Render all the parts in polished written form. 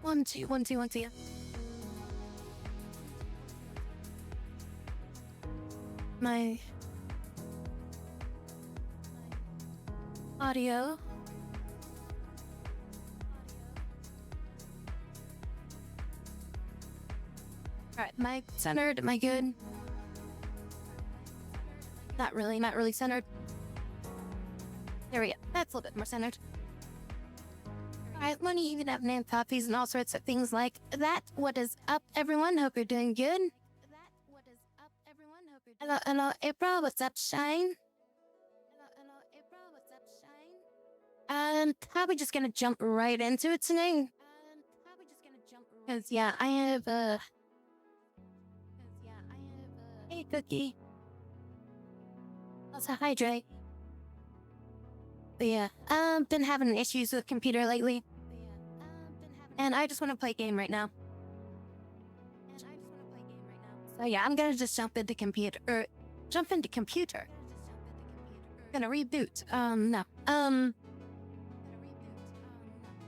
1, 2, 1, 2, 1, 2. My audio. Alright, mic centered. Am I good? Not really centered. There we go. That's a little bit more centered. Alright, when you even have name copies and all sorts of things like that. What is up, everyone? Hope you're doing good. Hello, April. What's up, Shine? Probably just gonna jump right into it tonight. Cause yeah, I have Hey, Cookie. Also hydrate. But yeah, been having issues with computer lately. And I just want to play a game right now. So yeah, I'm gonna just jump into computer. Gonna reboot. No.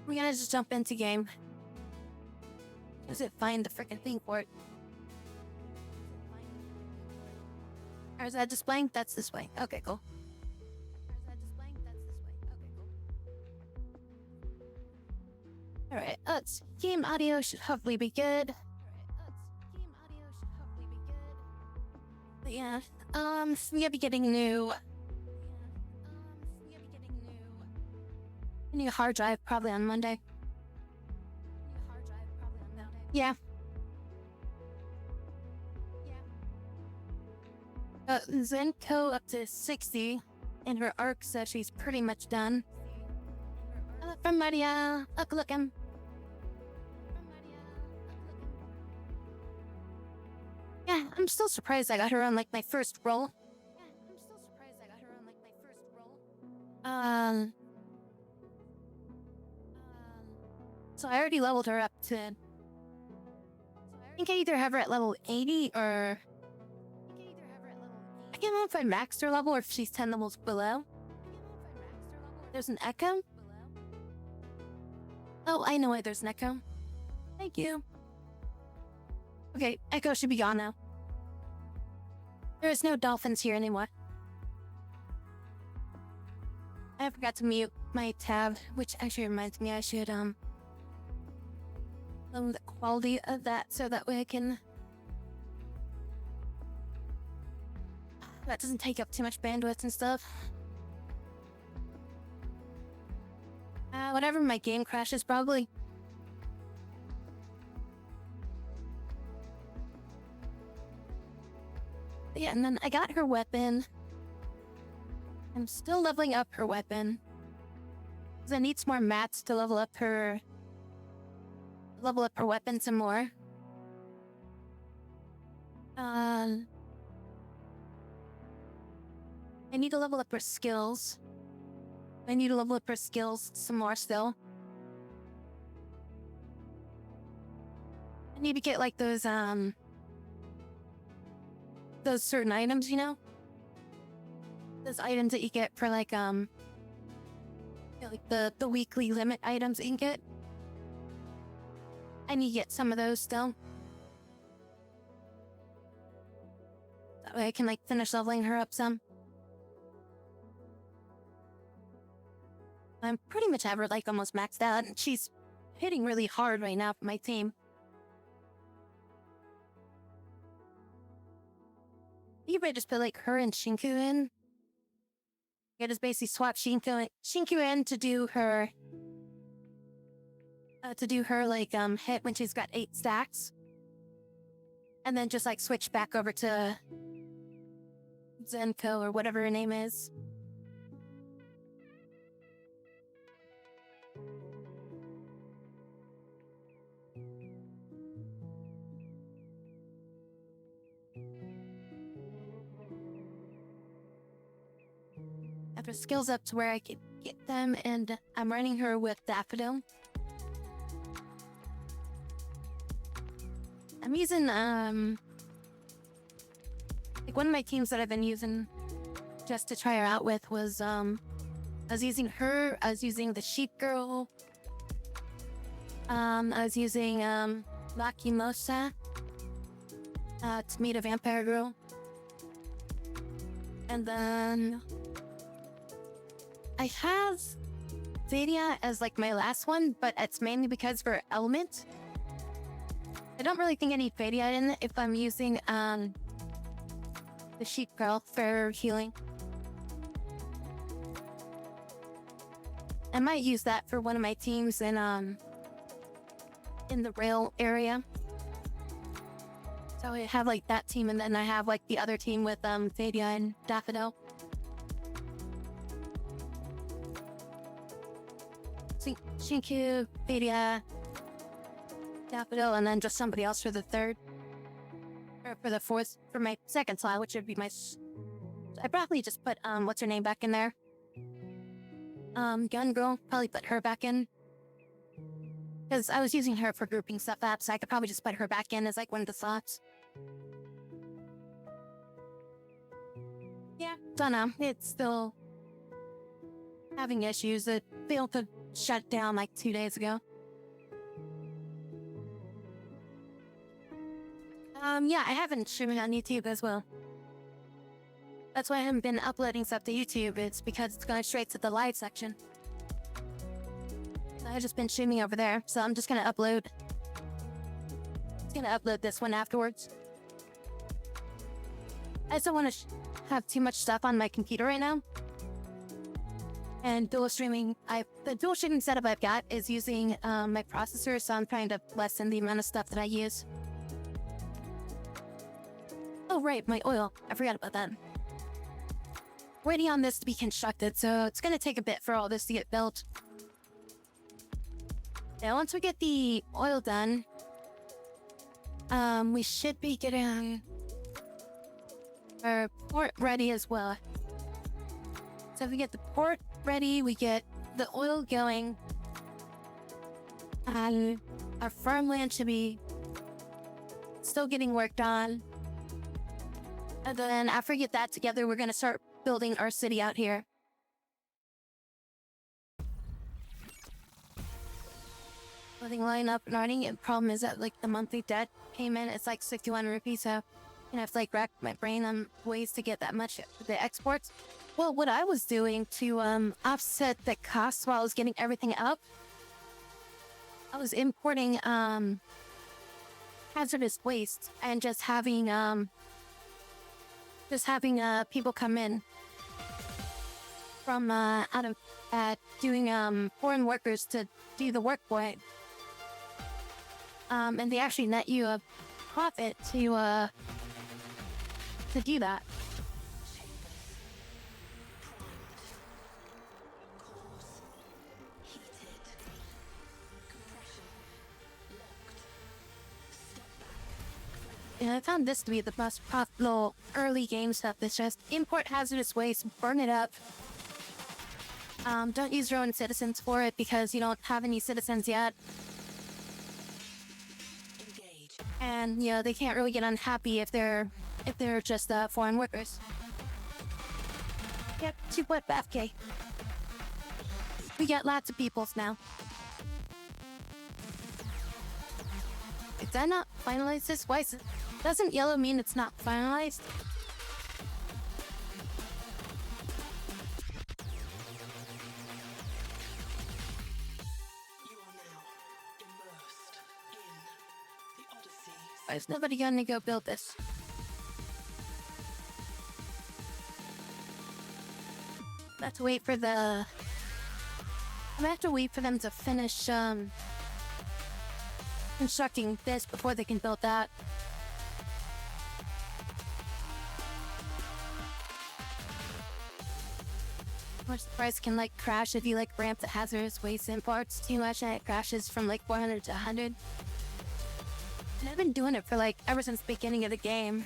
We're gonna just jump into game. Does it find the freaking thing for it? Or is that displaying? That's displaying. Okay, cool. Alright, let's game audio should hopefully be good. But yeah, we'll be getting new hard drive probably on Monday. Yeah. Zenko up to 60 in her arc, so she's pretty much done. From Maria, look him. Yeah, I'm still surprised I got her on like my first roll. So I already leveled her up to. I think I either have her at level 80 or. I can't remember if I maxed her level or if she's 10 levels below. There's an echo? Oh, I know why there's an echo. Thank you. Okay, echo should be gone now. There is no dolphins here anymore. I forgot to mute my tab, which actually reminds me I should lower the quality of that so that way I can. That doesn't take up too much bandwidth and stuff. Whatever my game crashes, probably. But yeah, and then I got her weapon. I'm still leveling up her weapon. Because I need some more mats to level up her weapon some more. I need to level up her skills. I need to level up her skills some more still. I need to get like those certain items, you know? Those items that you get for like you know, like the weekly limit items that you can get. I need to get some of those still. That way I can like finish leveling her up some. I'm pretty much have her like almost maxed out, and she's hitting really hard right now for my team. You might just put like her and Shinku in. I just basically swap Shinku in to do her like hit when she's got 8 stacks. And then just like switch back over to Zenko or whatever her name is. Have her skills up to where I can get them, and I'm running her with Daffodil. I'm using like one of my teams that I've been using just to try her out with was I was using her, I was using the Sheep Girl, I was using Lacrimosa to meet a vampire girl. And then I have Vadia as like my last one, but it's mainly because for element. I don't really think I need Vadia in it if I'm using the Sheep Girl for healing. I might use that for one of my teams in the rail area. So I have like that team, and then I have like the other team with Vadia and Daffodil. Shinku, Vadia, Daffodil, and then just somebody else for the third. Or for the fourth, for my second slot, which would be my... I probably just put, what's her name back in there? Gun Girl, probably put her back in. Because I was using her for grouping stuff up, so I could probably just put her back in as like one of the slots. Yeah, don't know. It's still having issues. It failed to shut down like 2 days ago. Yeah, I haven't streamed on YouTube as well. That's why I haven't been uploading stuff to YouTube. It's because it's going straight to the live section. So I've just been streaming over there, so I'm just gonna upload. Just gonna upload this one afterwards. I just don't want to have too much stuff on my computer right now. And dual streaming, the dual streaming setup I've got is using my processor, so I'm trying to lessen the amount of stuff that I use. Oh right, my oil. I forgot about that. Waiting on this to be constructed, so it's gonna take a bit for all this to get built. Now, once we get the oil done, we should be getting our port ready as well. So if we get the port ready, we get the oil going, and our farmland should be still getting worked on. And then after we get that together, we're gonna start building our city out here. Building line up and running. The problem is that like the monthly debt payment is like 61 rupees, so I have to like rack my brain on ways to get that much the exports. Well, what I was doing to offset the costs while I was getting everything up, I was importing hazardous waste and just having people come in from out of doing foreign workers to do the work for it. And they actually net you a profit to do that. And I found this to be the most profitable early game stuff. It's just import hazardous waste, burn it up. Don't use your own citizens for it because you don't have any citizens yet. Engage. And you know they can't really get unhappy if they're just foreign workers. Yep, 2.5K. We got lots of peoples now. Did I not finalize this? Why is it? Doesn't yellow mean it's not finalized? You are now immersed in the Odyssey. Why is nobody gonna go build this? I have to wait for the... I'm gonna have to wait for them to finish constructing this before they can build that. Much the price can like crash if you like ramp the hazardous waste imports too much and it crashes from like 400 to 100. And I've been doing it for like ever since the beginning of the game.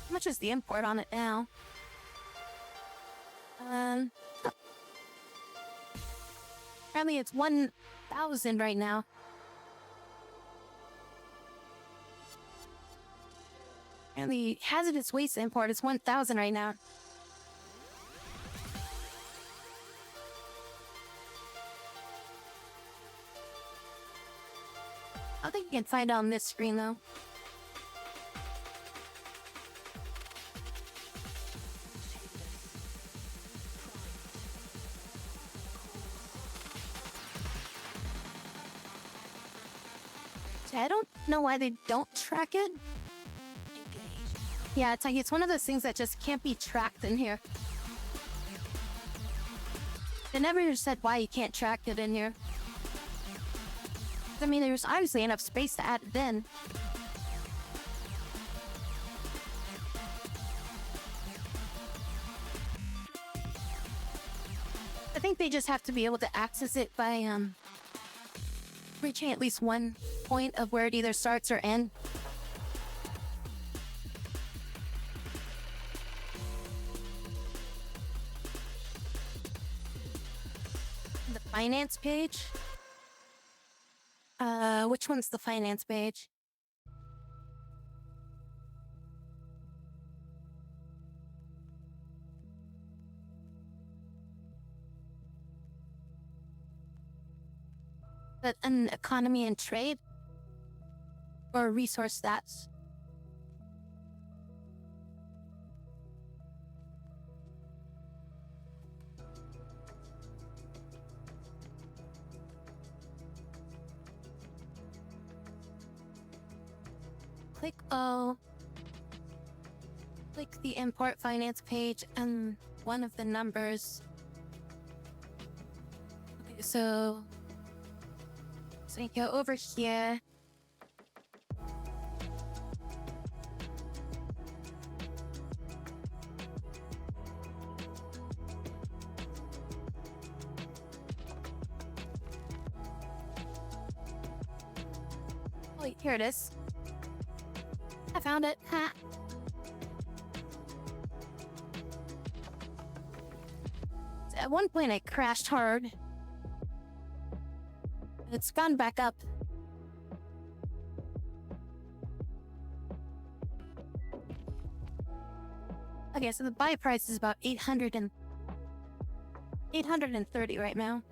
How much is the import on it now? Apparently it's 1,000 right now. And the hazardous waste import is 1,000 right now. I think you can find it on this screen though. So I don't know why they don't track it. Yeah, it's like it's one of those things that just can't be tracked in here. They never said why you can't track it in here. I mean, there's obviously enough space to add it in. I think they just have to be able to access it by reaching at least one point of where it either starts or ends. The finance page. Which one's the finance page? But an economy and trade? Or resource stats? Click O. Click the import finance page and one of the numbers. Okay, so you go over here. Wait, here it is. I found it. Ha. At one point I crashed hard. It's gone back up. Okay, so the buy price is about 830 right now.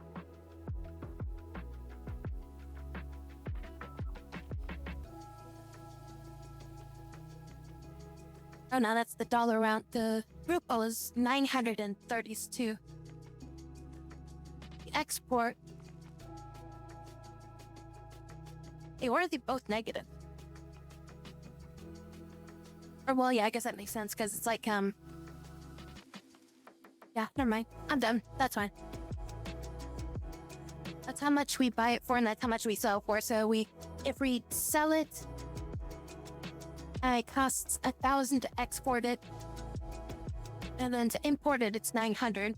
Oh no, that's the dollar amount. The ruble is 932. The export. Hey, or are they both negative? Or well, yeah, I guess that makes sense because it's like yeah, never mind. I'm done. That's fine. That's how much we buy it for, and that's how much we sell for. So if we sell it, it costs 1,000 to export it, and then to import it, it's 900.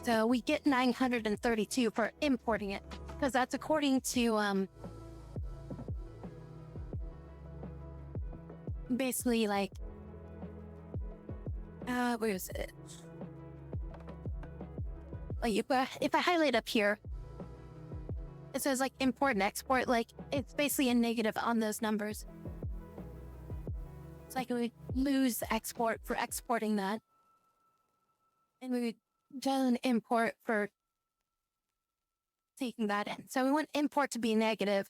So we get 932 for importing it, because that's according to basically like where is it? Like if I highlight up here, it says like import and export. Like it's basically a negative on those numbers. It's like we would lose the export for exporting that, and we would then import for taking that in. So we want import to be negative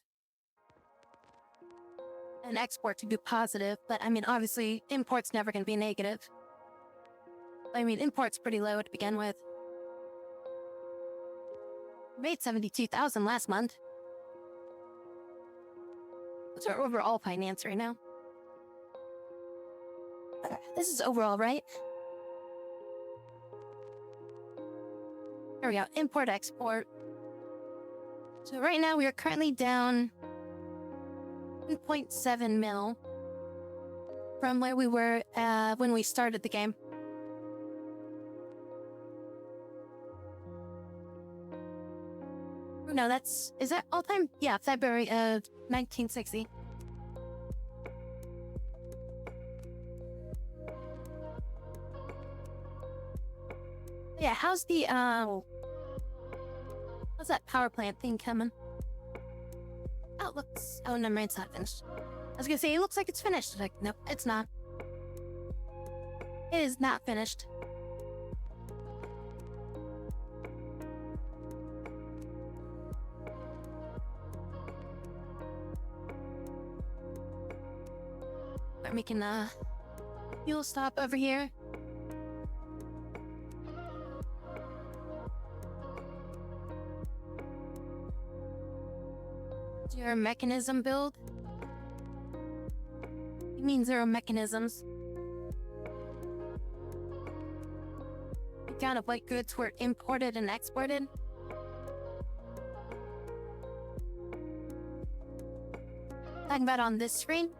and export to be positive. But I mean, obviously, import's never going to be negative. I mean, import's pretty low to begin with. We made 72,000 last month. What's our overall finance right now? Okay, this is overall, right? There we go. Import, export. So right now we are currently down 1.7 mil from where we were when we started the game. No, is that all time? Yeah, February of 1960. Yeah, how's that power plant thing coming? Oh, never mind, it's not finished. I was gonna say, it looks like it's finished. Like, nope, it's not. It is not finished. making a fuel stop over here. Zero mechanism build? You mean zero mechanisms? The kind of white goods were imported and exported? Talking about on this screen?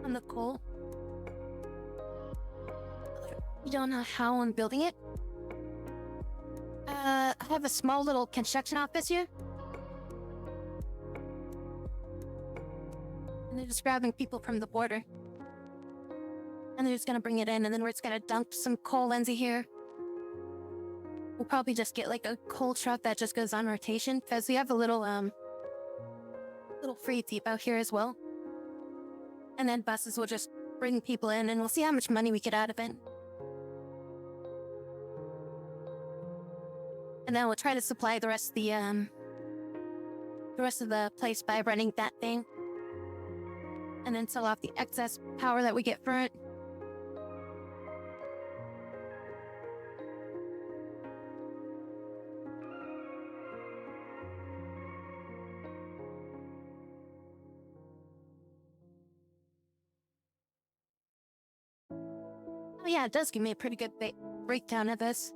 On the coal? You don't know how I'm building it? I have a small little construction office here. And they're just grabbing people from the border. And they're just gonna bring it in, and then we're just gonna dump some coal into here. We'll probably just get like a coal truck that just goes on rotation, because we have a little free depot here as well. And then buses will just bring people in, and we'll see how much money we get out of it. And then we'll try to supply the rest of the place by running that thing. And then sell off the excess power that we get for it. Oh yeah, it does give me a pretty good breakdown of this.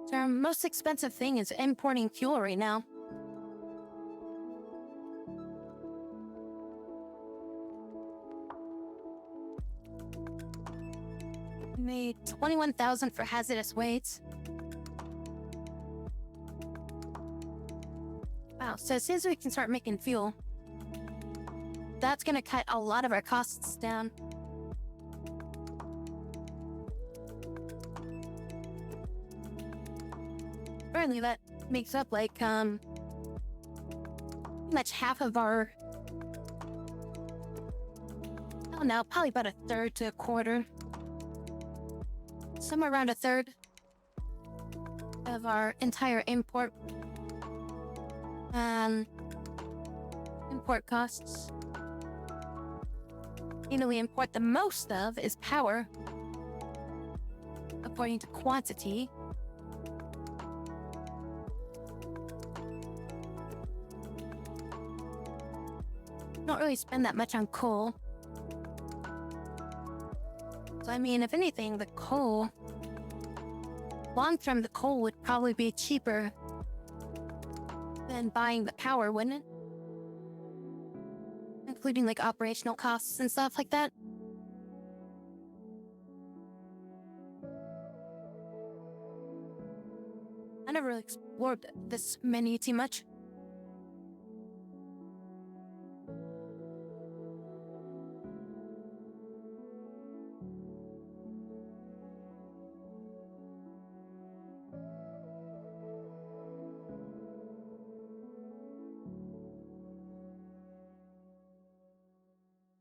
So our most expensive thing is importing fuel right now. We made 21,000 for hazardous weights. Wow, so as soon as we can start making fuel, that's gonna cut a lot of our costs down. Apparently that makes up like pretty much half of our, oh no, probably about a third to a quarter. Somewhere around a third of our entire import costs. You know, we import the most of is power, according to quantity. Don't really spend that much on coal. So I mean, if anything, the coal, long term, the coal would probably be cheaper than buying the power, wouldn't it? Including like operational costs and stuff like that. I never really explored this menu too much.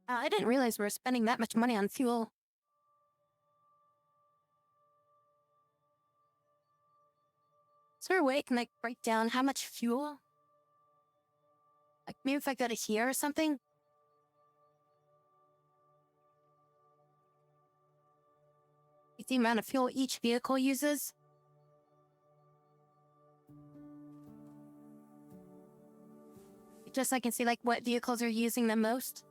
I didn't realize we were spending that much money on fuel. Is there a way I can like break down how much fuel? Like maybe if I go to here or something? Like the amount of fuel each vehicle uses? Just so I can see like what vehicles are using the most.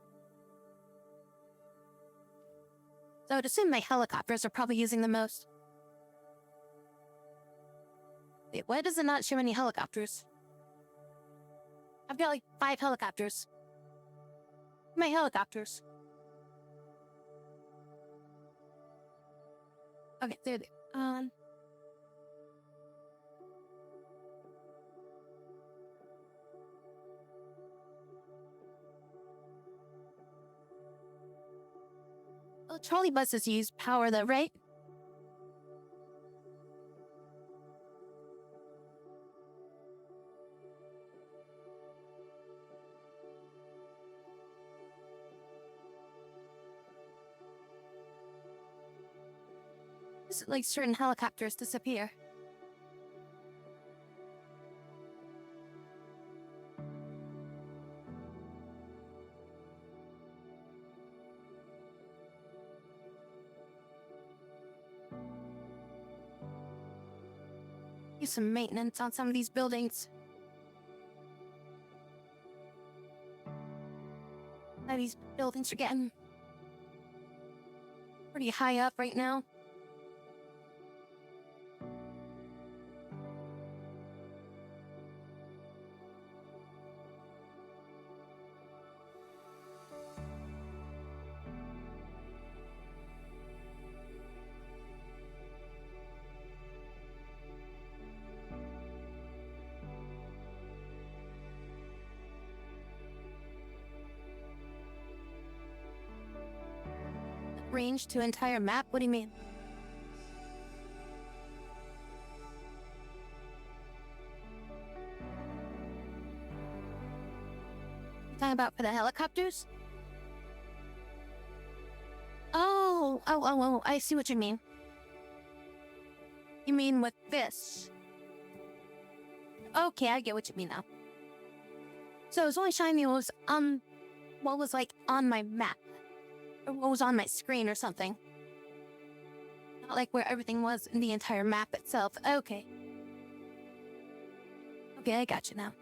So I would assume my helicopters are probably using the most. Wait, why does it not show any helicopters? I've got like 5 helicopters. My helicopters. Okay, there they are. Well, trolley buses use power though, right? like certain helicopters disappear. Do some maintenance on some of these buildings. These buildings are getting pretty high up right now. Range to entire map? What do you mean? You talking about for the helicopters? Oh, I see what you mean. You mean with this? Okay, I get what you mean now. So it's only showing me what was like on my map. Or what was on my screen or something. Not like where everything was in the entire map itself. Okay. Okay, I got you now.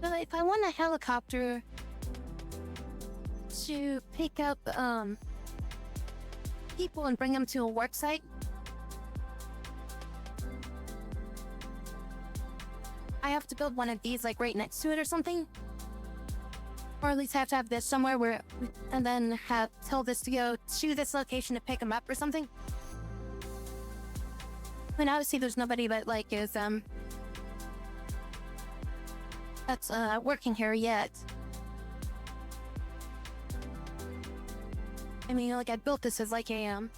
So if I want a helicopter to pick up people and bring them to a work site, I have to build one of these like right next to it or something, or at least have to have this somewhere where, and then tell this to go to this location to pick them up or something. I mean, obviously there's nobody that like is that's working here yet. I mean, like I built this as like a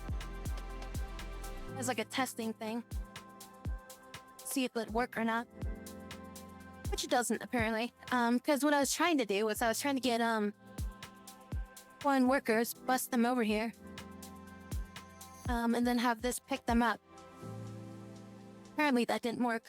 testing thing. See if it would work or not. Which it doesn't apparently. Because what I was trying to do was I was trying to get foreign workers, bust them over here. And then have this pick them up. Apparently that didn't work.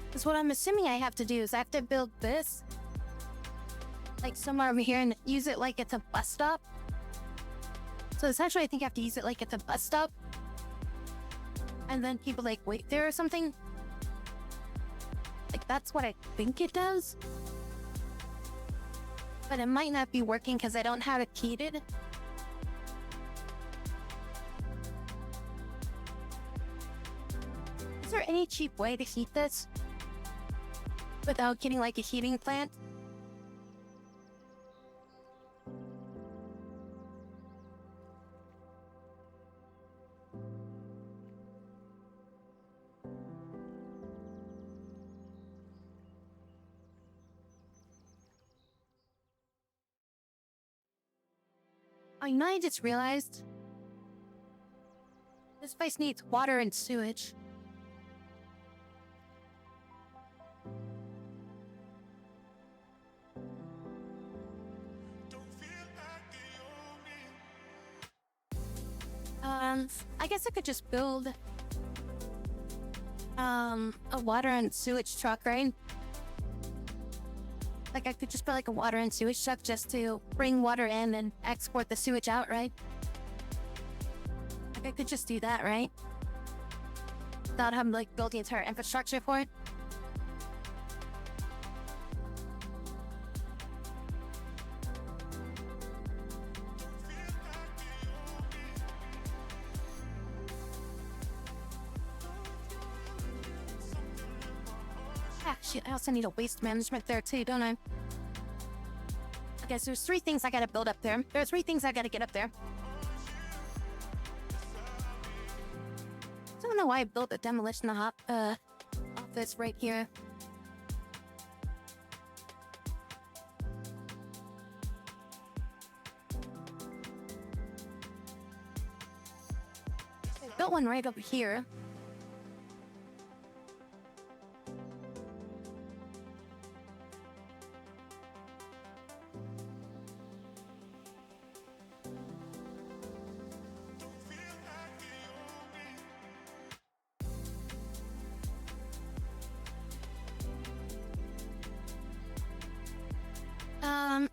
Because what I'm assuming I have to do is I have to build this like somewhere over here and use it like it's a bus stop. So essentially I think I have to use it like it's a bus stop. And then people like wait there or something. Like that's what I think it does. But it might not be working because I don't have it heated. Is there any cheap way to heat this without getting like a heating plant? Oh, you know, I just realized this place needs water and sewage. I guess I could just build a water and sewage truck, right? Like I could just build like a water and sewage truck just to bring water in and export the sewage out, right? Like I could just do that, right? Without having to like build the entire infrastructure for it. Actually, I also need a waste management there too, don't I? Okay, so there's 3 things I gotta build up there. There are 3 things I gotta get up there. I don't know why I built a demolition office right here. I built one right over here.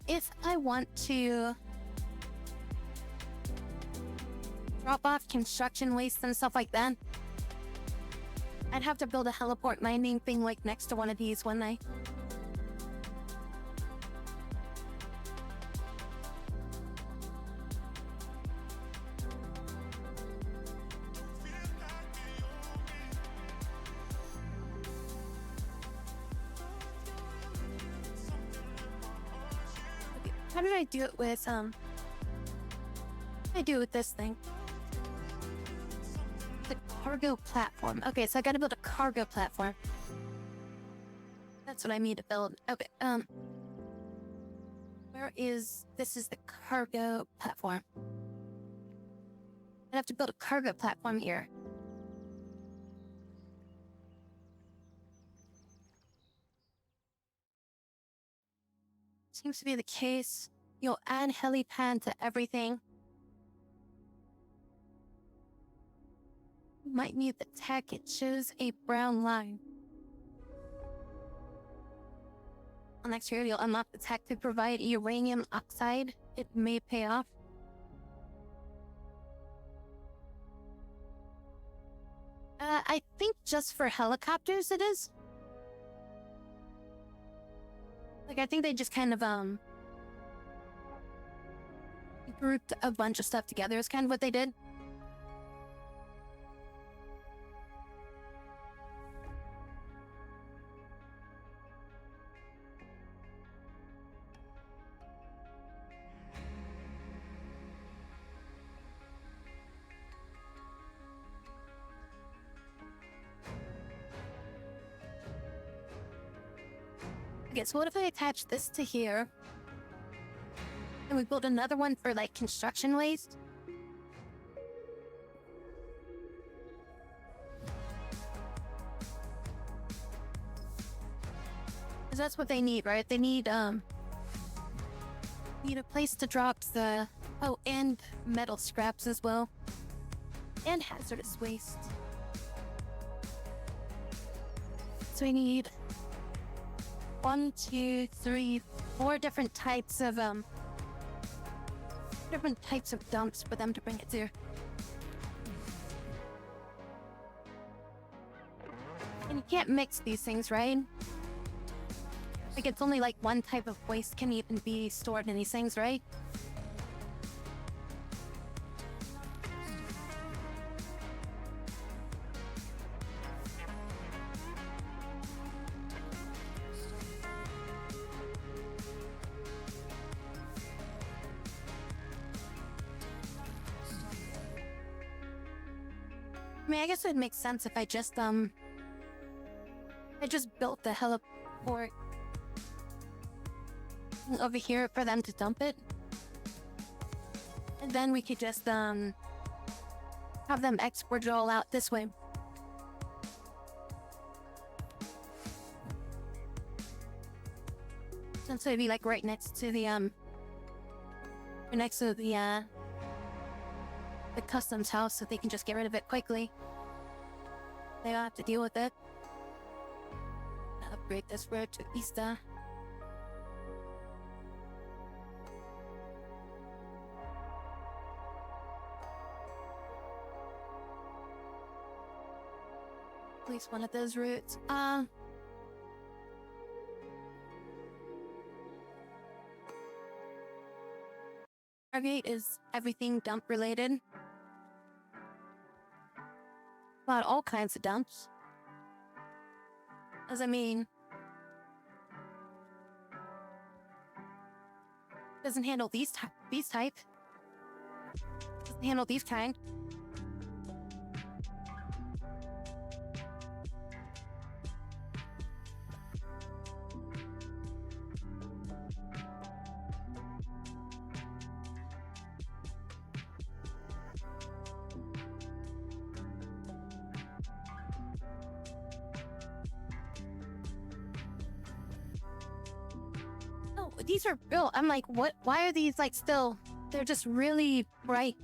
If I want to drop off construction waste and stuff like that, I'd have to build a heliport landing thing like next to one of these, wouldn't I? How did I do it with, I do it with this thing? The cargo platform. Okay, so I gotta build a cargo platform. That's what I need to build. Okay, this is the cargo platform. I have to build a cargo platform here. Seems to be the case. You'll add helipad to everything. You might need the tech. It shows a brown line. On next year, you'll unlock the tech to provide uranium oxide. It may pay off. I think just for helicopters it is. Like, I think they just kind of, grouped a bunch of stuff together is kind of what they did. Okay, so what if I attach this to here? And we build another one for, like, construction waste? Because that's what they need, right? They need a place to drop the... Oh, and metal scraps as well. And hazardous waste. So we need 1, 2, 3, 4 different types of dumps for them to bring it to. And you can't mix these things, right? Like, it's only like one type of waste can even be stored in these things, right? I mean, I guess it makes sense if I just built the heliport over here for them to dump it. And then we could just, have them export it all out this way. Since it'd be, like, right next to the, the customs house so they can just get rid of it quickly. They don't have to deal with it. Upgrade this road to Vista. At least one of those routes. Target is everything dump related. About all kinds of dumps. As I mean, doesn't handle these type. Doesn't handle these kind. Oh, these are real. I'm like, what? Why are these like still? They're just really bright.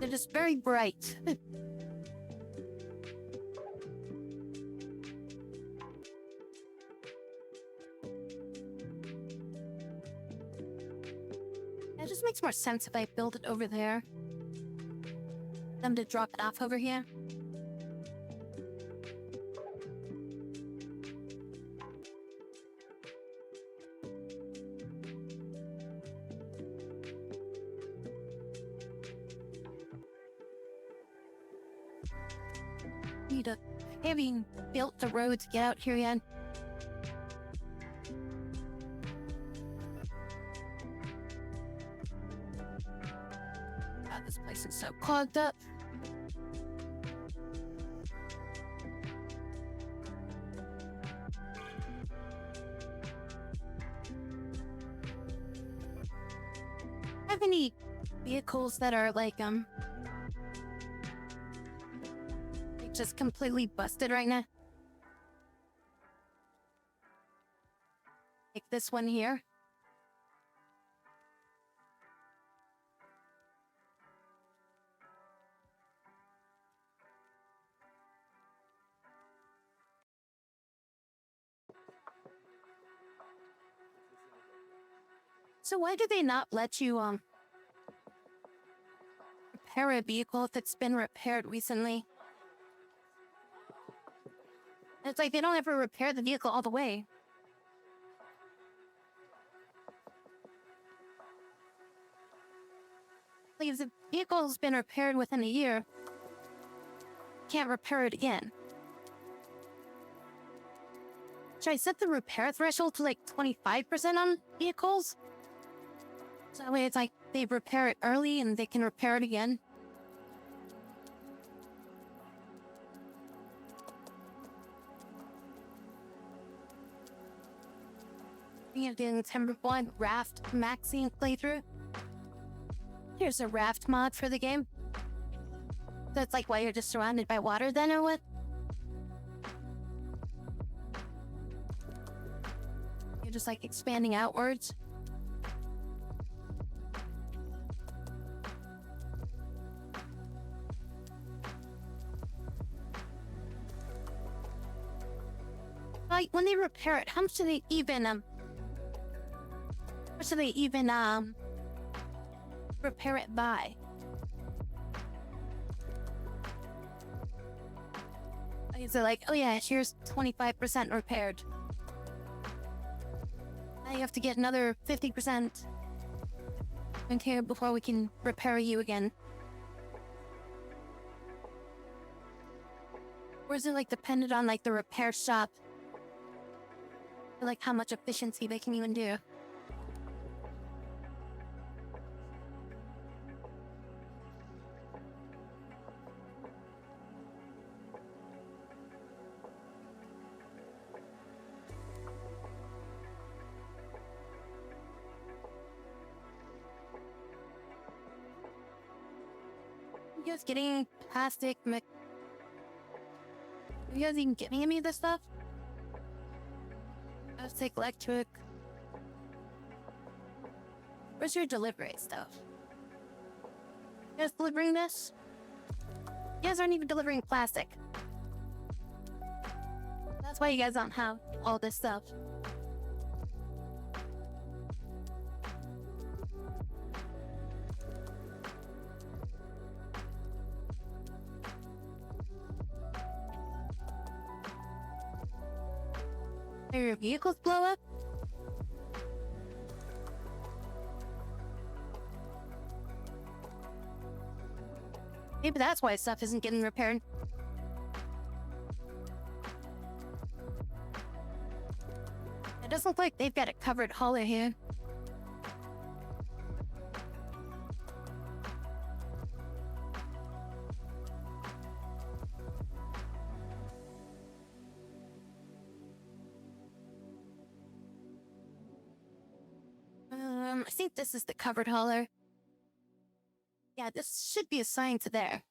They're just very bright. It just makes more sense if I build it over there. Them to drop it off over here. Need a having built the road to get out here yet. God, this place is so clogged up. Have any vehicles that are like just completely busted right now? Like this one here. So why do they not let you repair a vehicle if it's been repaired recently? It's like they don't ever repair the vehicle all the way. Like if the vehicle's been repaired within a year, can't repair it again. Should I set the repair threshold to like 25% on vehicles? So that way it's like they repair it early and they can repair it again. You're doing Timber One Raft Maxine playthrough. Here's a raft mod for the game. So it's like, why you're just surrounded by water then or what? You're just like expanding outwards. Like when they repair it, how much do they even repair it by? Is it like, oh yeah, here's 25% repaired. Now you have to get another 50% in here before we can repair you again. Or is it like dependent on like the repair shop? Or, like how much efficiency they can even do? You guys getting plastic Are you guys even giving me this stuff? Let's take electric. Where's your delivery stuff? You guys delivering this? You guys aren't even delivering plastic. That's why you guys don't have all this stuff. Are your vehicles blow up? Maybe that's why stuff isn't getting repaired. It doesn't look like they've got a covered hauler here. I think this is the covered hauler. Yeah, this should be assigned to there.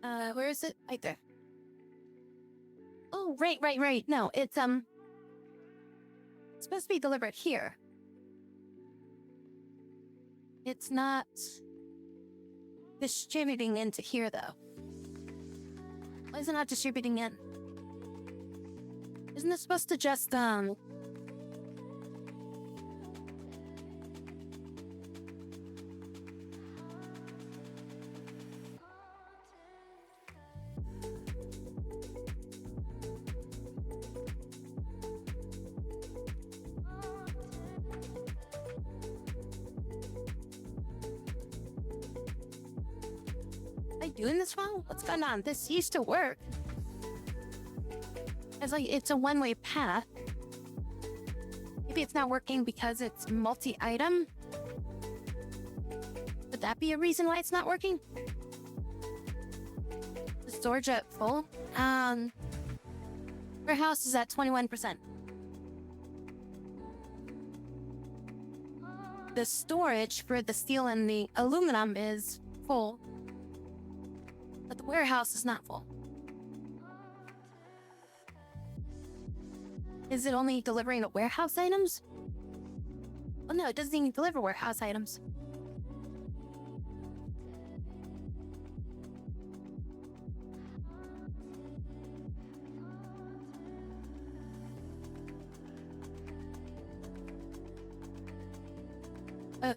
Where is it? Right there. Oh, right. No, it's supposed to be delivered here. It's not distributing into here, though. Why is it not distributing in? Isn't it supposed to just, Am I doing this wrong? What's going on? This used to work. It's like, it's a one-way path. Maybe it's not working because it's multi-item? Would that be a reason why it's not working? The storage at full? Warehouse is at 21%. The storage for the steel and the aluminum is full, but the warehouse is not full. Is it only delivering the warehouse items? Oh no, it doesn't even deliver warehouse items.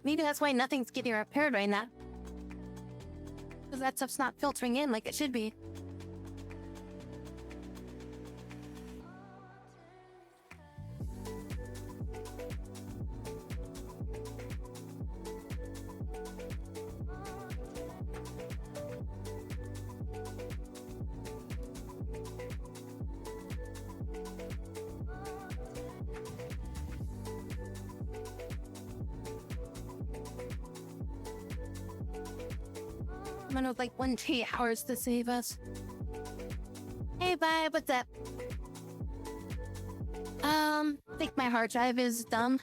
Maybe that's why nothing's getting repaired right now. Because that stuff's not filtering in like it should be. I'm gonna like 1 hours to save us. Hey, bye, what's up? I think my hard drive is dumb.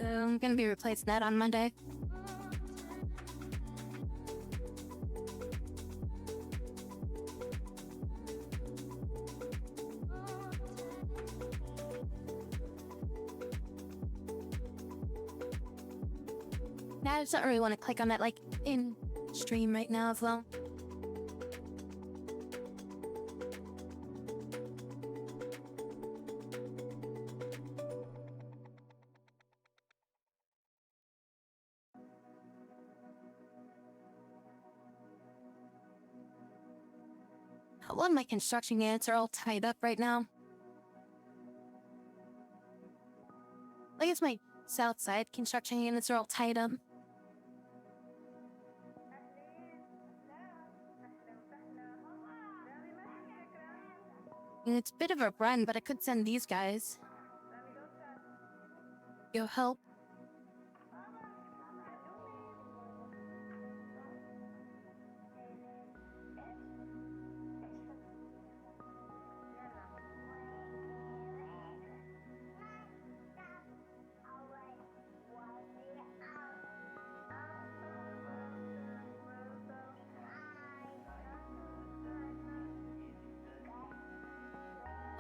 I'm gonna be replacing that on Monday. Now I just don't really want to click on that like in stream right now as well. A lot of my construction units are all tied up right now. I guess my south side construction units are all tied up. And it's a bit of a run, but I could send these guys. Go help.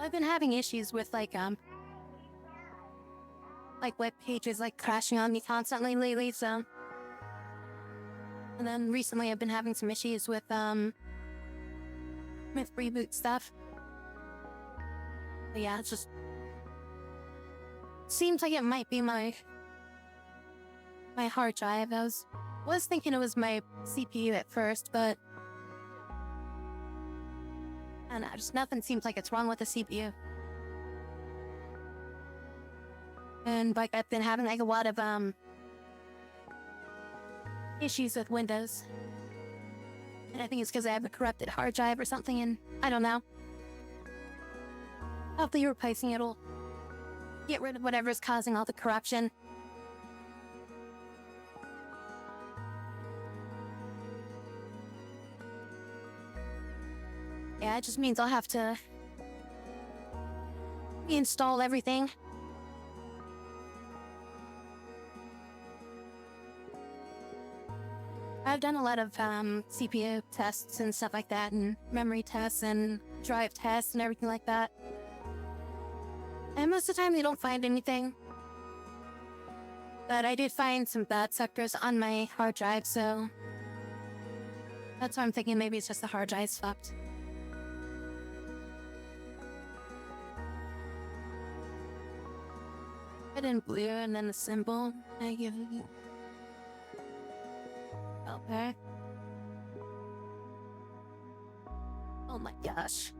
I've been having issues with like like web pages like crashing on me constantly lately, so. And then recently I've been having some issues with reboot stuff. But yeah, it's just seems like it might be my hard drive. I was thinking it was my CPU at first, but I don't know, just nothing seems like it's wrong with the CPU. And like I've been having like a lot of issues with Windows. And I think it's because I have a corrupted hard drive or something, and I don't know. Hopefully replacing it'll get rid of whatever's causing all the corruption. Yeah, it just means I'll have to reinstall everything. I've done a lot of CPU tests and stuff like that, and memory tests and drive tests and everything like that. And most of the time they don't find anything. But I did find some bad sectors on my hard drive, so that's why I'm thinking maybe it's just the hard drive's fucked. Red and blue, and then the symbol. I give it. Okay. Oh my gosh.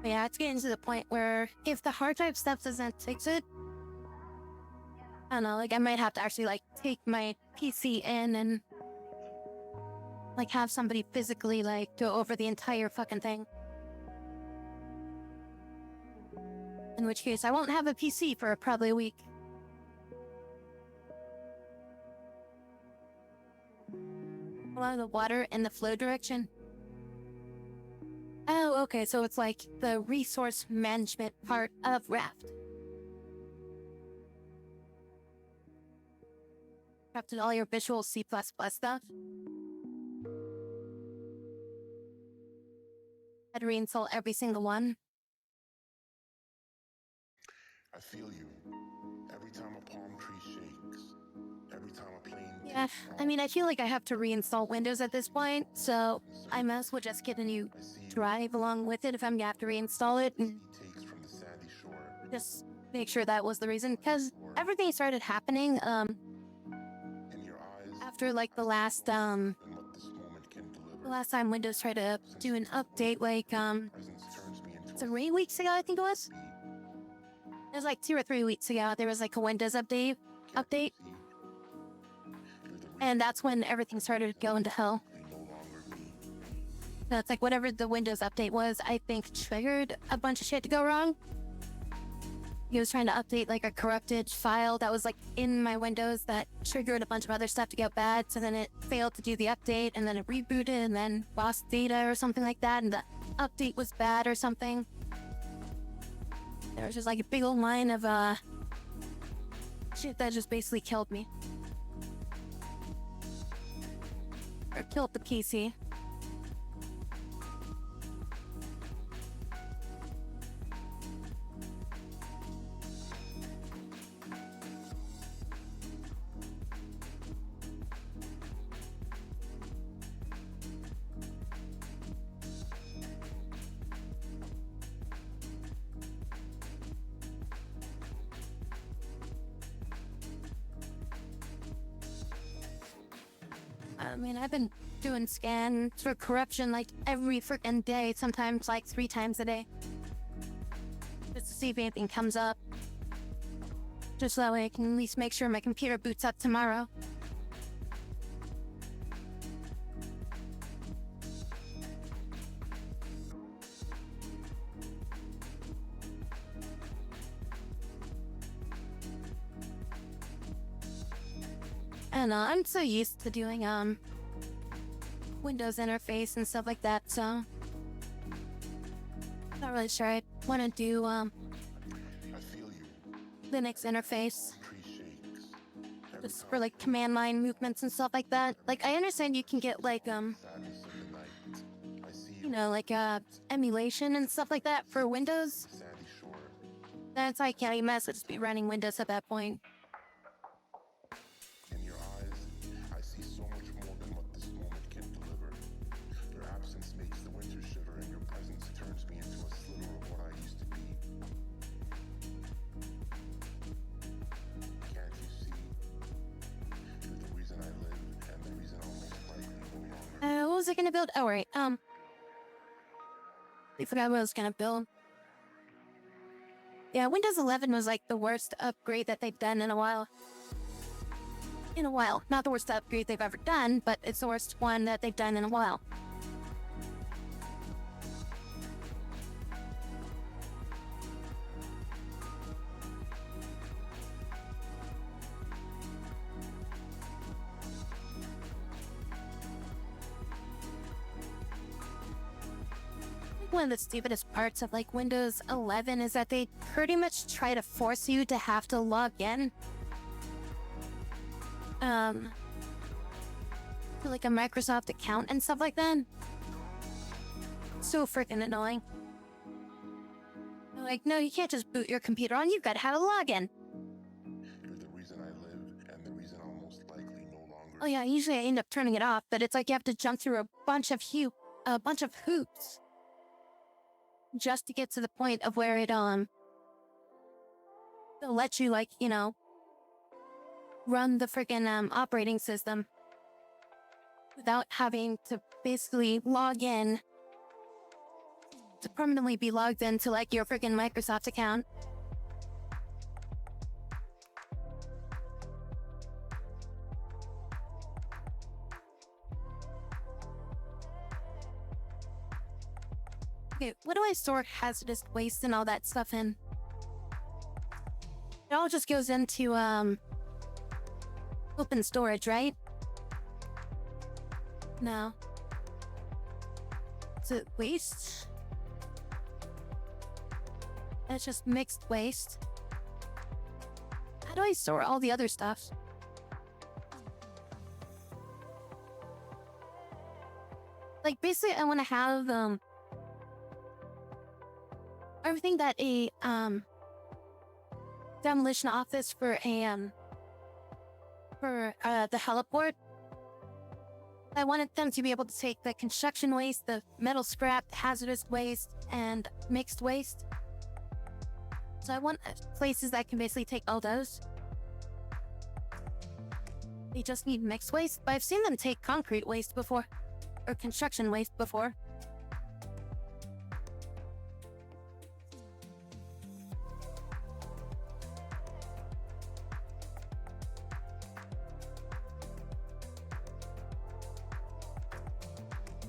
Yeah, it's getting to the point where if the hard drive stuff doesn't fix it, I don't know, like I might have to actually like take my PC in and like have somebody physically like go over the entire fucking thing. In which case I won't have a PC for probably a week. Allow the water in the flow direction. Oh, okay, so it's like the resource management part of Raft. Crafted all your visual C++ stuff. Had to reinstall every single one. I feel you. Every time a palm tree shakes, every time a plane. Yeah, I mean, I feel like I have to reinstall Windows at this point, so I might as well just get a new drive along with it if I'm gonna have to reinstall it. And Takes from the sandy shore. just make sure that was the reason, because everything started happening In your eyes, after like the last and what this moment can deliver. the last time Windows tried to do an update, like Presence turns me into 3 weeks ago, I think it was. It was like 2 or 3 weeks ago. There was like a Windows update, and that's when everything started going to hell. no longer me. That's like whatever the Windows update was, I think triggered a bunch of shit to go wrong. He was trying to update like a corrupted file that was like in my Windows that triggered a bunch of other stuff to go bad. So then it failed to do the update, and then it rebooted and then lost data or something like that, and the update was bad or something. There was just like a big old line of shit that just basically killed me. Or killed the PC. I mean, I've been doing scans for corruption like every freaking day, sometimes like 3 times a day. Just to see if anything comes up. Just so that way I can at least make sure my computer boots up tomorrow. And I'm so used to doing Windows interface and stuff like that, so not really sure I want to do I feel you. Linux interface. Tree shakes. just for like command line movements and stuff like that. Like I understand you can get like sadness of the night. I see you know, like emulation and stuff like that for Windows. sandy shore. That's I can't even mess with just be running Windows at that point. In your eyes, I see so much more than what this moment can deliver. Your absence makes the winter shiver, and your presence turns me into a sliver of what I used to be. Can't you see? You're the reason I live, and the reason I'll most likely no longer. What was I gonna build? Oh right, I forgot what I was gonna build. Yeah, Windows 11 was like the worst upgrade that they've done in a while. Not the worst upgrade they've ever done, but it's the worst one that they've done in a while. One of the stupidest parts of like Windows 11 is that they pretty much try to force you to have to log in. To like a Microsoft account and stuff like that. So freaking annoying. They're like, no, you can't just boot your computer on. You've got to have a login. You're the reason I live, and the reason I'll most likely no longer. Oh yeah, usually I end up turning it off, but it's like you have to jump through a bunch of hoops just to get to the point of where it'll let you like, you know, run the freaking operating system without having to basically log in to permanently be logged into like your freaking Microsoft account. Okay, what do I store hazardous waste and all that stuff in? It all just goes into open storage, right? No. Is it waste? It's just mixed waste. How do I store all the other stuff? Like basically I want to have everything that a demolition office for a the heliport. I wanted them to be able to take the construction waste, the metal scrap, hazardous waste, and mixed waste. So I want places that can basically take all those. They just need mixed waste, but I've seen them take concrete waste before, or construction waste before.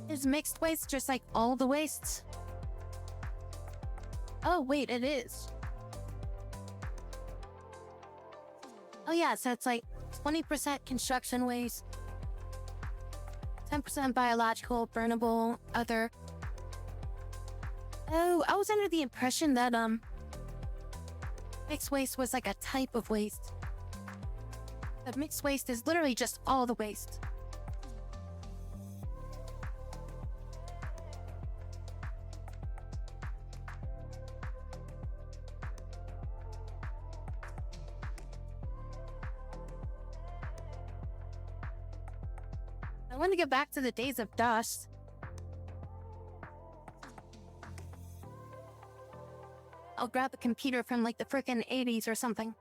Is mixed waste just like all the wastes? Oh wait, it is. Oh yeah, so it's like 20% construction waste, 10% biological, burnable, other. Oh, I was under the impression that mixed waste was like a type of waste. The mixed waste is literally just all the waste. I want to get back to the days of dust. I'll grab a computer from like the frickin' 80s or something.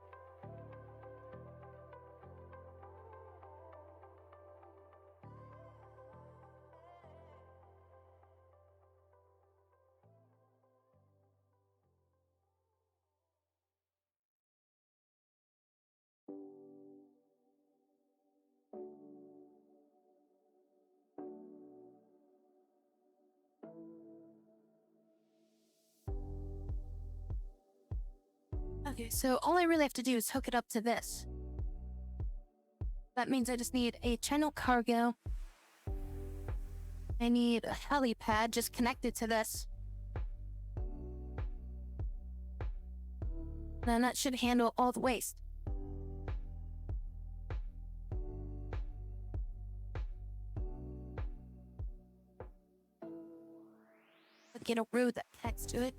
Okay, so all I really have to do is hook it up to this. That means I just need a channel cargo. I need a helipad just connected to this. Then that should handle all the waste. get a root that connects to it.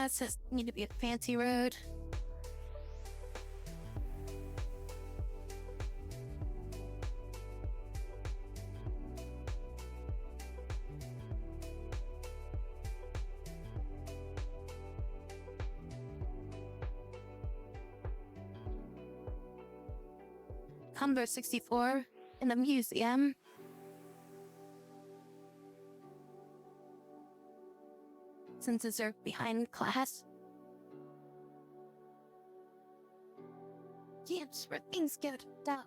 It says need to be a fancy road. Number 64 in the museum. Since it's behind class. Yes, where things get down.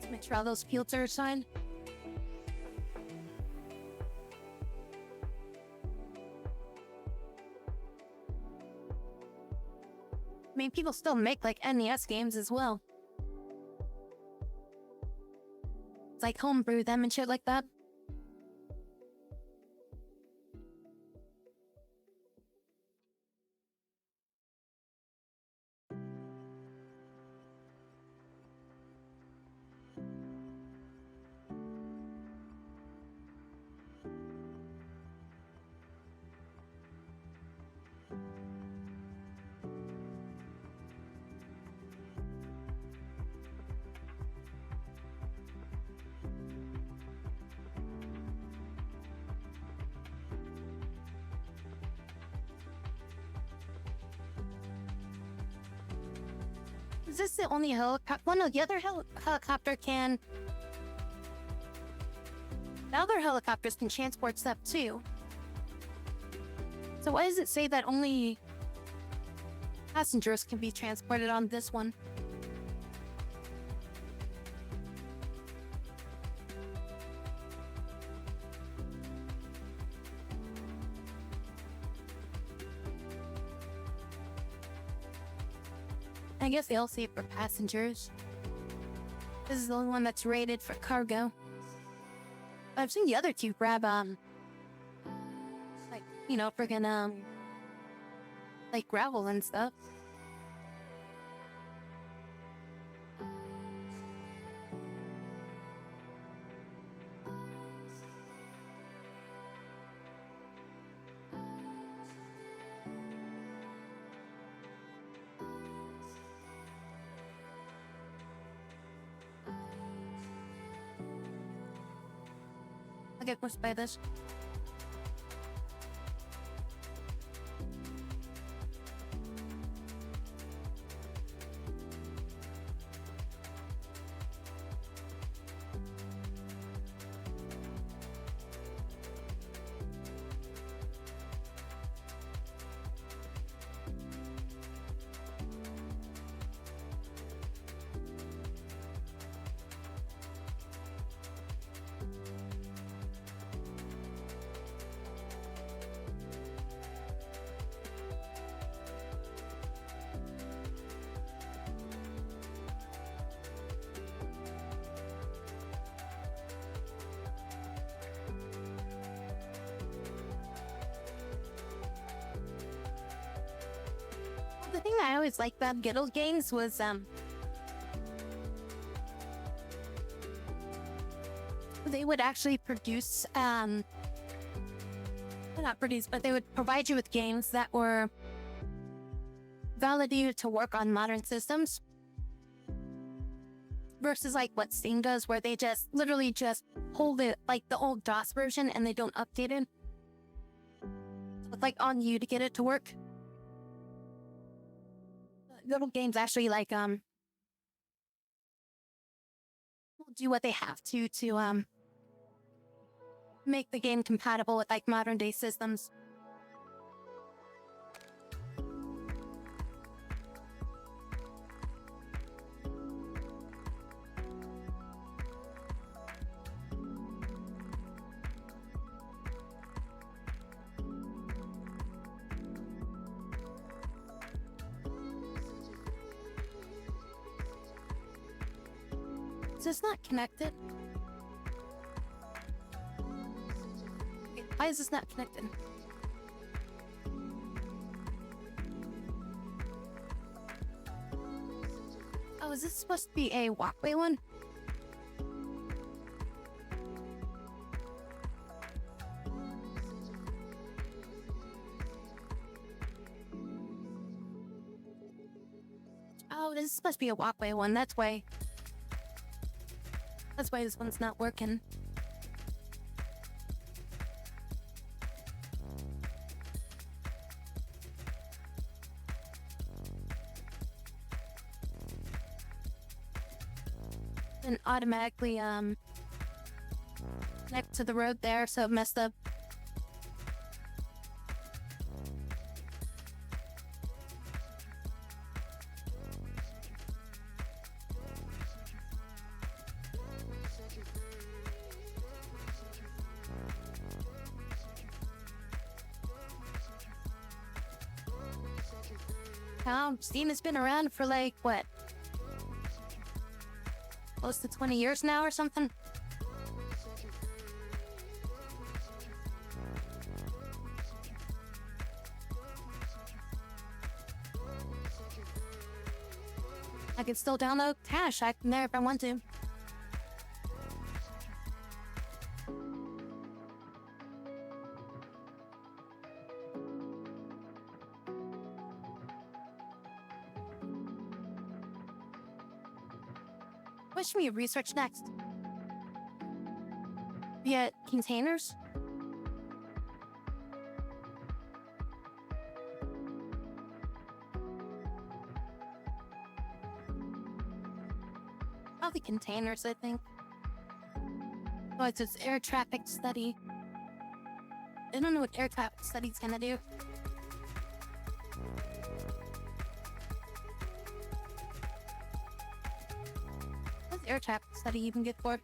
Make sure all those fields are assigned. I mean, people still make like NES games as well. It's like homebrew them and shit like that. Is this the only helicopter? Well, no, the other helicopter can. The other helicopters can transport stuff too. So why does it say that only passengers can be transported on this one? I guess they all say for passengers. This is the only one that's rated for cargo. I've seen the other two grab, like, you know, friggin', like gravel and stuff. I'll get pushed by this. The thing I always liked about Giddle games was they would actually produce not produce, but they would provide you with games that were validated to work on modern systems versus like what Steam does, where they just literally just hold it like the old DOS version and they don't update it. It's like on you to get it to work. little games actually like do what they have to make the game compatible with like modern day systems. So it's not connected. Wait, why is this not connected? Oh, is this supposed to be a walkway one? Oh, this is supposed to be a walkway one. That's why this one's not working. Then automatically connect to the road there, so it messed up. Steam has been around for like, what? Close to 20 years now or something? I can still download cache. I can there if I want to. What should we research next? Via containers? Probably containers, I think. Oh, it's just air traffic study. I don't know what air traffic study's gonna do. What's air traffic study even good for?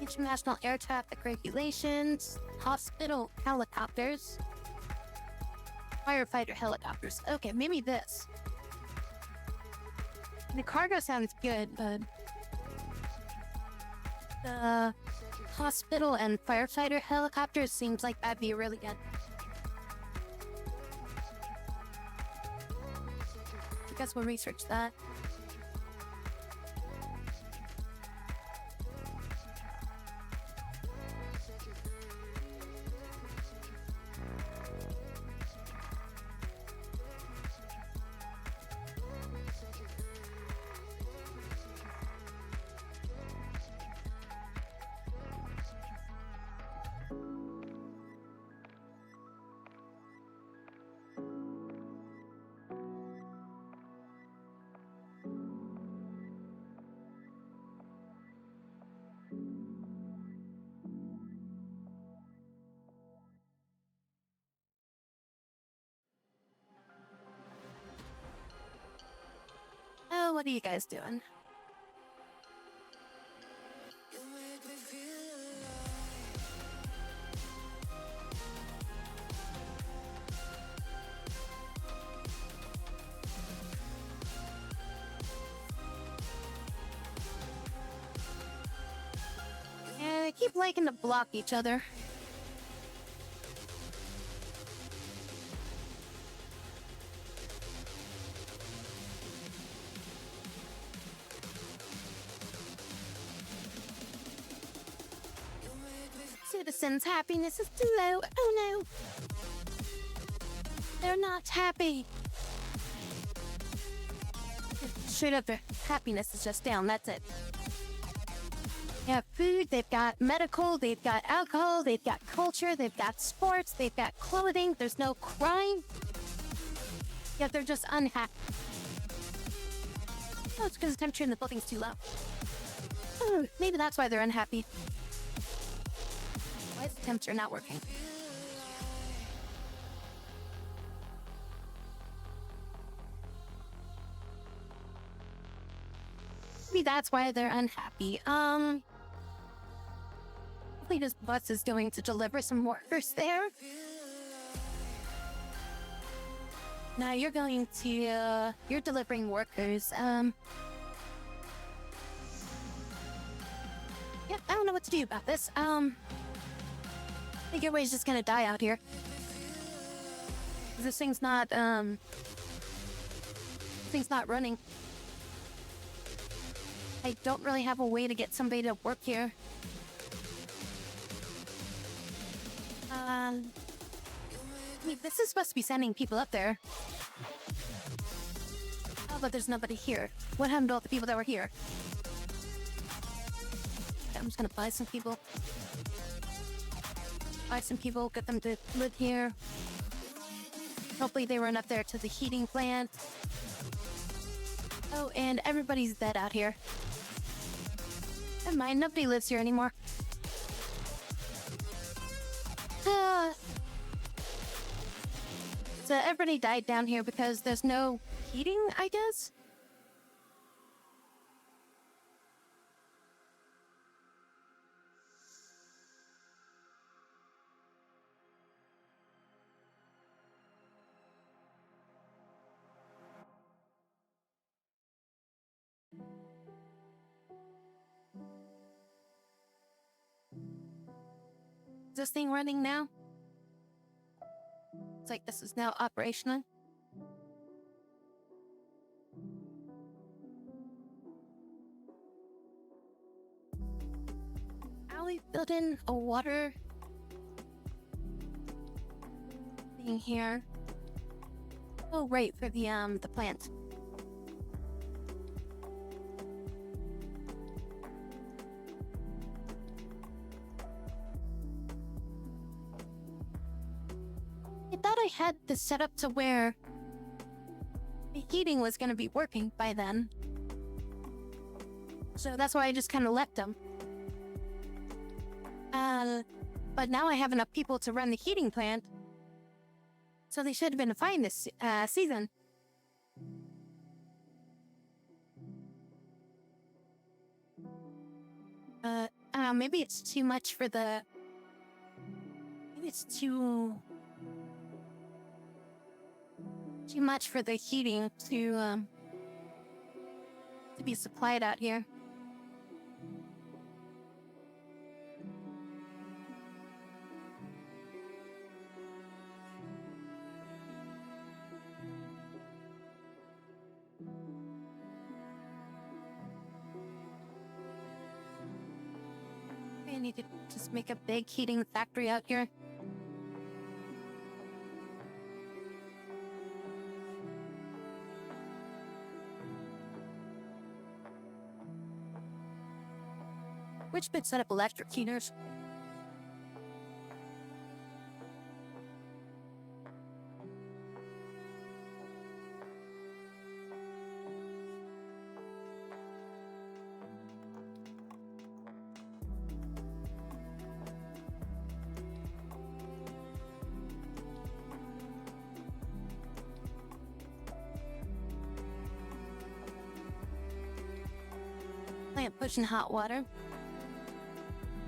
International air traffic regulations, hospital helicopters, firefighter helicopters. Okay, maybe this. The cargo sounds good, but the hospital and firefighter helicopters seems like that'd be really good. I guess we'll research that. Oh, what are you guys doing? Yeah, they keep liking to block each other. Citizens' happiness is too low. Oh no. They're not happy. Straight up, their happiness is just down. That's it. They have food, they've got medical, they've got alcohol, they've got culture, they've got sports, they've got clothing, there's no crime. Yet they're just unhappy. Oh, it's because the temperature in the building's too low. Maybe that's why they're unhappy. Why is the temperature not working? Maybe that's why they're unhappy. Hopefully this bus is going to deliver some workers there. Now you're going to, you're delivering workers. Yeah, I don't know what to do about this. I think everybody's just gonna die out here. This thing's not running. I don't really have a way to get somebody to work here. I mean, this is supposed to be sending people up there. Oh, but there's nobody here. What happened to all the people that were here? I'm just gonna buy some people. Buy some people, get them to live here. Hopefully they run up there to the heating plant. Oh, and everybody's dead out here. Never mind, nobody lives here anymore. So everybody died down here because there's no heating, I guess? Is this thing running now? It's like this is now operational. We built in a water thing here. Oh, right, for the plant. I thought I had this set up to where the heating was going to be working by then. So that's why I just kind of left them. But now I have enough people to run the heating plant. So they should have been fine this season. I don't know, maybe it's too much for the... Maybe it's too much for the heating to be supplied out here. I need to just make a big heating factory out here. Which bit set up electric heaters? Plant pushing hot water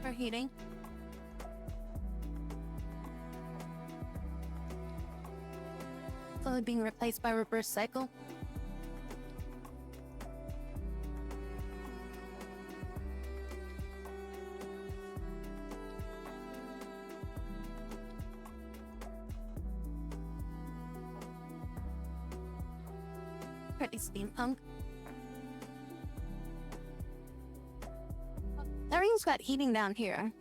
for heating. Slowly being replaced by reverse cycle. Pretty steampunk. Everything's got heating down here.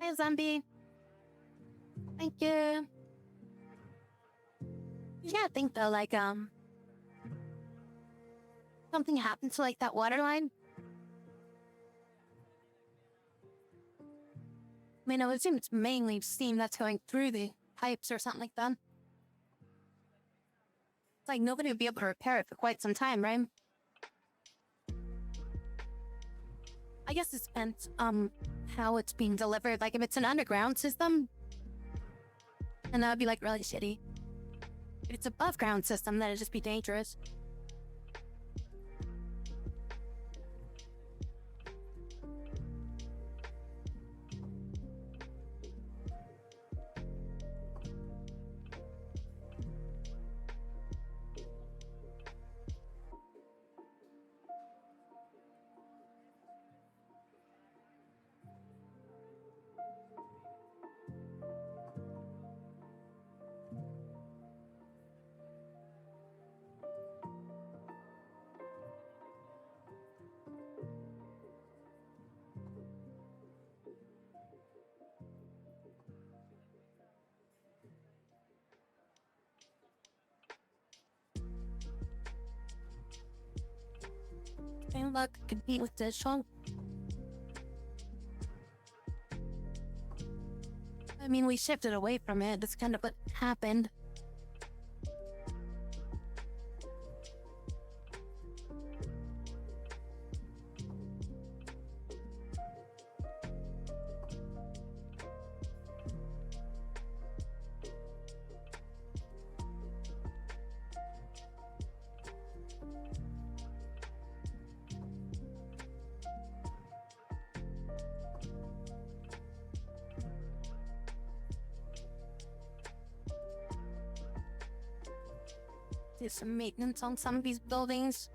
Hi, zombie. Thank you. Yeah, I think though, like, something happened to, like, that water line. I mean, I would assume it's mainly steam that's going through the pipes or something like that. It's like nobody would be able to repair it for quite some time, right? I guess it depends, how it's being delivered. Like, if it's an underground system, then that would be, like, really shitty. If it's above ground system, then it'd just be dangerous. And look, compete with digital. I mean, we shifted away from it. That's kind of what happened. Do some maintenance on some of these buildings.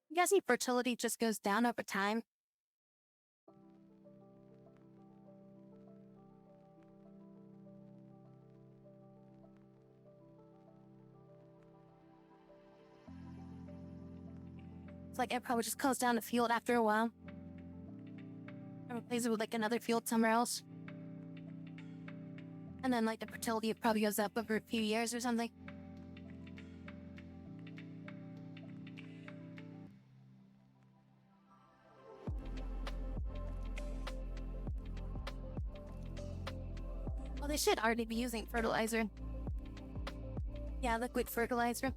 I'm guessing fertility just goes down over time. It's like it probably just goes down the field after a while. And replace it with like another field somewhere else. And then like the fertility probably goes up over a few years or something. Well, they should already be using fertilizer. Yeah, liquid fertilizer.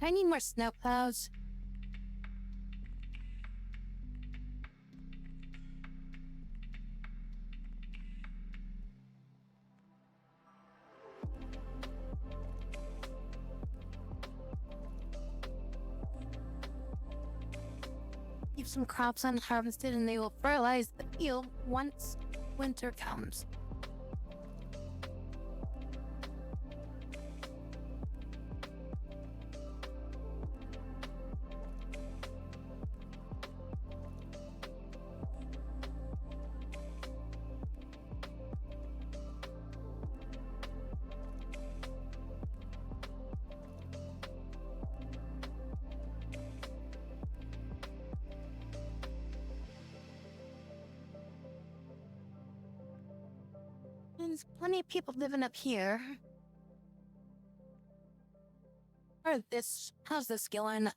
Do I need more snow plows? Keep some crops unharvested and they will fertilize the field once winter comes. There's plenty of people living up here. Or this, how's this going?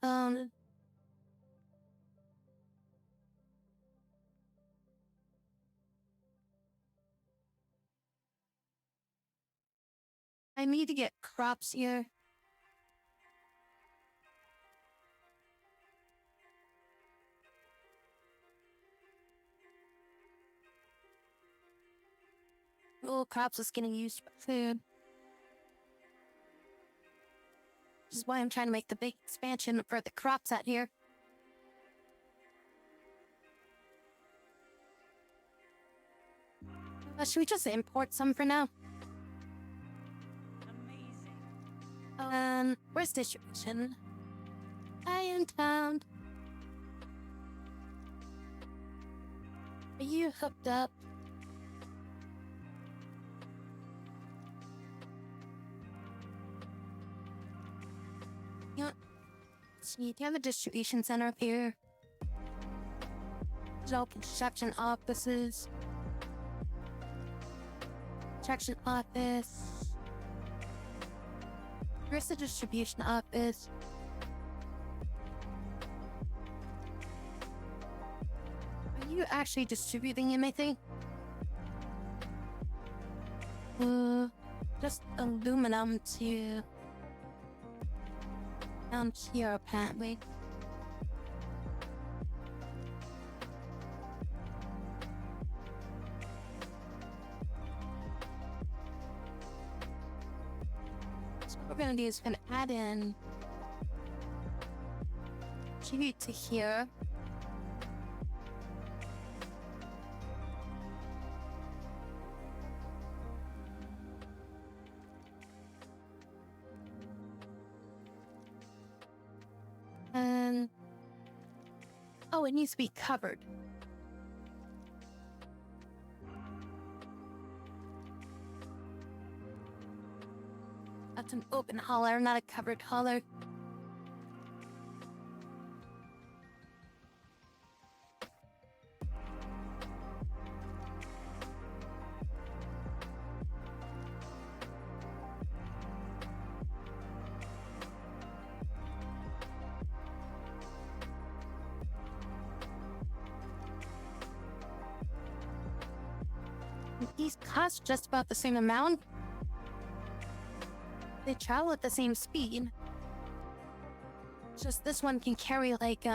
I need to get crops here. Oh, crops is getting used for food. Which is why I'm trying to make the big expansion for the crops out here. Should we just import some for now? Where's distribution? I am town. Are you hooked up? You know, see, do you have a distribution center up here? There's all construction offices. Construction office. Where's the distribution office? Are you actually distributing anything? Just aluminum to down here apparently. So what we're gonna do is gonna add in TV to here. And oh, it needs to be covered. That's an open hauler, not a covered hauler. These cost just about the same amount. They travel at the same speed. It's just this one can carry like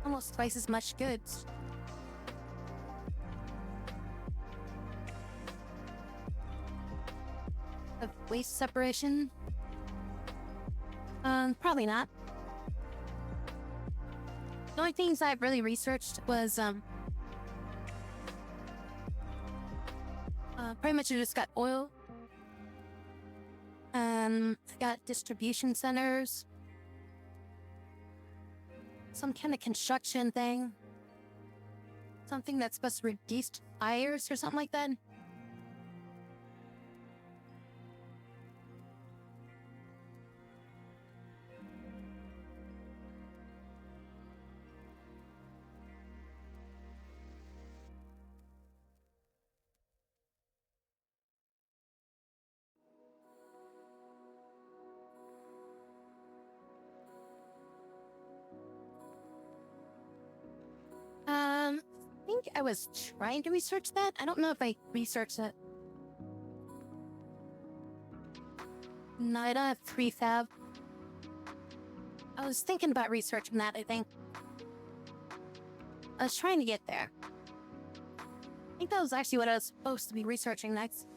almost twice as much goods. Of waste separation? Probably not. The only things I've really researched was pretty much I just got oil. I got distribution centers. Some kind of construction thing. Something that's supposed to reduce fires or something like that. I think I was trying to research that. I don't know if I researched it. No, I don't have prefab. I was thinking about researching that, I think. I was trying to get there. I think that was actually what I was supposed to be researching next.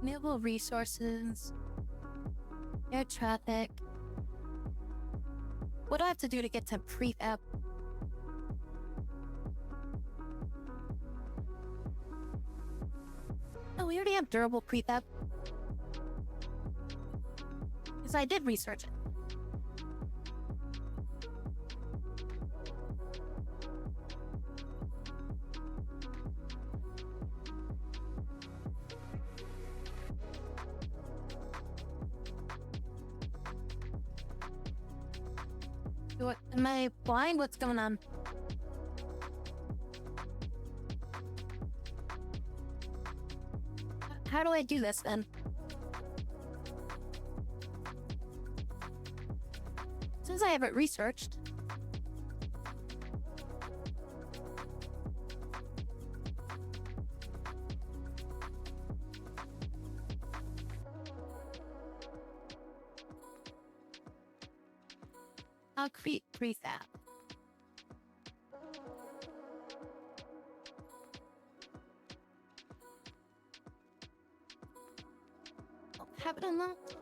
Renewable resources. Air traffic. What do I have to do to get to prefab? Oh, we already have durable prefab. Because I did research it. What, am I blind? What's going on? How do I do this then? Since I have it researched, I'll create prefab. Have it unlocked.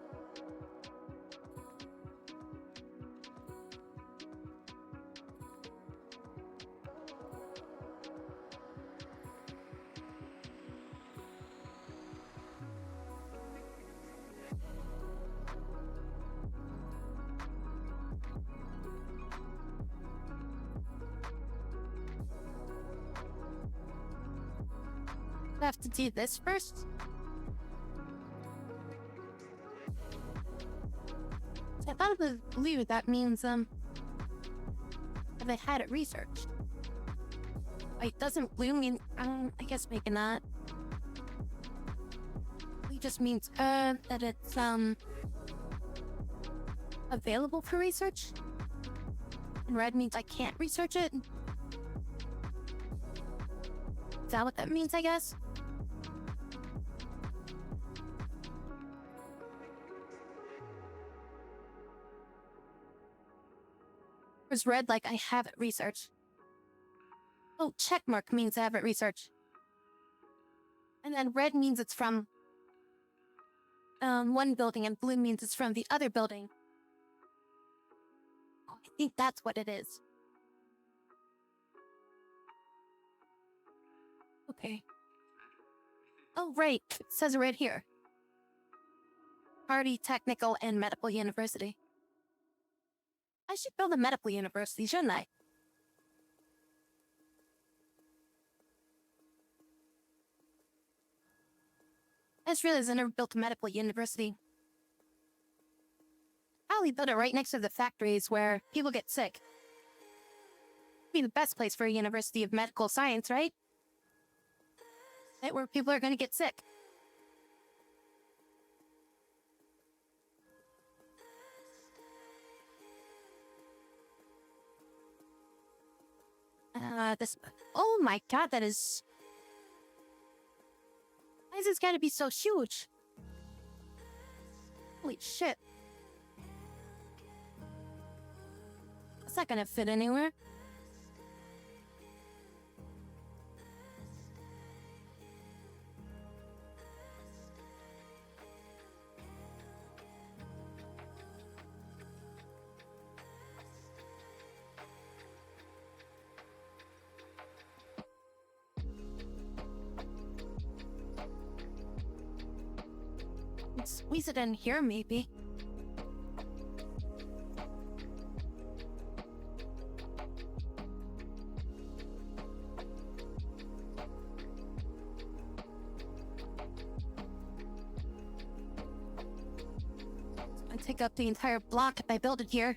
I have to do this first. I thought it was blue. That means that they had it researched. Wait, doesn't blue mean? I guess maybe not. Blue just means that it's available for research, and red means I can't research it. Is that what that means? I guess. Where's red like I have it researched? Oh, checkmark means I have it researched. And then red means it's from one building, and blue means it's from the other building. Oh, I think that's what it is. Okay. Oh, right. It says it right here. Hardy Technical and Medical University. I should build a medical university, shouldn't I? I just realized I never built a medical university. I only built it right next to the factories where people get sick. Be the best place for a university of medical science, right? Right where people are going to get sick. This. Oh my god, that is. Why is this gotta be so huge? Holy shit. It's not gonna fit anywhere. Squeeze it in here, maybe. I'll take up the entire block if I build it here.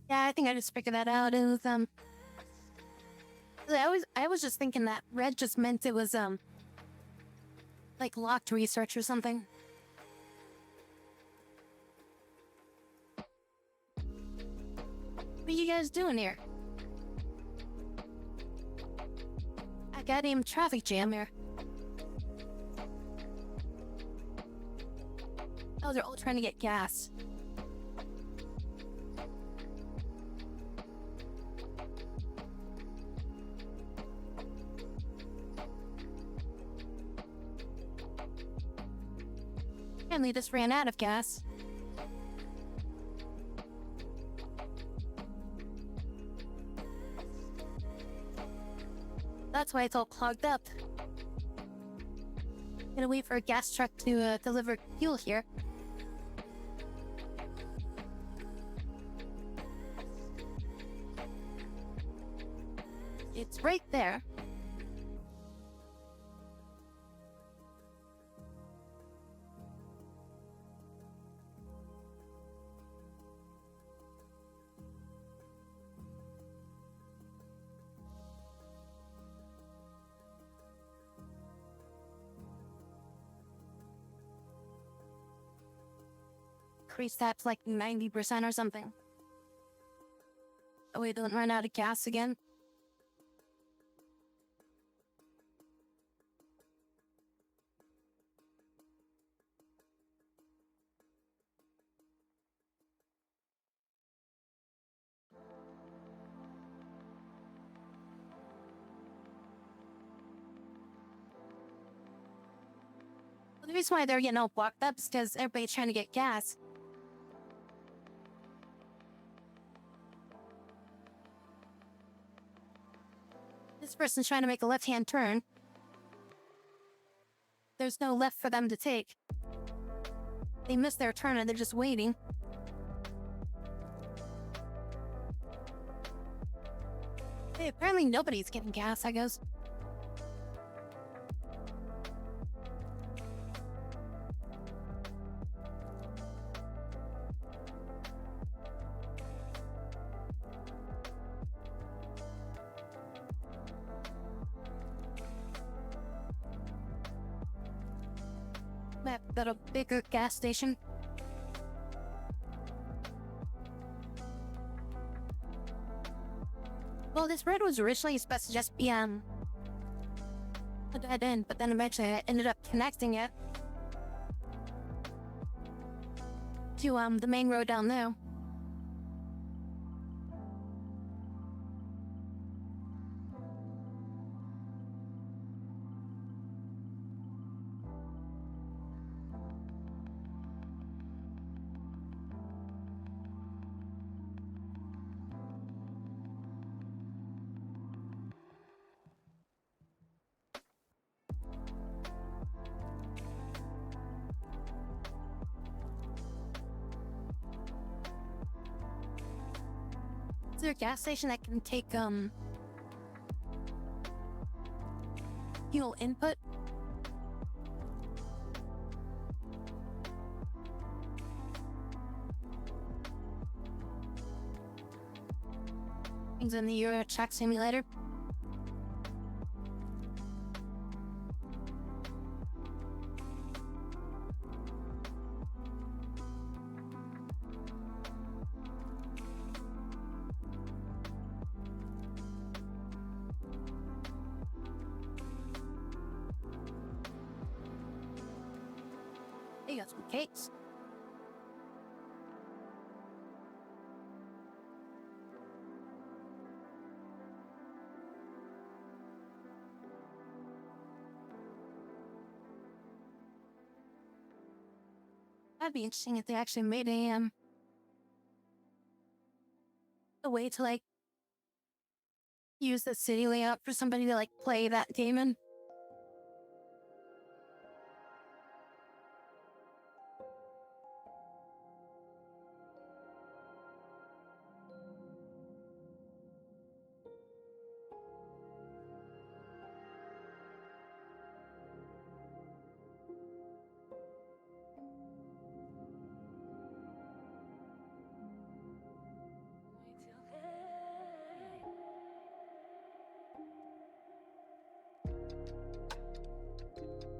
Yeah, I think I just figured that out. It was I was just thinking that red just meant it was like locked research or something. What are you guys doing here? I got a traffic jam here. Oh, they're all trying to get gas. Apparently just ran out of gas. That's why it's all clogged up. gonna wait for a gas truck to deliver fuel here. It's right there. Increase that to like 90% or something. Oh, we don't run out of gas again. The reason why they're getting all blocked up is because everybody's trying to get gas. This person's trying to make a left-hand turn. There's no left for them to take. They missed their turn and they're just waiting. Hey, apparently nobody's getting gas, I guess. At a bigger gas station. Well, this road was originally supposed to just be a dead end, but then eventually I ended up connecting it to the main road down there. Is there a gas station that can take fuel input? Things in the Euro Truck Simulator. They got some cakes. That'd be interesting if they actually made a way to like use the city layout for somebody to like play that game in.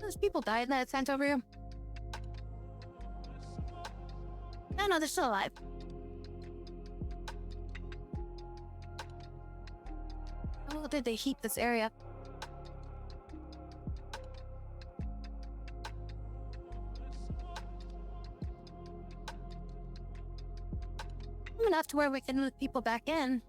Those people died in that tent over here. No, they're still alive. How well did they heat this area? Enough to where we can move people back in.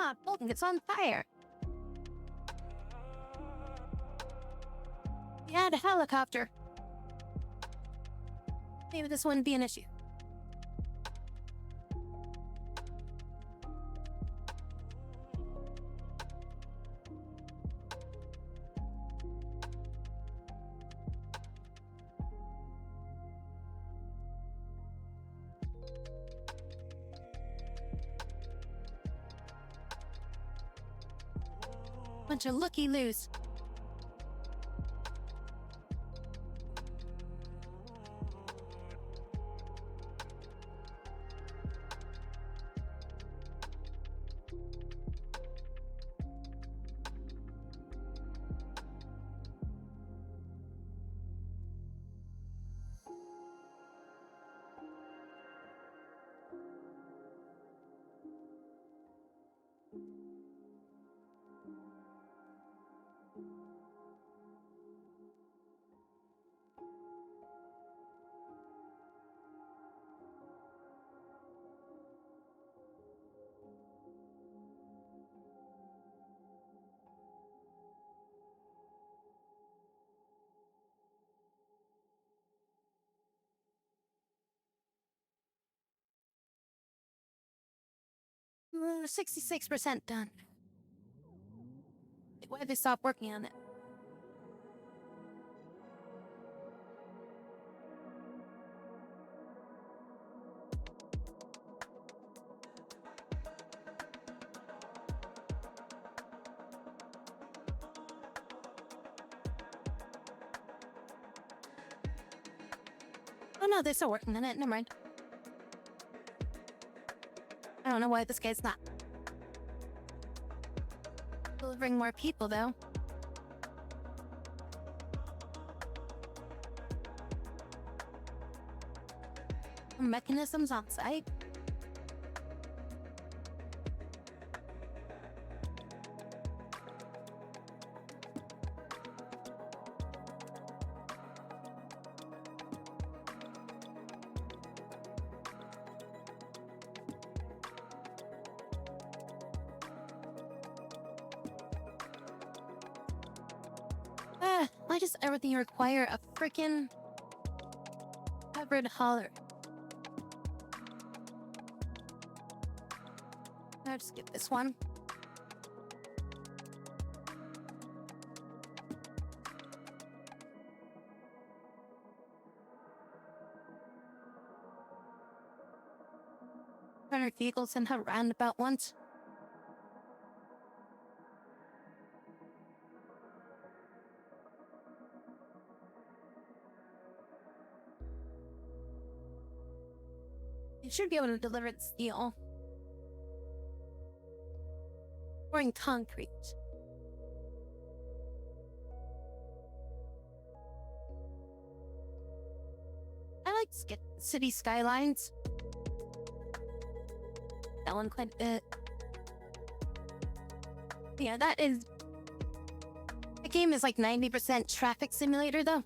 god, building, it's on fire. We had a helicopter. Maybe this wouldn't be an issue. Bunch of looky-loos. We're 66% done. Why did they stop working on it? Oh no, they're still working on it. Never mind. I don't know why this guy's not delivering more people, though. Mechanisms on site. Why does everything require a freaking covered holler? I'll just get this one. Runner vehicles in a roundabout once. You should be able to deliver the steel. Pouring concrete. I like city skylines. That one quite a bit. Yeah, that is... The game is like 90% traffic simulator, though.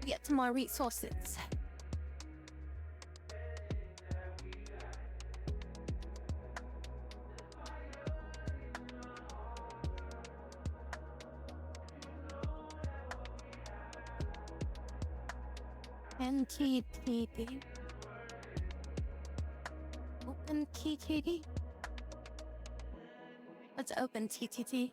Get some more resources. NTTD. Open TTD? Let's open TTT.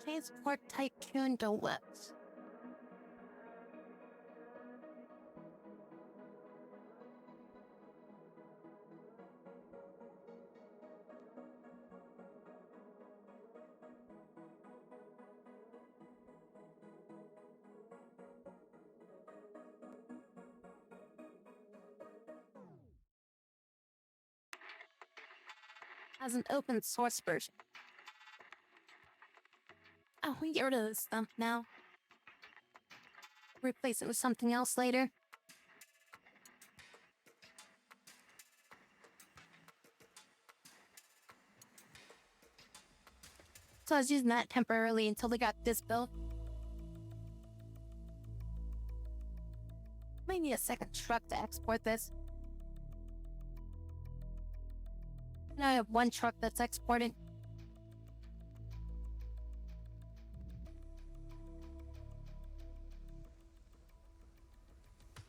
Transport Tycoon Deluxe. as an open source version. Oh, we get rid of this stuff now. Replace it with something else later. So I was using that temporarily until they got this built. Might need a second truck to export this. Now I have one truck that's exported.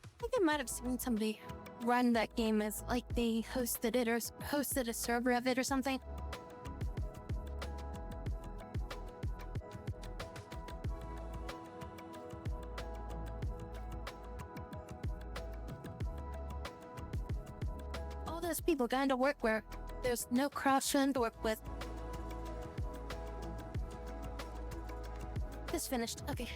I think I might have seen somebody run that game as like they hosted it or hosted a server of it or something. All those people going to work where there's no cross-run to work with. This finished. Okay.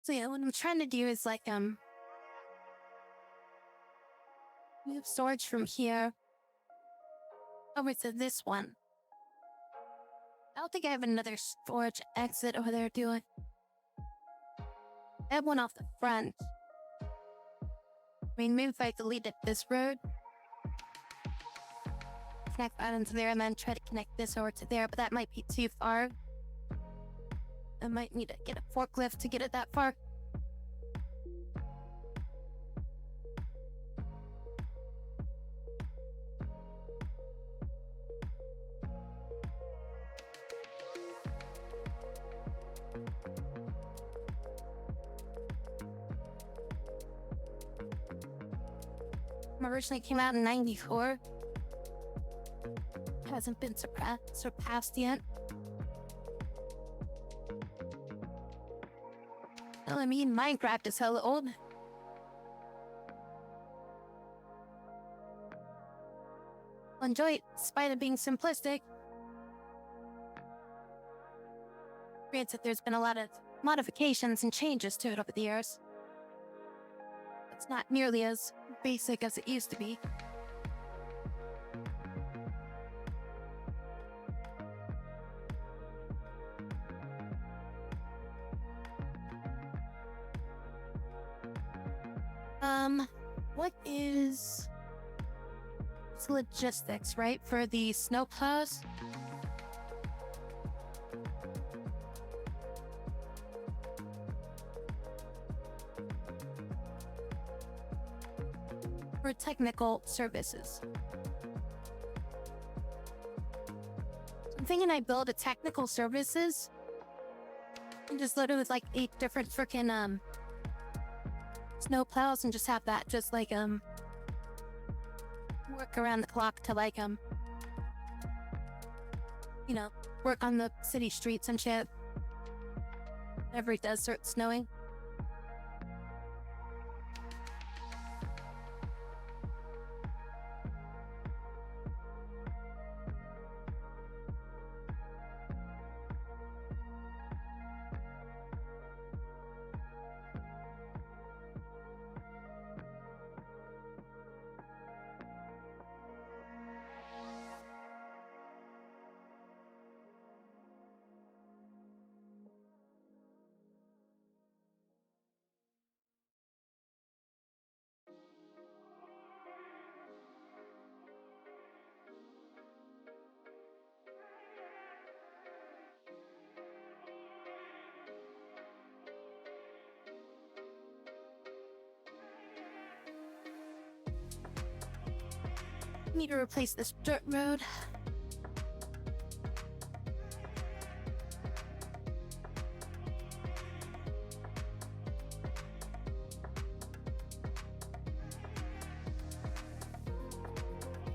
So yeah, what I'm trying to do is like move storage from here over to this one. I don't think I have another storage exit over there, do I? I have one off the front. I mean, maybe if I deleted this road, connect that into there, and then try to connect this over to there, but that might be too far. I might need to get a forklift to get it that far. Originally came out in '94. Hasn't been surpassed yet. Well, I mean, Minecraft is hella old. I'll enjoy it, despite it being simplistic. Granted, there's been a lot of modifications and changes to it over the years. It's not nearly as basic as it used to be. What is... It's logistics, right? For the snowplows? For technical services. I'm thinking I build a technical services and just load it with like 8 different freaking snow plows and just have that just like work around the clock to like you know, work on the city streets and shit. Whenever it does start snowing. Need to replace this dirt road.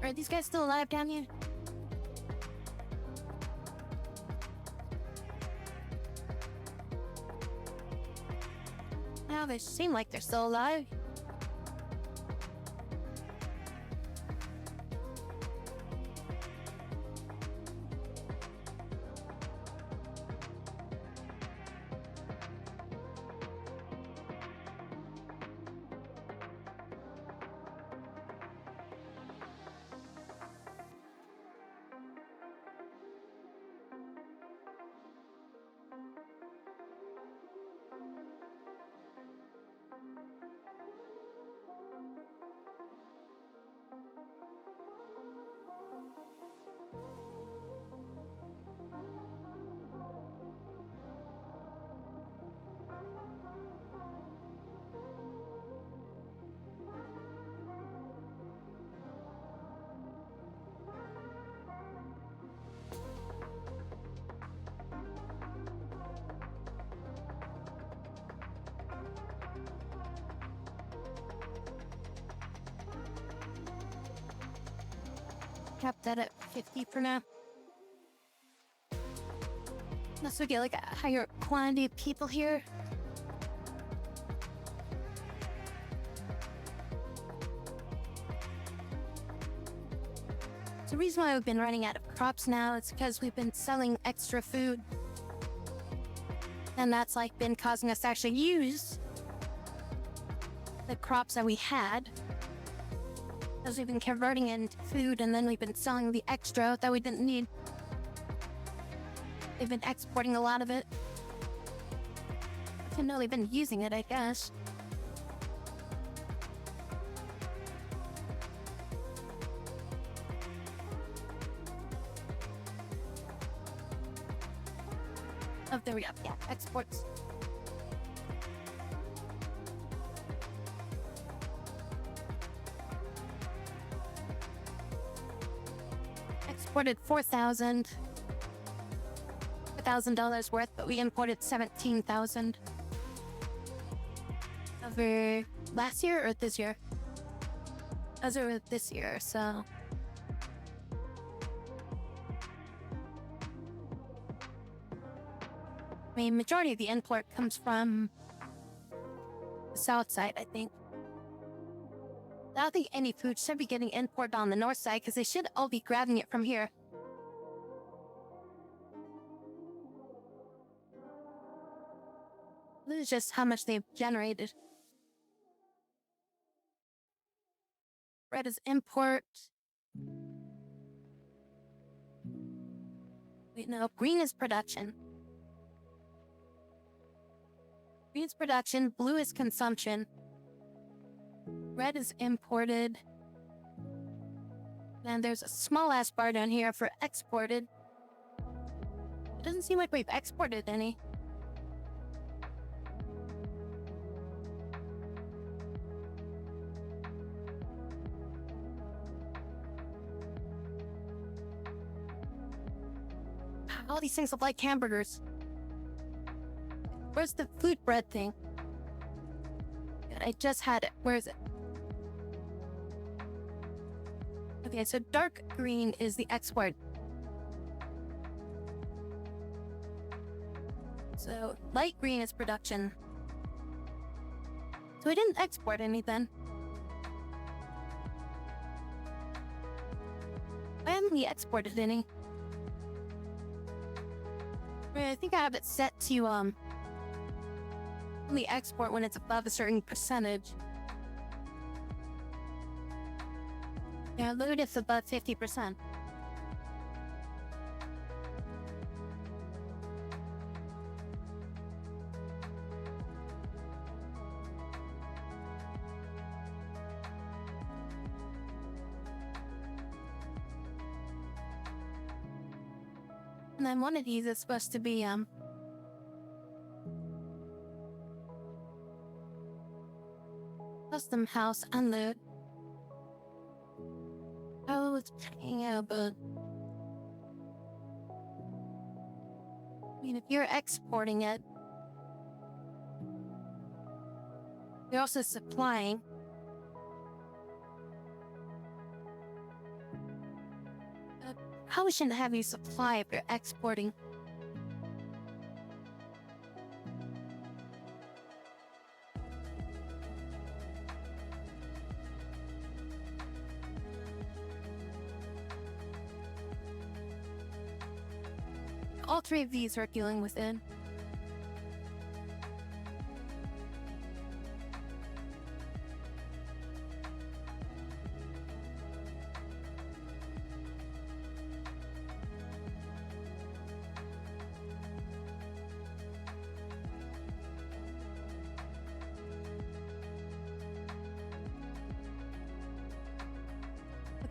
Are these guys still alive down here? Now they seem like they're still alive. Cap that at 50 for now. Unless we get like a higher quantity of people here. The reason why we've been running out of crops now is because we've been selling extra food. And that's like been causing us to actually use the crops that we had. Because we've been converting it into food and then we've been selling the extra that we didn't need. They've been exporting a lot of it. I didn't know they've been using it, I guess. Oh, there we go. Yeah, exports. Exported $4,000 worth, but we imported $17,000 over last year or this year. Over this year, so. I mean, majority of the import comes from the south side, I think. I don't think any food should be getting imported on the north side because they should all be grabbing it from here. This is just how much they've generated. Red is import. Wait, no, green is production. Green is production, blue is consumption. Red is imported. And there's a small ass bar down here for exported. It doesn't seem like we've exported any. All these things look like hamburgers. Where's the food bread thing? I just had it. Where is it? Okay, so dark green is the export. So light green is production. So I didn't export anything. I haven't really exported any. I think I have it set to only export when it's above a certain percentage. Yeah, load if above 50%. And then one of these is supposed to be custom house unload. Oh, it's paying out, but I mean, if you're exporting it, you're also supplying. Probably shouldn't have you supply if you're exporting. All three of these are dealing with it.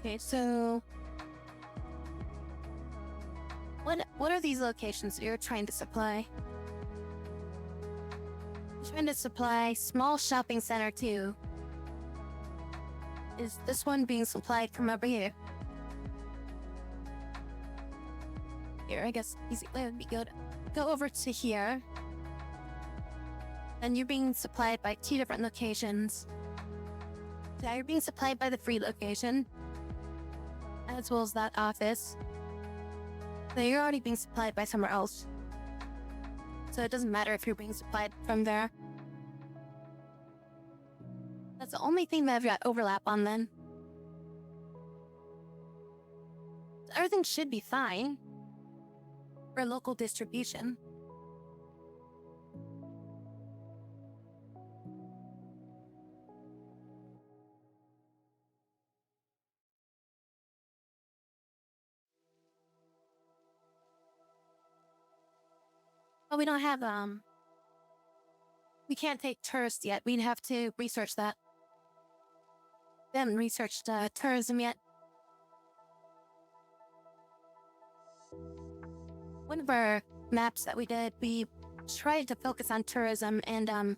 Okay, so what are these locations that you're trying to supply? I'm trying to supply small shopping center 2. Is this one being supplied from over here? Here, I guess easy way would be good. Go over to here. And you're being supplied by 2 different locations. So you're being supplied by the free location, as well as that office. So you're already being supplied by somewhere else. So it doesn't matter if you're being supplied from there. That's the only thing that I've got overlap on then. Everything should be fine for local distribution. But we don't have, we can't take tourists yet. We'd have to research that. We haven't researched tourism yet. One of our maps that we did, we tried to focus on tourism, and that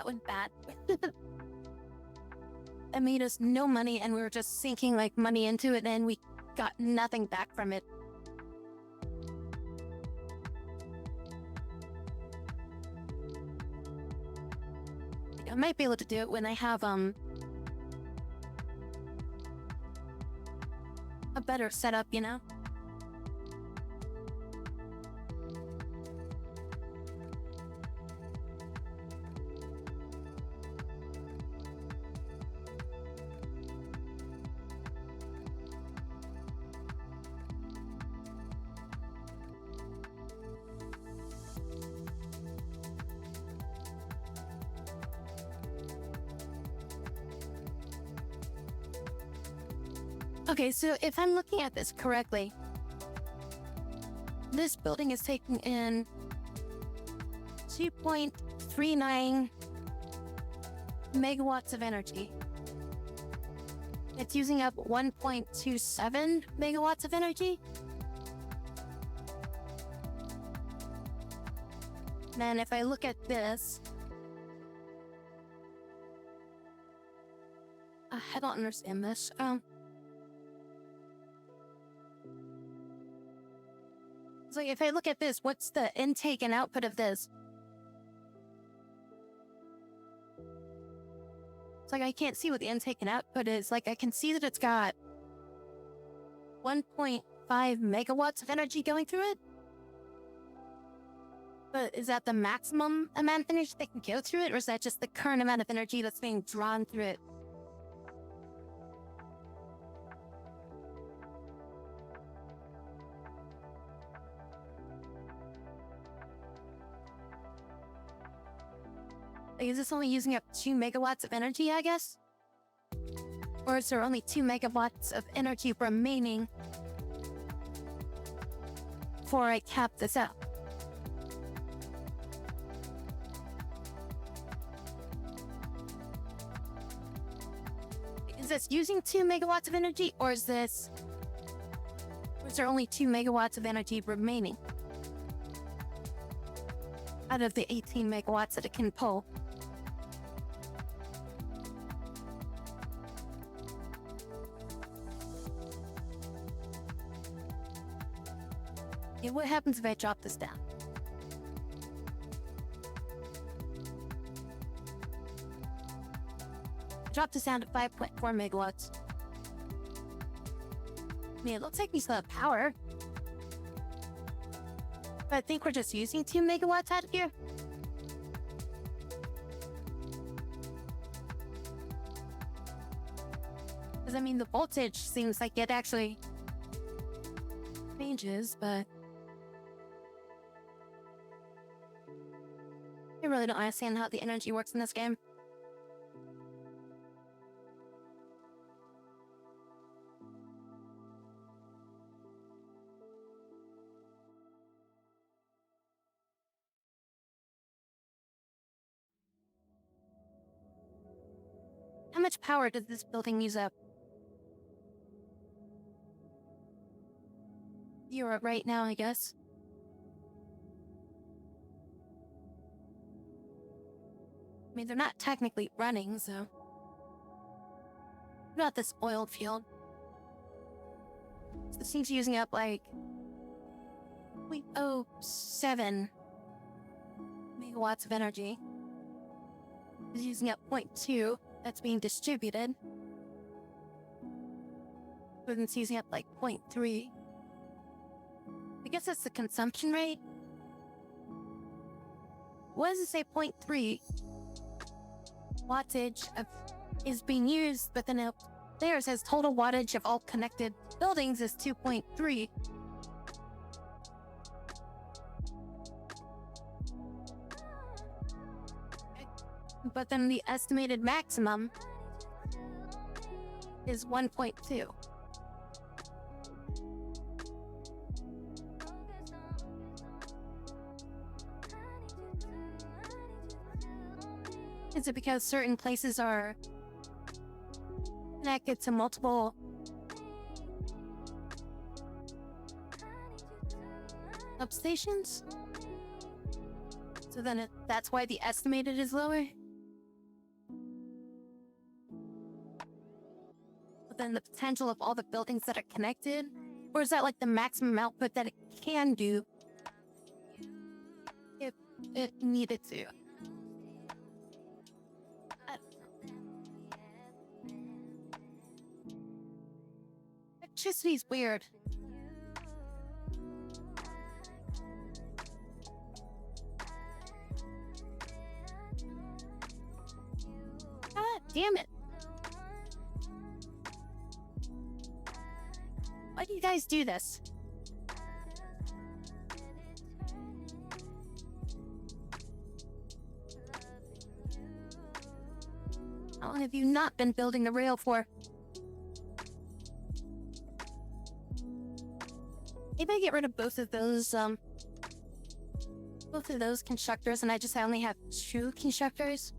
went bad. It made us no money, and we were just sinking like money into it, and we got nothing back from it. I might be able to do it when I have a better setup, you know? Okay, so if I'm looking at this correctly, this building is taking in 2.39 megawatts of energy. It's using up 1.27 megawatts of energy. Then if I look at this, I don't understand this. So if I look at this, what's the intake and output of this? It's like I can't see what the intake and output is. Like I can see that it's got 1.5 megawatts of energy going through it. But is that the maximum amount of energy that can go through it, or is that just the current amount of energy that's being drawn through it? Like, is this only using up 2 megawatts of energy, I guess? Or is there only 2 megawatts of energy remaining before I cap this out? Is this using 2 megawatts of energy, or is there only 2 megawatts of energy remaining out of the 18 megawatts that it can pull? Okay, what happens if I drop this down? Drop this down to 5.4 megawatts. I mean, it looks like we still have power. But I think we're just using 2 megawatts out of here. Because, I mean, the voltage seems like it actually changes, but I really don't understand how the energy works in this game. How much power does this building use up? You're at right now, I guess. I mean, they're not technically running, so... Not this oil field. So this thing's using up, like... 0.07 megawatts of energy. It's using up 0.2 that's being distributed. But it's using up, like, 0.3. I guess that's the consumption rate. What does it say? 0.3 wattage is being used, but then up there it says total wattage of all connected buildings is 2.3. But then the estimated maximum is 1.2. Is it because certain places are connected to multiple substations? So then that's why the estimated is lower? But then the potential of all the buildings that are connected? Or is that like the maximum output that it can do if it needed to? Electricity's weird. God damn it. Why do you guys do this? How long have you not been building the rail for? Maybe I get rid of both of those constructors and I just only have 2 constructors.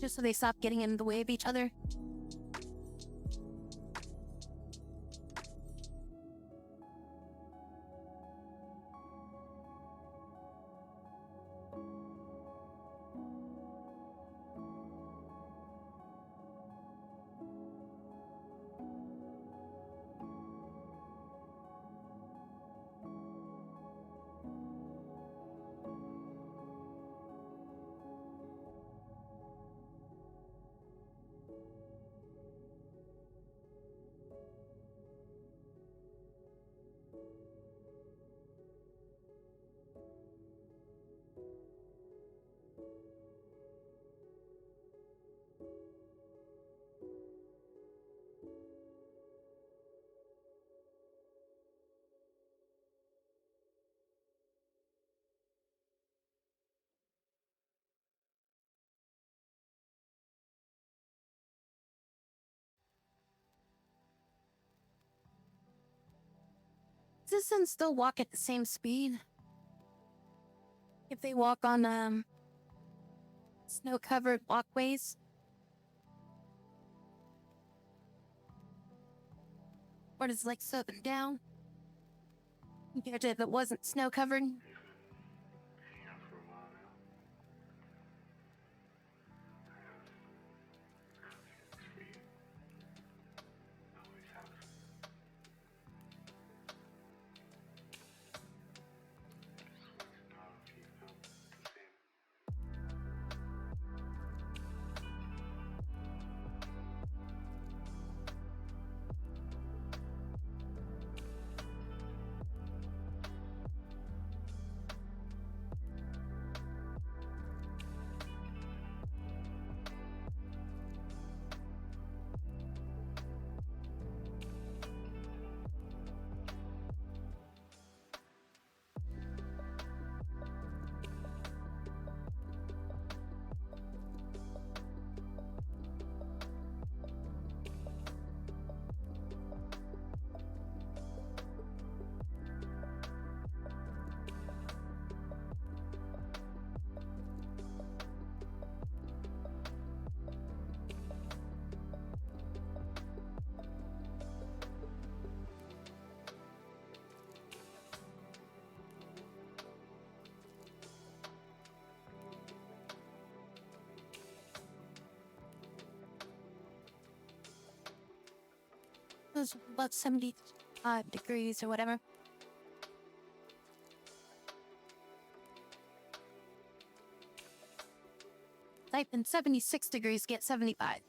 Just so they stop getting in the way of each other. citizens still walk at the same speed if they walk on snow-covered walkways? Or does it like slow them down compared to if it wasn't snow-covered? It was about 75 degrees or whatever. Type in 76 degrees, get 75.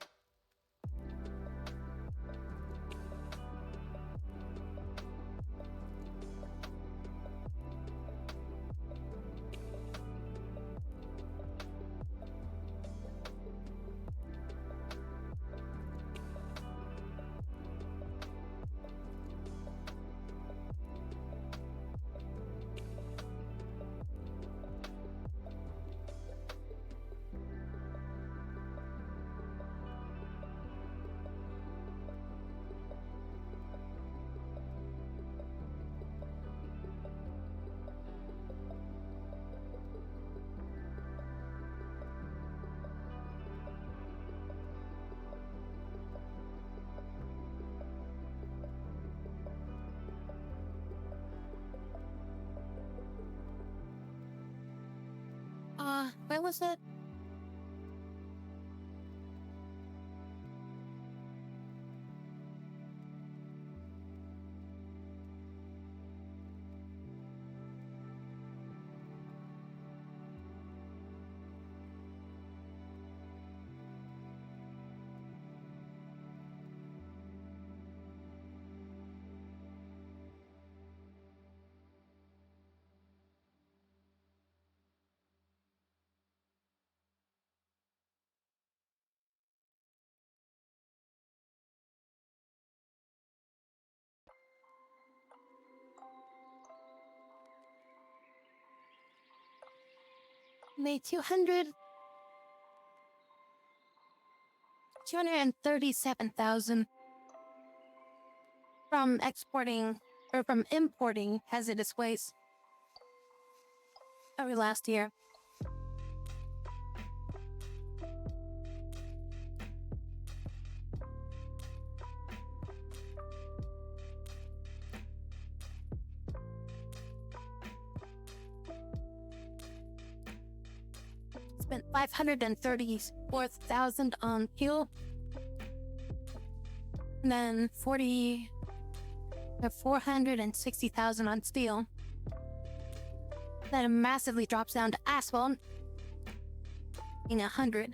Where was it? Made 237,000 from exporting or from importing hazardous waste over last year. Spent 534,000 on fuel, and then 460,000 on steel. Then it massively drops down to asphalt, being 100.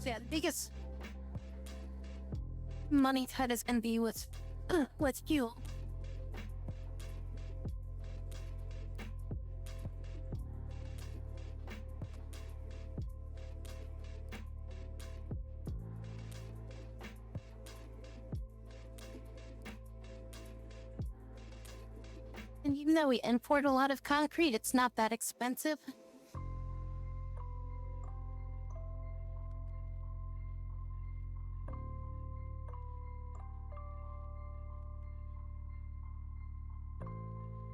So yeah, the biggest money cut is gonna be with fuel. And even though we import a lot of concrete, it's not that expensive.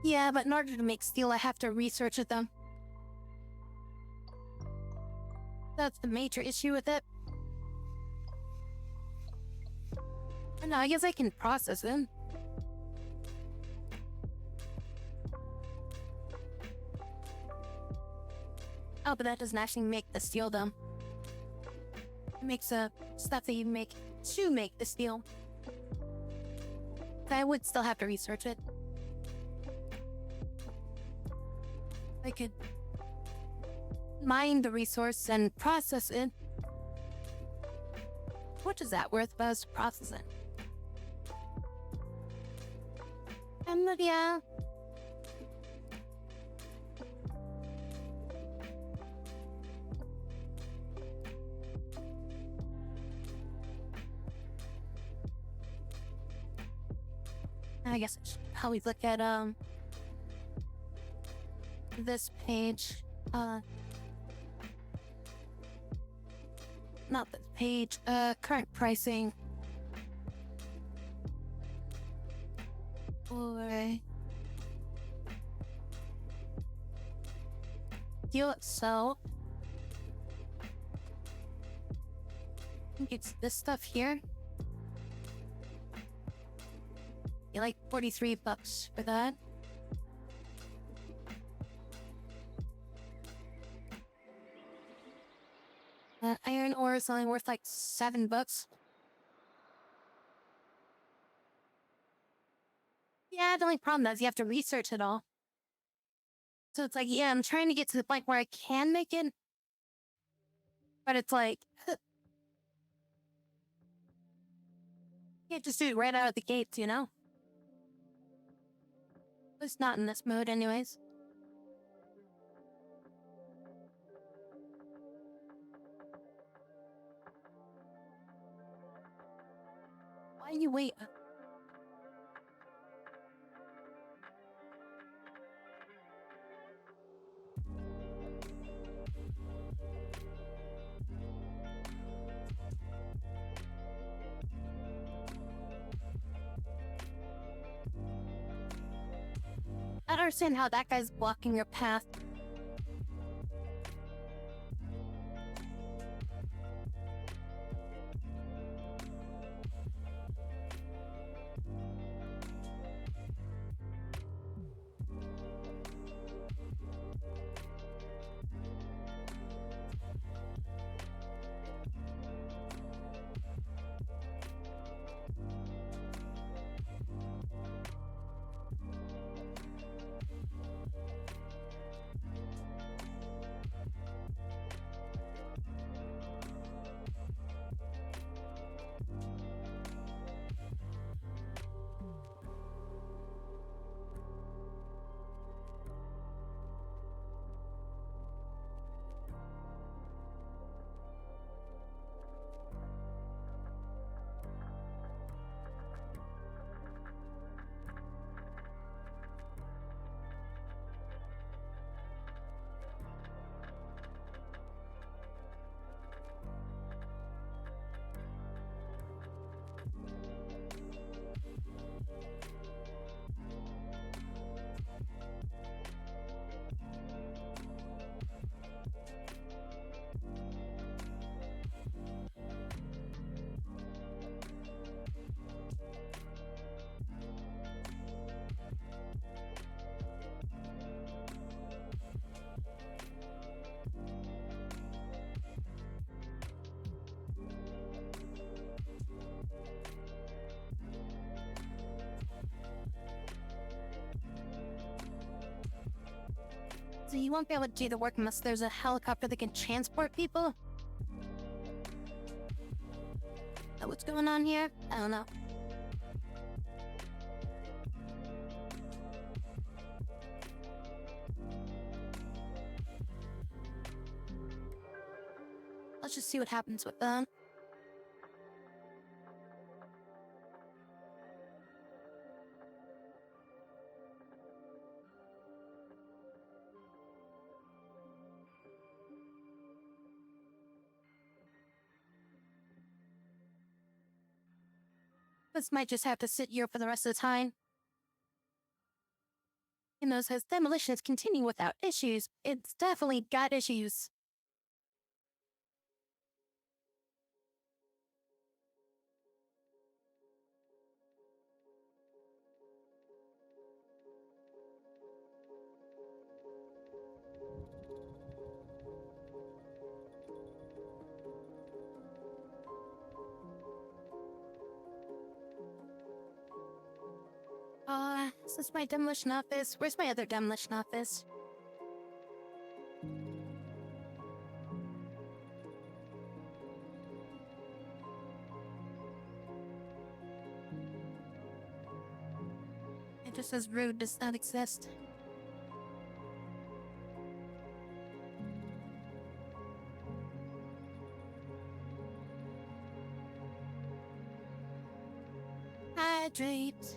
Yeah, but in order to make steel, I have to research it though. That's the major issue with it. But no, I guess I can process it. Oh, but that doesn't actually make the steel though. It makes stuff that you make to make the steel. I would still have to research it. I could mine the resource and process it. What is that worth if I was to process it? Yeah. I guess I should probably look at this page. Not this page. Current pricing. Or deal itself. I think it's this stuff here. You like $43 for that. Iron ore is only worth like $7. Yeah, the only problem is you have to research it all. So it's like, yeah, I'm trying to get to the point where I can make it. But it's like, can't just do it right out of the gates, you know? It's not in this mode anyways. Why you wait? I don't understand how that guy's blocking your path. So you won't be able to do the work unless there's a helicopter that can transport people? Is that what's going on here? I don't know. Let's just see what happens with them. This might just have to sit here for the rest of the time. You know, says demolition is continuing without issues. It's definitely got issues. Is this my demolition office? Where's my other demolition office? It just says rude does not exist. Hydrate.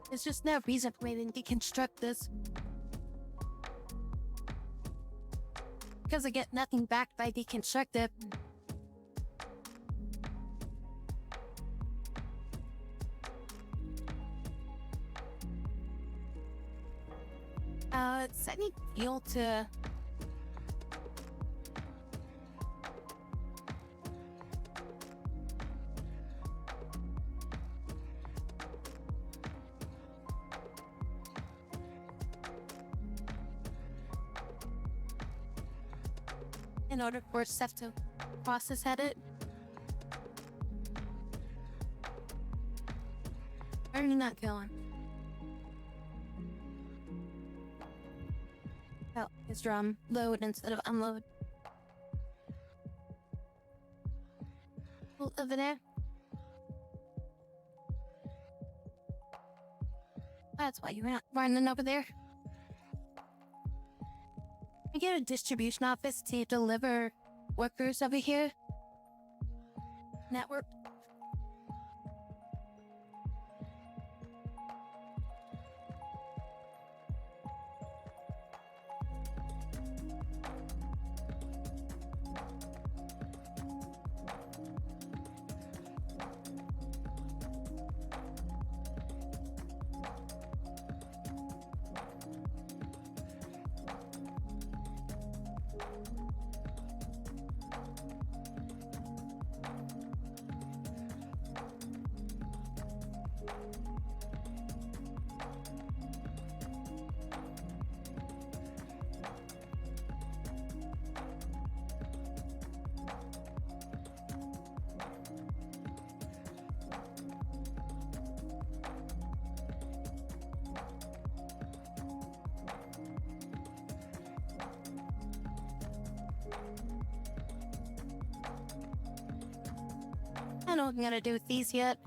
There's just no reason for me to deconstruct this. Because I get nothing back by deconstruct it. Does I need fuel to... in order for stuff to process at it? Where are you not going? Oh, his drum. Load instead of unload. Oh, over there. That's why you're not running over there. I get a distribution office to deliver workers over here. Network. I don't know what I'm gonna do with these yet.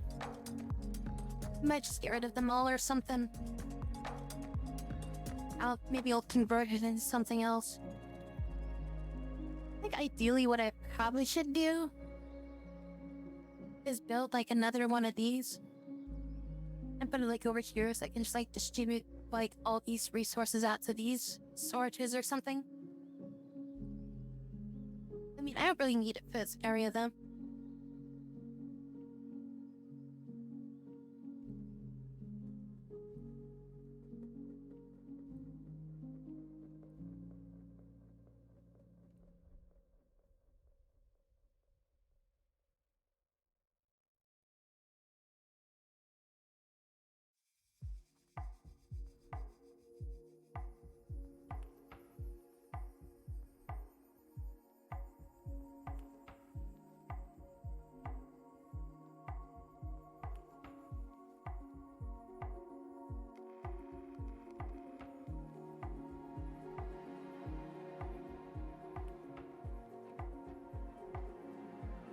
Might just get rid of them all or something. Maybe I'll convert it into something else. I think ideally what I probably should do is build like another one of these and put it like over here so I can just like distribute like all these resources out to these storages or something. I mean, I don't really need it for this area though.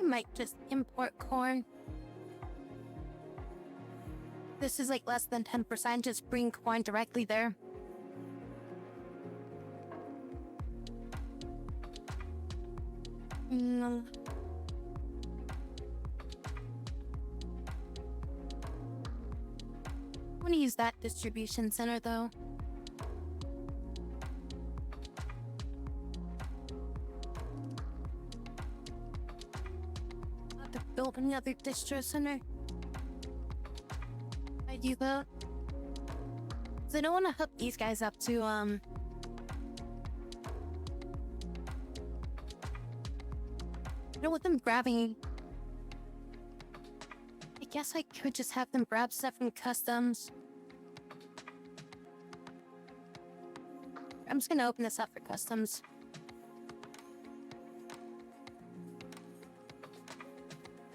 might just import corn. This is like less than 10%, just bring corn directly there. I want to use that distribution center though. I'll have to build another distro center. I do that. So I don't want to hook these guys up to I don't want them grabbing. I guess I could just have them grab stuff from customs. I'm just gonna open this up for customs.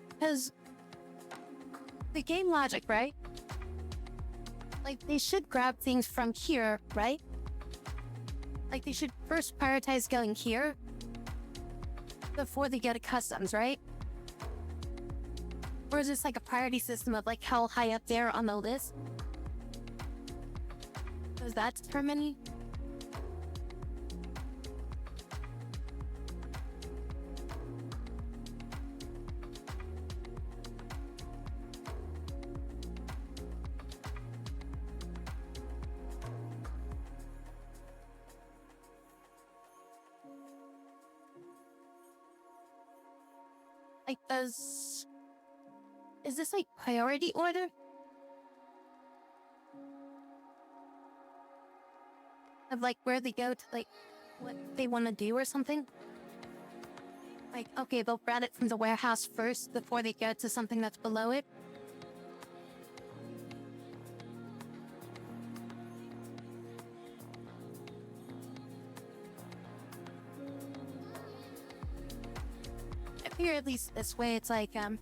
Because the game logic, right? Like, they should grab things from here, right? Like, they should first prioritize going here before they go to customs, right? Or is this like a priority system of like how high up there on the list? Does that determine? Like, is this like priority order? Of like where they go to like what they want to do or something? Like, okay, they'll grab it from the warehouse first before they go to something that's below it. I figure at least this way it's like, we'll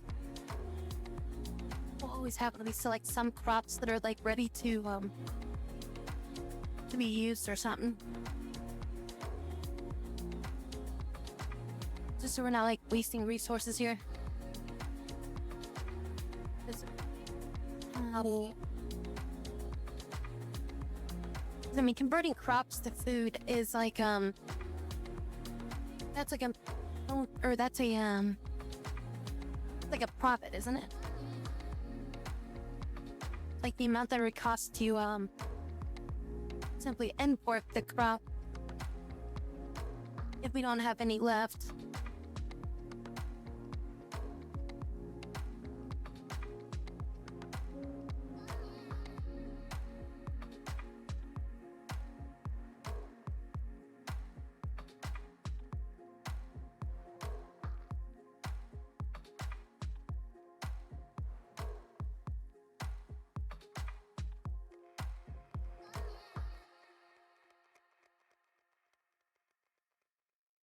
always have at least select some crops that are like ready to be used or something. Just so we're not like wasting resources here. I mean, converting crops to food is like that's like a that's a like a profit, isn't it? Like the amount that it would cost to simply import the crop if we don't have any left.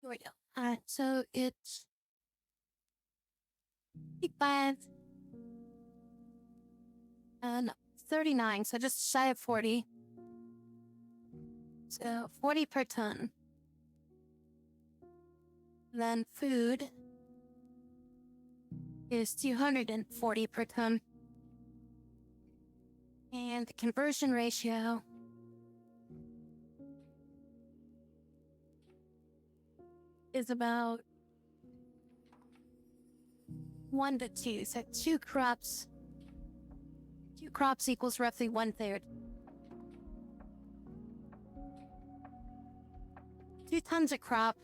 Here we go. So it's 55, no, 39, so just shy of 40. So 40 per ton. Then food is 240 per ton. And the conversion ratio is about 1 to 2. So two crops equals roughly 1/3. 2 tons of crop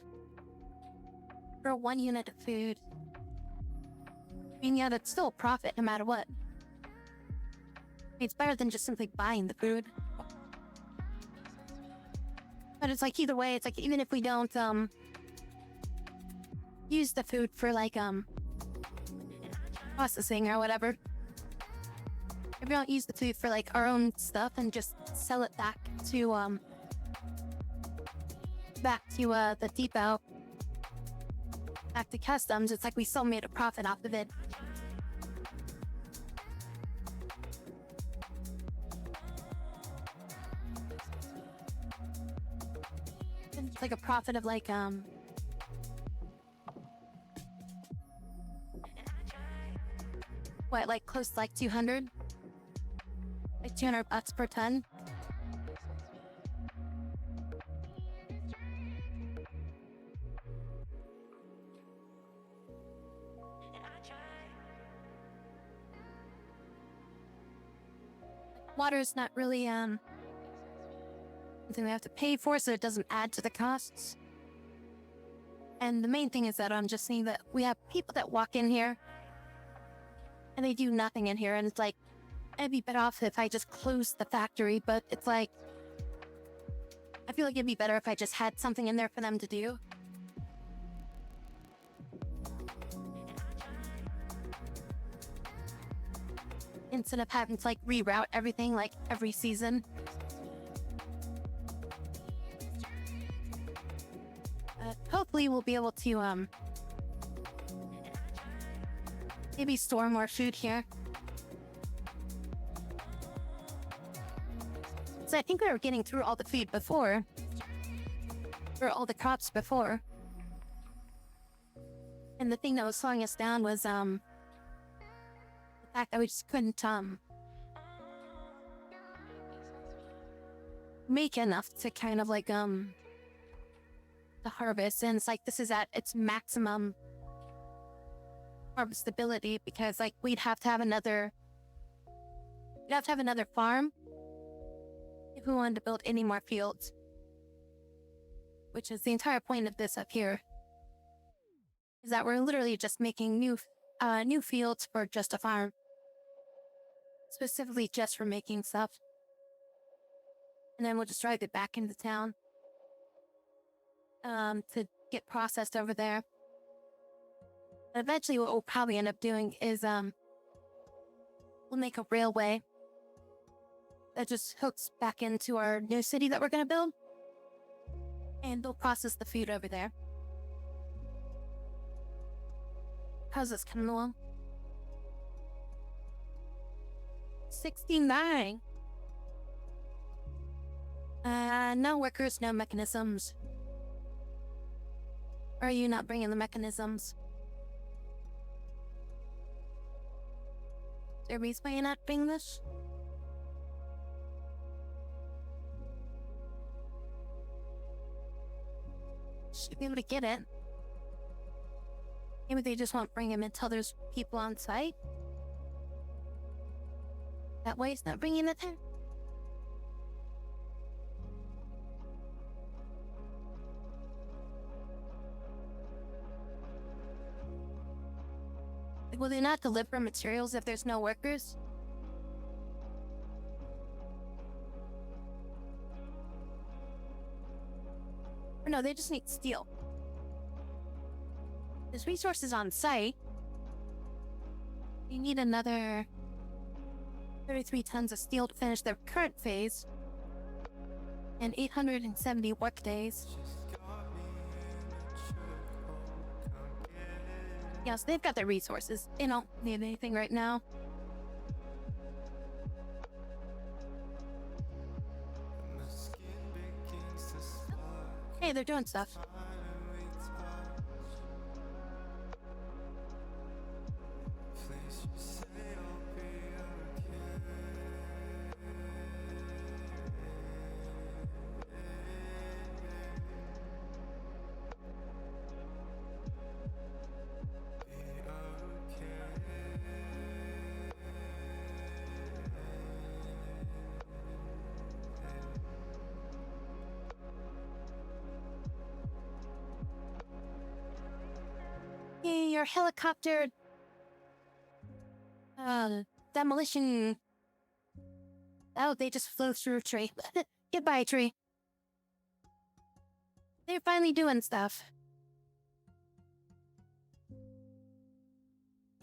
for 1 unit of food. I mean, yeah, that's still a profit no matter what. It's better than just simply buying the food. But it's like either way, it's like even if we don't use the food for like processing or whatever, if we don't use the food for like our own stuff and just sell it back to the depot, back to customs, it's like we still made a profit off of it. It's like a profit of like what, like close to like 200? Like 200 bucks per ton? Water's not really something we have to pay for, so it doesn't add to the costs. And the main thing is that I'm just seeing that we have people that walk in here and they do nothing in here, and it's like, I'd be better off if I just closed the factory, but it's like, I feel like it'd be better if I just had something in there for them to do. Instead of having to like reroute everything like every season. Hopefully we'll be able to maybe store more food here. So I think we were getting through all the food before. Or all the crops before. And the thing that was slowing us down was the fact that we just couldn't make enough to kind of like the harvest. And it's like this is at its maximum harvestability, because like we'd have to have another farm if we wanted to build any more fields, which is the entire point of this up here, is that we're literally just making new fields for just a farm, specifically just for making stuff, and then we'll just drive it back into town to get processed over there. And eventually what we'll probably end up doing is we'll make a railway that just hooks back into our new city that we're going to build, and they'll process the food over there. How's this coming along? 69. No workers, no mechanisms. Or are you not bringing the mechanisms? Is there a reason why you're not bringing this? Should be able to get it. Maybe they just won't bring him until there's people on site. That way he's not bringing it there. Like, will they not deliver materials if there's no workers? Or no, they just need steel. There's resources on site. You need another 33 tons of steel to finish their current phase, and 870 work days. Yeah, so they've got their resources. They don't need anything right now. Hey, they're doing stuff. Yay, your helicopter demolition. Oh, they just flew through a tree. Goodbye, tree. They're finally doing stuff.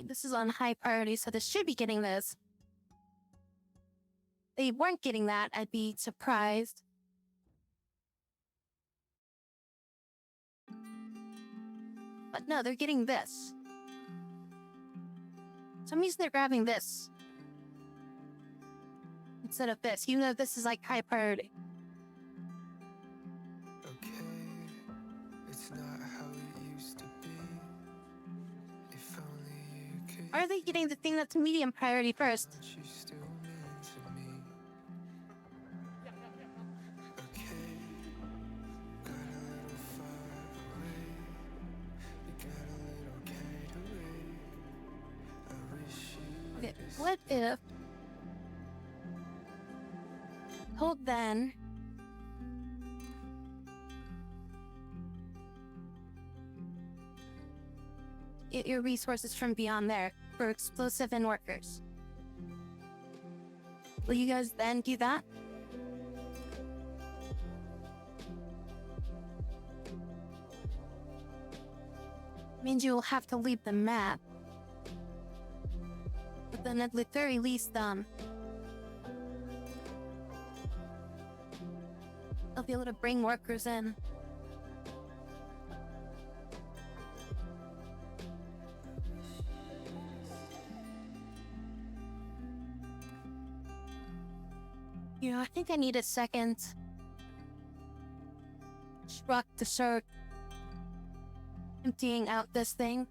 This is on high priority, so this should be getting this. If they weren't getting that, I'd be surprised. But no, they're getting this. For some reason they're grabbing this instead of this, even though this is like high priority. Okay, it's not how it used to be. If only you could Are they getting the thing that's medium priority first? She's still meant to me. Okay, got a little far away. You got a little carried away. I wish you Okay, what if... Hold then. Get your resources from beyond there for explosive and workers. Will you guys then do that? Means you will have to leave the map. But then at the very least, I'll be able to bring workers in. You know, I think I need a second truck to start emptying out this thing.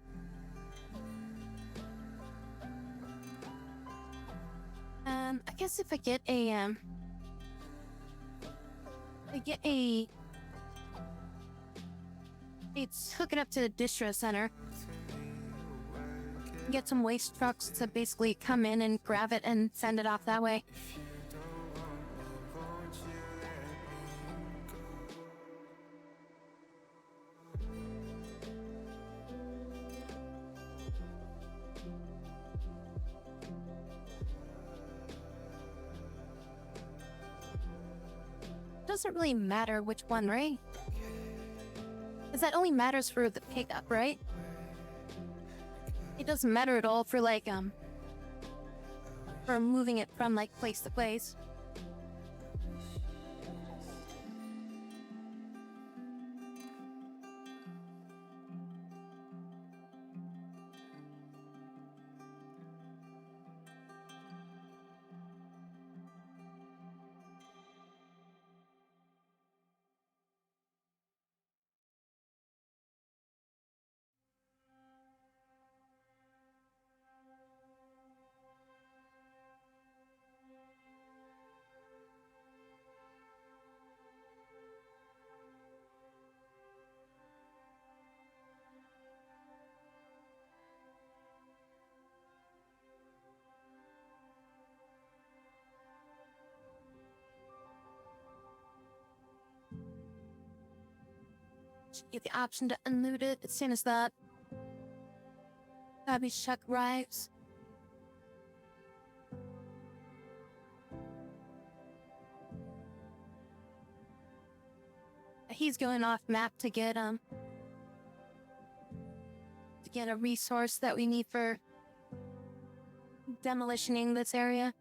I guess if I get it's hooking up to the distro center. Get some waste trucks to basically come in and grab it and send it off that way. Doesn't really matter which one, right? Because that only matters for the pickup, right? It doesn't matter at all for like for moving it from like place to place. Get the option to unload it as soon as that garbage truck arrives. He's going off map to get a resource that we need for demolitioning this area.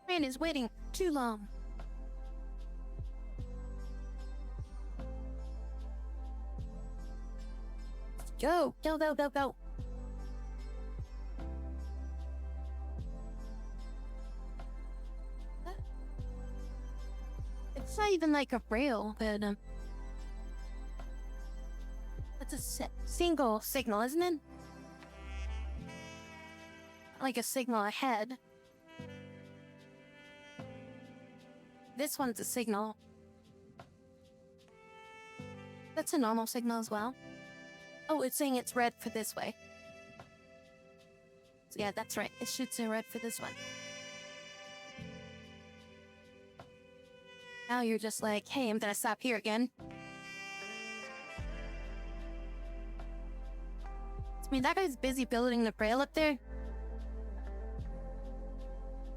Train is waiting too long. Go, go, go, go, go. It's not even like a rail, but it's a single signal, isn't it? Like a signal ahead. This one's a signal. That's a normal signal as well. Oh, it's saying it's red for this way. So yeah, that's right. It should say red for this one. Now you're just like, hey, I'm gonna stop here again. I mean, that guy's busy building the rail up there.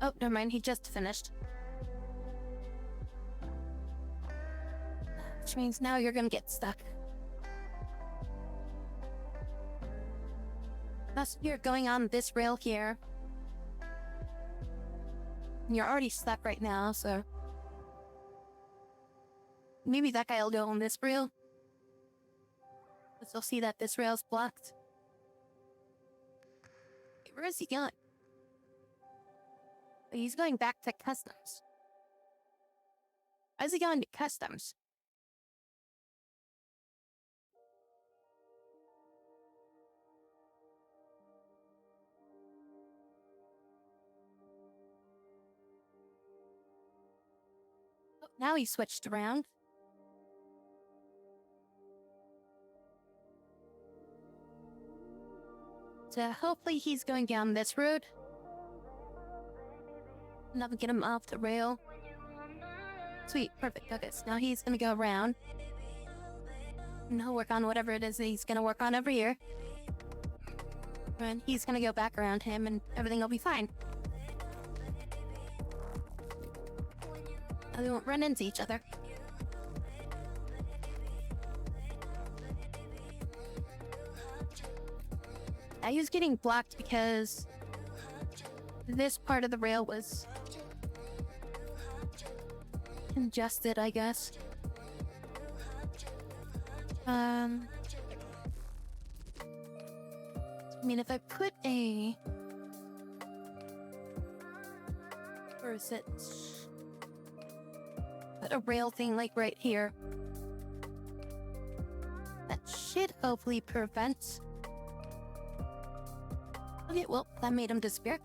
Oh, never mind. He just finished. Which means now you're gonna get stuck. Thus, you're going on this rail here. And you're already stuck right now, so maybe that guy will go on this rail. But you'll see that this rail's blocked. Wait, where is he going? Oh, he's going back to customs. Why is he going to customs? Oh, now he switched around. So hopefully he's going down this road. And that'll get him off the rail. Sweet, perfect. Okay, so now he's gonna go around. And he'll work on whatever it is that he's gonna work on over here. And he's gonna go back around him and everything will be fine. And they won't run into each other. Now he was getting blocked because this part of the rail was congested, I guess. I mean, if I put a... Where is it? Put a rail thing like right here. That should hopefully prevent... Okay, well, that made him disappear.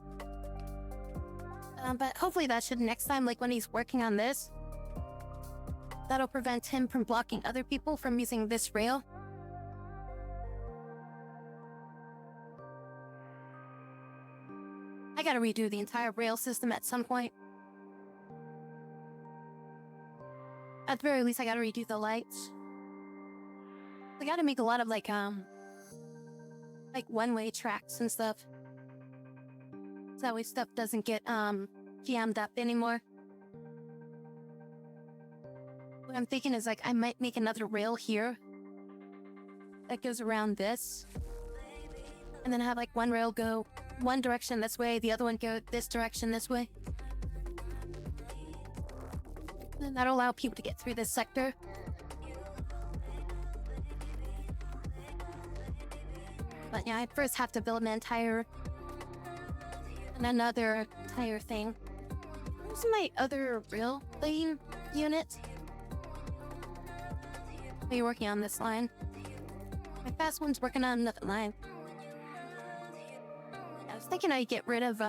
But hopefully that should next time, like when he's working on this, that'll prevent him from blocking other people from using this rail. I gotta redo the entire rail system at some point. At the very least, I gotta redo the lights. I gotta make a lot of like one-way tracks and stuff. So that way stuff doesn't get jammed up anymore. What I'm thinking is like I might make another rail here that goes around this, and then have like one rail go one direction this way, the other one go this direction this way. And that'll allow people to get through this sector. But yeah, I first have to build an another entire thing. Where's my other rail lane unit? Are you working on this line? My fast one's working on another line. I was thinking I'd get rid of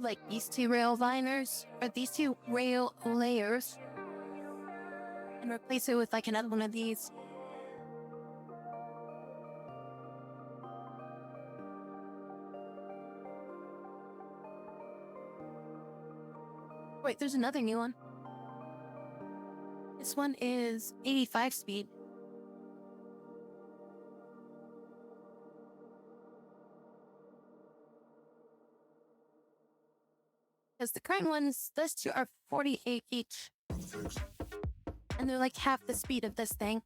like these two rail liners, or these two rail layers, and replace it with like another one of these. Wait, there's another new one. This one is 85 speed. Because the current ones, those two are 48 each. And they're like half the speed of this thing.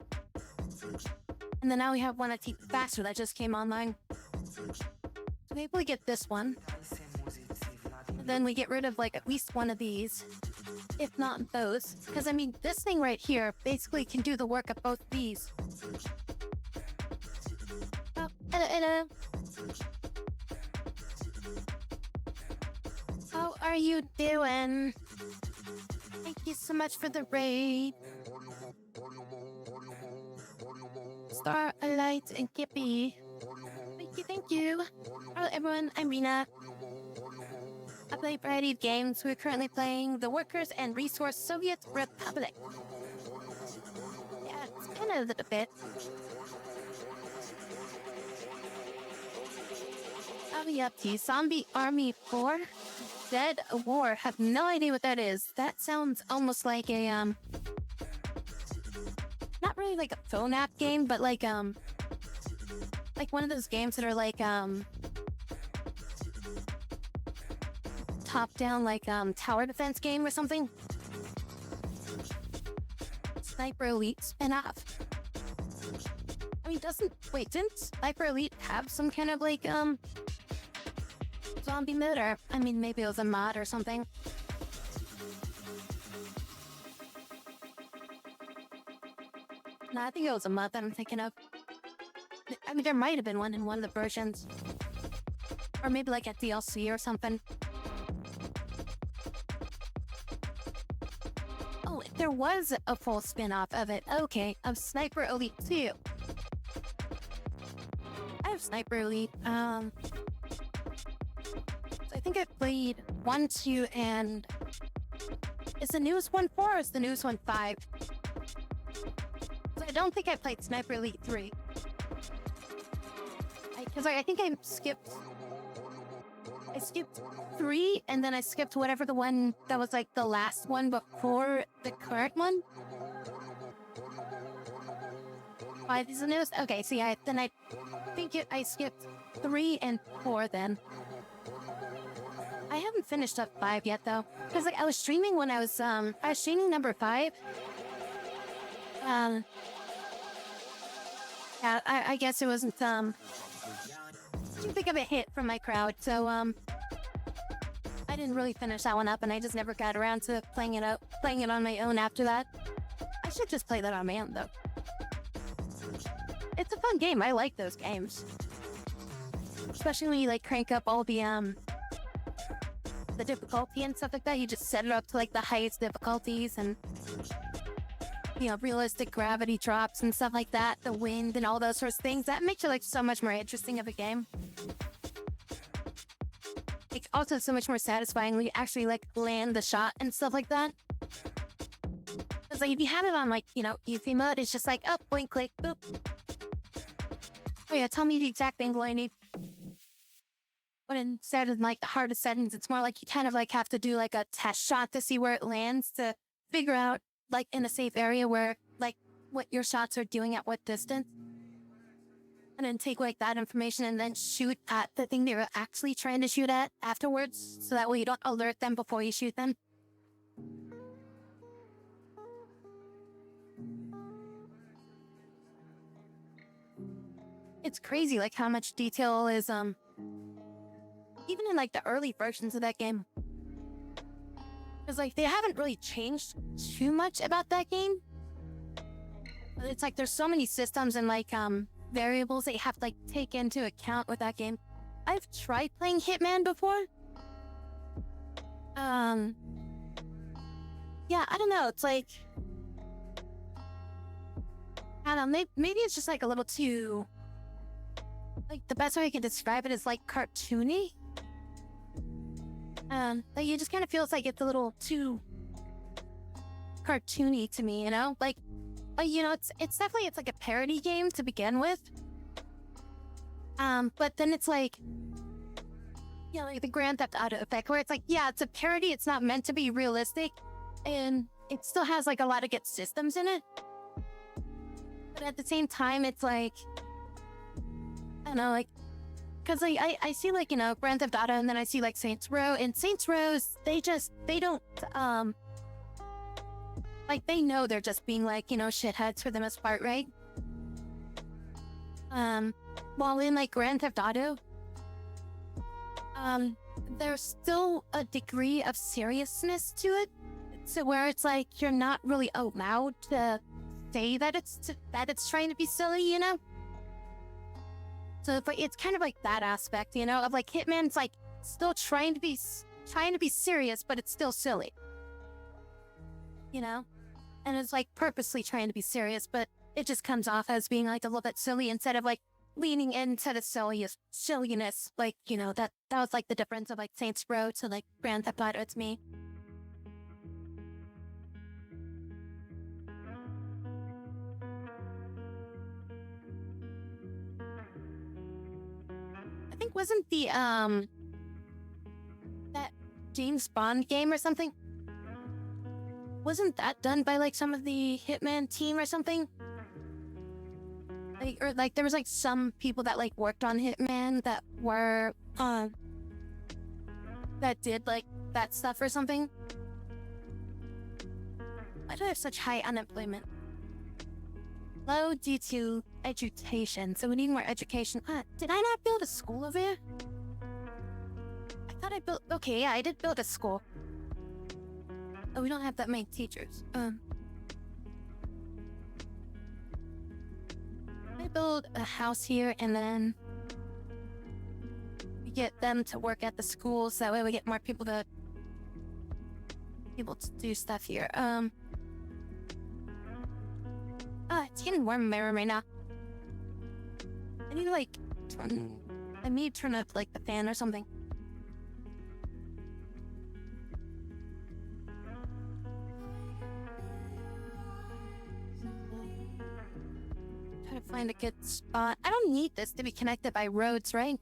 And then now we have one that's even faster that just came online. So maybe we get this one. And then we get rid of like at least one of these. If not those. Because I mean, this thing right here basically can do the work of both these. Oh, hello. How are you doing? Thank you so much for the raid. Starlight and Kippy. Thank you. Hello everyone, I'm Rena. I play a variety of games. We're currently playing the Workers and Resource Soviet Republic. Yeah, it's kind of a little bit. I'll be up to Zombie Army 4 Dead War. Have no idea what that is. That sounds almost like a not really like a phone app game, but like one of those games that are like top down like tower defense game or something. Sniper Elite spin-off. I mean, didn't Sniper Elite have some kind of like zombie mode, or I mean, maybe it was a mod or something. No, I think it was a mod that I'm thinking of. I mean, there might have been one in one of the versions. Or maybe like a DLC or something. Oh, there was a full spin-off of it. Okay, of Sniper Elite 2. I have Sniper Elite. So I think I played 1, 2, and... Is the newest one 4 or is the newest one 5? I don't think I played Sniper Elite 3. Because I think I skipped 3, and then I skipped whatever the one that was like the last one before the current one. 5 is the newest? Okay, so yeah, then I think I skipped 3 and 4 then. I haven't finished up 5 yet though. Because like I was streaming when I was streaming number 5. Yeah, I guess it wasn't too big of a hit from my crowd, so I didn't really finish that one up, and I just never got around to playing it on my own after that. I should just play that on my own though. It's a fun game. I like those games, especially when you like crank up all the difficulty and stuff like that. You just set it up to like the highest difficulties, and you know, realistic gravity drops and stuff like that, the wind and all those sorts of things. That makes it like so much more interesting of a game. It's also so much more satisfying when you actually like land the shot and stuff like that. Because like if you have it on like, you know, easy mode, it's just like, oh, point, click, boop. Oh yeah, tell me the exact angle I need. But instead of like the hardest settings, it's more like you kind of like have to do like a test shot to see where it lands to figure out like in a safe area where like what your shots are doing at what distance. And then take like that information and then shoot at the thing they were actually trying to shoot at afterwards. So that way you don't alert them before you shoot them. It's crazy like how much detail is even in like the early versions of that game. Because like they haven't really changed too much about that game. But it's like there's so many systems and like variables that you have to like take into account with that game. I've tried playing Hitman before. Yeah, I don't know. It's like I don't know, maybe it's just like a little too, like the best way I can describe it is like cartoony. Like you just kind of feels like it's a little too cartoony to me, you know? Like you know, it's definitely, it's like a parody game to begin with. But then it's like, you know, like the Grand Theft Auto effect, where it's like, yeah, it's a parody, it's not meant to be realistic, and it still has like a lot of good systems in it. But at the same time, it's like, I don't know, like, because like I see like, you know, Grand Theft Auto, and then I see like Saints Row, and Saints Row, they don't like they know they're just being like, you know, shitheads for the most part, right? While in like Grand Theft Auto, there's still a degree of seriousness to it, so where it's like you're not really allowed to say that it's trying to be silly, you know? So it's kind of like that aspect, you know, of like Hitman's like still trying to be serious, but it's still silly, you know? And it's like purposely trying to be serious, but it just comes off as being like a little bit silly instead of like leaning into the silliness. Like, you know, that was like the difference of like Saints Row to like Grand Theft Auto to me. I think wasn't the that James Bond game or something? Wasn't that done by like some of the Hitman team or something? Like, or like there was like some people that like worked on Hitman that were that did like that stuff or something. Why do I have such high unemployment? Low due to education, so we need more education. Did I not build a school over here? thought I built... Okay, yeah, I did build a school. Oh, we don't have that many teachers. I build a house here and then we get them to work at the school so that way we get more people to do stuff here. It's getting warm in my room right now. I need to like turn up like the fan or something. Try to find a good spot. I don't need this to be connected by roads, right?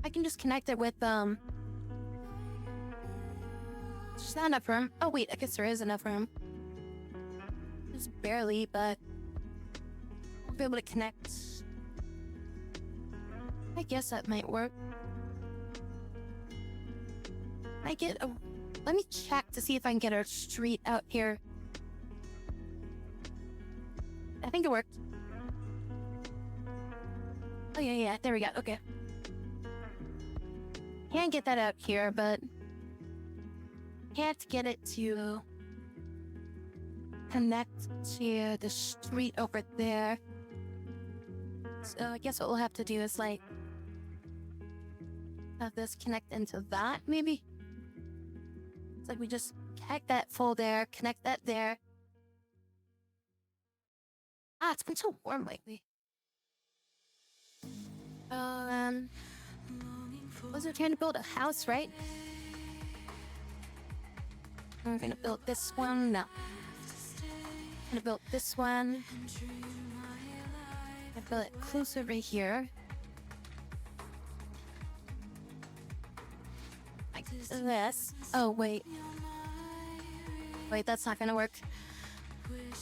I can just connect it with there's not enough room. Oh wait, I guess there is enough room. Just barely, but I'll be able to connect. I guess that might work. Let me check to see if I can get a street out here. I think it worked. Oh yeah, there we go, okay. Can't get that out here, but can't get it to connect to the street over there. So I guess what we'll have to do is like have this connect into that, maybe? It's like we just connect that full there, connect that there. It's been so warm lately. Was it trying to build a house, right? I'm gonna build this one. No. I'm gonna build this one. I build it close over here. Like this. Oh, wait. Wait, that's not gonna work.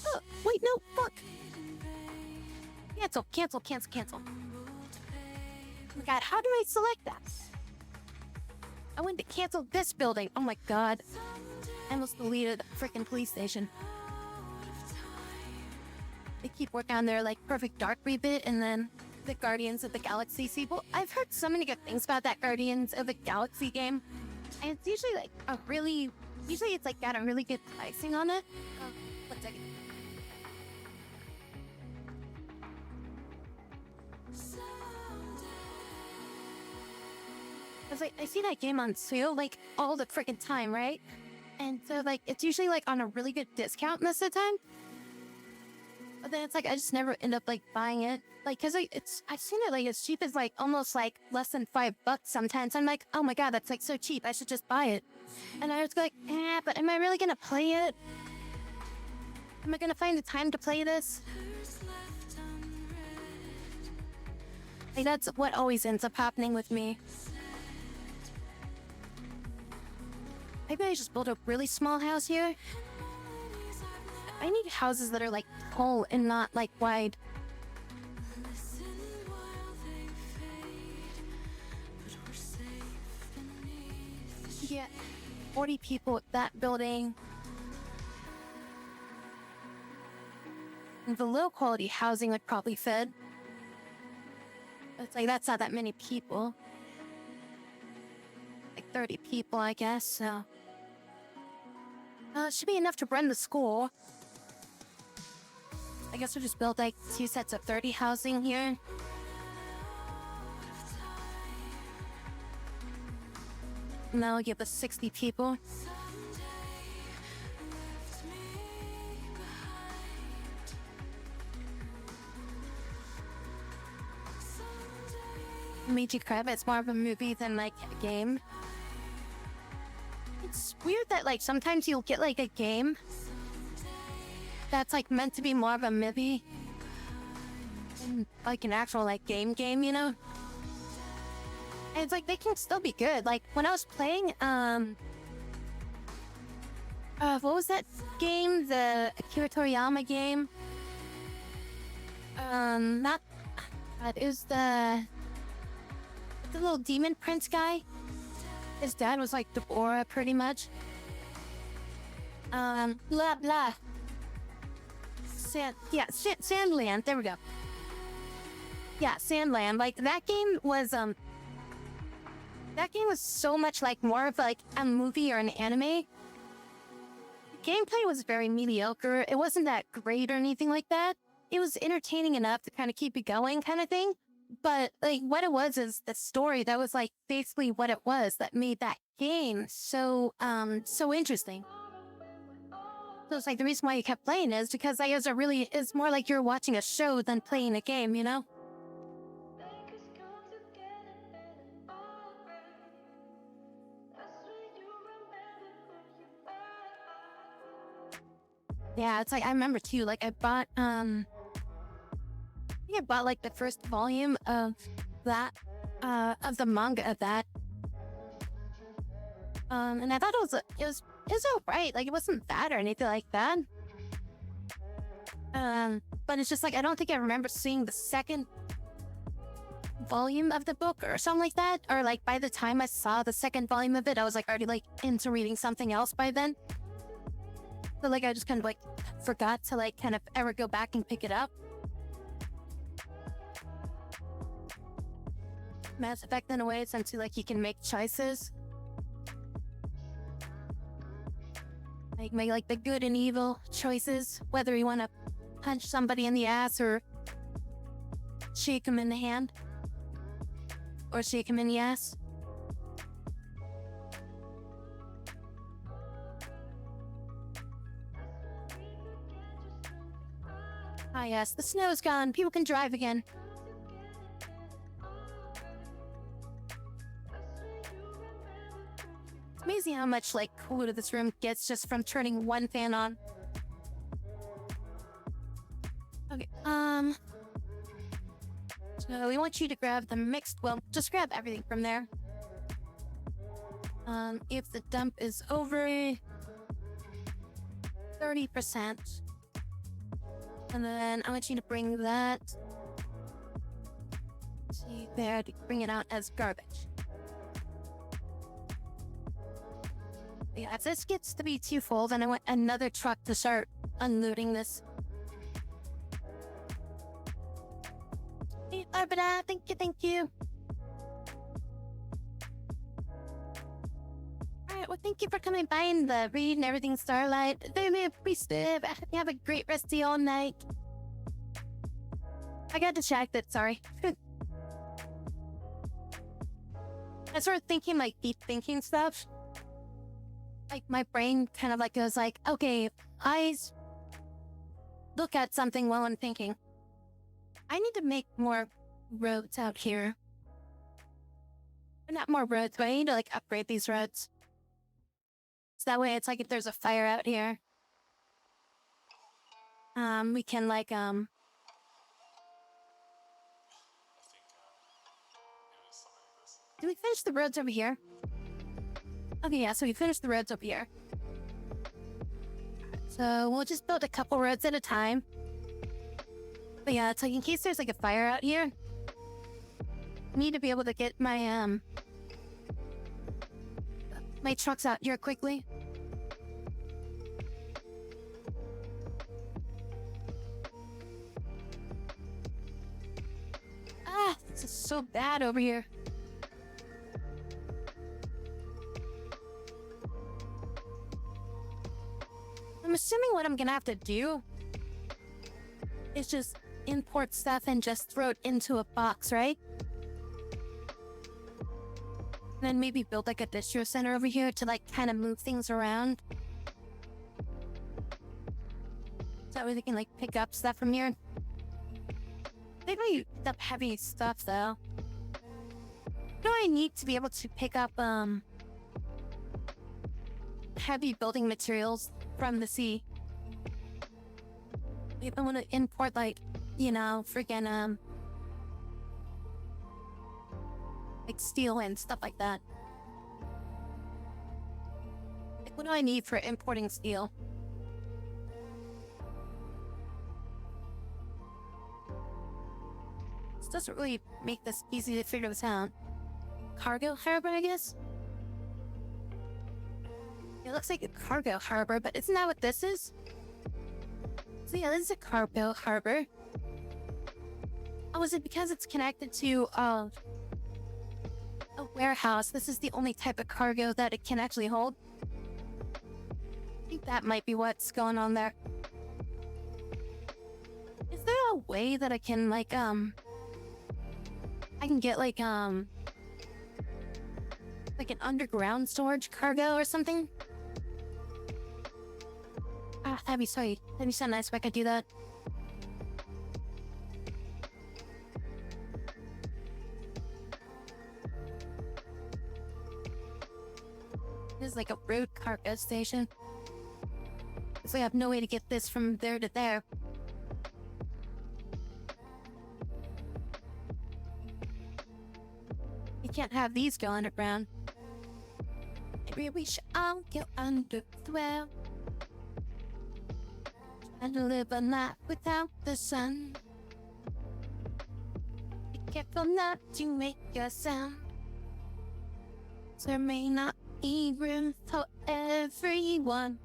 Oh, wait, no, fuck. Cancel. Oh my god, how do I select that? I went to cancel this building. Oh my god. I almost deleted the freaking police station. They keep working on their like Perfect Dark rebit and then the Guardians of the Galaxy sequel. I've heard so many good things about that Guardians of the Galaxy game. And it's usually like usually it's like got a really good pricing on it. Oh, 1 second. Cause like I see that game on sale like all the freaking time, right? And so like it's usually like on a really good discount most of the time. But then it's like I just never end up like buying it. Like cause like I've seen it like as cheap as like almost like less than $5 sometimes. I'm like, oh my god, that's like so cheap. I should just buy it. And I was like, but am I really gonna play it? Am I gonna find the time to play this? Like that's what always ends up happening with me. Maybe I just build a really small house here. I need houses that are like tall and not like wide. Yeah, 40 people at that building. And the low quality housing would probably fit. It's like that's not that many people. Like 30 people, I guess, so. It should be enough to run the school. I guess we'll just build like 2 sets of 30 housing here. And that'll give us 60 people. Meiji Crab, it's more of a movie than like a game. It's weird that like sometimes you'll get like a game that's like meant to be more of a movie than like an actual like game, you know? And it's like they can still be good. Like when I was playing what was that game? The Akira Toriyama game? It was the little demon prince guy. His dad was like Deborah, pretty much. Blah blah. Sandland. There we go. Yeah, Sandland. Like that game was That game was so much like more of like a movie or an anime. Gameplay was very mediocre. It wasn't that great or anything like that. It was entertaining enough to kind of keep you going, kind of thing. But like what it was is the story that was like basically what it was that made that game so interesting. So it's like the reason why you kept playing is because I guess it's more like you're watching a show than playing a game, you know? Yeah, it's like I remember too, like I bought I think I bought like the first volume of that of the manga of that. And I thought it was alright, like it wasn't bad or anything like that. But it's just like I don't think I remember seeing the second volume of the book or something like that. Or like by the time I saw the second volume of it, I was like already like into reading something else by then. So like I just kind of like forgot to like kind of ever go back and pick it up. Mass Effect in a way, since like you can make choices. Like make like the good and evil choices, whether you want to punch somebody in the ass or shake him in the hand or shake him in the ass. Ah yes, the snow's gone. People can drive again. It's amazing how much like cooler this room gets just from turning one fan on. Okay, so we want you to grab the mixed, well, just grab everything from there. If the dump is over 30%, and then I want you to bring that to there to bring it out as garbage. Yeah, if this gets to be too full, then I want another truck to start unloading this. Hey, Barbara, thank you. Alright, well, thank you for coming by and reading everything, Starlight. They may appreciate it. You have a great rest of your night. I got distracted, sorry. I started thinking like deep thinking stuff. Like my brain kind of like goes like, okay, eyes look at something while I'm thinking. I need to make more roads out here. Not more roads, but I need to like upgrade these roads. So that way it's like if there's a fire out here, we can like, Did we finish the roads over here? Okay, yeah, so we finished the roads over here. So we'll just build a couple roads at a time. But yeah, it's like in case there's like a fire out here, I need to be able to get my my trucks out here quickly. Ah, this is so bad over here. I'm assuming what I'm gonna have to do is just import stuff and just throw it into a box, right? And then maybe build like a distro center over here to like kind of move things around. So that way they can like pick up stuff from here. They really pick up heavy stuff though. What do I need to be able to pick up heavy building materials from the sea? If I want to import like, you know, freaking like steel and stuff like that. Like, what do I need for importing steel? This doesn't really make this easy to figure this out. Cargo harbor, I guess? It looks like a cargo harbor, but isn't that what this is? So yeah, this is a cargo harbor. Oh, is it because it's connected to, oh a warehouse. This is the only type of cargo that it can actually hold. I think that might be what's going on there. Is there a way that I can, like, I can get, like an underground storage cargo or something? Ah, that'd be sweet. That'd be so nice if I could do that. This is like a road cargo station. So I have no way to get this from there to there. You can't have these go underground. Maybe we should all go under the well. And live a night without the sun. Be careful not to make a sound. There may not be room for everyone.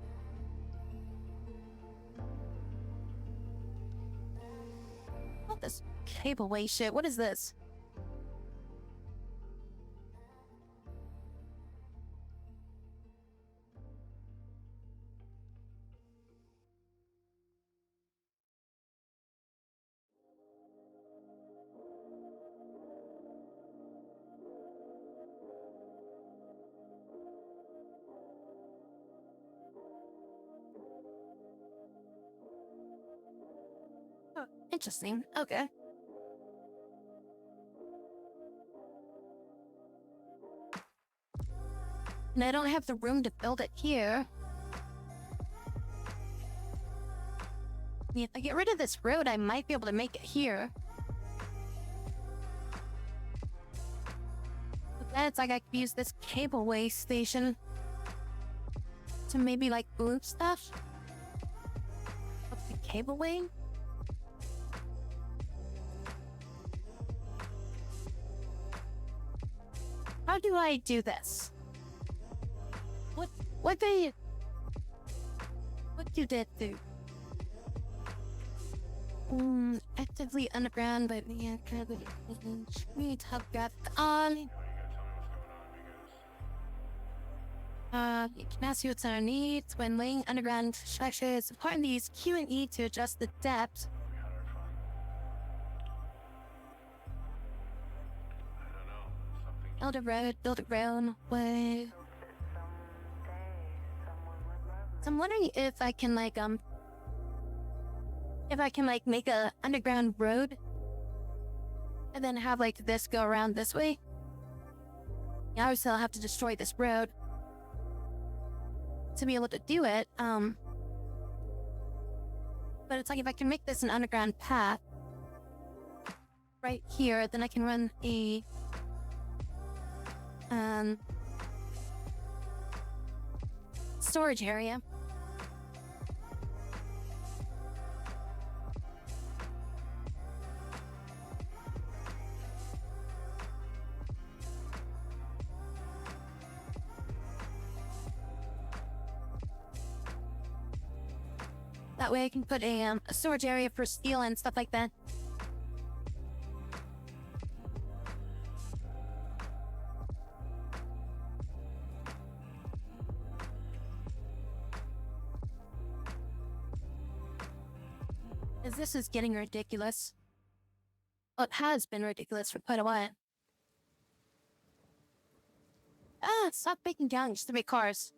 What this cableway shit? What is this? Oh, interesting. Okay. And I don't have the room to build it here. I mean, if I get rid of this road, I might be able to make it here. But then it's like I could use this cableway station to maybe like move stuff up the cableway. How do I do this? What do that do? Actively underground, but yeah, we have got on. You can ask you what's our needs when laying underground structures. Important to use Q and E to adjust the depth. Build a road, build a rail way. So I'm wondering if I can like make a underground road and then have like this go around this way. Yeah, obviously I'll have to destroy this road to be able to do it. But it's like if I can make this an underground path right here, then I can run a storage area. That way I can put a storage area for steel and stuff like that. As this is getting ridiculous. Well, it has been ridiculous for quite a while. Ah, stop breaking down just to make cars.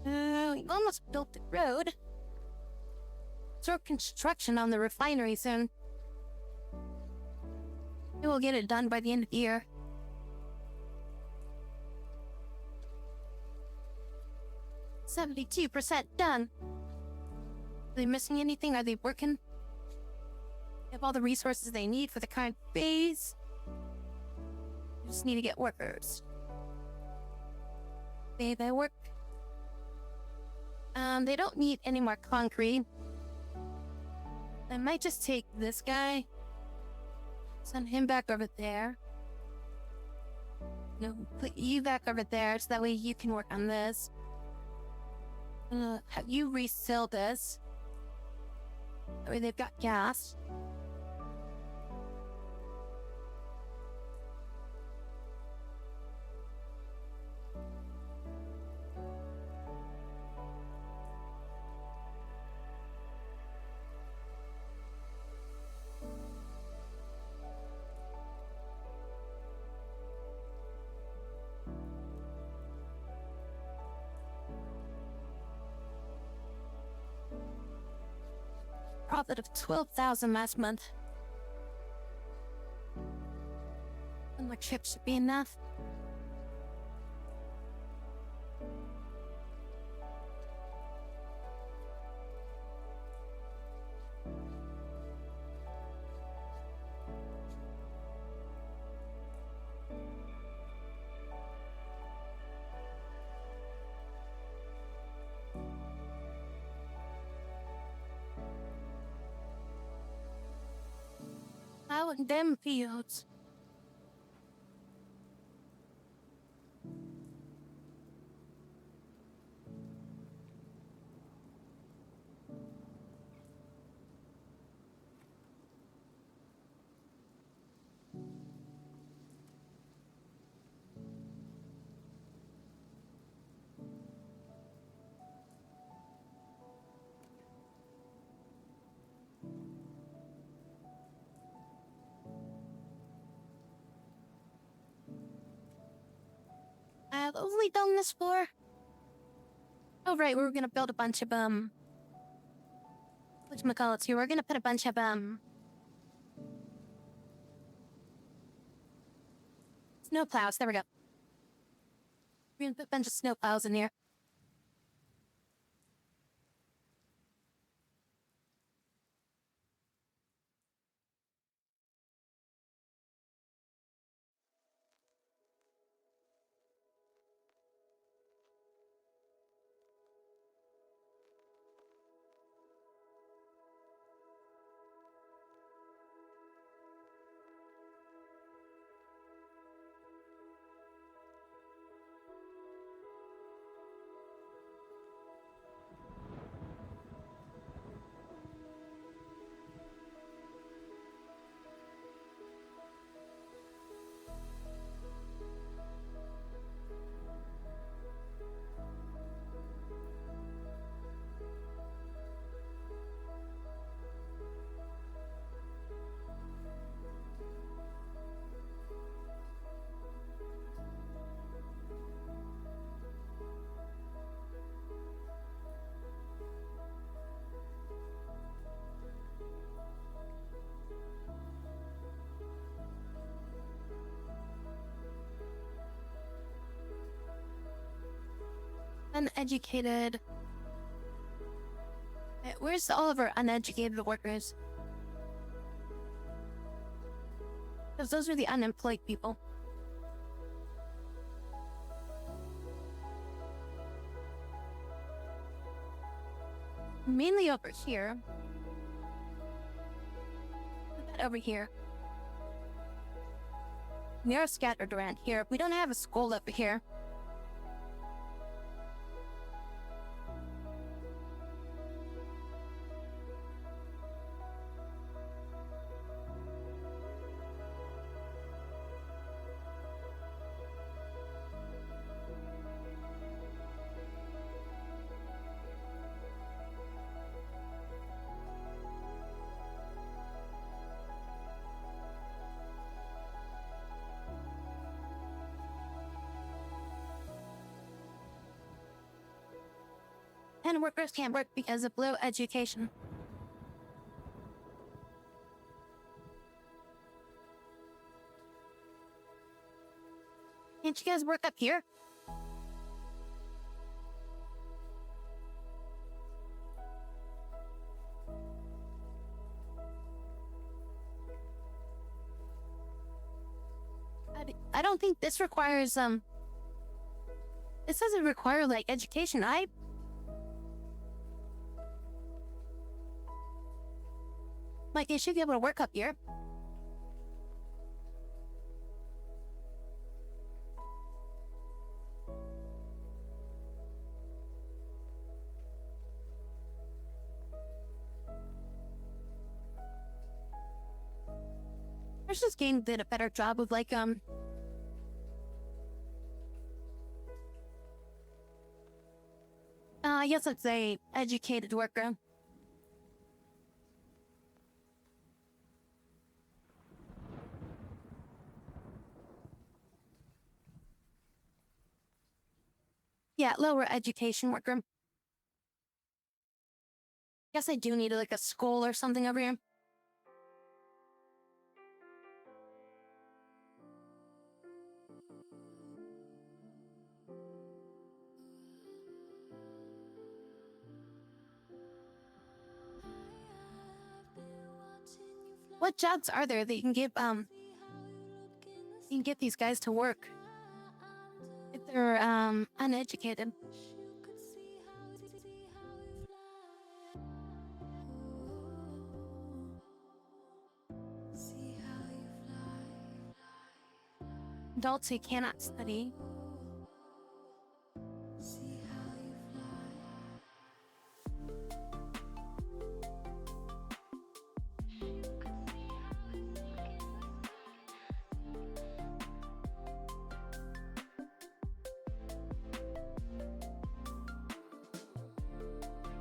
We almost built the road. Start construction on the refinery soon. We will get it done by the end of the year. 72% done. Are they missing anything? Are they working? They have all the resources they need for the current phase. We just need to get workers. They work. They don't need any more concrete. I might just take this guy. Send him back over there. No, put you back over there so that way you can work on this. Have you reseal this. That way they've got gas. Profit of 12,000 last month. One more trip should be enough. Out in them fields. I've only done this for. Oh right, we were gonna build a bunch of whatchamacallits here. We're gonna put a bunch of snow plows. There we go. We're gonna put a bunch of snow plows in here. Uneducated. Where's all of our uneducated workers? Because those are the unemployed people. Mainly over here. Put that over here. We are scattered around here. We don't have a school up here. And workers can't work because of low education. Can't you guys work up here? I don't think this requires, this doesn't require, like, education. Like, you should be able to work up here. This game did a better job of like I guess I'd say educated worker. Yeah, lower education worker. Guess I do need like a school or something over here. What jobs are there that you can get these guys to work if they're uneducated? Adults who cannot study.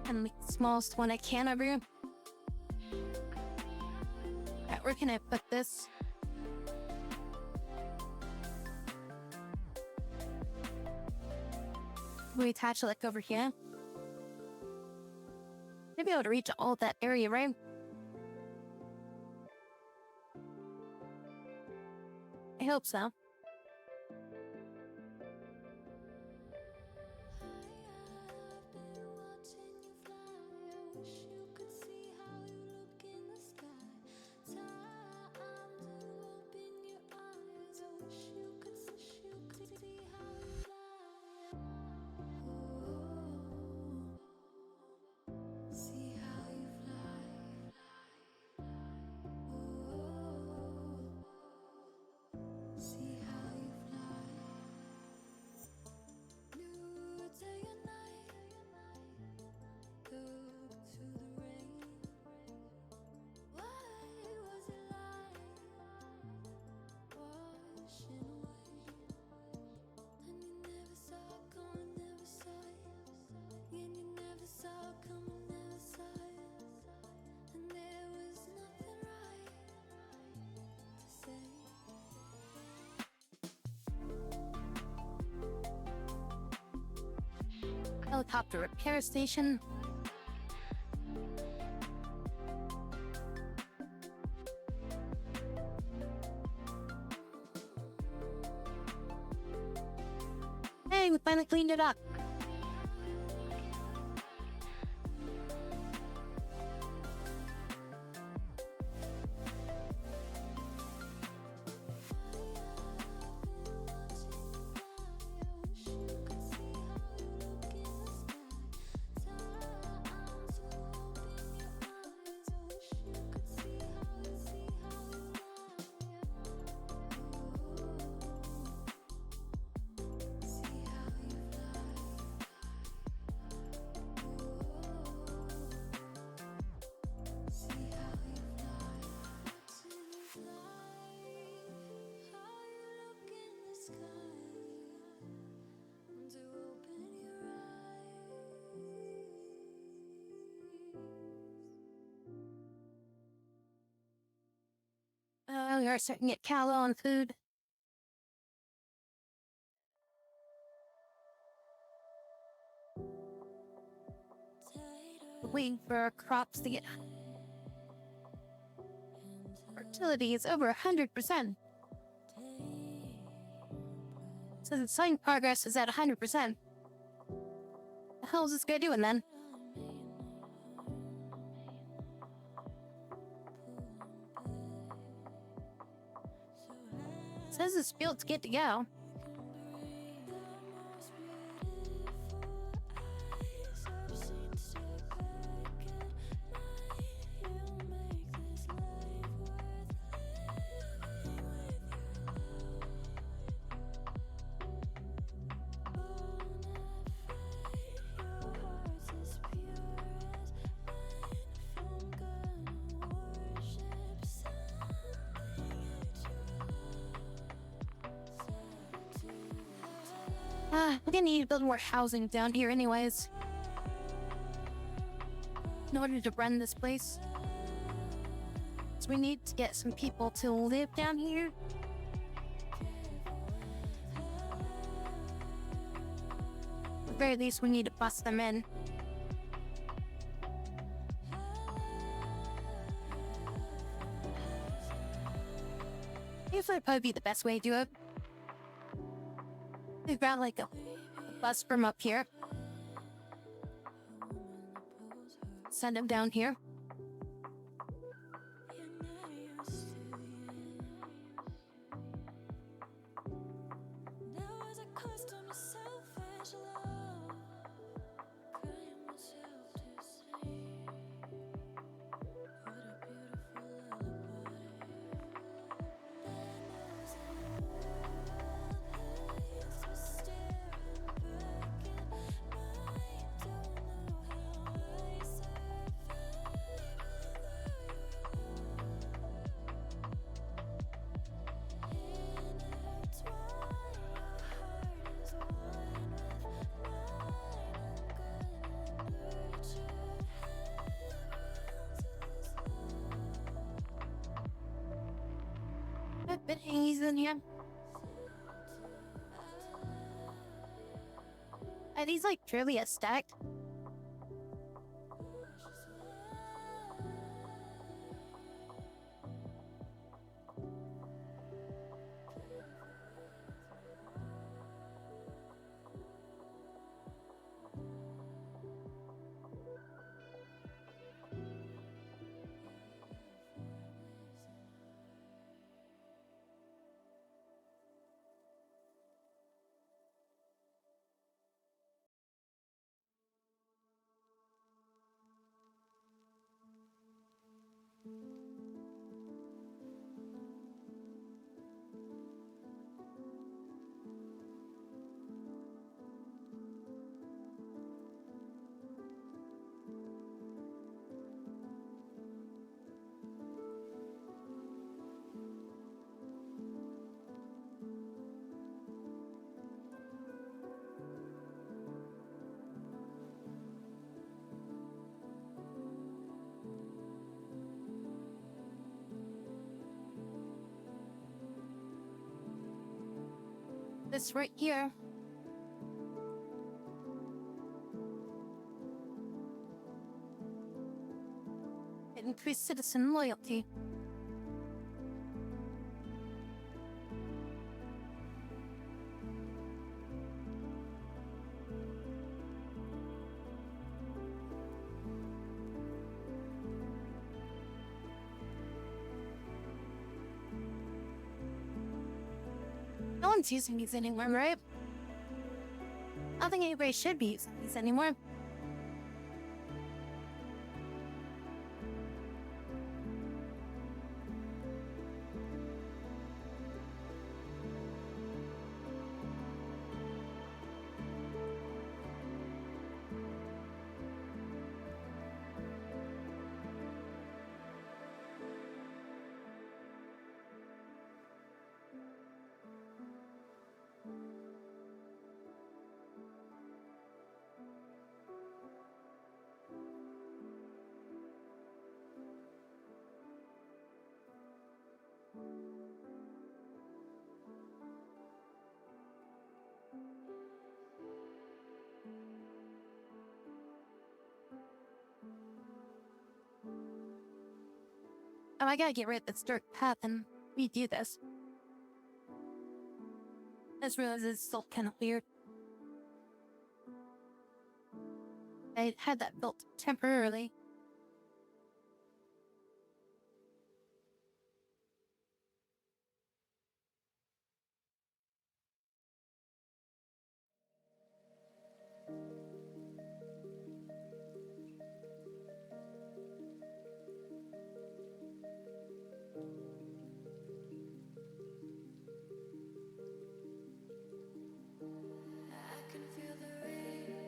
And the smallest one I can over here. Alright, where can I put this? We attach it like over here. Maybe I would reach all that area, right? I hope so. Helicopter repair station. Hey, we finally cleaned it up. We are starting to get cal on food. Waiting for our crops to get. Fertility is over 100%. So the sowing progress is at 100%. The hell is this guy doing then? Says it's built to get to go. We're gonna need to build more housing down here anyways. In order to run this place. So we need to get some people to live down here. At the very least, we need to bust them in. This would probably be the best way to do it. We've got like a bus from up here. Send them down here. A bit hazy in here. Are these like truly a stack? This right here. It increased citizen loyalty. No one's using these anymore, right? I don't think anybody should be using these anymore. Oh, I gotta get rid of this dirt path and redo this. I just realized it's still kind of weird. I had that built temporarily. I can feel the rain.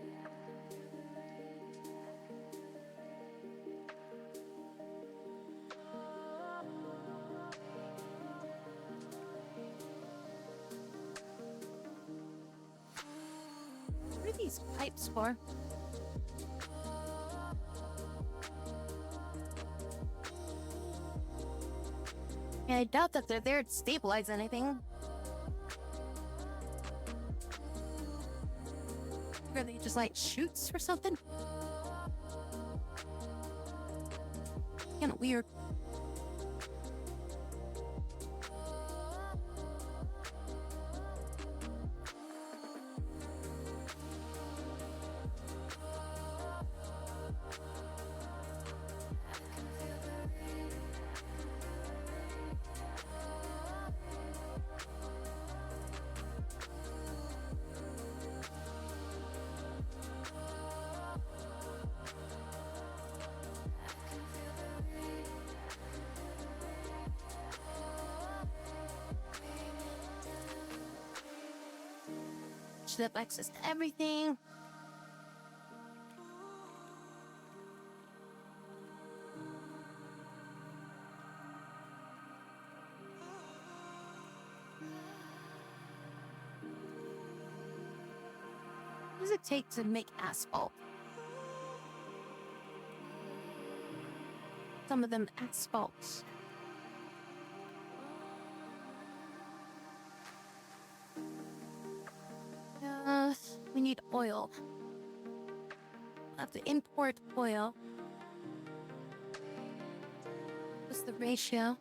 these pipes for? Yeah, I doubt that they're there to stabilize anything. Are they just like chutes or something? Kinda weird. Should have access to everything. What does it take to make asphalt? Some of them asphalts. We need oil. We'll have to import oil. What's the ratio?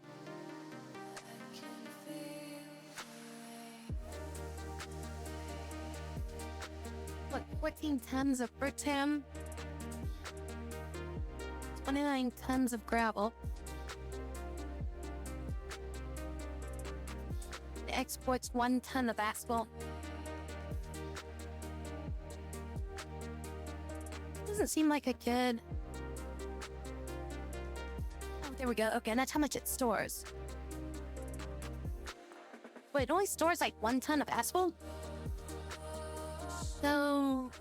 What, 14 tons of bertam? 29 tons of gravel. It exports 1 ton of asphalt. Doesn't seem like a good. Oh, there we go. Okay, and that's how much it stores. Wait, it only stores like 1 ton of asphalt? So.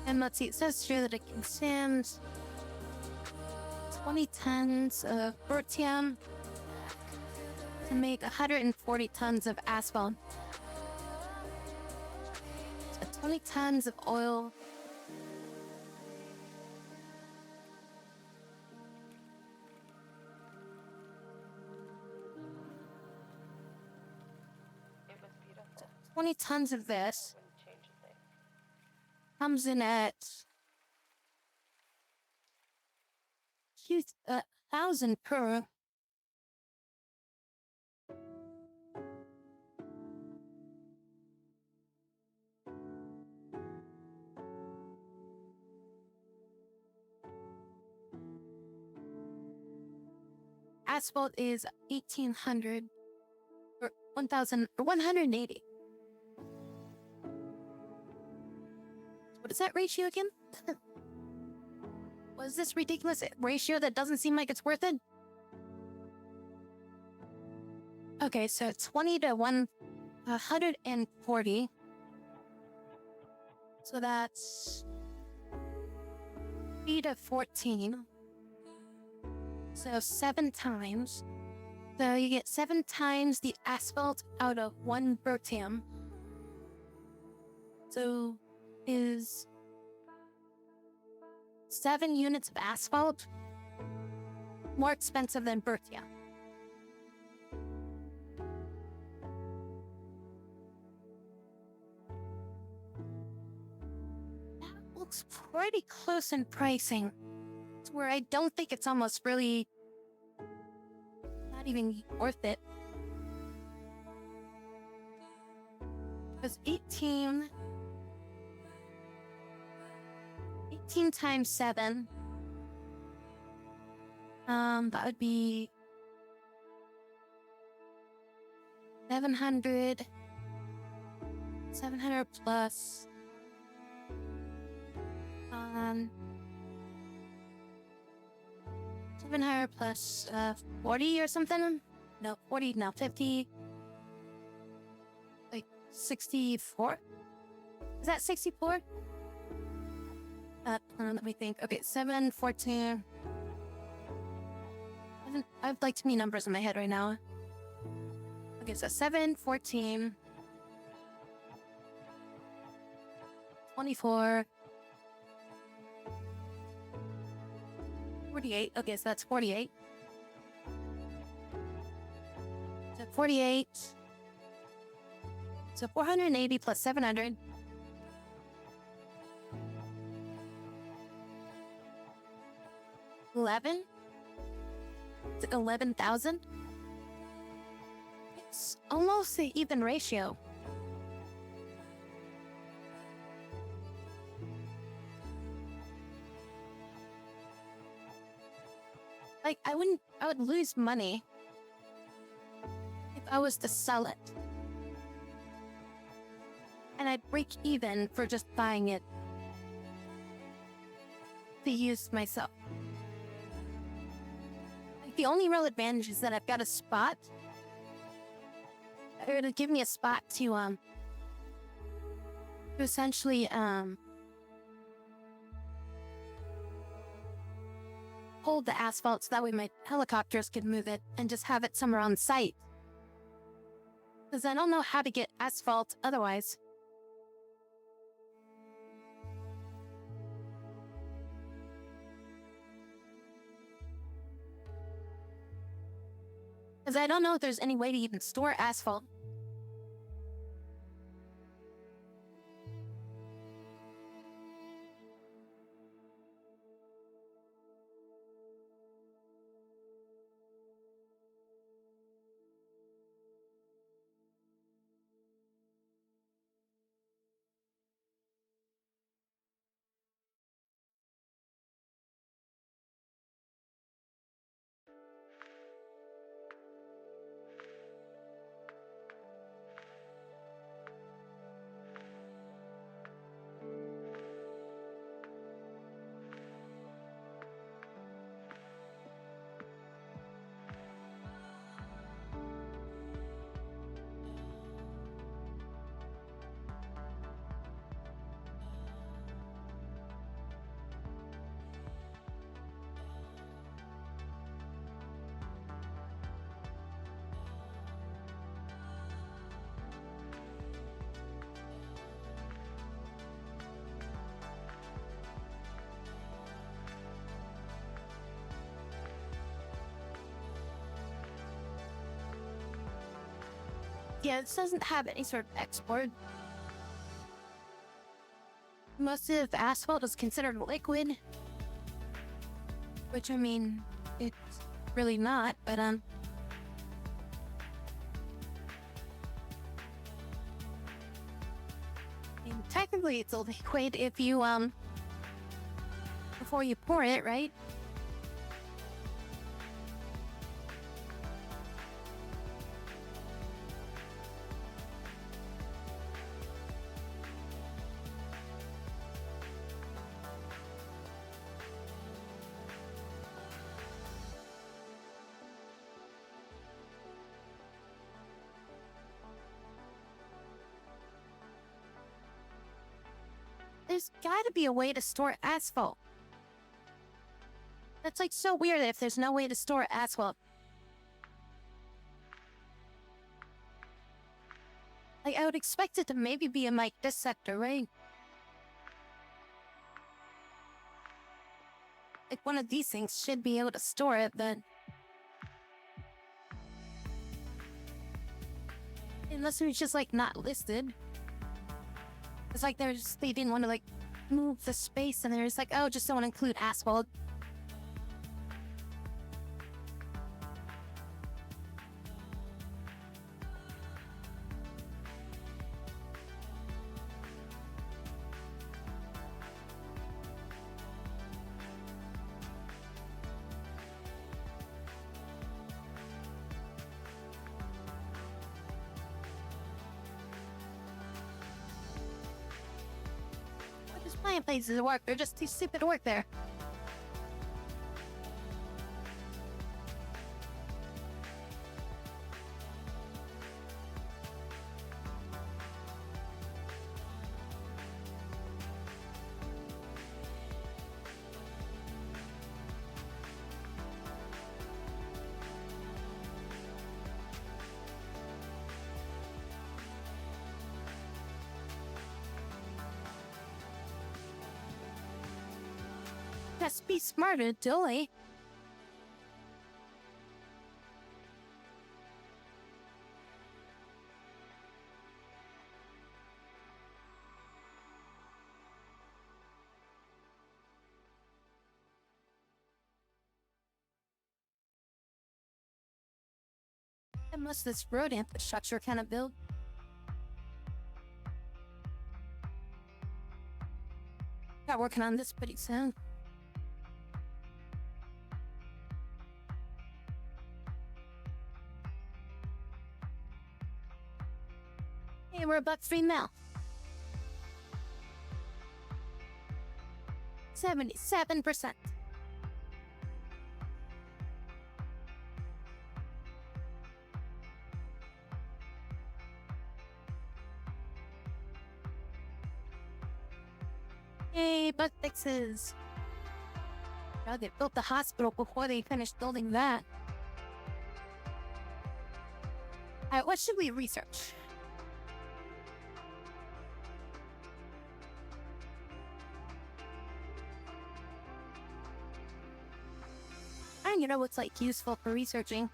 And let's see, it says here that it consumes 20 tons of bertium to make 140 tons of asphalt. So 20 tons of oil. It was beautiful. 20 tons of this Wouldn't change a thing. comes in at 2,000 per. Asphalt is 1,800 or 1,000 or 180. What is that ratio again? What is this ridiculous ratio that doesn't seem like it's worth it? Okay, so 20 to 140. So that's 3 to 14. So 7 times. So you get 7 times the asphalt out of 1 bertium. So is 7 units of asphalt more expensive than bertium. That looks pretty close in pricing. It's where I don't think it's almost really not even worth it. Because 18 times 7, that would be 700 plus 700 plus 40 or something. No, 40, no, 50, like 64. Is that 64? Let me think. Okay, 7, 14. I have like too many numbers in my head right now. Okay, so 7, 14, 24, 48. Okay, so that's 48. So 48. So 480 plus 700. 11? It's 11,000? It's almost the even ratio. Like, I would lose money if I was to sell it. And I'd break even for just buying it to use myself. Like, the only real advantage is that I've got a spot. Or to give me a spot to essentially, hold the asphalt so that way my helicopters could move it and just have it somewhere on site. Because I don't know how to get asphalt otherwise. Because I don't know if there's any way to even store asphalt. Yeah, this doesn't have any sort of export. Most of the asphalt is considered liquid. Which, I mean, it's really not, but, I mean, technically it's a liquid if you, before you pour it, right? There's gotta be a way to store asphalt. That's like so weird if there's no way to store asphalt. Like, I would expect it to maybe be in like this sector, right? Like one of these things should be able to store it, but unless it's just like not listed. It's like they didn't want to like move the space and they're just like, oh, just don't want to include asphalt. Just playing places to work. They're just too stupid to work there. Just be smarter, Dolly. How much this road infrastructure kind of build? Got working on this pretty soon. Hey, we're about 3 mil. 77%. Yay, bug fixes. God, they built the hospital before they finished building that. Alright, what should we research? I don't know what's like useful for researching.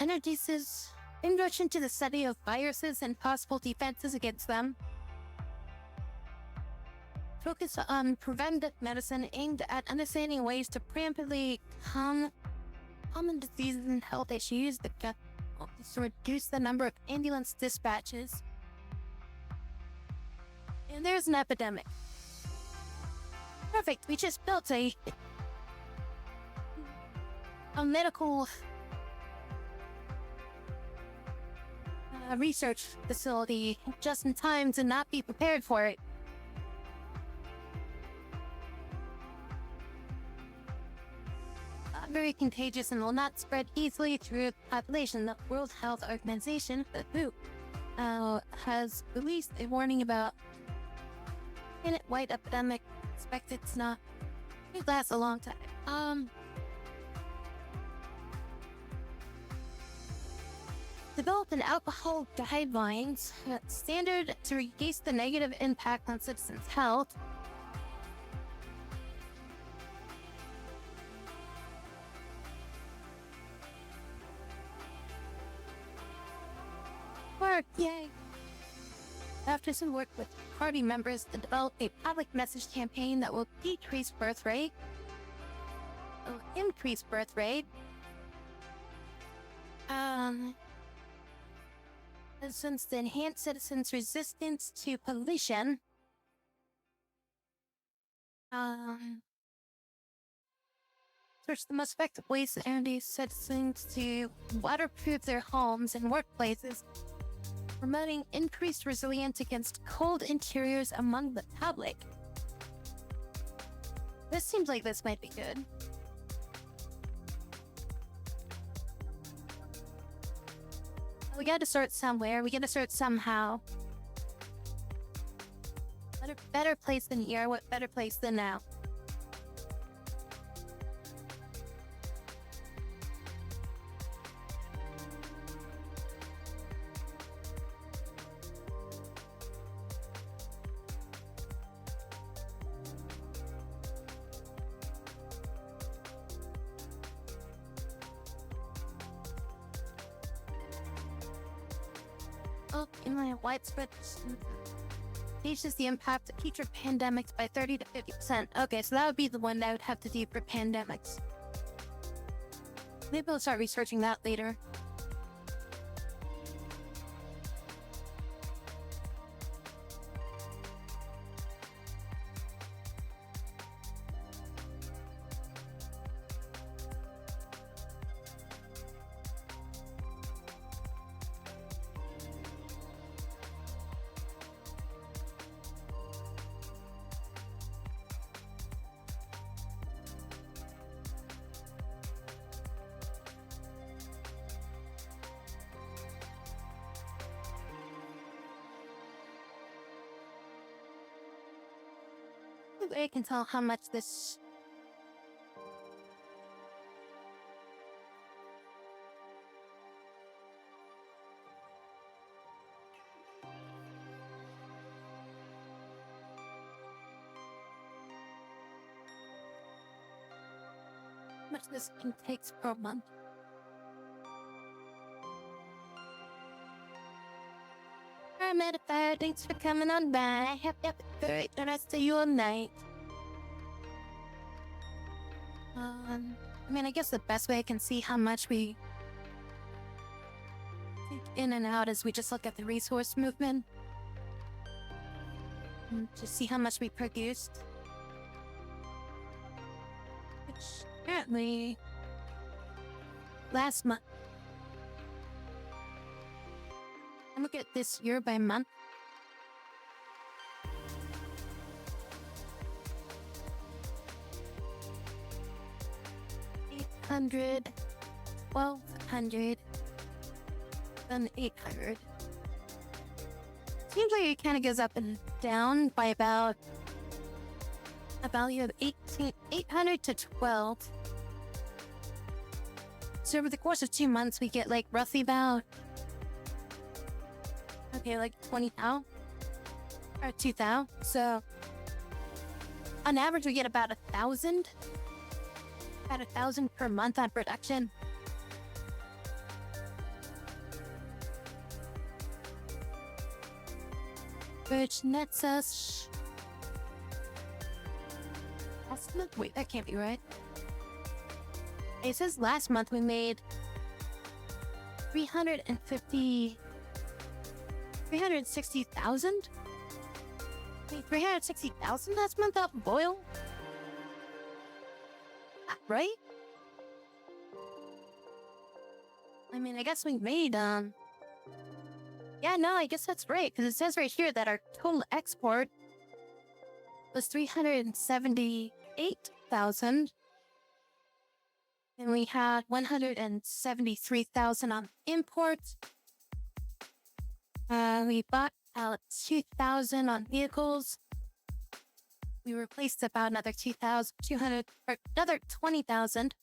Introduces introduction to the study of viruses and possible defenses against them. Focus on preventive medicine aimed at understanding ways to preemptively common diseases and health issues that to reduce the number of ambulance dispatches. And there's an epidemic. Perfect, we just built a medical research facility just in time to not be prepared for it. Very contagious and will not spread easily through the population. The World Health Organization, the WHO, has released a warning about planet-wide epidemic. Expected to not last a long time. Develop an alcohol guidelines standard to reduce the negative impact on citizens' health. Work, yay! After some work with party members to develop a public message campaign that will decrease birth rate, will increase birth rate, since to enhance citizens' resistance to pollution, search the most effective ways to introduce citizens to waterproof their homes and workplaces, promoting increased resilience against cold interiors among the public. This seems like this might be good. We gotta start somewhere. We gotta start somehow. Better place than here. What better place than now? In my widespread reduces the impact of future pandemics by 30 to 50%. Okay, so that would be the one that I would have to do for pandemics. Maybe I'll start researching that later. I can tell how much this... this intakes per month. Paramedic, thanks for coming on by. Have a great rest of your night. I mean, I guess the best way I can see how much we take in and out is we just look at the resource movement. To see how much we produced. Which apparently last month. I'm looking at this year by month. $800, $1,200, then $800. Seems like it kind of goes up and down by about a value of 800 to 12. So over the course of 2 months, we get like roughly about, like 20,000 or 2,000. So on average, we get about 1,000, about 1,000 per month on production. Which nets us. Last month? Wait, that can't be right. It says last month we made 360,000? Wait, 360,000 last month off of oil? Right? I mean, I guess we made, yeah, no, I guess that's right, because it says right here that our total export was 378,000. And we had 173,000 on imports. We bought out 2,000 on vehicles. We replaced about another 2,200, or another 20,000.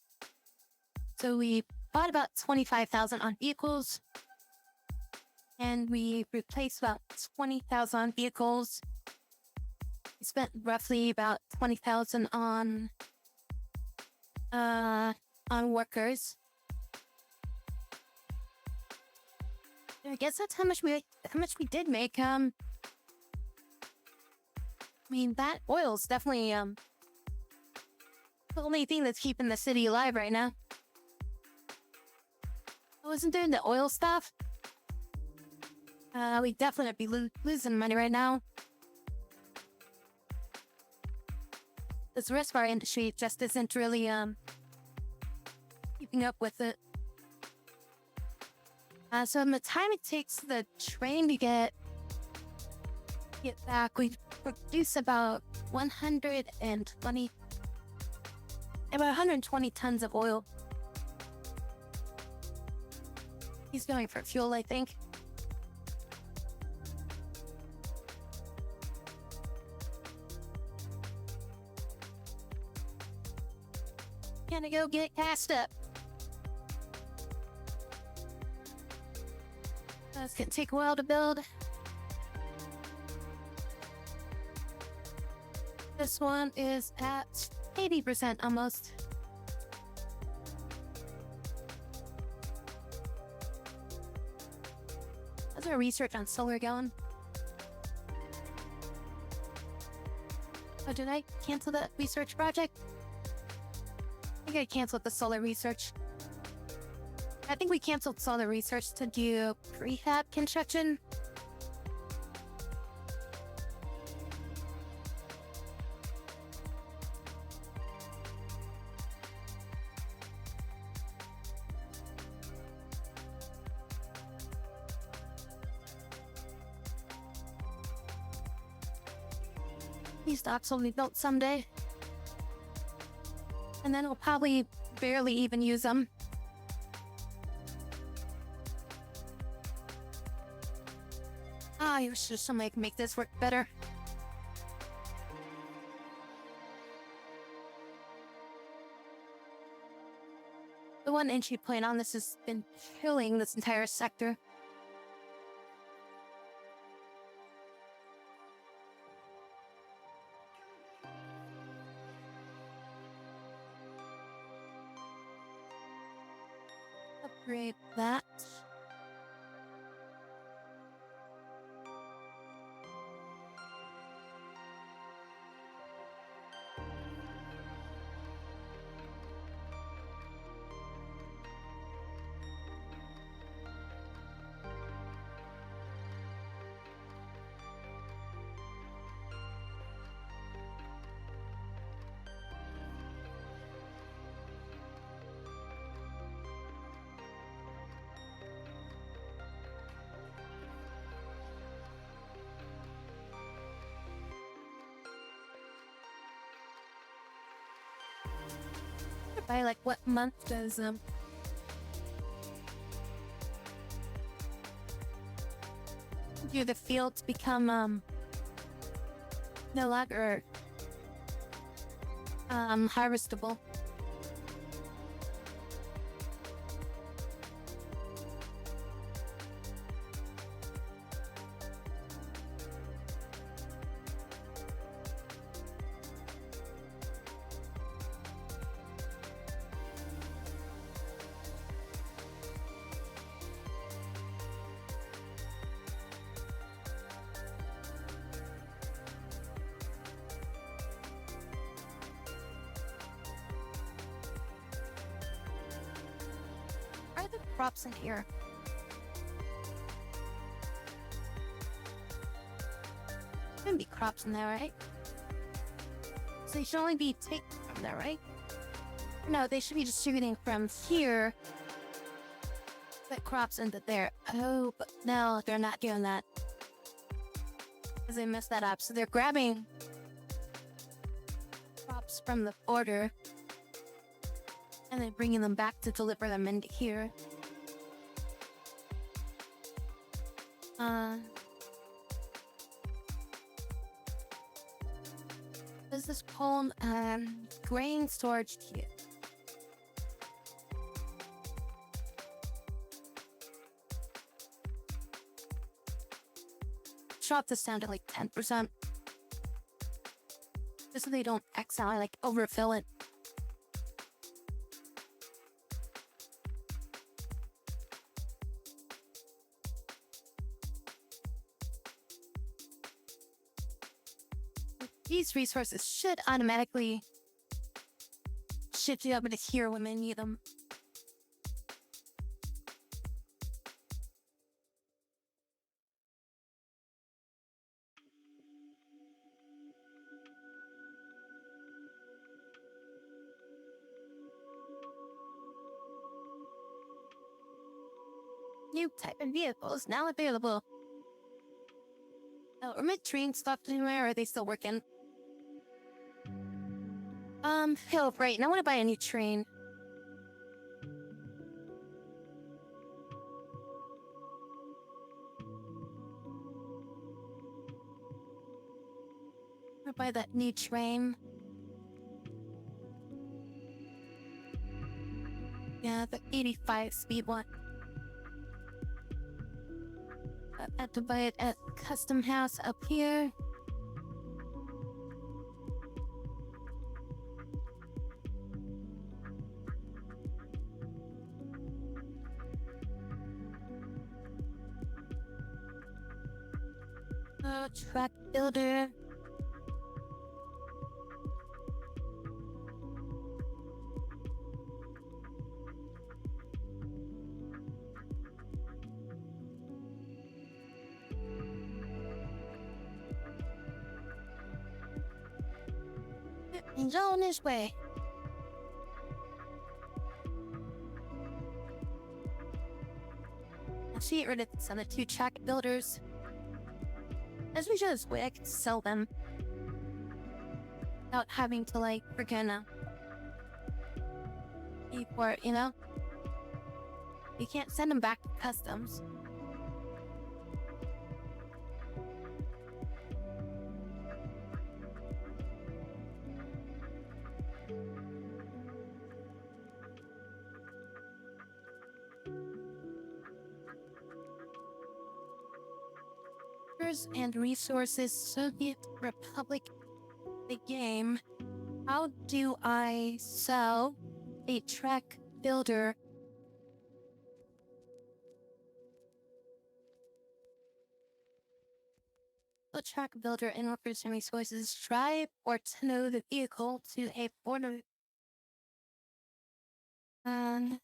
So we bought about 25,000 on vehicles. And we replaced about 20,000 on vehicles. We spent roughly about 20,000 on workers. I guess that's how much we did make. I mean, that oil's definitely the only thing that's keeping the city alive right now. I wasn't doing the oil stuff. We definitely would be losing money right now. This rest of our industry just isn't really keeping up with it. So in the time it takes the train to get back, we produce about 120 tons of oil. He's going for fuel, I think. Gonna go get cast up. That's gonna take a while to build. This one is at 80% almost. How's our research on solar going? Oh, did I cancel that research project? I think I canceled the solar research. I think we canceled solar research to do prefab construction. These docks will be built someday. And then we'll probably barely even use them. I wish somebody could make this work better. The one entry point on this has been killing this entire sector. Upgrade that. By like what month does do the fields become no longer harvestable? Are the crops in here? Shouldn't be crops in there, right? So they should only be taken from there, right? No, they should be distributing from here. Put crops into there. Oh, but no, they're not doing that. Because they messed that up. So they're grabbing crops from the order and then bringing them back to deliver them into here. What is this called? Grain storage kit. Drop this down to like 10%. Just so they don't exile, like overfill it. These resources should automatically shift you up into here when they need them. New type of vehicles now available. Oh, are my trains stopped anywhere, or are they still working? Oh, right, and I want to buy a new train. I'm gonna buy that new train. Yeah, the 85 speed one. I had to buy it at Custom House up here. Track builder. He's on his way. Let's get rid of some of the 2 track builders. As we just way I can sell them without having to like freaking pay for it, you know? You can't send them back to customs. And resources, Soviet Republic, the game. How do I sell a track builder The track builder and workers and resources drive or tow the vehicle to a border. Um,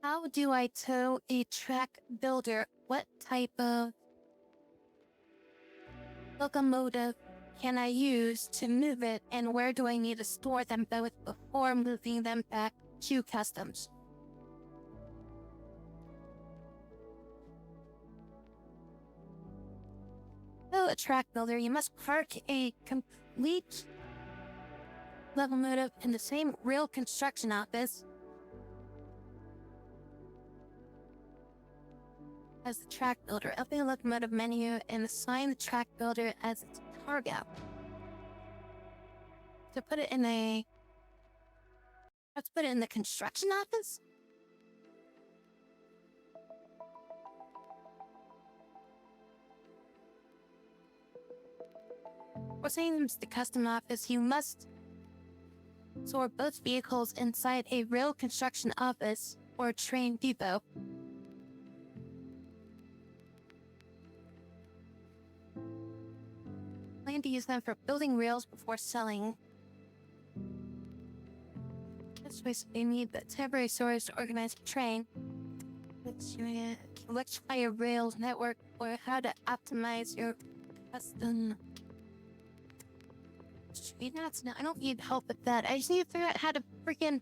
how do I tow a track builder? What type of locomotive can I use to move it, and where do I need to store them both before moving them back to customs? So, a track builder, you must park a complete locomotive in the same rail construction office as the track builder. Open the locomotive menu and assign the track builder as its target. To put it in let's put it in the construction office. For saying the custom office, you must store both vehicles inside a rail construction office or train depot. Plan to use them for building rails before selling. This way, they need the temporary storage to organize the train. Let's electrify your rails network, or how to optimize your custom. I don't need help with that. I just need to figure out how to freaking.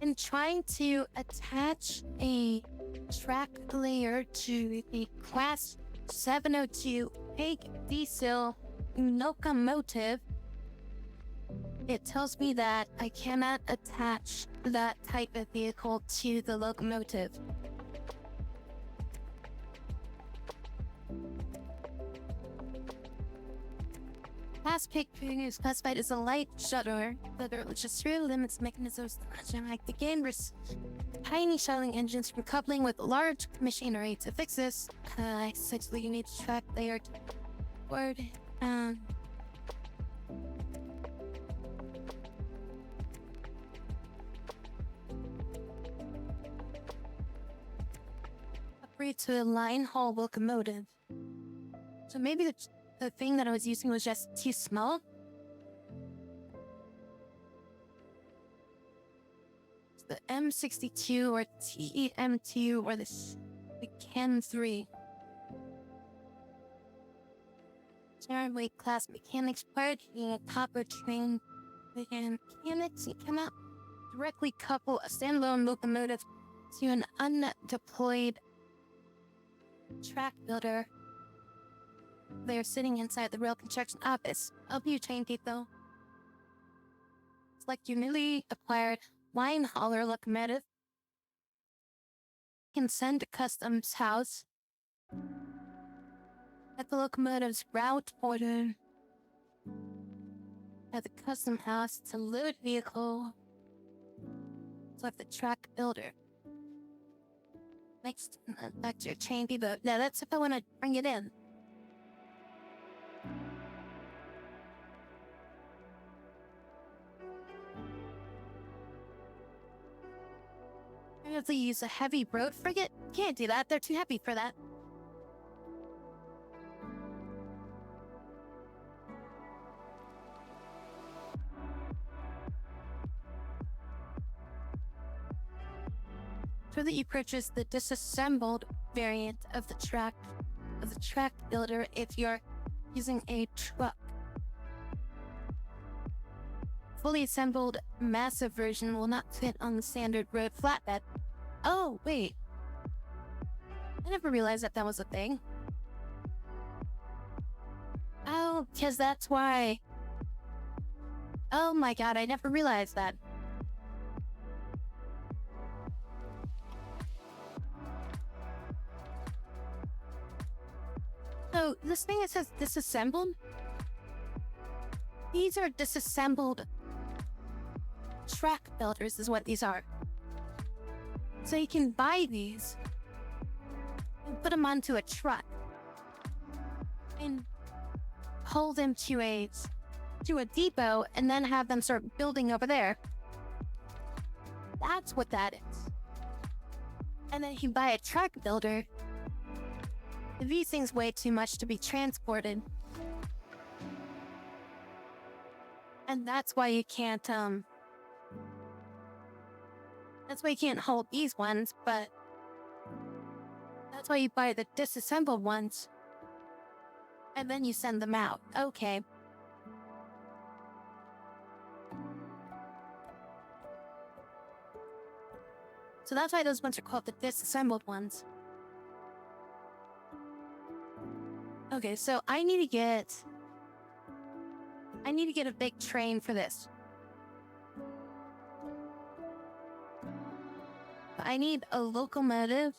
In trying to attach a track layer to the Class 702 pig diesel locomotive, it tells me that I cannot attach that type of vehicle to the locomotive. Class pig is classified as a light shuttle, which is through limits mechanisms like the game risks tiny shuttling engines from coupling with large machinery. To fix this, essentially you need to track layer forward. Upgrade to a line haul locomotive. So maybe the thing that I was using was just too small. It's the M62 or TEM2 or the CAN 3. Generally, class mechanics part in a copper train. Mechanics, you cannot directly couple a standalone locomotive to an undeployed track builder. They're sitting inside the rail construction office. Help you train people. Select your newly acquired line hauler locomotive. You can send to customs house. At the locomotive's route order at the custom house to load vehicle. Select the track builder. Next, back to your train depot. Now that's if I want to bring it in. If they use a heavy road frigate, can't do that. They're too heavy for that. So that you purchase the disassembled variant of the track builder if you're using a truck. Fully assembled massive version will not fit on the standard road flatbed. Oh, wait. I never realized that was a thing. Oh, because that's why. Oh my god, I never realized that. So this thing that says disassembled, these are disassembled track builders is what these are. So you can buy these and put them onto a truck and haul them to a depot and then have them start building over there. That's what that is. And then if you buy a truck builder, these things weigh too much to be transported. And that's why you can't hold these ones, but that's why you buy the disassembled ones. And then you send them out. Okay. So that's why those ones are called the disassembled ones. Okay, so I need to get a big train for this. I need a locomotive.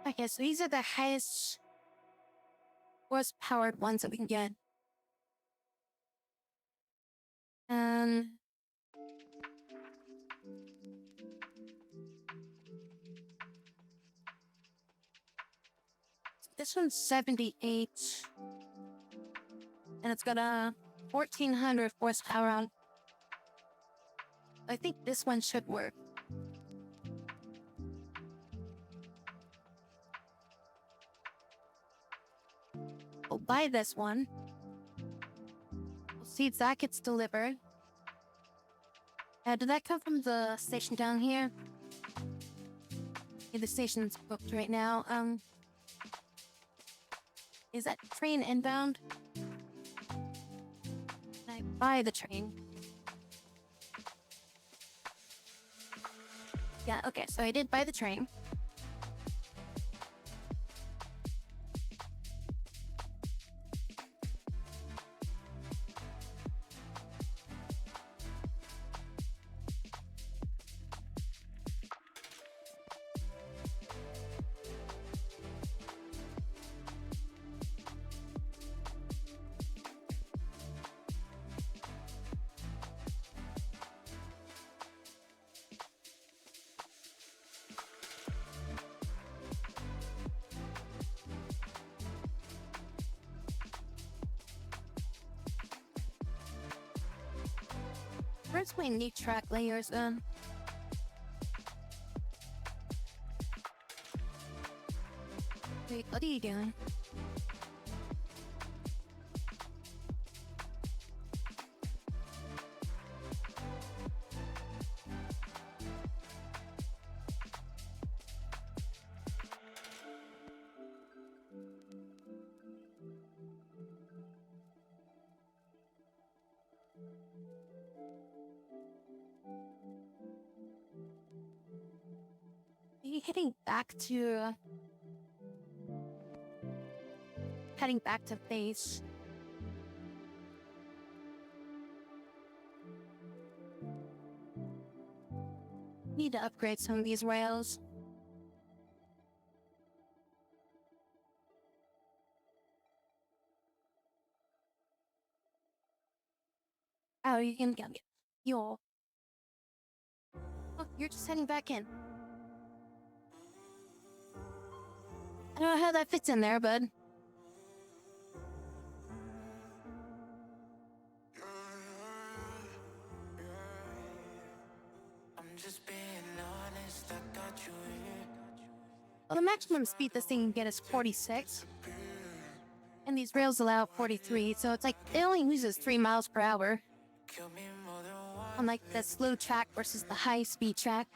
Okay, so these are the highest horsepowered ones that we can get. This one's 78. And it's got a 1400 horsepower on. I think this one should work. We'll buy this one. We'll see if that gets delivered. Did that come from the station down here? Yeah, the station's booked right now. Is that train inbound? Can I buy the train? Yeah, okay, so I did buy the train. Where's my new track layers then? Wait, what are you doing? Maybe heading back to base. Need to upgrade some of these rails. Oh, you can get fuel. Oh, you're just heading back in. I don't know how that fits in there, bud. I'm just being honest, I got you here. Well, the maximum speed this thing can get is 46. And these rails allow 43, so it's like it only uses 3 miles per hour. Kill me more than one. Unlike the slow track versus the high speed track.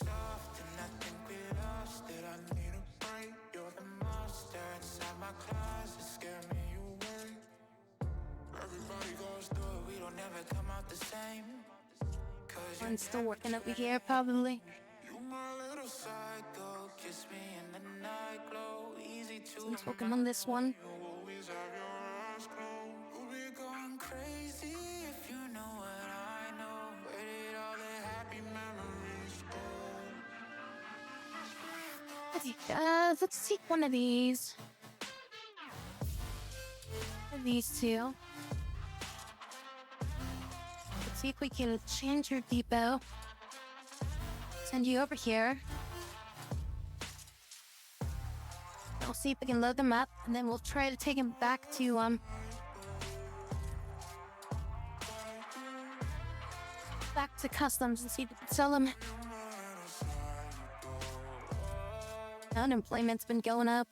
soft, and I think we lost it. I need a break. You're the monster inside my closet, scare me away. Everybody goes through it, we don't ever come out the same. Cause I'm still working over here, probably. you my little psycho, kiss me in the night glow, easy to I'm working on this one. you always have your eyes closed. You'll be going crazy if you know what I know. Where did all the happy memories go? Let's take one of these. One of these two. Let's see if we can change your depot. Send you over here. We'll see if we can load them up, and then we'll try to take them back to customs and see if we can sell them. Unemployment's been going up.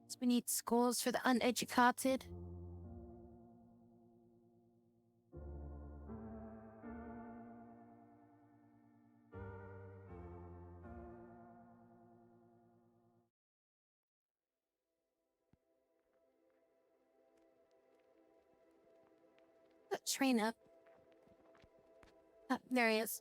So we need schools for the uneducated. Train up. There he is.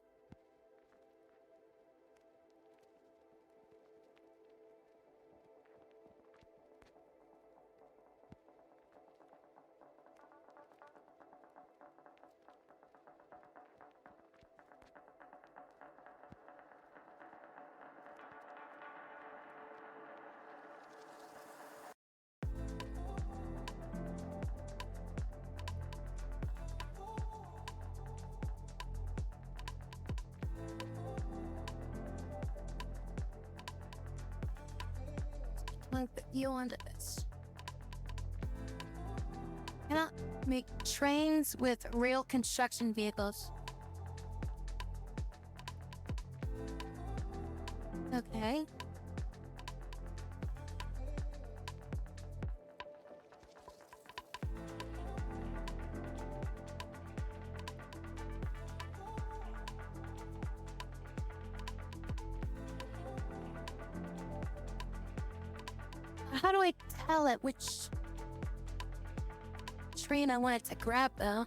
Like you on this. Cannot make trains with rail construction vehicles. Okay. How do I tell it which train I want it to grab, though?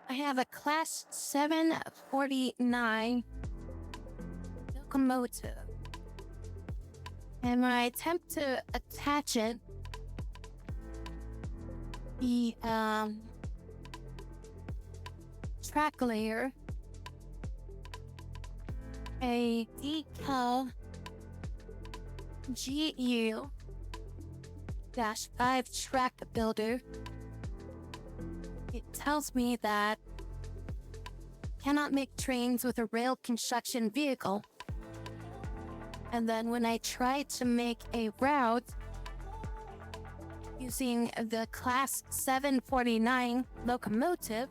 I have a class 749 locomotive. And when I attempt to attach it, the track layer, a decal GU-5 track builder, it tells me that cannot make trains with a rail construction vehicle. And then when I try to make a route using the class 749 locomotive,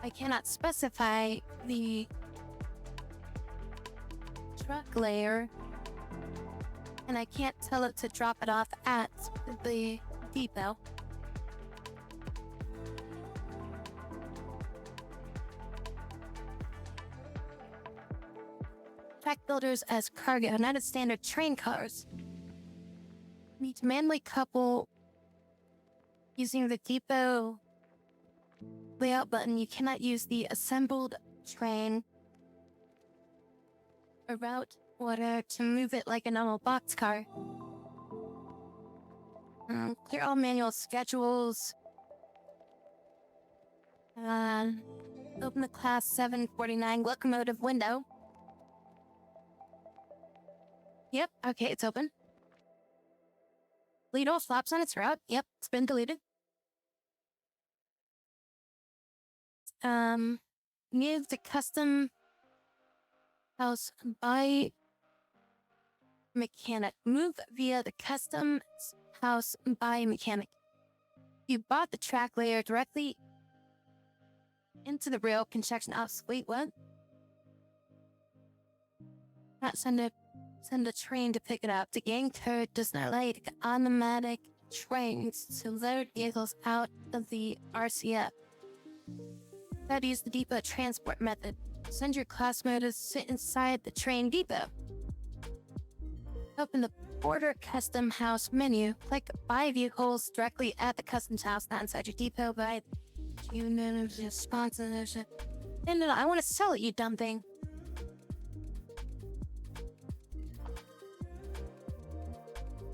I cannot specify the truck layer, and I can't tell it to drop it off at the depot. Track builders as cargo, not as standard train cars. Need to manually couple using the depot layout button. You cannot use the assembled train or route order to move it like a normal boxcar. Clear all manual schedules. Open the class 749 locomotive window. Yep. Okay, it's open. Lido flops on its route. Yep, it's been deleted. Move the custom house by mechanic. Move via the custom house by mechanic. You bought the track layer directly into the rail construction ops. Wait, what? Not send a train to pick it up. The gang code does not like automatic trains to load vehicles out of the RCF. That use the depot transport method. Send your classmate to sit inside the train depot. Open the Border Custom House menu. Click Buy Vehicles directly at the Customs House, not inside your depot. Buy unit of sponsorship. No, I want to sell it, you dumb thing.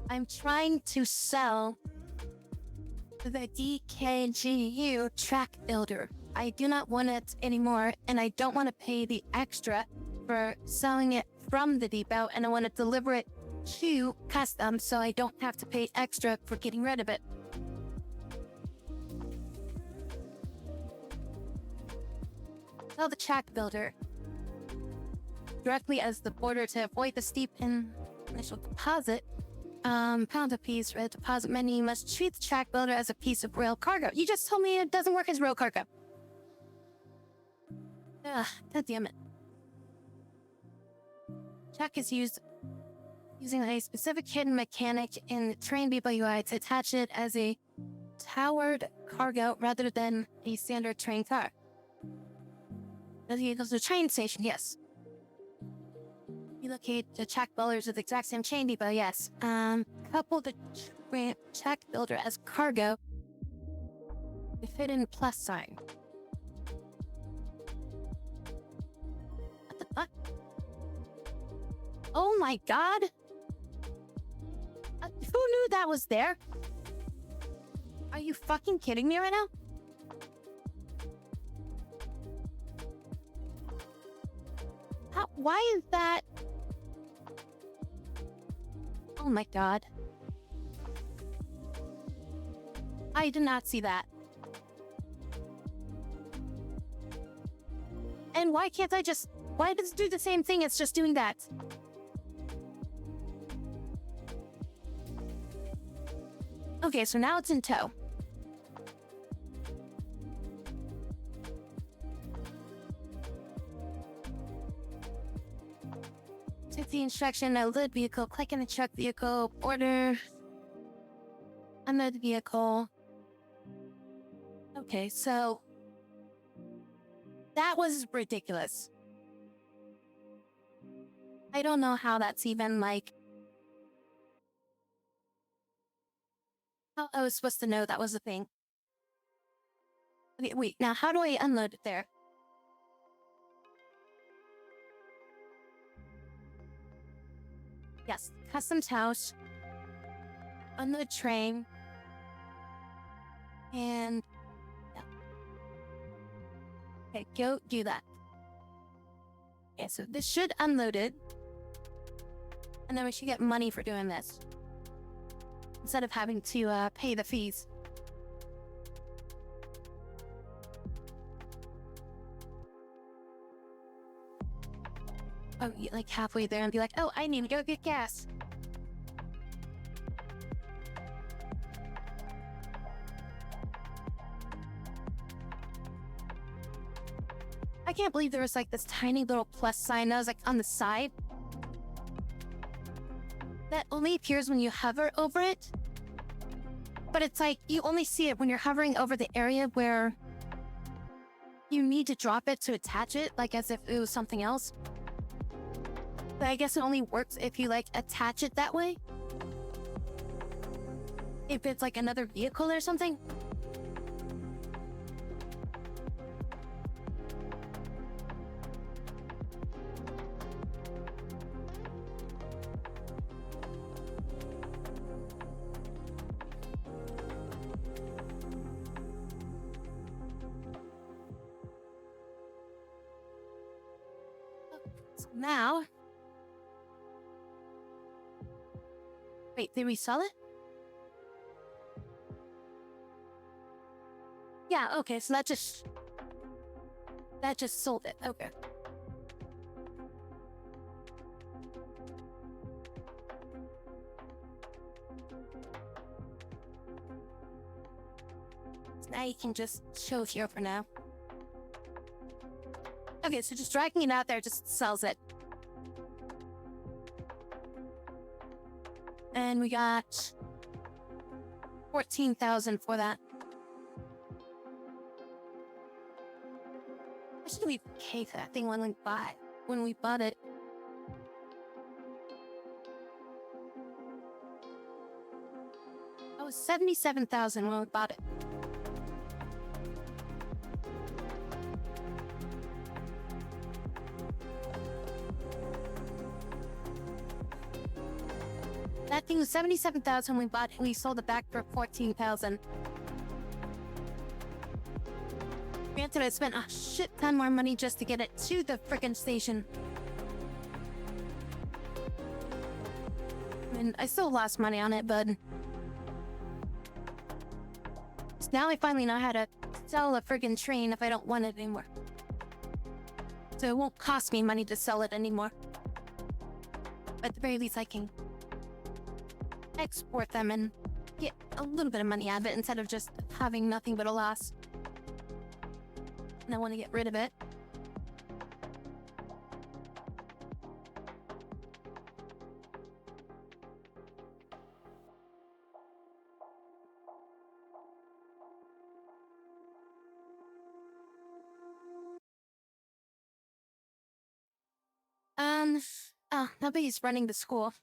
I'm trying to sell the DKGU track builder. I do not want it anymore, and I don't want to pay the extra for selling it from the depot, and I want to deliver it to custom so I don't have to pay extra for getting rid of it. Sell the track builder directly as the border to avoid the steep initial deposit. Pound a piece, red deposit menu. You must treat the track builder as a piece of rail cargo. You just told me it doesn't work as rail cargo. Ugh, god damn it. Track is using a specific hidden mechanic in the train depot UI to attach it as a towered cargo rather than a standard train car. The vehicle's to the train station, yes. Relocate the track builders with the exact same train depot, yes. Couple the track builder as cargo with hidden plus sign. What the fuck? Oh my god! Who knew that was there? Are you fucking kidding me right now? Why is that? Oh my god. I did not see that. And why can't I just... Why does it do the same thing? It's just doing that. Okay, so now it's in tow. Take the instruction, unload vehicle, click in the truck vehicle, order, unload the vehicle. Okay, so that was ridiculous. I don't know how that's even like... How I was supposed to know that was a thing. Okay, wait, now how do I unload it there? Yes, customs house, unload train, and yeah. Okay, go do that. Okay, so this should unload it, and then we should get money for doing this instead of having to pay the fees. Oh, like halfway there and be like, oh, I need to go get gas. I can't believe there was like this tiny little plus sign that was like on the side. That only appears when you hover over it. But it's like, you only see it when you're hovering over the area where you need to drop it to attach it, like as if it was something else. But I guess it only works if you like attach it that way. If it's like another vehicle or something. So now Wait, did we sell it? Yeah, okay, so that just sold it. Okay. So now you can just show here for now. Okay, so just dragging it out there just sells it. And we got 14,000 for that. Why should we pay for that thing when we bought it? That was 77,000 when we bought it. That thing was 77,000 when we bought it. We sold it back for 14,000. Granted, I spent a shit ton more money just to get it to the frickin' station. And I still lost money on it, but now I finally know how to sell a friggin' train if I don't want it anymore. So it won't cost me money to sell it anymore. At the very least, I can export them and get a little bit of money out of it instead of just having nothing but a loss. And I want to get rid of it. Nobody's running the school.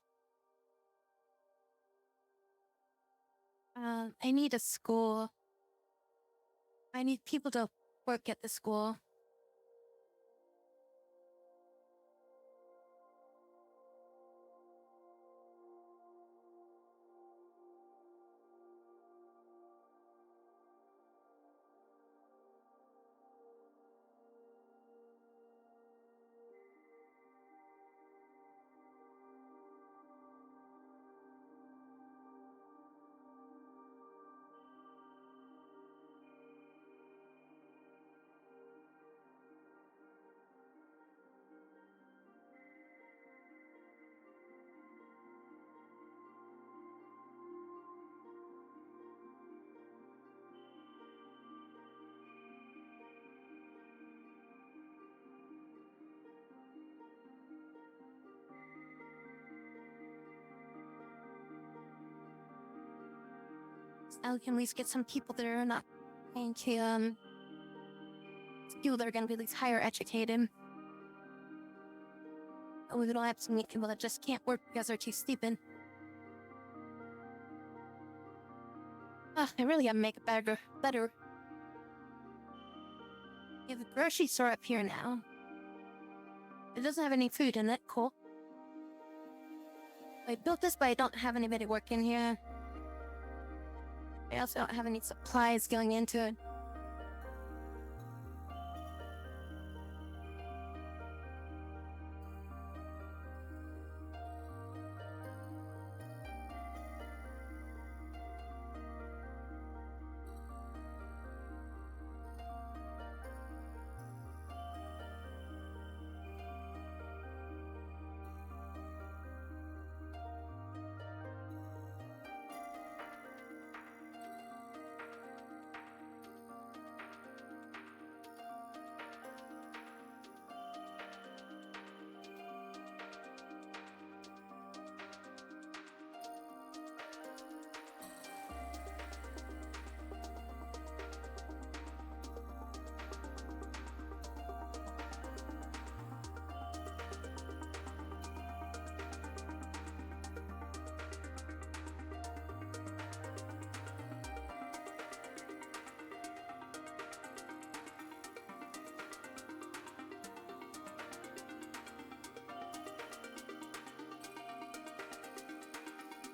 I need a school. I need people to work at the school. Now we can at least get some people that are not going to, people that are going to be at least higher educated. We don't have to meet people that just can't work because they're too stupid. I really gotta make it better. We have a grocery store up here now. It doesn't have any food in it, cool. I built this, but I don't have anybody working here. I also don't have any supplies going into it.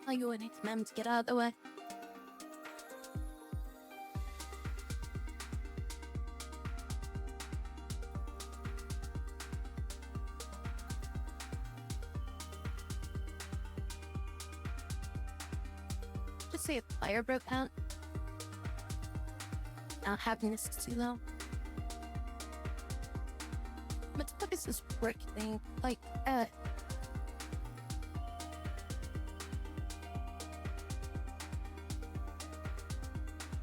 I'll go and them to get out of the way. fire broke out. Now happiness is too low. What the fuck is this work thing? Like,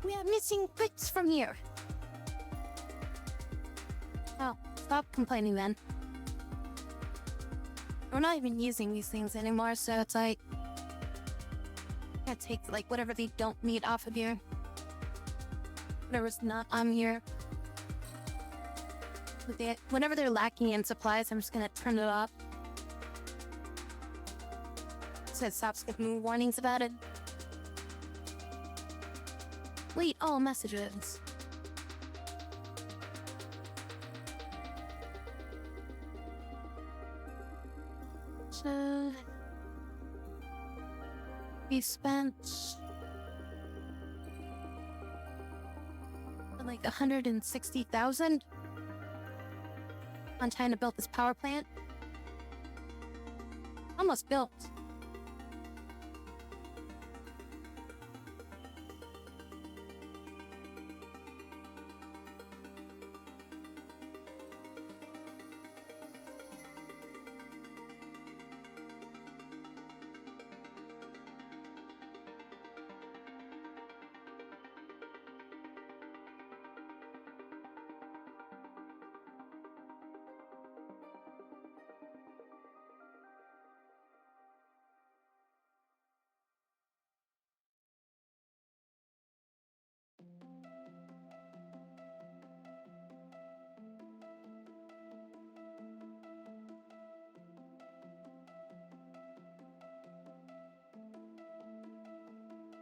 we are missing bits from here. Oh, stop complaining then. We're not even using these things anymore, so it's like, I take like whatever they don't need off of here. Whatever's not on here. Whenever they're lacking in supplies, I'm just gonna turn it off. So it stops giving me warnings about it. Delete all messages. So we spent like 160,000 on trying to build this power plant. Almost built.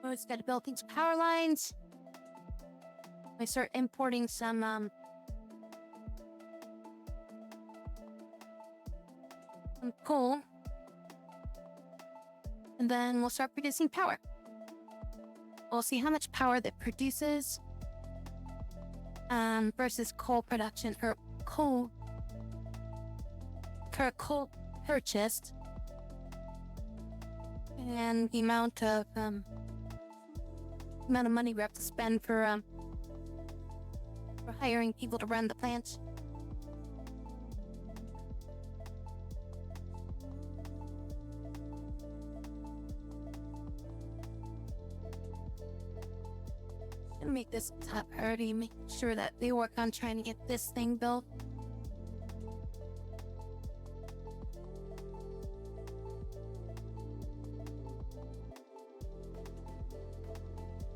We just gotta build these power lines. I start importing some coal. And then we'll start producing power. We'll see how much power that produces versus coal production or coal purchased, and the amount of money we have to spend for hiring people to run the plant. Gonna make this top priority, make sure that they work on trying to get this thing built.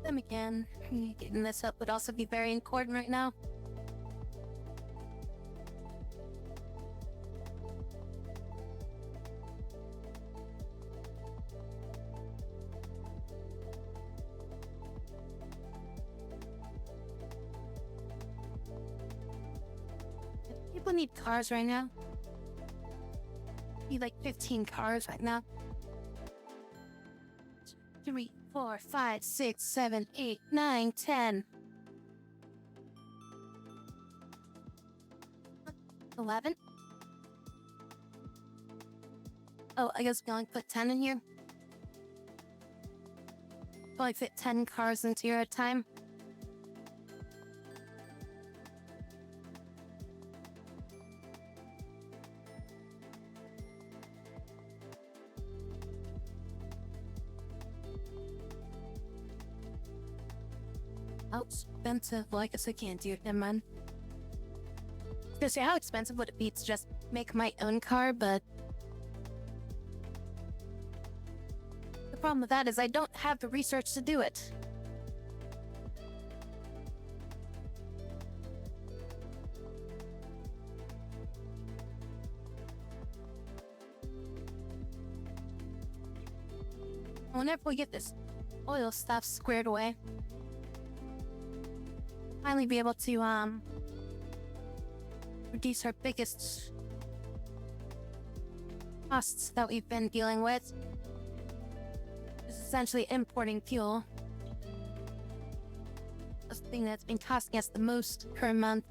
Them again, getting this up would also be very important right now. People need cars right now. Need like 15 cars right now. 3, 4, 5, 6, 7, 8, 9, 10. 11? Oh, I guess we only put 10 in here. Only fit 10 cars into here at a time. How expensive? Well, I guess I can't do it, never mind. I was gonna say, how expensive would it be to just make my own car, but the problem with that is I don't have the research to do it. Whenever we get this oil stuff squared away, finally be able to reduce our biggest costs that we've been dealing with. It's essentially importing fuel. That's the thing that's been costing us the most per month.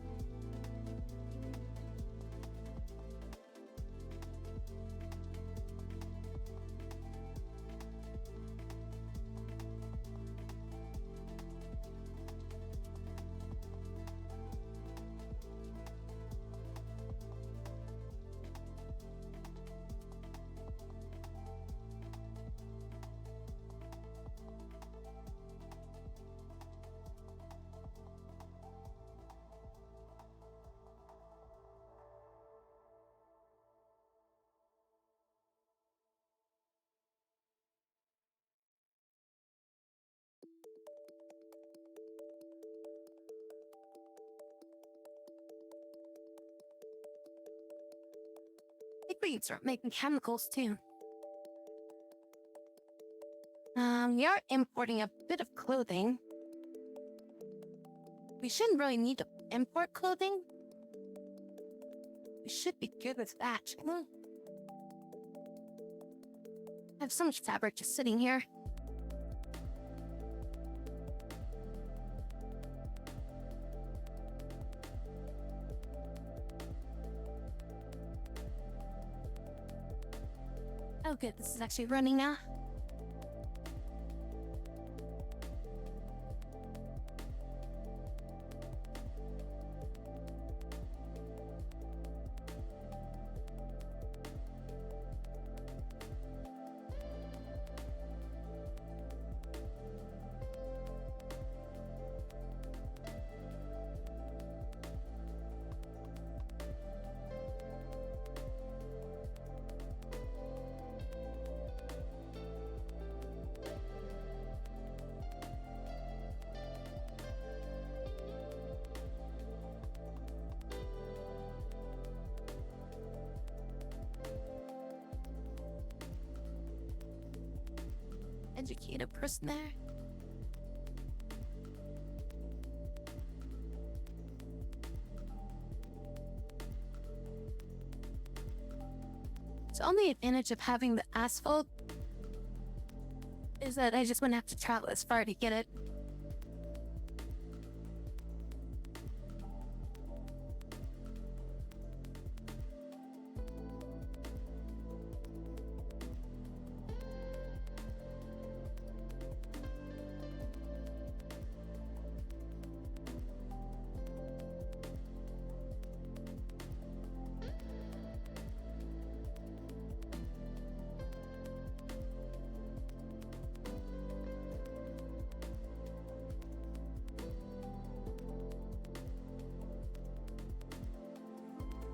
We can start making chemicals too. We are importing a bit of clothing. We shouldn't really need to import clothing. We should be good with that, shouldn't we? I have so much fabric just sitting here. Oh good, this is actually running now. Educated person there. The only advantage of having the asphalt is that I just wouldn't have to travel as far to get it.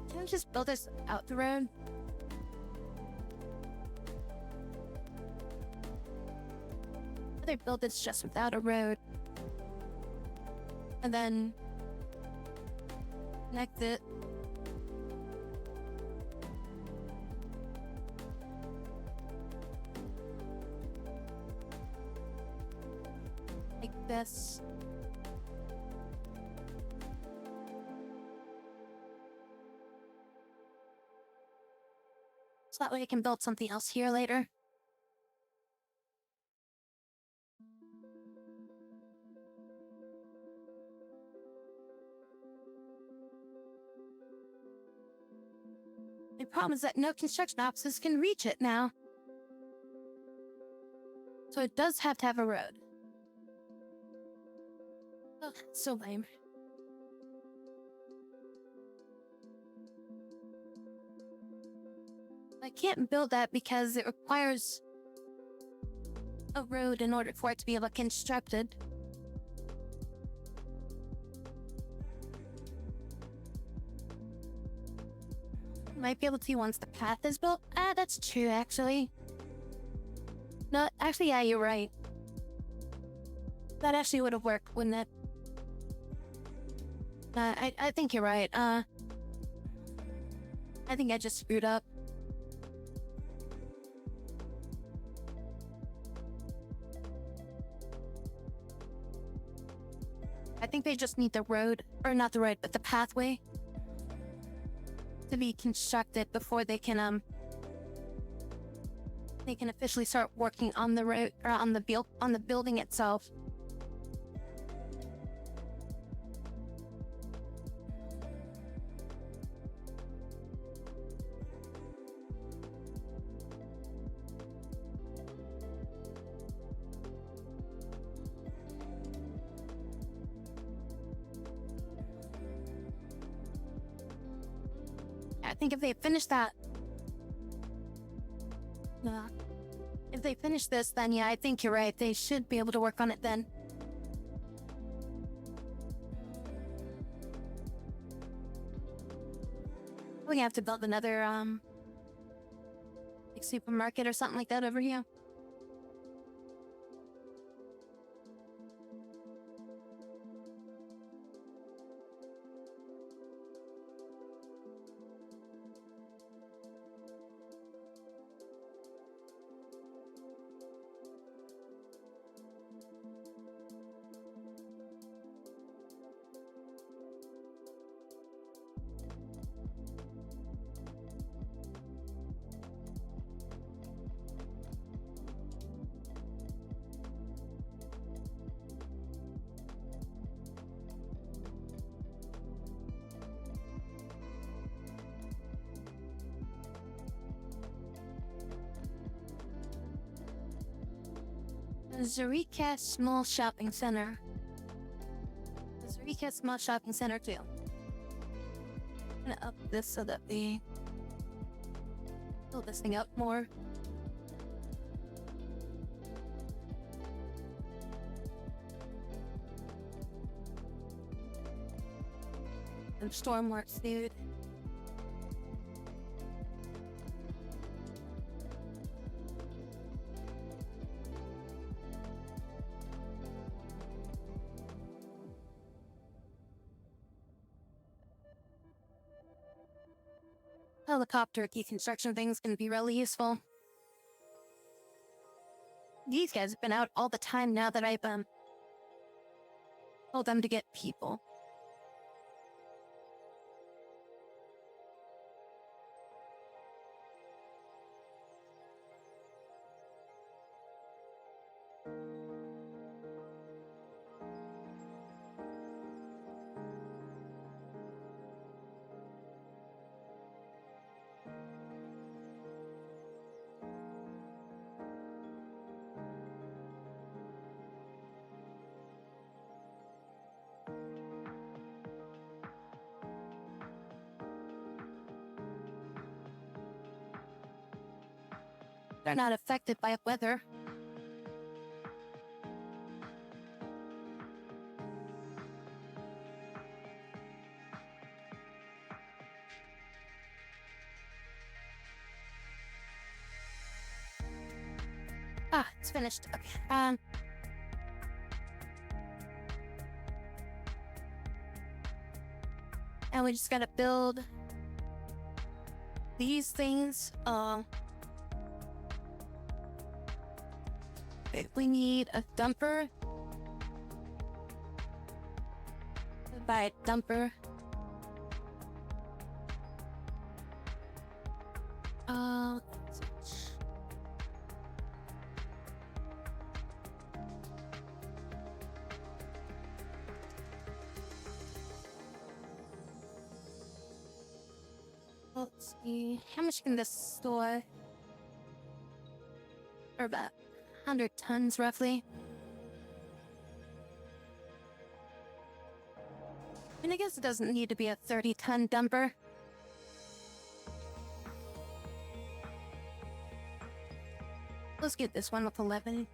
Can we just build this out the road? They build this just without a road. And then connect it. Like this. So that way I can build something else here later. The problem is that no construction offices can reach it now. So it does have to have a road. Oh, so lame. I can't build that because it requires a road in order for it to be able to construct it. Might be able to once the path is built. Ah, that's true, actually. No, actually, yeah, you're right. That actually would have worked, wouldn't it? I think you're right. I think I just screwed up. I think they just need the road, or not the road, but the pathway to be constructed before they can officially start working on the road or on the building itself. I think if they finish that, if they finish this, then yeah, I think you're right. They should be able to work on it then. We have to build another like supermarket or something like that over here. Zurika Small Shopping Center. Zurika Small Shopping Center too. I'm gonna up this so that we fill this thing up more. And Stormworks, dude. Helicopter deconstruction things can be really useful. These guys have been out all the time now that I've told them to get people. They're not affected by weather. Ah, it's finished. Okay. And we just gotta build these things. We need a dumper. Buy a dumper. Let's see. How much can this store? Or about 100 tons, roughly. And I guess it doesn't need to be a 30-ton dumper. Let's get this one with 11.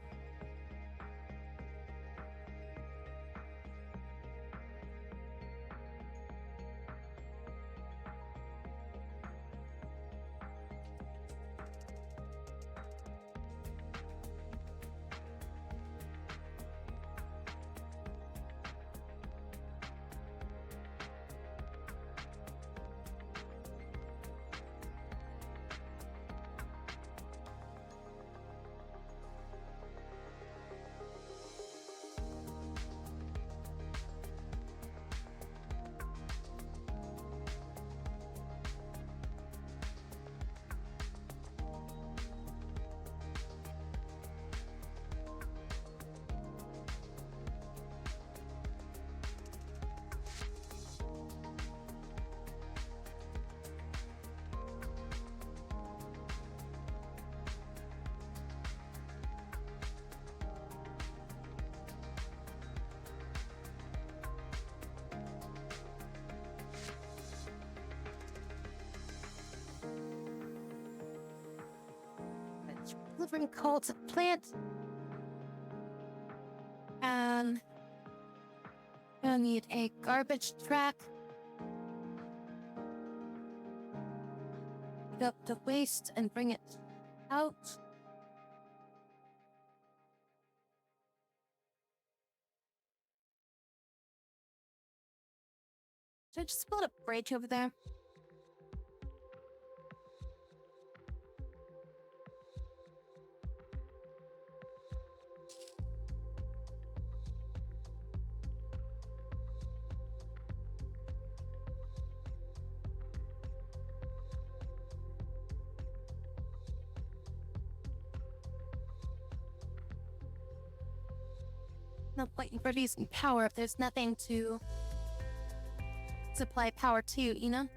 Delivering coal to the plant. And we'll need a garbage truck. Pick up the waste and bring it out. Should I just build a bridge over there? No point in producing power if there's nothing to supply power to, you know?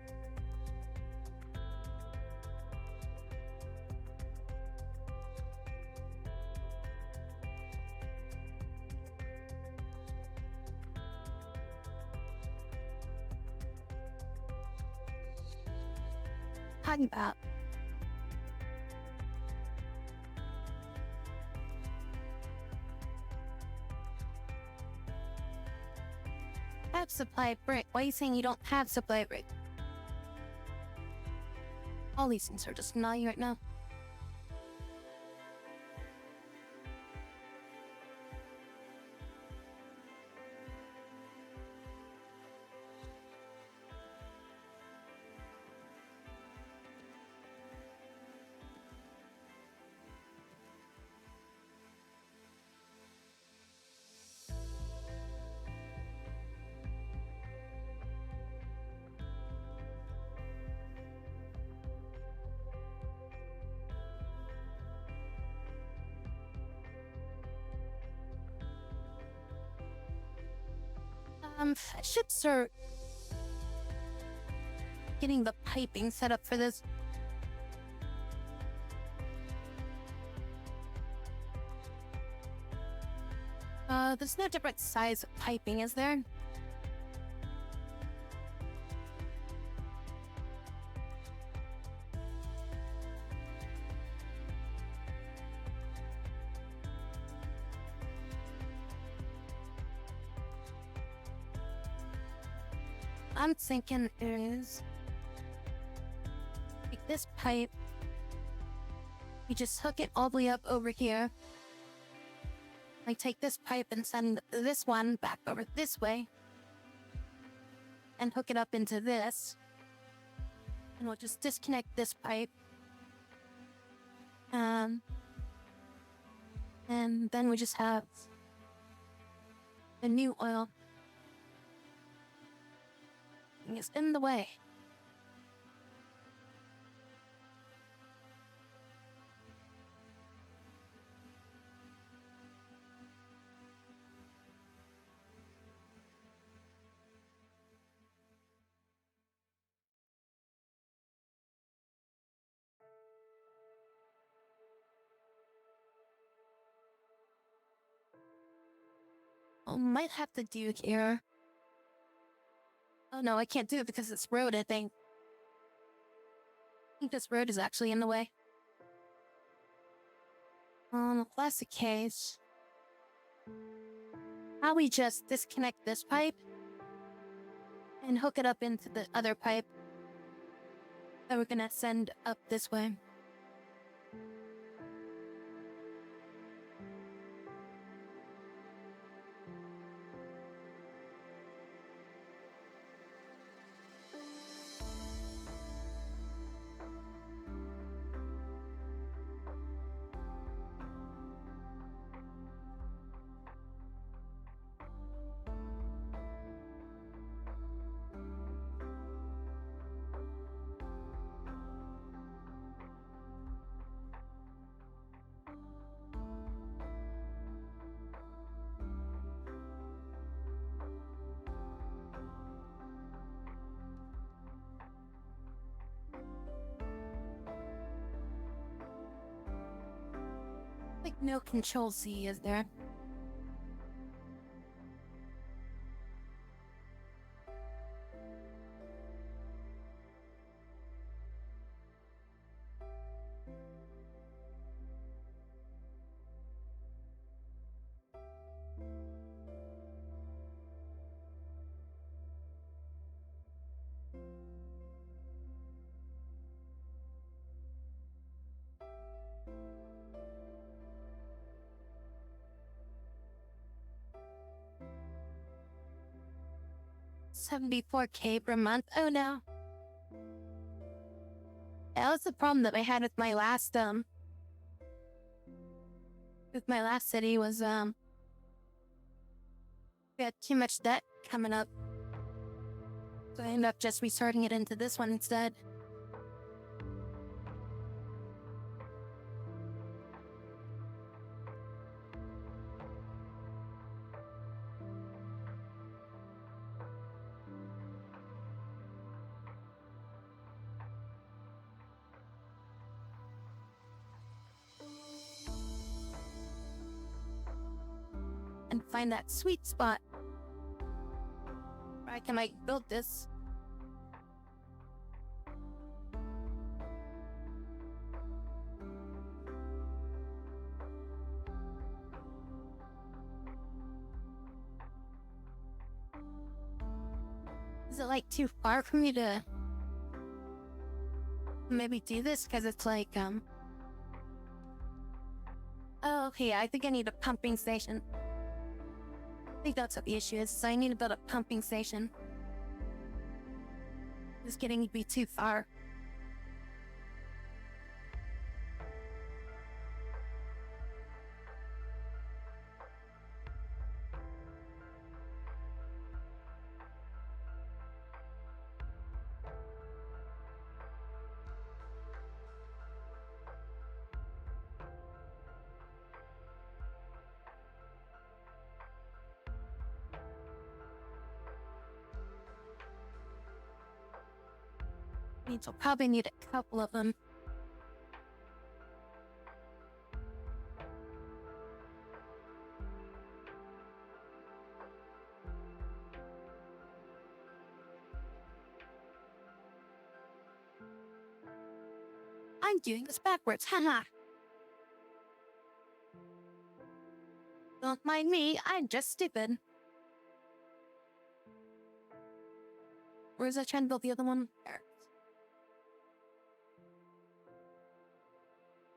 talking about? Have supply brick. Why are you saying you don't have supply brick? All these things are just annoying right now. I should start getting the piping set up for this. There's no different size of piping, is there? I'm thinking is like this pipe. You just hook it all the way up over here. Like take this pipe and send this one back over this way. And hook it up into this. And we'll just disconnect this pipe. And then we just have the new oil. Is in the way. Oh, might have to do here. Oh no, I can't do it because it's road, I think. I think this road is actually in the way. If that's the case, how we just disconnect this pipe and hook it up into the other pipe that we're gonna send up this way. Like no control C, is there? $74K per month. Oh no. That was the problem that I had with my last city was we had too much debt coming up. So I ended up just restarting it into this one instead. And find that sweet spot where I can like build this. Is it like too far for me to maybe do this? Because it's like, oh, okay, I think I need a pumping station. I think that's what the issue is. So I need to build a pumping station. It's getting to be too far. I'll probably need a couple of them. I'm doing this backwards, haha. Don't mind me, I'm just stupid. Where's I trying to build the other one? There.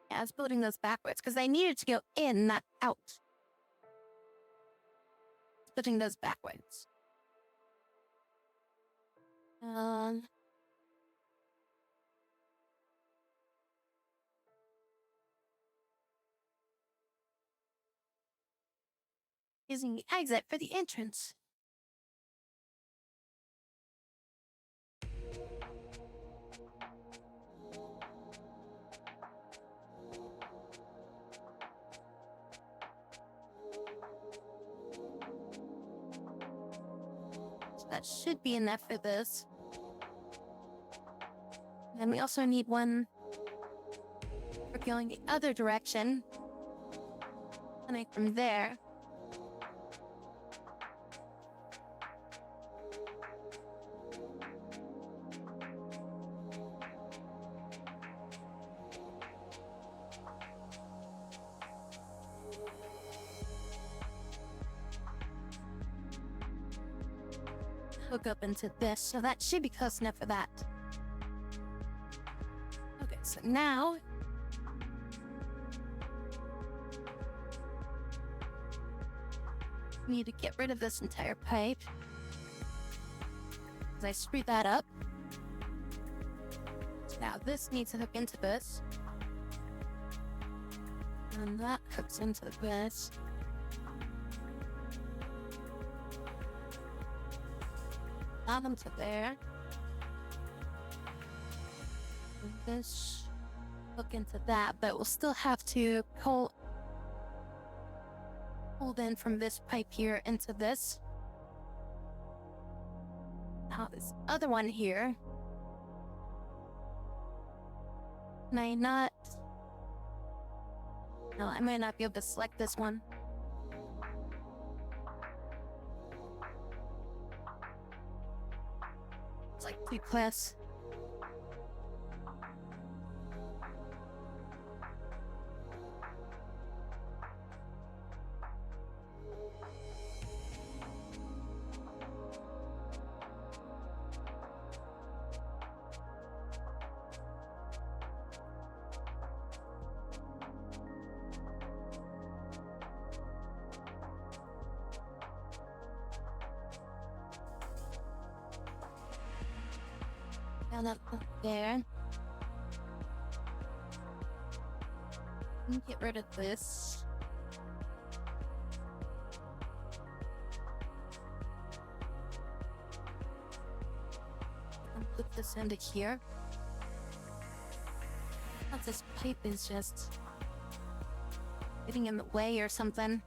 Yeah, I was building those backwards because I needed to go in, not out. Building those backwards. Using the exit for the entrance. So that should be enough for this. Then we also need one for going the other direction. Coming from there. Hook up into this, so that should be close enough for that. Okay, so now we need to get rid of this entire pipe. Because I screwed that up. So now this needs to hook into this. And that hooks into this. Bottom to there. And this hook into that, but we'll still have to pull in from this pipe here into this. Now this other one here. Can I not? No, I might not be able to select this one. It's like too close. Down up there. Get rid of this. And put this into here. Not this pipe is just getting in the way or something.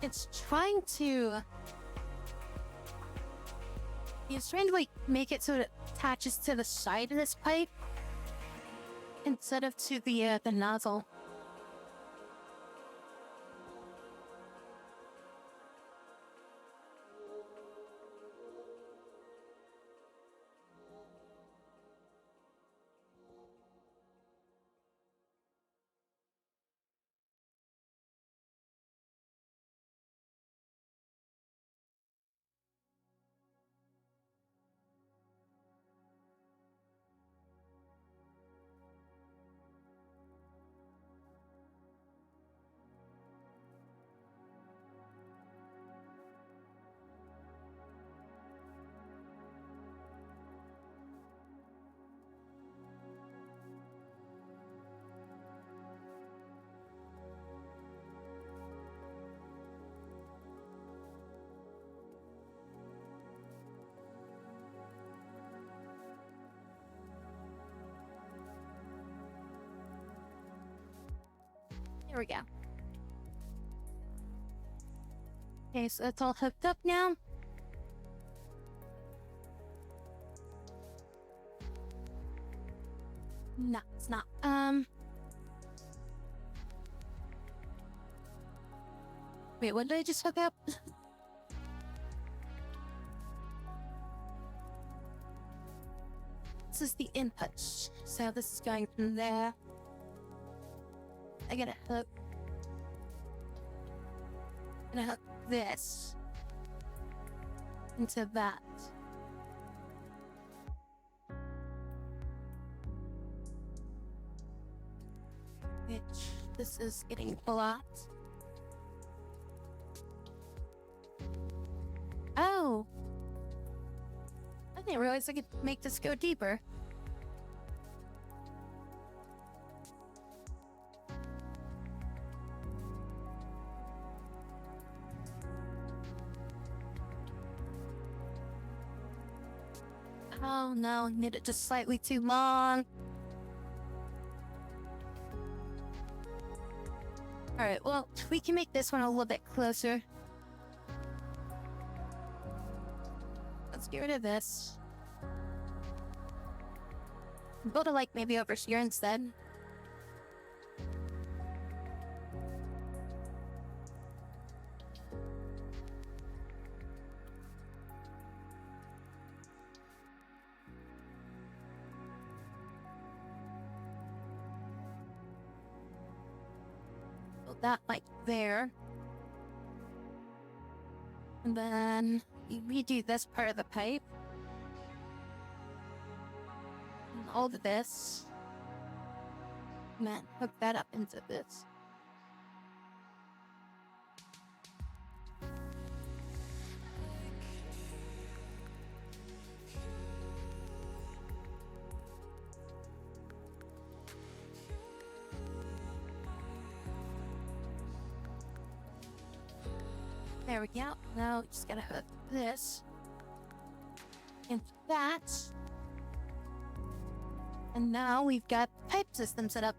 It's trying to... It's trying to, like, make it so it attaches to the side of this pipe. instead of to the nozzle. There we go. Okay, so it's all hooked up now. No, it's not. Wait, what did I just hook up? This is the input. So this is going from there. I gotta hook. I'm gonna hook this into that. Which this is getting blocked. Oh! I didn't realize I could make this go deeper. Oh no, made it just slightly too long. Alright, well, we can make this one a little bit closer. Let's get rid of this. Build a like maybe over here instead. Build that like there. And then you redo this part of the pipe. And all of this. And then hook that up into this. There we go. Now we just gotta hook this into that. And now we've got the pipe system set up.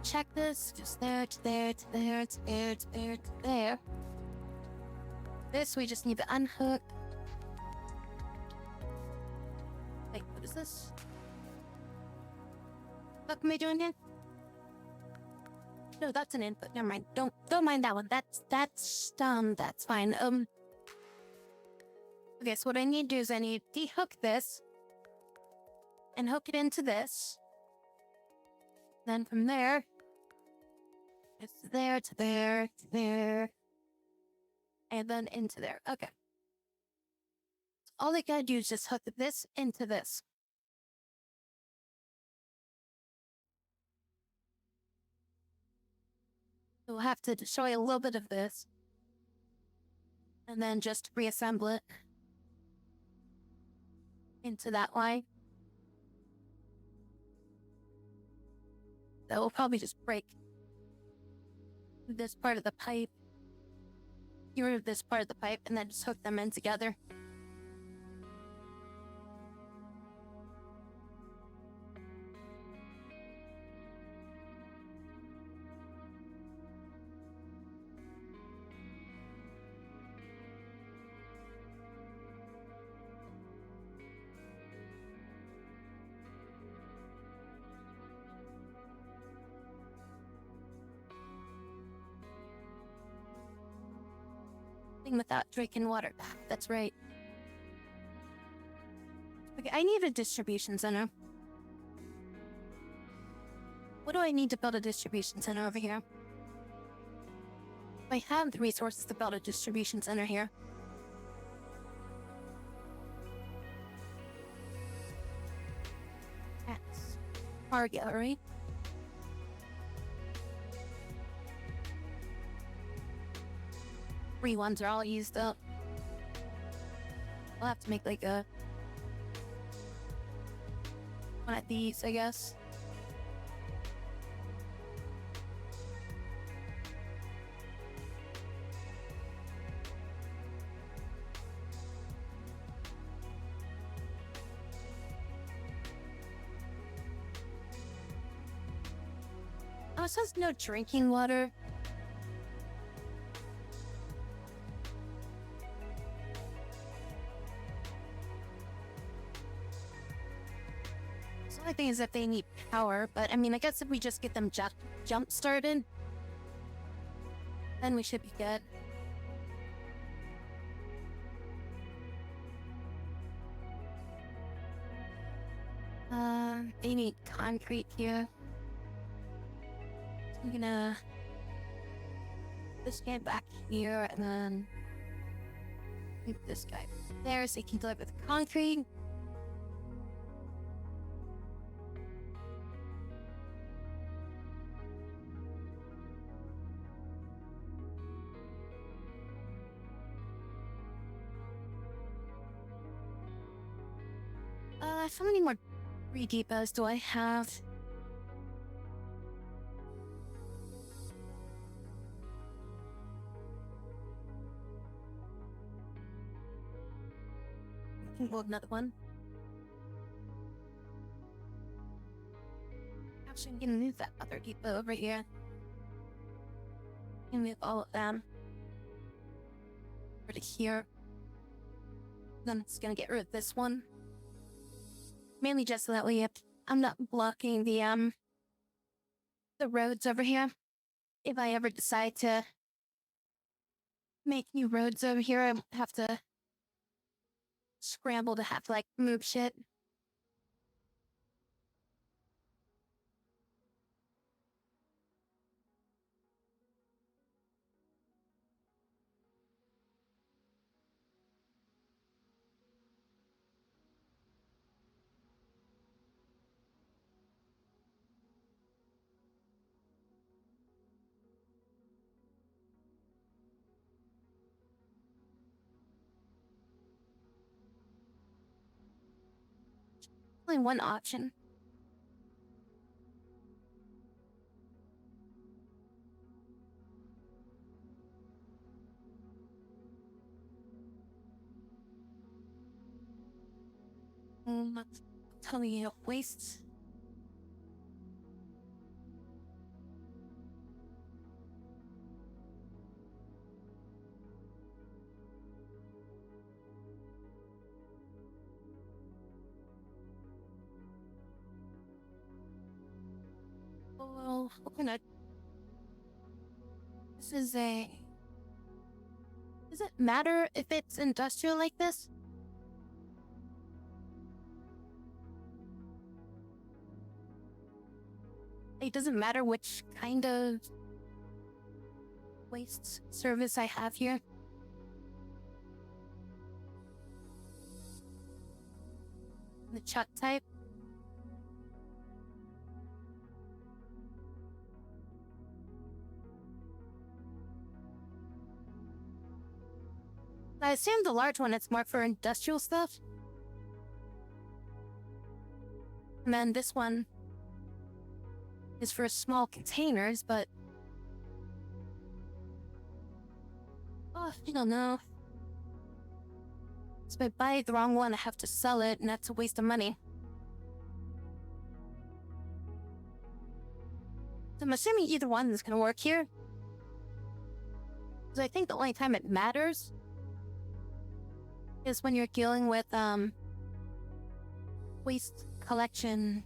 Check this. Just there, to there, to there, to there, to there, to there. This we just need to unhook. Wait, what is this? What am I doing here? No, that's an input. Never mind. Don't mind that one. That's fine. Okay, so what I need to do is I need to dehook this and hook it into this. Then from there, it's there to there to there, and then into there. Okay. So all I gotta do is just hook this into this. So we'll have to destroy a little bit of this, and then just reassemble it into that line. That will probably just break this part of the pipe, get rid of this part of the pipe, and then just hook them in together. thing without drinking water. That's right. Okay, I need a distribution center. What do I need to build a distribution center over here? I have the resources to build a distribution center here. That's art gallery. Free ones are all used up. I'll have to make like a one at these, I guess. Oh, it says no drinking water. So the only thing is that they need power, but I mean, I guess if we just get them jump started, then we should be good. They need concrete here. I'm gonna this guy back here and then move this guy there so he can deliver the concrete. How many more depots do I have? Well, another one. Actually, I'm gonna move that other depot over here. I'm gonna move all of them over to here. Then it's gonna get rid of this one. Mainly just so that way I'm not blocking the roads over here. If I ever decide to make new roads over here, I have to scramble to have to, like, move shit. Only one option. Tell me, wastes. Well, what can I... This is a... Does it matter if it's industrial like this? It doesn't matter which kind of waste service I have here. The chuck type. I assume the large one is more for industrial stuff. And then this one is for small containers, but... Oh, I don't know. So if I buy the wrong one, I have to sell it, and that's a waste of money. So I'm assuming either one is gonna work here. Because I think the only time it matters is when you're dealing with, waste collection,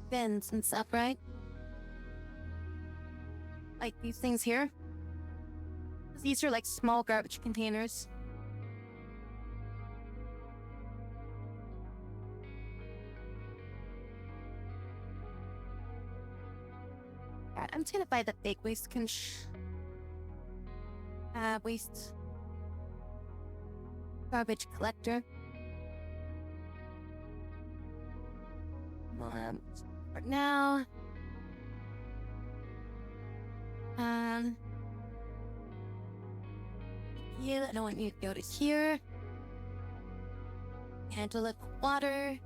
bins and stuff, right? like these things here. These are like small garbage containers. Yeah, I'm gonna buy the big waste waste garbage collector. For now. Yeah, I don't want you to go to here. Handle it with water.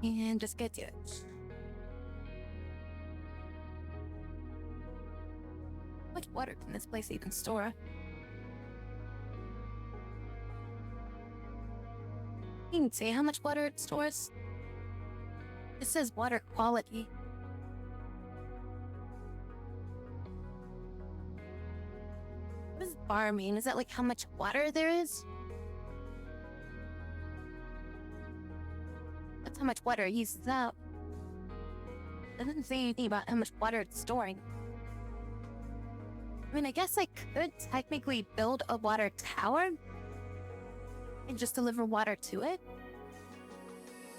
And just get to it. How much water can this place even store? You can see how much water it stores. It says water quality. What does bar mean? Is that like how much water there is? That's how much water it uses up. It doesn't say anything about how much water it's storing. I mean, I guess I could technically build a water tower and just deliver water to it.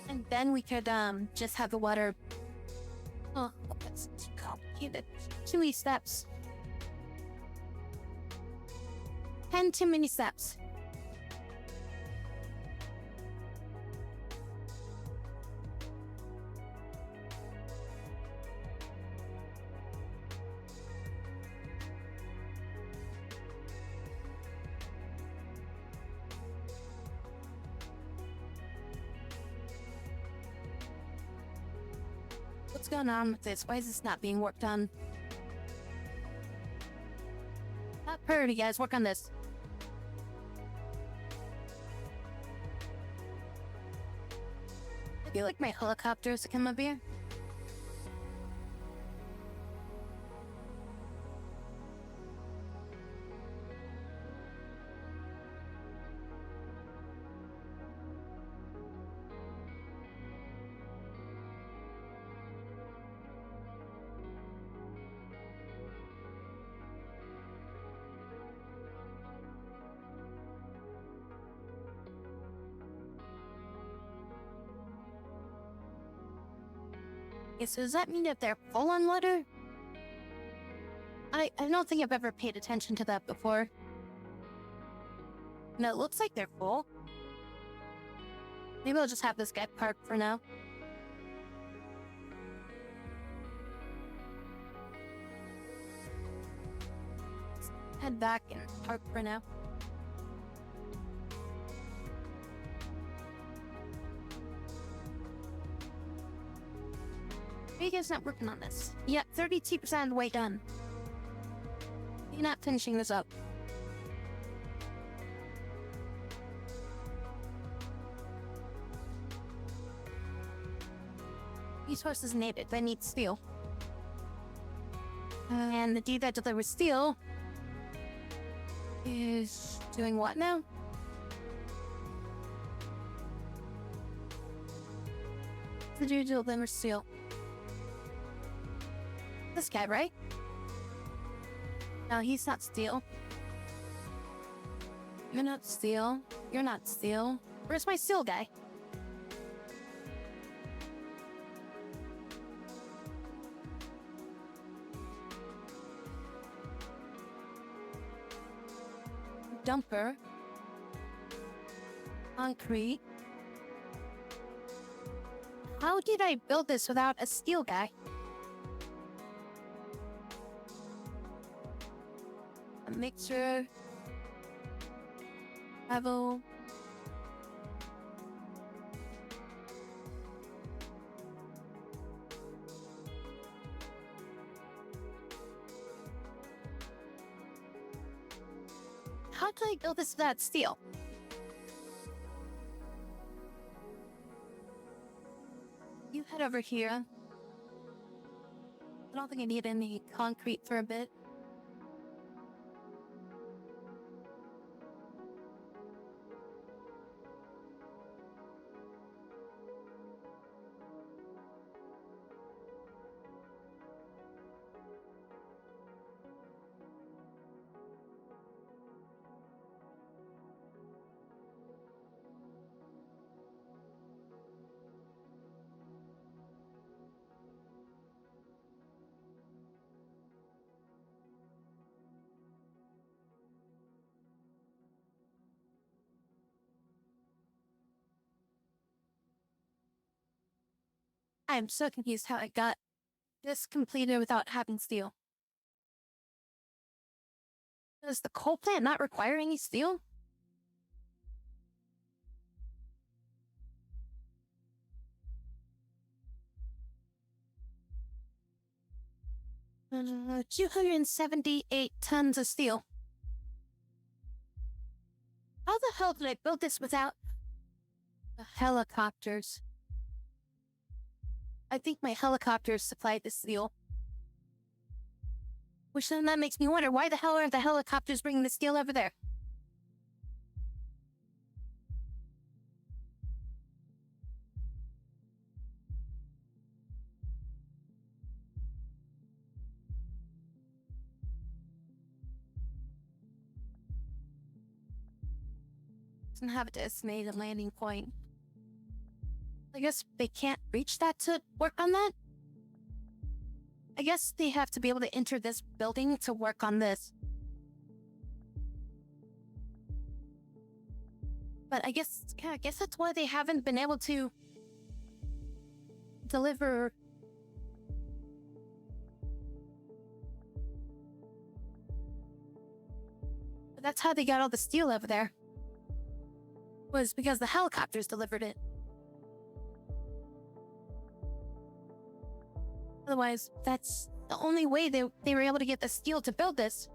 And then we could just have the water. Oh, that's too complicated. Too many steps. 10 too many steps. What's going on with this? Why is this not being worked on? Top priority, guys. Work on this. I feel like my helicopters to come up here. Okay, so does that mean that they're full on water? I don't think I've ever paid attention to that before. No, it looks like they're full. Maybe I'll just have this guy parked for now. Let's head back and park for now. Are you guys not working on this? Yep, 32% of the way done. You're not finishing this up. Resources needed. I need steel. And the dude that delivers steel is doing what now? The dude delivers steel. This guy, right? No, he's not steel. You're not steel. You're not steel. Where's my steel guy? Dumper. Concrete. How did I build this without a steel guy? A mixer. Level. How did I build this without steel? You head over here. I don't think I need any concrete for a bit. I am so confused how I got this completed without having steel. Does the coal plant not require any steel? Uh, 278 tons of steel. How the hell did I build this without the helicopters? I think my helicopters supplied the steel. Which then that makes me wonder, why the hell aren't the helicopters bringing the steel over there? Doesn't have a designated landing point. I guess they can't reach that to work on that? I guess they have to be able to enter this building to work on this. But I guess that's why they haven't been able to deliver. But that's how they got all the steel over there. Was because the helicopters delivered it. Otherwise, that's the only way they were able to get the steel to build this.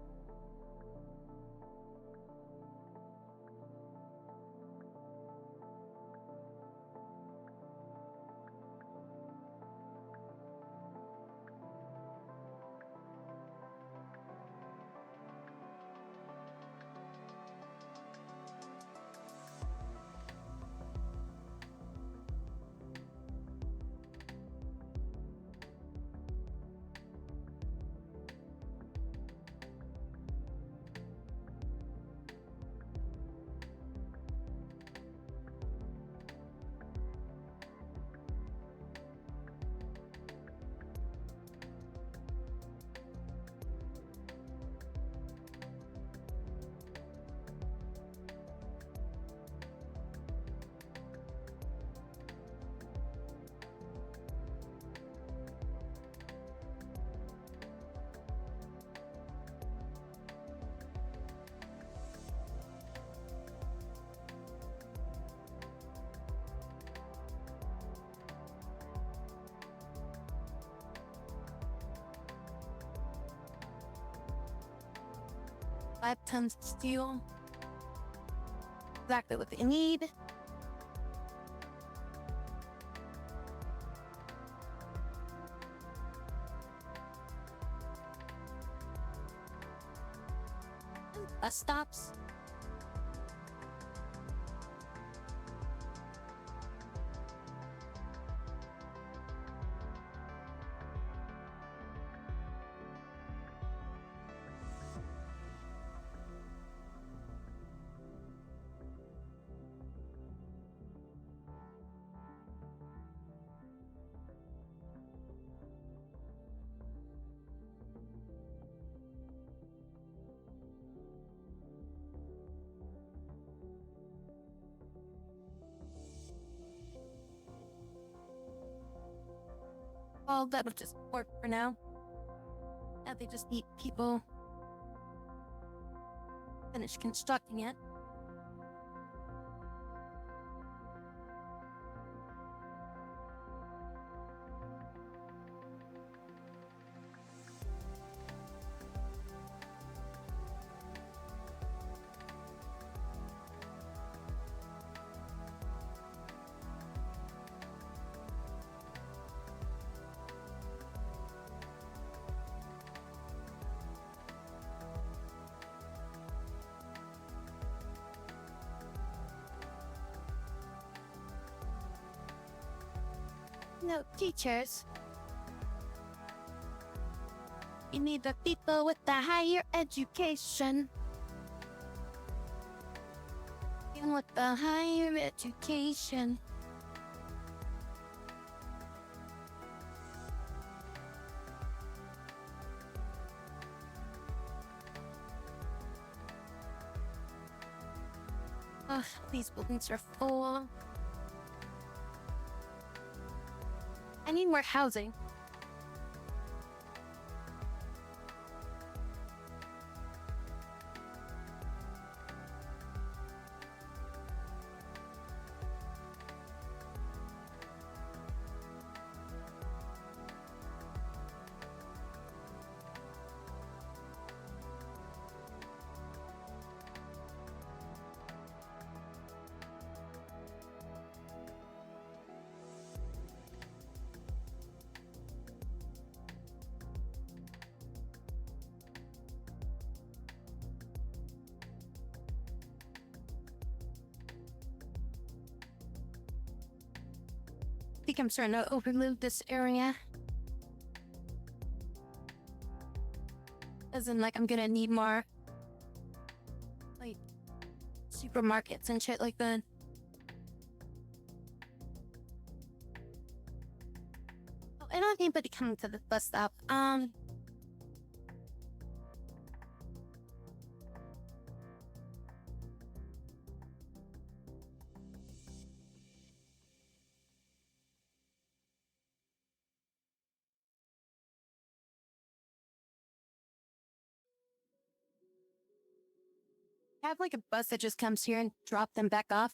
Five tons of steel. Exactly what they need. Bus stops. Well, that'll just work for now. Now they just need people finish constructing it. No, teachers. You need the people with the higher education. And with the higher education. Ugh, these buildings are full. I need more housing. I think I'm starting to overload this area. As in, like, I'm gonna need more, like, supermarkets and shit like that. Oh, I don't have anybody coming to the bus stop. Have like a bus that just comes here and drop them back off.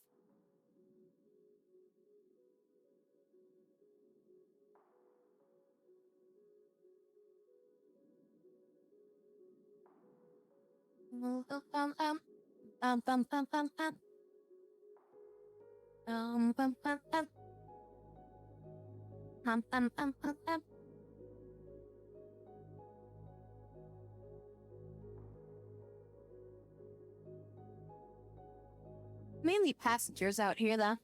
Um, um, um, um, um, um, um, um, um. Um, um, um, um. Um. Mainly passengers out here, though.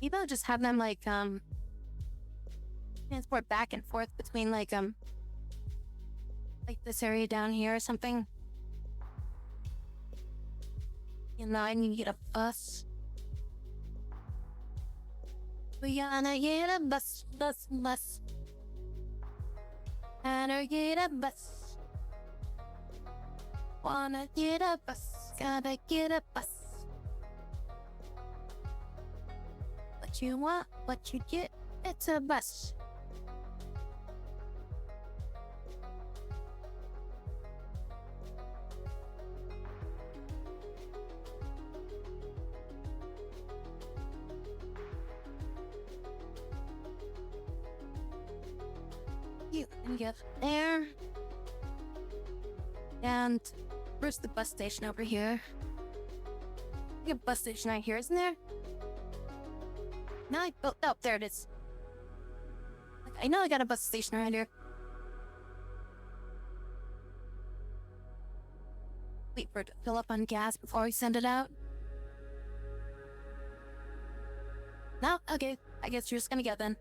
Maybe I'll just have them, like, transport back and forth between, like this area down here or something. You know, I need to get a bus. We gonna get a bus. Gonna get a bus. Wanna get a bus. Gotta get a bus. What you want, what you get, it's a bus. You can get there. And where's the bus station over here? I think a bus station right here, isn't there? No, oh, there it is. Like, I know I got a bus station right here. Wait for it to fill up on gas before we send it out. No? Okay. I guess you're just gonna get then.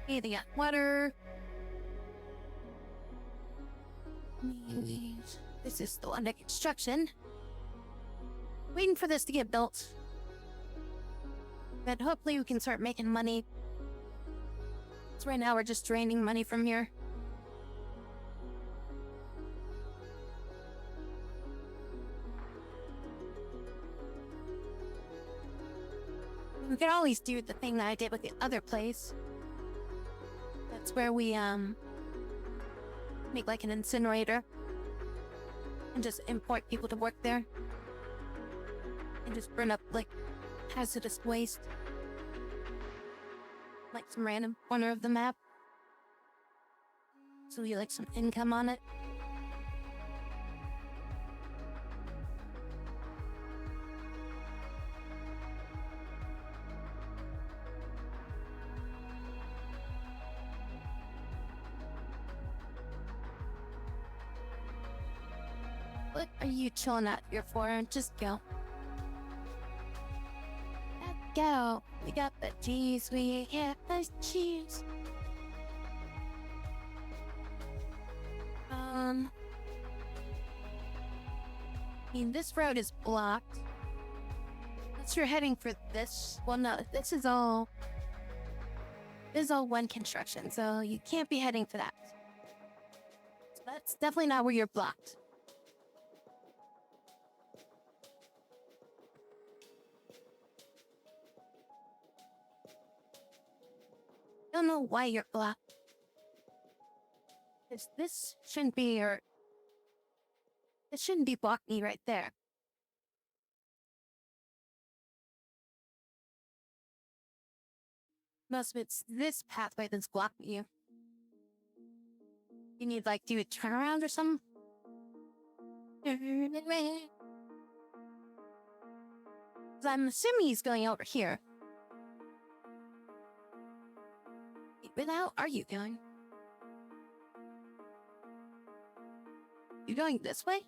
Okay, they got water. This is still under construction. Waiting for this to get built. But hopefully we can start making money. So right now we're just draining money from here. We could always do the thing that I did with the other place. That's where we, make like an incinerator. And just import people to work there. And just burn up, like, hazardous waste. Like some random corner of the map. So we get, like, some income on it. What are you chilling out here for? Just go. Let's go. We got the cheese. We got the cheese. I mean, this road is blocked. Unless you're heading for this. Well, no, this is all one construction, so you can't be heading for that. So that's definitely not where you're blocked. Don't know why you're blocked. This shouldn't be your... This shouldn't be blocking you right there. Most of it's this pathway that's blocking you. You need, like, do a turnaround or something? I'm assuming he's going over here. Where the hell are you going? You going this way?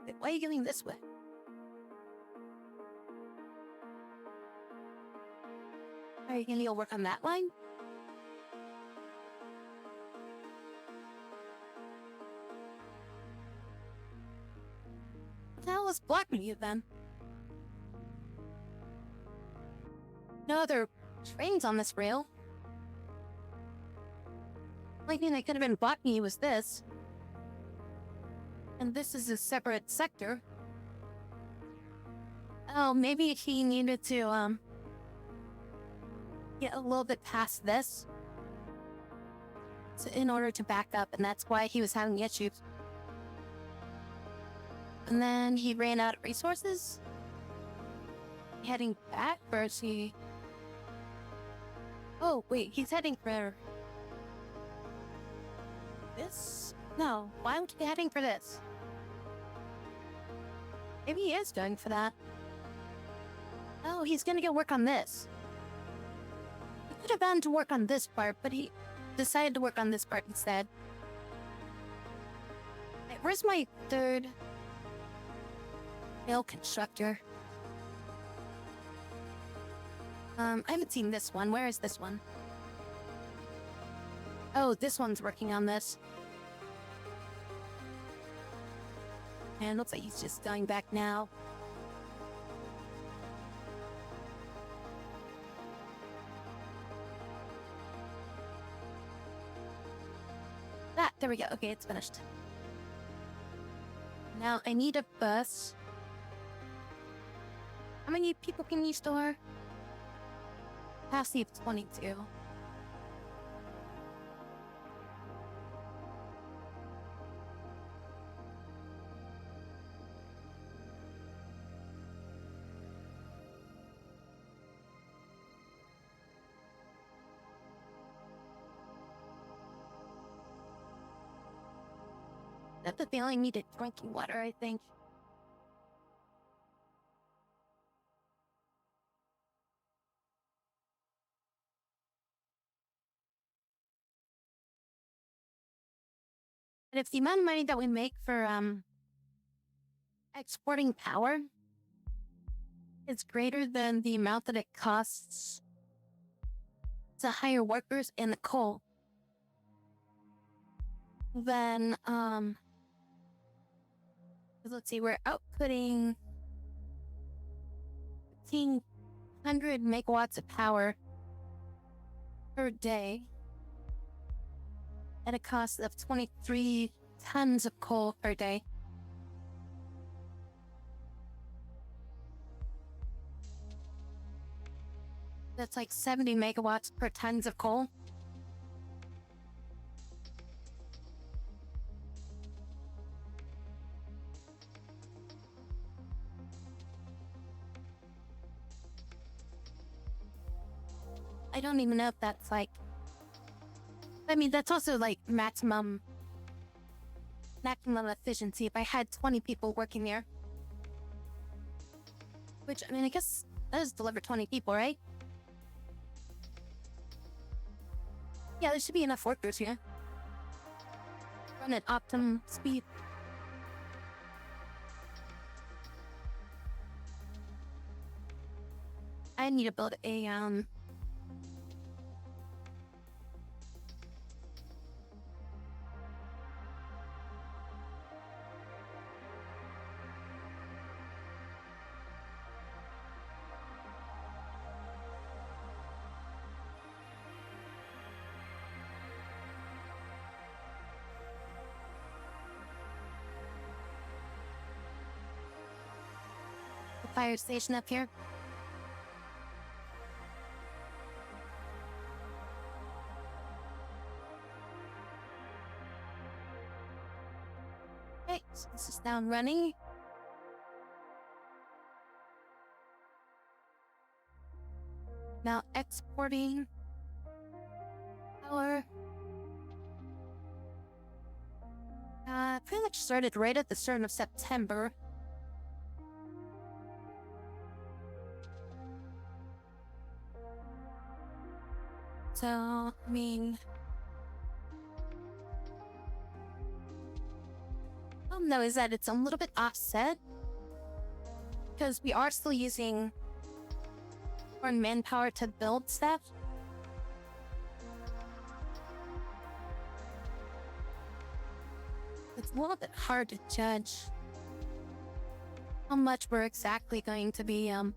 Wait, why are you going this way? Are you gonna go work on that line? What the hell is blocking you then? No other trains on this rail. Only thing that could have been blocking you was this. And this is a separate sector. Oh, maybe he needed to, get a little bit past this. So in order to back up, and that's why he was having issues. And then he ran out of resources. Heading back, or is he... Oh, wait, he's heading for... this? No, why would he be heading for this? Maybe he is going for that. Oh, he's gonna go work on this. He could have gone to work on this part, but he decided to work on this part instead. Wait, where's my third rail constructor? I haven't seen this one. Where is this one? Oh, this one's working on this. And looks like he's just going back now. There we go. Okay, it's finished. Now I need a bus. How many people can you store? Capacity of 22. That's the only needed drinking water, I think. And if the amount of money that we make for exporting power is greater than the amount that it costs to hire workers in the coal, then let's see, we're outputting 1,500 megawatts of power per day at a cost of 23 tons of coal per day. That's like 70 megawatts per tons of coal. I don't even know if that's like... I mean, that's also like maximum efficiency if I had 20 people working there. Which, I mean, I guess that does deliver 20 people, right? Yeah, there should be enough workers here. Run at optimum speed. I need to build a, fire station up here. Okay, so this is now running. Now exporting power. Pretty much started right at the start of September. So, I mean, problem though is that it's a little bit offset because we are still using foreign manpower to build stuff. It's a little bit hard to judge how much we're exactly going to be, oh,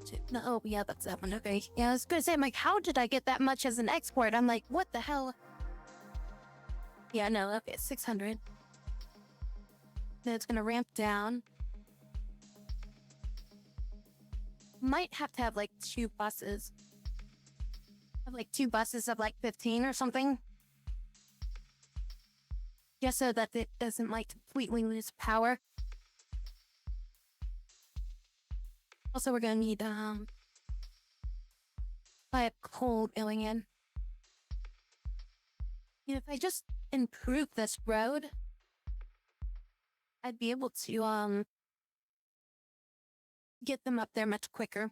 shit, no, oh, yeah, that's that one, okay. Yeah, I was gonna say, I'm like, how did I get that much as an export? I'm like, what the hell? Yeah, no, okay, 600. Then it's gonna ramp down. Might have to have, like, 2 buses. Have, like, 2 buses of, like, 15 or something. Just so that it doesn't, like, completely lose power. Also, we're gonna need, pipe coal going in. You know, if I just improve this road, I'd be able to, get them up there much quicker.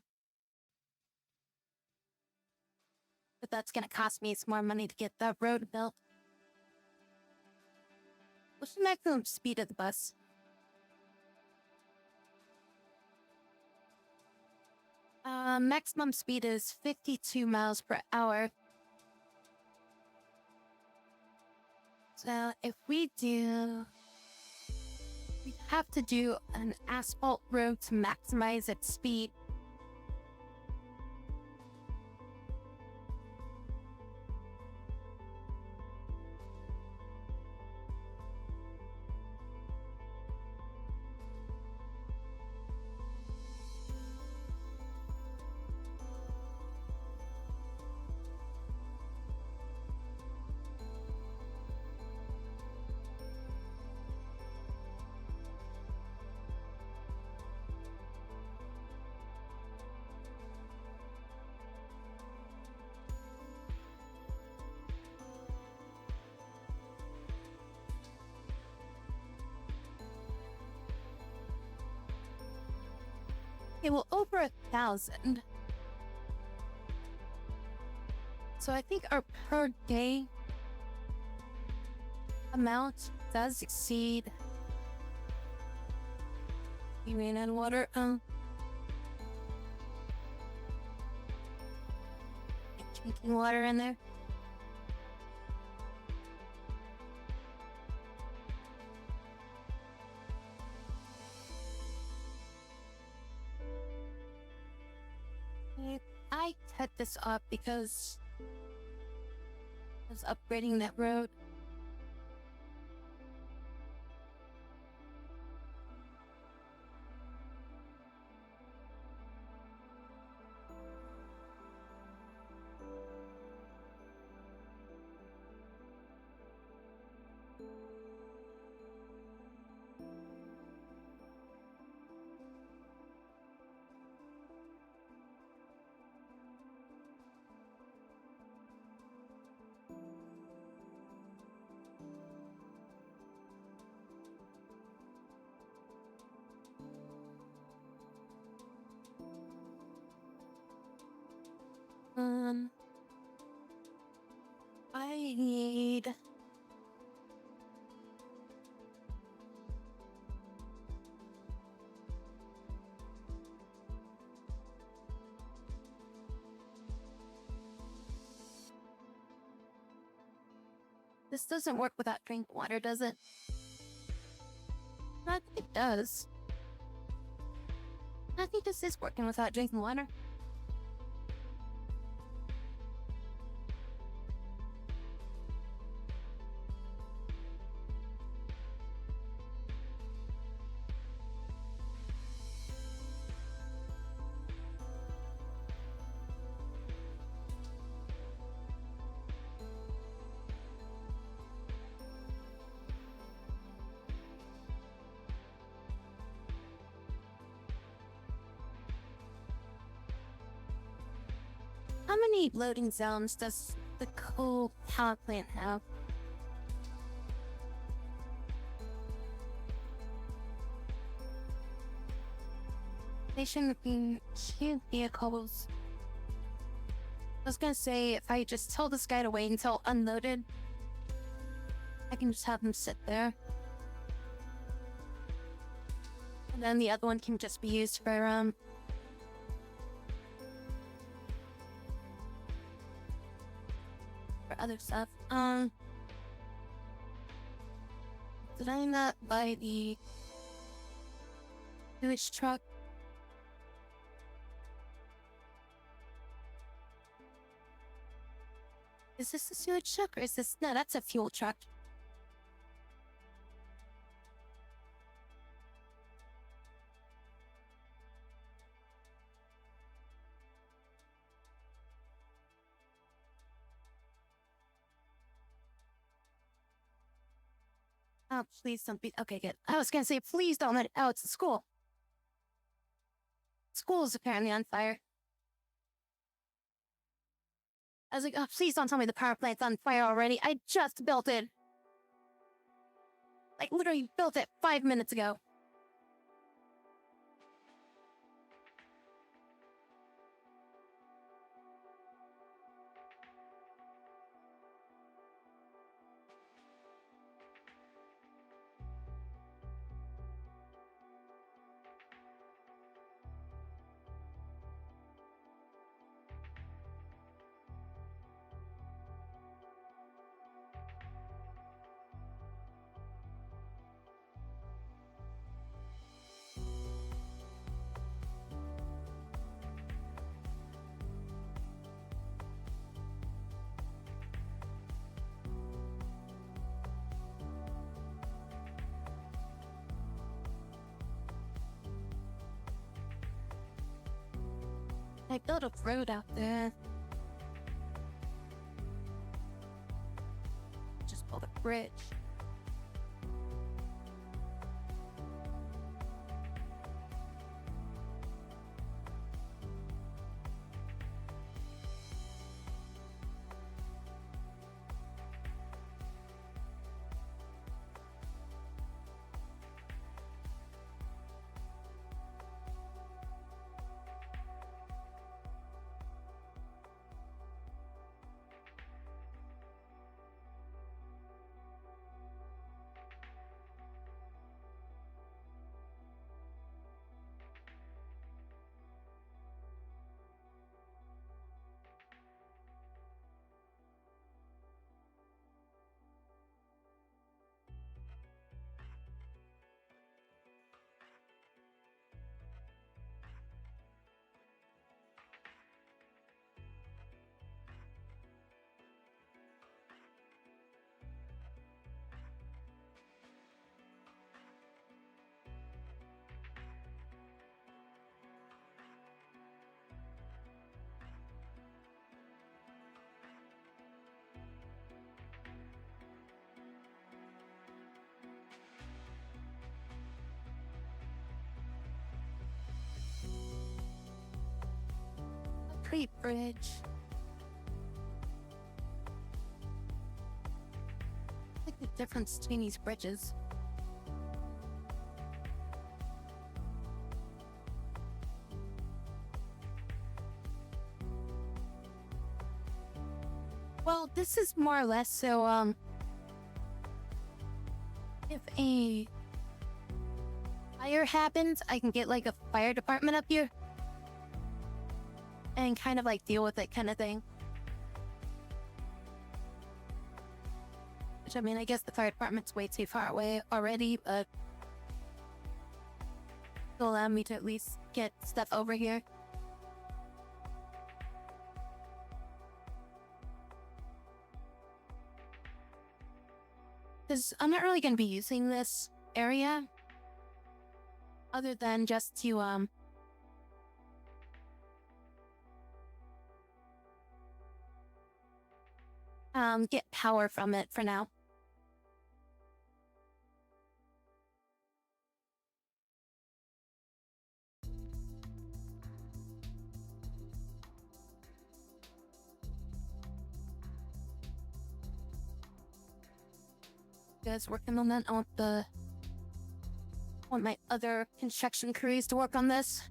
But that's gonna cost me some more money to get the road built. What's the maximum speed of the bus? Maximum speed is 52 miles per hour. So if we have to do an asphalt road to maximize its speed. Okay, well, over 1,000. So I think our per day amount does exceed. You mean on water? Drinking water in there. I cut this up because I was upgrading that road. Um, I need. This doesn't work without drinking water, does it? I think it does. I think this is working without drinking water. How many loading zones does the coal power plant have? They shouldn't be two vehicles. I was gonna say, if I just tell this guy to wait until unloaded, I can just have him sit there. And then the other one can just be used for other stuff. Did I not buy the sewage truck? Is this a sewage truck or is this... No, that's a fuel truck. Oh, please don't be... Okay, good. I was gonna say, please don't let it... Oh, it's a school. School is apparently on fire. I was like, oh, please don't tell me the power plant's on fire already. I just built it. Like, literally built it 5 minutes ago. I built a road out there. Just built a bridge. Great bridge. I like the difference between these bridges. Well, this is more or less so, if a fire happens, I can get like a fire department up here and kind of like deal with it kind of thing. Which, I mean, I guess the fire department's way too far away already, but it'll allow me to at least get stuff over here. Because I'm not really going to be using this area other than just to, get power from it for now. guys working on that. I want my other construction crews to work on this.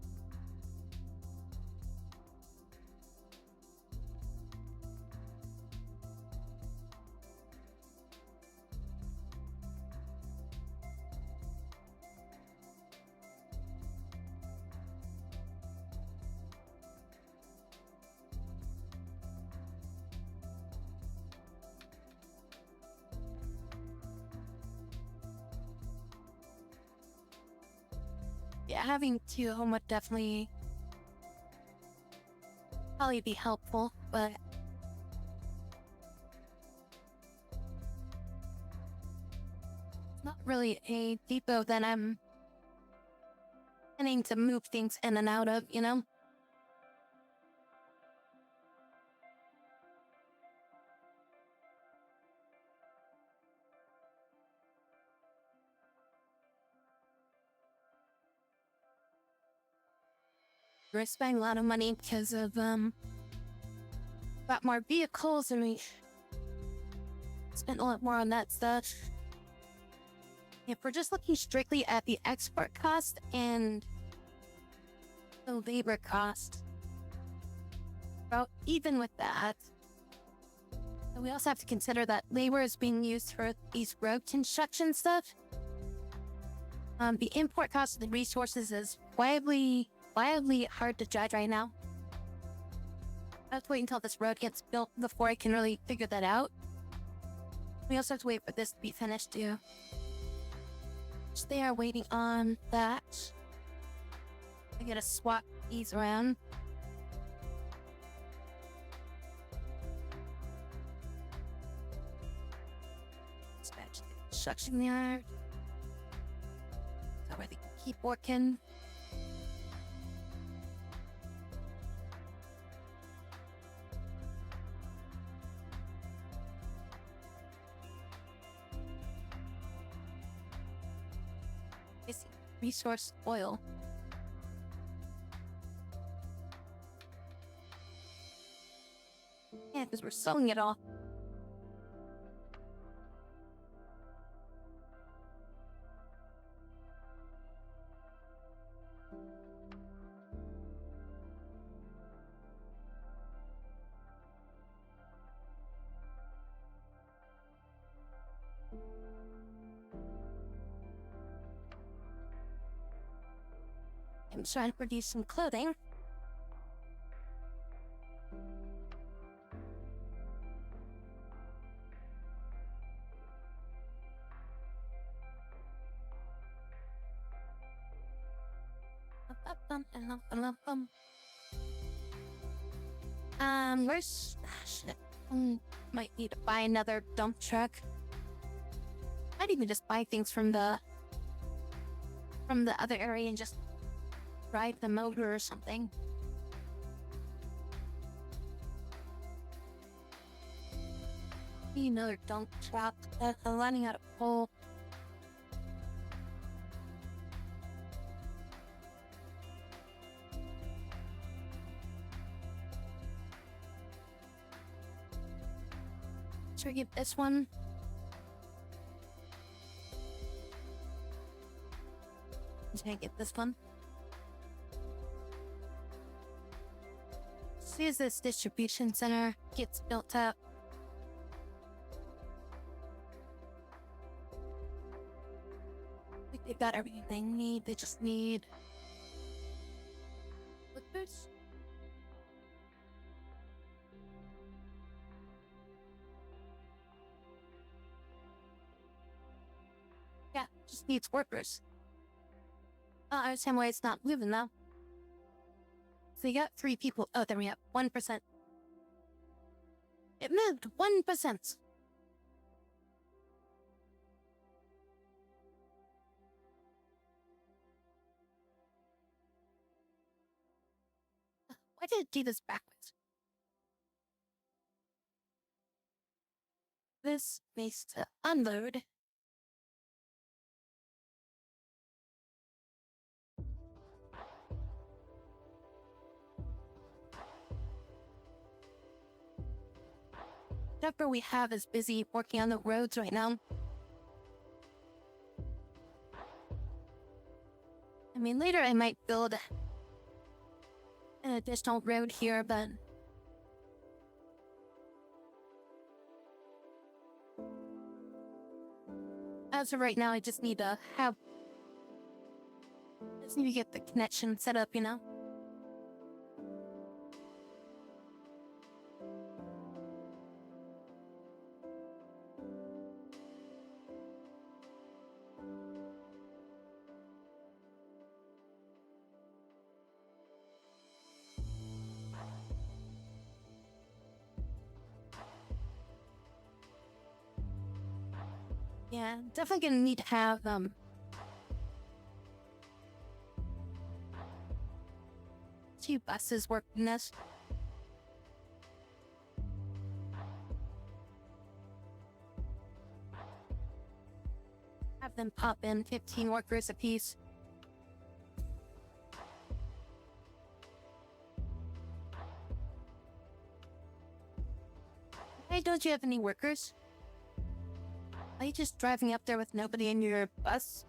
Yeah, having two home would definitely probably be helpful, but it's not really a depot that I'm planning to move things in and out of, you know? We're spending a lot of money because of got more vehicles and we spent a lot more on that stuff. If we're just looking strictly at the export cost and the labor cost, about even with that, and we also have to consider that labor is being used for these road construction stuff. The import cost of the resources is wildly hard to judge right now. I have to wait until this road gets built before I can really figure that out. We also have to wait for this to be finished too. So they are waiting on that. I gotta swap these around. Dispatch the construction yard. So where they can keep working. Resource oil. Yeah, because we're selling it all. I'm trying to produce some clothing. Where's shit? Might need to buy another dump truck. Might even just buy things from the other area and just drive them over or something. Need another dump truck. I'm running out of coal. Should we get this one? Should I get this one? As soon as this distribution center gets built up, I think they've got everything they need. They just need liquids. Yeah, just needs workers. I don't understand why it's not moving though. So you got 3 people. Oh, there we have 1%. It moved 1%. Why did it do this backwards? This needs to unload. Whatever we have is busy working on the roads right now. I mean, later I might build an additional road here, but as of right now, I just need to get the connection set up, you know? Yeah, definitely gonna need to have, 2 buses working this. Have them pop in 15 workers apiece. Hey, don't you have any workers? Are you just driving up there with nobody in your bus?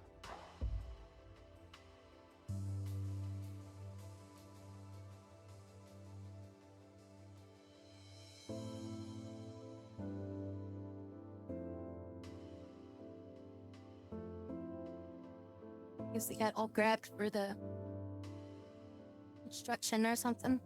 Guess they got all grabbed for the construction or something.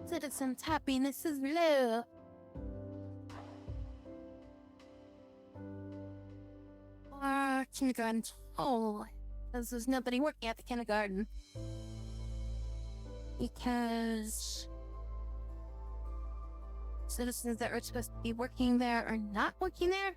Citizens' happiness is low. Or kindergarten. Oh, because there's nobody working at the kindergarten. Because citizens that are supposed to be working there are not working there.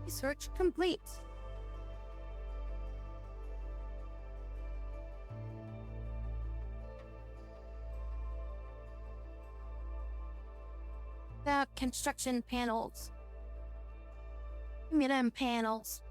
Research complete. The construction panels. Give me them panels.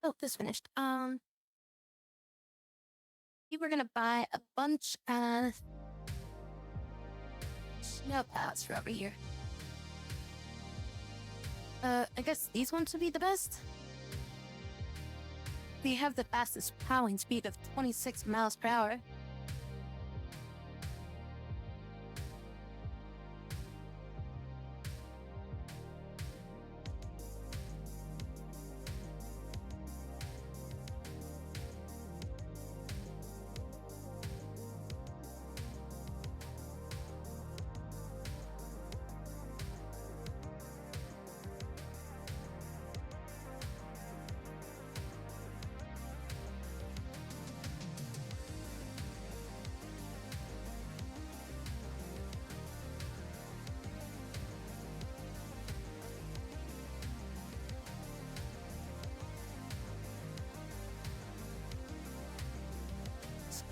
Oh, this finished. We were gonna buy a bunch of snow plows for over here. I guess these ones would be the best. They have the fastest plowing speed of 26 miles per hour.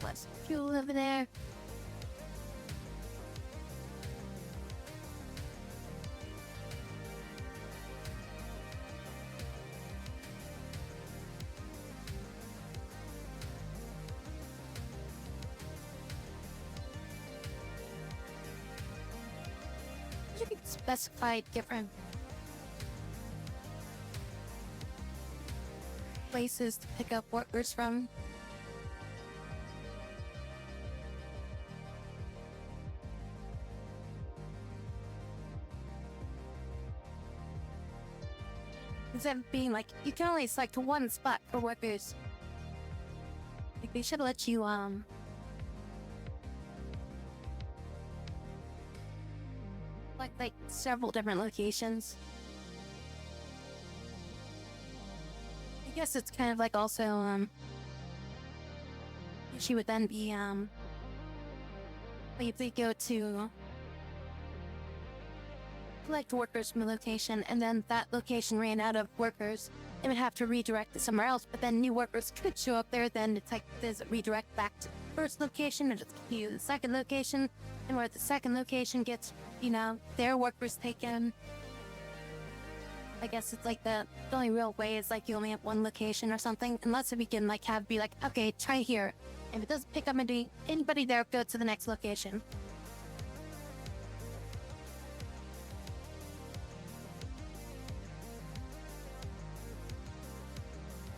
Less fuel over there. You can specify different places to pick up workers from. Instead of being like, you can only select one spot for workers. Like, they should let you, like several different locations. I guess it's kind of like also, she would then be, like if they go to collect workers from a location, and then that location ran out of workers, it would have to redirect to somewhere else, but then new workers could show up there, then it's like, does it redirect back to the first location, or does it continue to the second location, and where the second location gets, you know, their workers taken. I guess it's like the only real way is like you only have one location or something, unless we can like be like, okay, try here. If it doesn't pick up anybody there, go to the next location.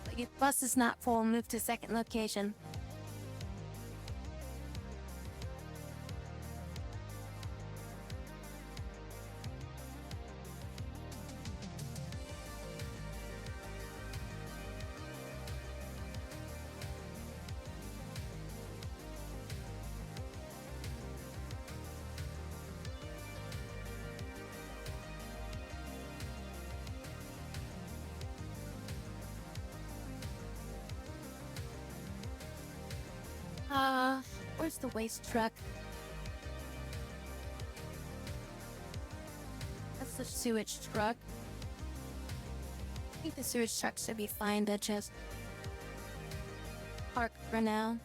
Like if bus is not full, move to second location. Where's the waste truck? That's the sewage truck. I think the sewage truck should be fine to just park for now.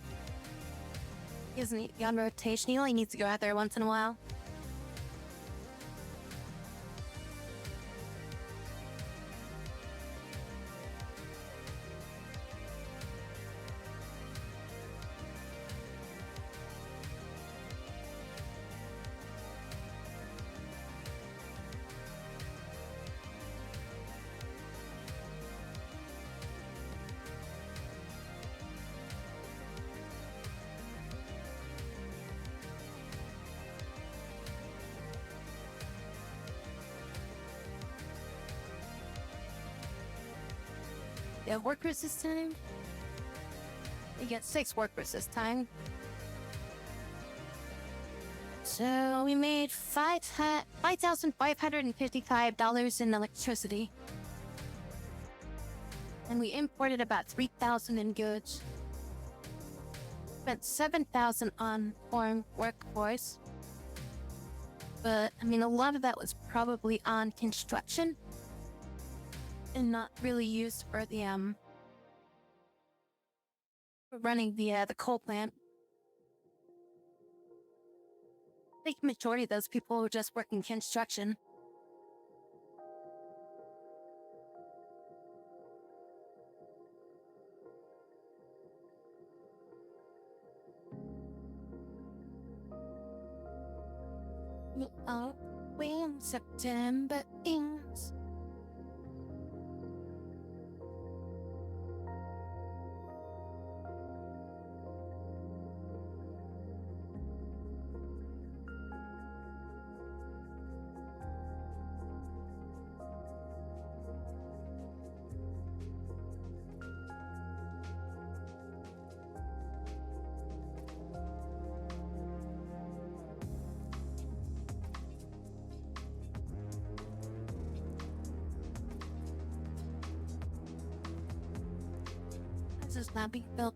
He doesn't need to be on rotation, he only needs to go out there once in a while. They have workers this time? You get 6 workers this time. So we made $5,555 in electricity. And we imported about 3,000 in goods. Spent 7,000 on foreign workforce. But, I mean, a lot of that was probably on construction. And not really used for the, for running the coal plant. I think the majority of those people were just working construction. When September ends, is not being built.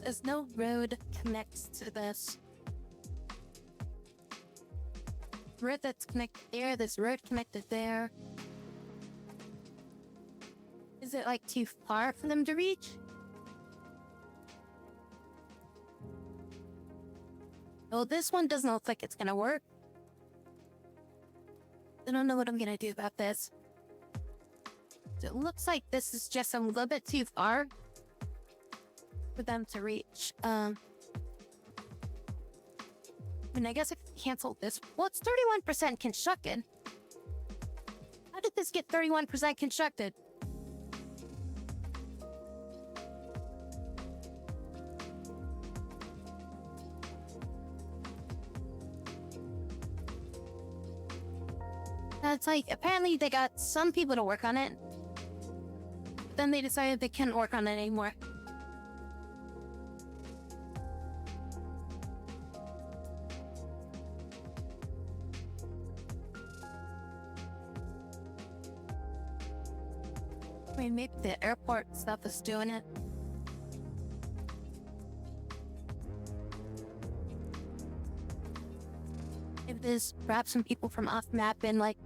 There's no road connects to this. Road that's connected there, this road connected there. Is it like too far for them to reach? Oh, this one doesn't look like it's gonna work. I don't know what I'm gonna do about this. It looks like this is just a little bit too far for them to reach. I mean, I guess I could cancel this. Well, it's 31% constructed. How did this get 31% constructed? That's like, apparently they got some people to work on it. But then they decided they can't work on it anymore. I mean, maybe the airport stuff is doing it. If there's perhaps some people from off map and like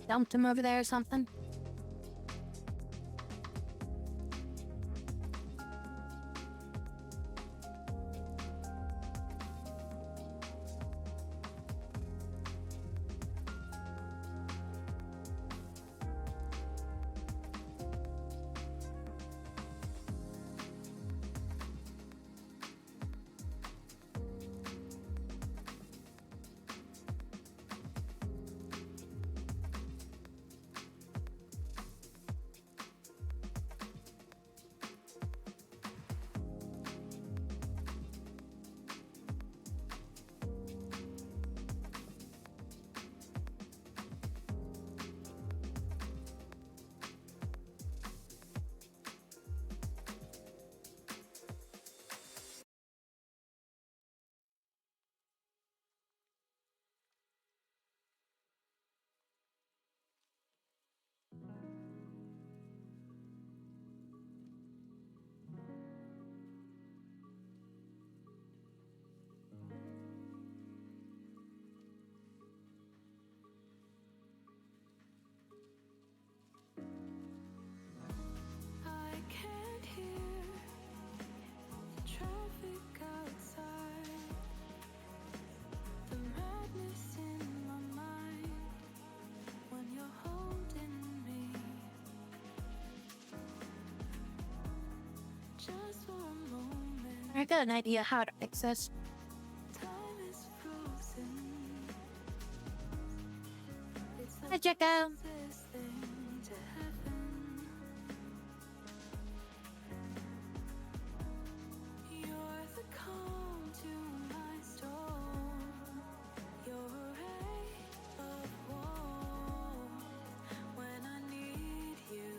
dumped him over there or something. I can't hear the traffic outside, the madness in my mind when you're holding me. Just for a moment, I got an idea how to fix this. time is frozen. It's Hi, the Jacko. closest thing to heaven. You're the calm to my storm. You're a ray of warmth when I need you.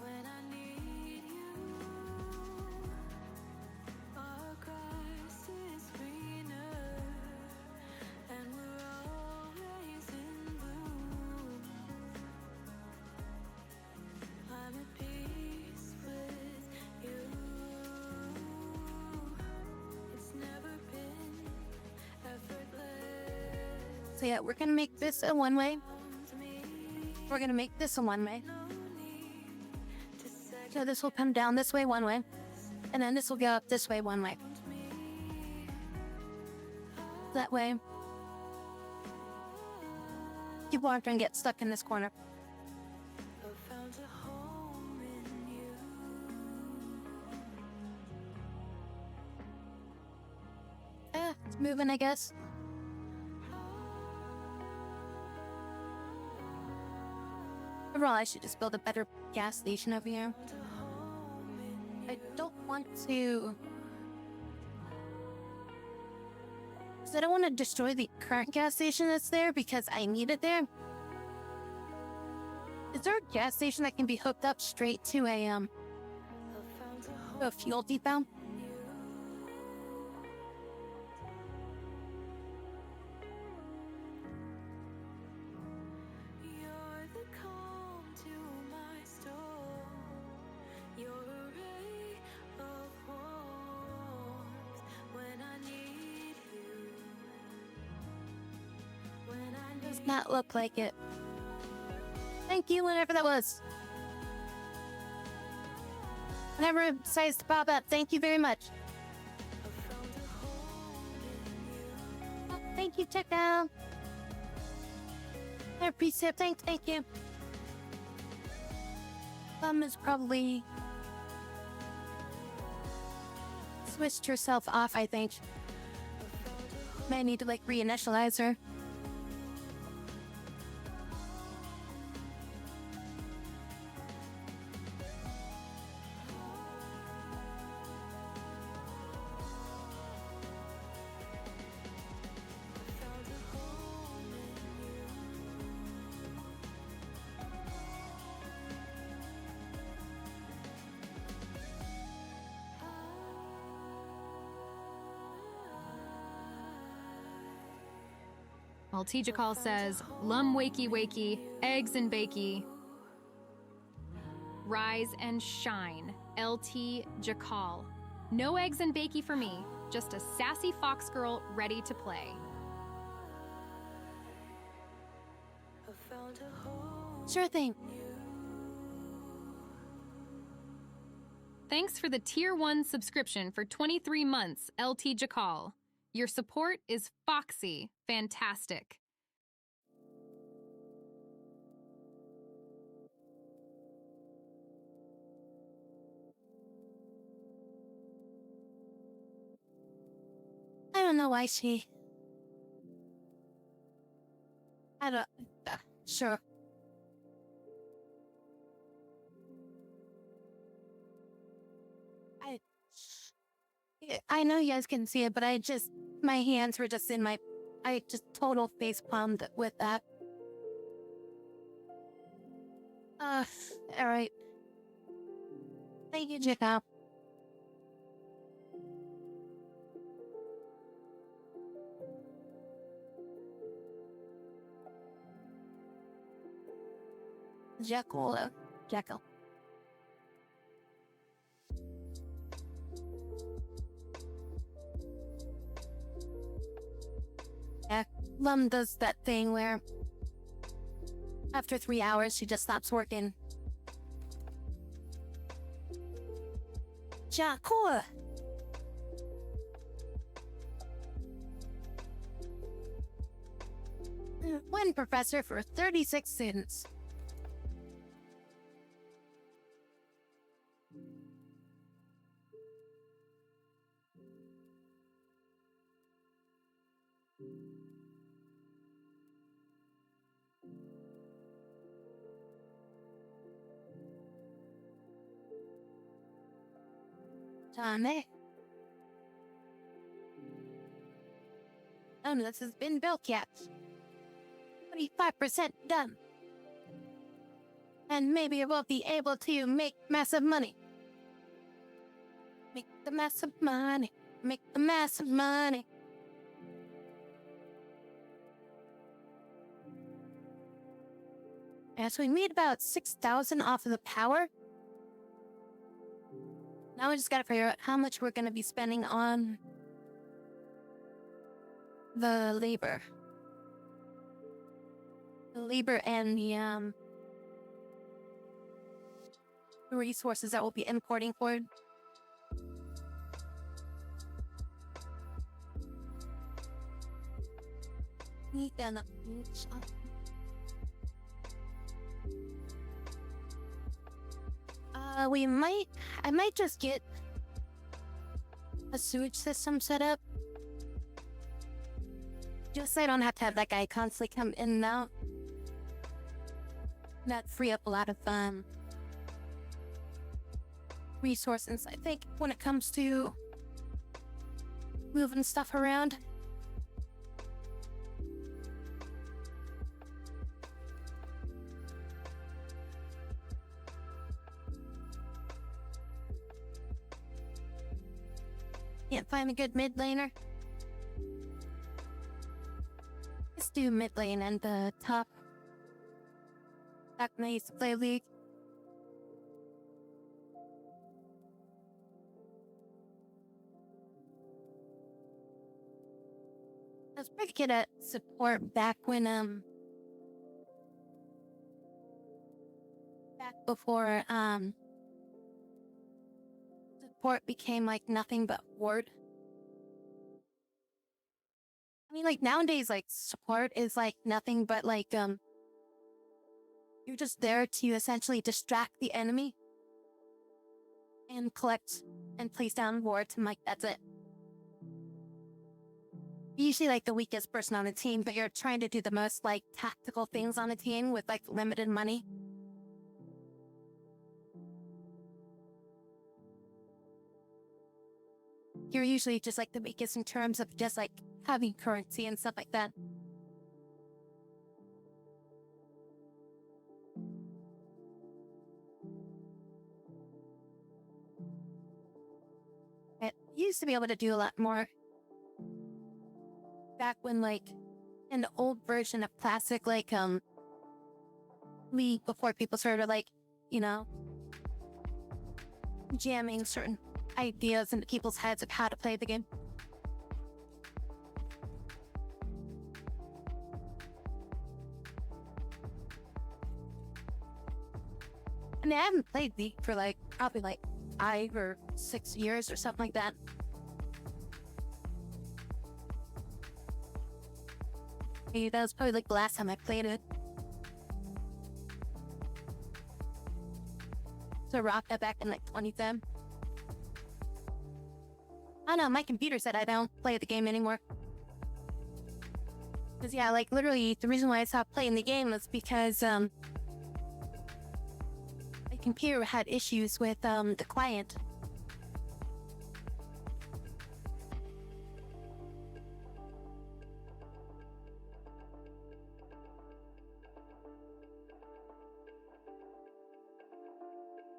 When I need you, our grass is greener, and we're always in bloom. I'm at peace with you. It's never been effortless. So yeah, we're gonna make this a one-way. To me, We're gonna make this a one-way. no need to second So this will come down this way one way. And then this will go up this way one way. me. That way, people aren't gonna get stuck in this corner. I found a home in you. It's moving, I guess. Overall, I should just build a better gas station over here. I don't want to... Because I don't want to destroy the current gas station that's there because I need it there. Is there a gas station that can be hooked up straight to a fuel depot? You're the calm to my storm. You're a ray of warmth when I need you. When I Does need not look like it. Thank you, whatever that was. Whenever it decides to pop up, thank you very much. Oh, thank you, check down. There, precept, thank you. Is probably switched herself off, I think. May need to like reinitialize her. Maltijakal says, Lum wakey wakey, eggs and bakey. Rise and shine, LT Jakal. No eggs and bakey for me, just a sassy fox girl ready to play. Sure thing. Thanks for the Tier 1 subscription for 23 months, LT Jakal. Your support is foxy, fantastic. I don't know why she... I don't... sure. I know you guys can see it, but my hands were just in my... I just total face palmed with that. Alright. Thank you, Jacob. Jekyll. Yeah, Lum does that thing where after 3 hours she just stops working. Jacob. One professor for 36 students. Tommy. Oh, no, this has been built yet. 25% done. And maybe we'll be able to make massive money. Make the massive money. Make the massive money. And so we made about 6,000 off of the power. Now we just gotta figure out how much we're gonna be spending on the labor. The labor and the resources that we'll be importing for it. I might just get a sewage system set up. Just so I don't have to have that guy constantly come in and out. that free up a lot of resources. I think when it comes to moving stuff around. Can't find a good mid laner. Let's do mid lane and the top. Back when I used to play League. I was pretty good at support back when back before support became like nothing but ward. I mean, like nowadays, like support is like nothing but like you're just there to essentially distract the enemy and collect and place down wards, and like that's it. Usually like the weakest person on the team, but you're trying to do the most like tactical things on the team with like limited money. You're usually just like the weakest in terms of just like having currency and stuff like that. I used to be able to do a lot more back when like an old version of classic like League, before people started like, you know, jamming certain ideas into people's heads of how to play the game. I mean, I haven't played League for like probably like 5 or 6 years or something like that. Hey, that was probably like the last time I played it. So rock that back in like 2010. I don't know, my computer said I don't play the game anymore. Because yeah, like literally the reason why I stopped playing the game was because my computer had issues with the client.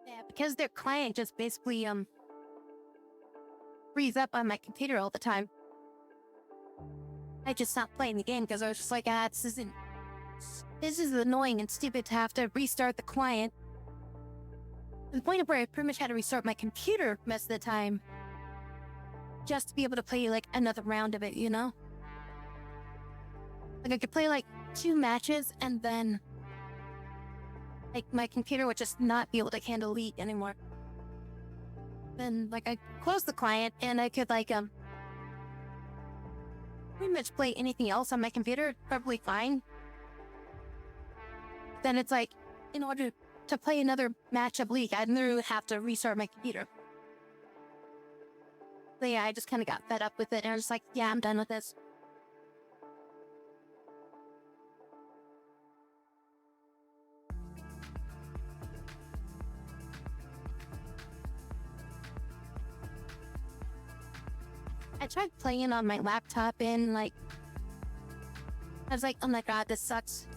Yeah, because their client just basically freeze up on my computer all the time. I just stopped playing the game because I was just like, this is annoying and stupid to have to restart the client. To the point of where I pretty much had to restart my computer most of the time just to be able to play like another round of it, you know? Like I could play like 2 matches and then like my computer would just not be able to handle League anymore. Then like I closed the client and I could like pretty much play anything else on my computer probably fine. Then it's like, in order to play another match of League, I'd literally have to restart my computer. So yeah, I just kind of got fed up with it and I was just like, yeah, I'm done with this. I tried playing on my laptop and like, I was like, oh my god, this sucks.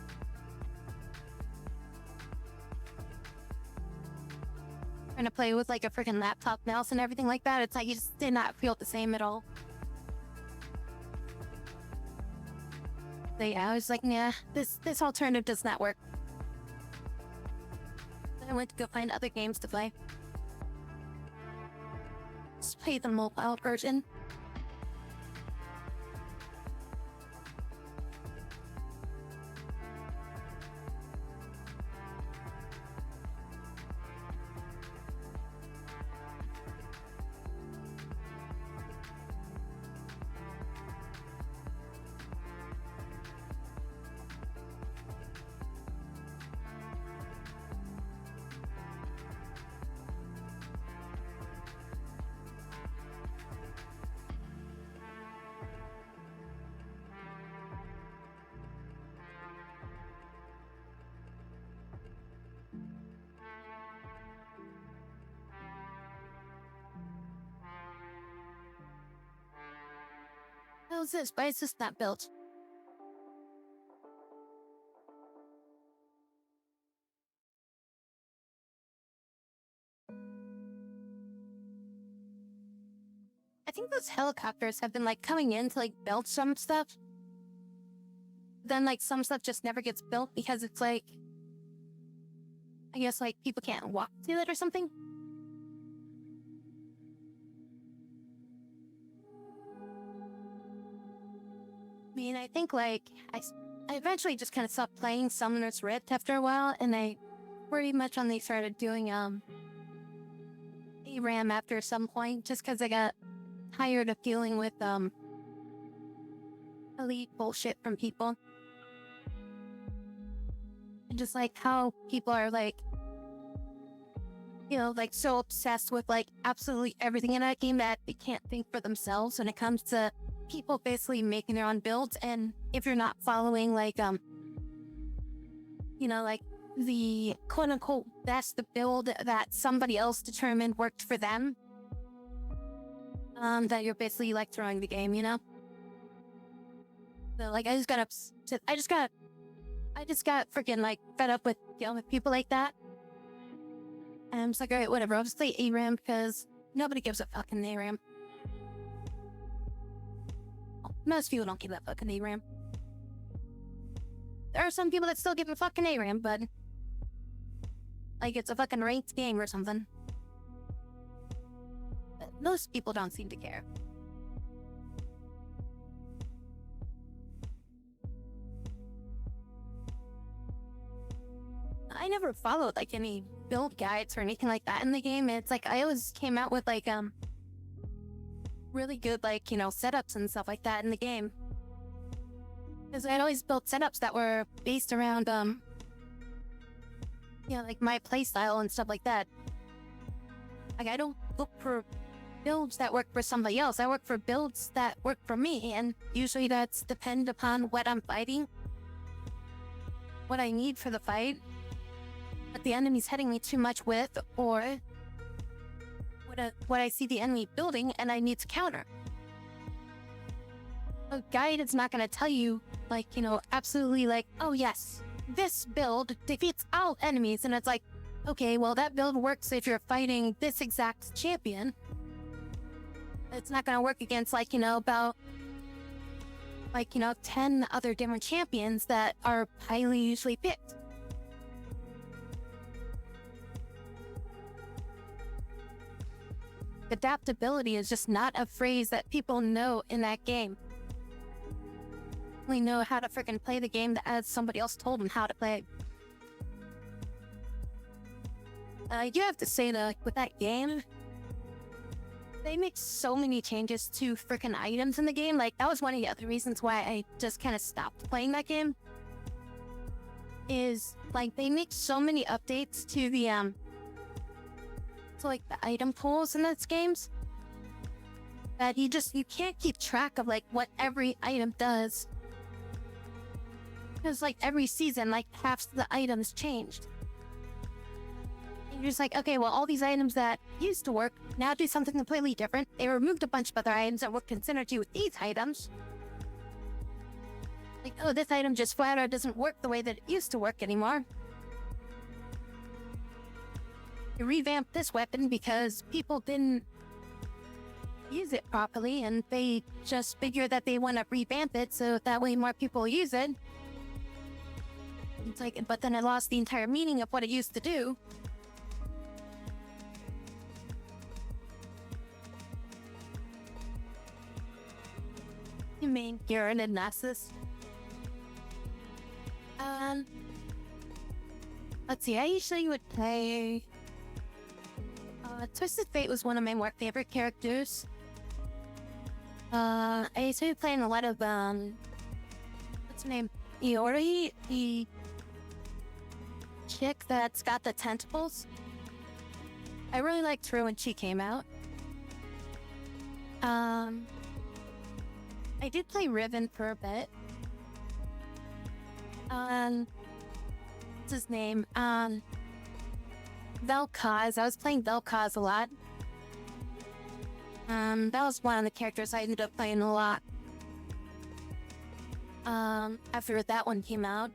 Trying to play with like a freaking laptop mouse and everything like that, it's like you just did not feel the same at all. So yeah, I was like, yeah, this alternative does not work. So I went to go find other games to play. Just play the mobile version. How's this? Why is this not built? I think those helicopters have been like coming in to like build some stuff. Then like some stuff just never gets built because it's like, I guess like people can't walk to it or something. I mean, I think like I eventually just kind of stopped playing Summoner's Rift after a while, and I pretty much only started doing ARAM after some point, just because I got tired of dealing with elite bullshit from people. And just like how people are like, you know, like so obsessed with like absolutely everything in that game that they can't think for themselves when it comes to people basically making their own builds. And if you're not following like you know, like the quote unquote best build that somebody else determined worked for them, that you're basically like throwing the game, you know? So like I just got freaking like fed up with dealing with people like that. And I'm just like, alright, whatever, I'll just play ARAM because nobody gives a fucking ARAM. Most people don't give a fucking ARAM. There are some people that still give a fucking ARAM, but like it's a fucking ranked game or something. But most people don't seem to care. I never followed like any build guides or anything like that in the game. It's like I always came out with like really good like, you know, setups and stuff like that in the game. Because I'd always built setups that were based around you know, like my playstyle and stuff like that. Like I don't look for builds that work for somebody else. I work for builds that work for me, and usually that's depend upon what I'm fighting, what I need for the fight, what the enemy's hitting me too much with, or what I see the enemy building and I need to counter. A guide is not going to tell you, like, you know, absolutely like, oh yes, this build defeats all enemies, and it's like, okay, well that build works if you're fighting this exact champion. It's not going to work against like, you know, about like, you know, 10 other different champions that are highly usually picked. Adaptability is just not a phrase that people know in that game. They know how to freaking play the game as somebody else told them how to play. You have to say that like, with that game, they make so many changes to freaking items in the game. Like that was one of the other reasons why I just kind of stopped playing that game. Is like they make so many updates to the like the item pools in those games that you can't keep track of like what every item does, because like every season like half the items changed, and you're just like, okay, well all these items that used to work now do something completely different. They removed a bunch of other items that worked in synergy with these items. Like, oh, this item just flat out doesn't work the way that it used to work anymore. You revamped this weapon because people didn't use it properly, and they just figure that they want to revamp it so that way more people use it. It's like, but then it lost the entire meaning of what it used to do. You mean Garen and Nasus? Let's see, I usually would play Twisted Fate was one of my more favorite characters. I used to be playing a lot of what's her name? Iori, the chick that's got the tentacles. I really liked her when she came out. I did play Riven for a bit. What's his name? Vel'Koz. I was playing Vel'Koz a lot. That was one of the characters I ended up playing a lot. After that one came out.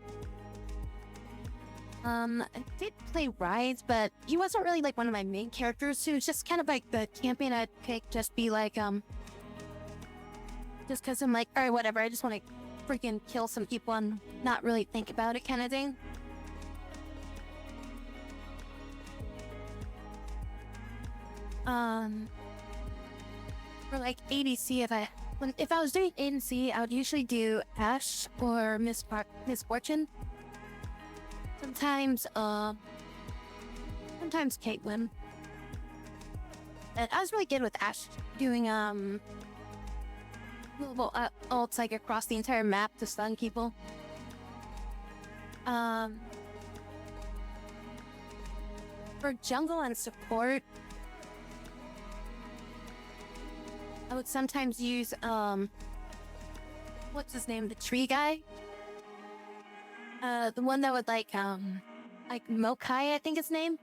I did play Rise, but he wasn't really like one of my main characters. He was just kind of like the champion I'd pick, just be like, just because I'm like, all right, whatever. I just want to freaking kill some people and not really think about it, kind of thing. For like ADC, if I was doing ADC, I would usually do Ash or Miss Fortune. Sometimes Caitlyn. And I was really good with Ash doing little ults like across the entire map to stun people. For jungle and support, I would sometimes use what's his name, the tree guy, the one that would like Mokai, I think his name.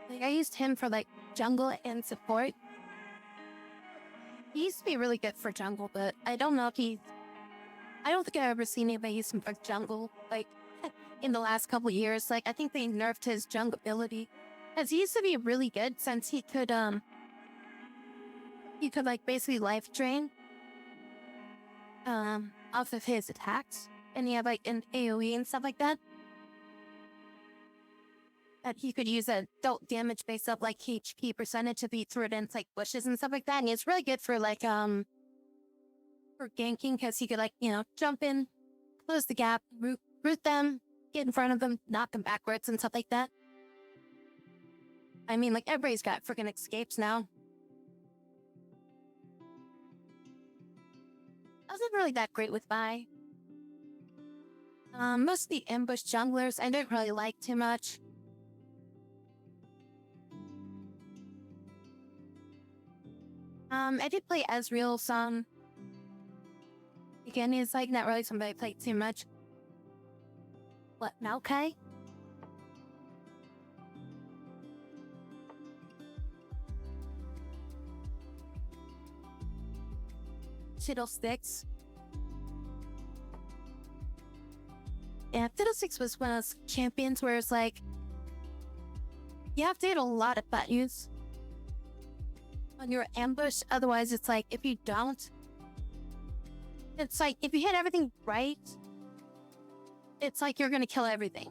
Like I used him for like jungle and support. He used to be really good for jungle, but I don't know if I don't think I've ever seen anybody use him for jungle, like, in the last couple years. Like, I think they nerfed his jungle ability. Because he used to be really good since he could, like, basically life drain, off of his attacks. And he had, like, an AoE and stuff like that. That he could use a dealt damage based up like HP percentage to be thrown into like bushes and stuff like that. And it's really good for like for ganking because he could like, jump in, close the gap, root them, get in front of them, knock them backwards and stuff like that. I mean, like everybody's got freaking escapes now. I wasn't really that great with Vi. Most of the ambush junglers I didn't really like too much. I did play Ezreal some. Again, he's like not really somebody I played too much. What, Maokai? Fiddlesticks. Yeah, Fiddlesticks was one of those champions where it's like you have to hit a lot of buttons on your ambush, otherwise it's like if you don't, it's like if you hit everything right, it's like you're gonna kill everything.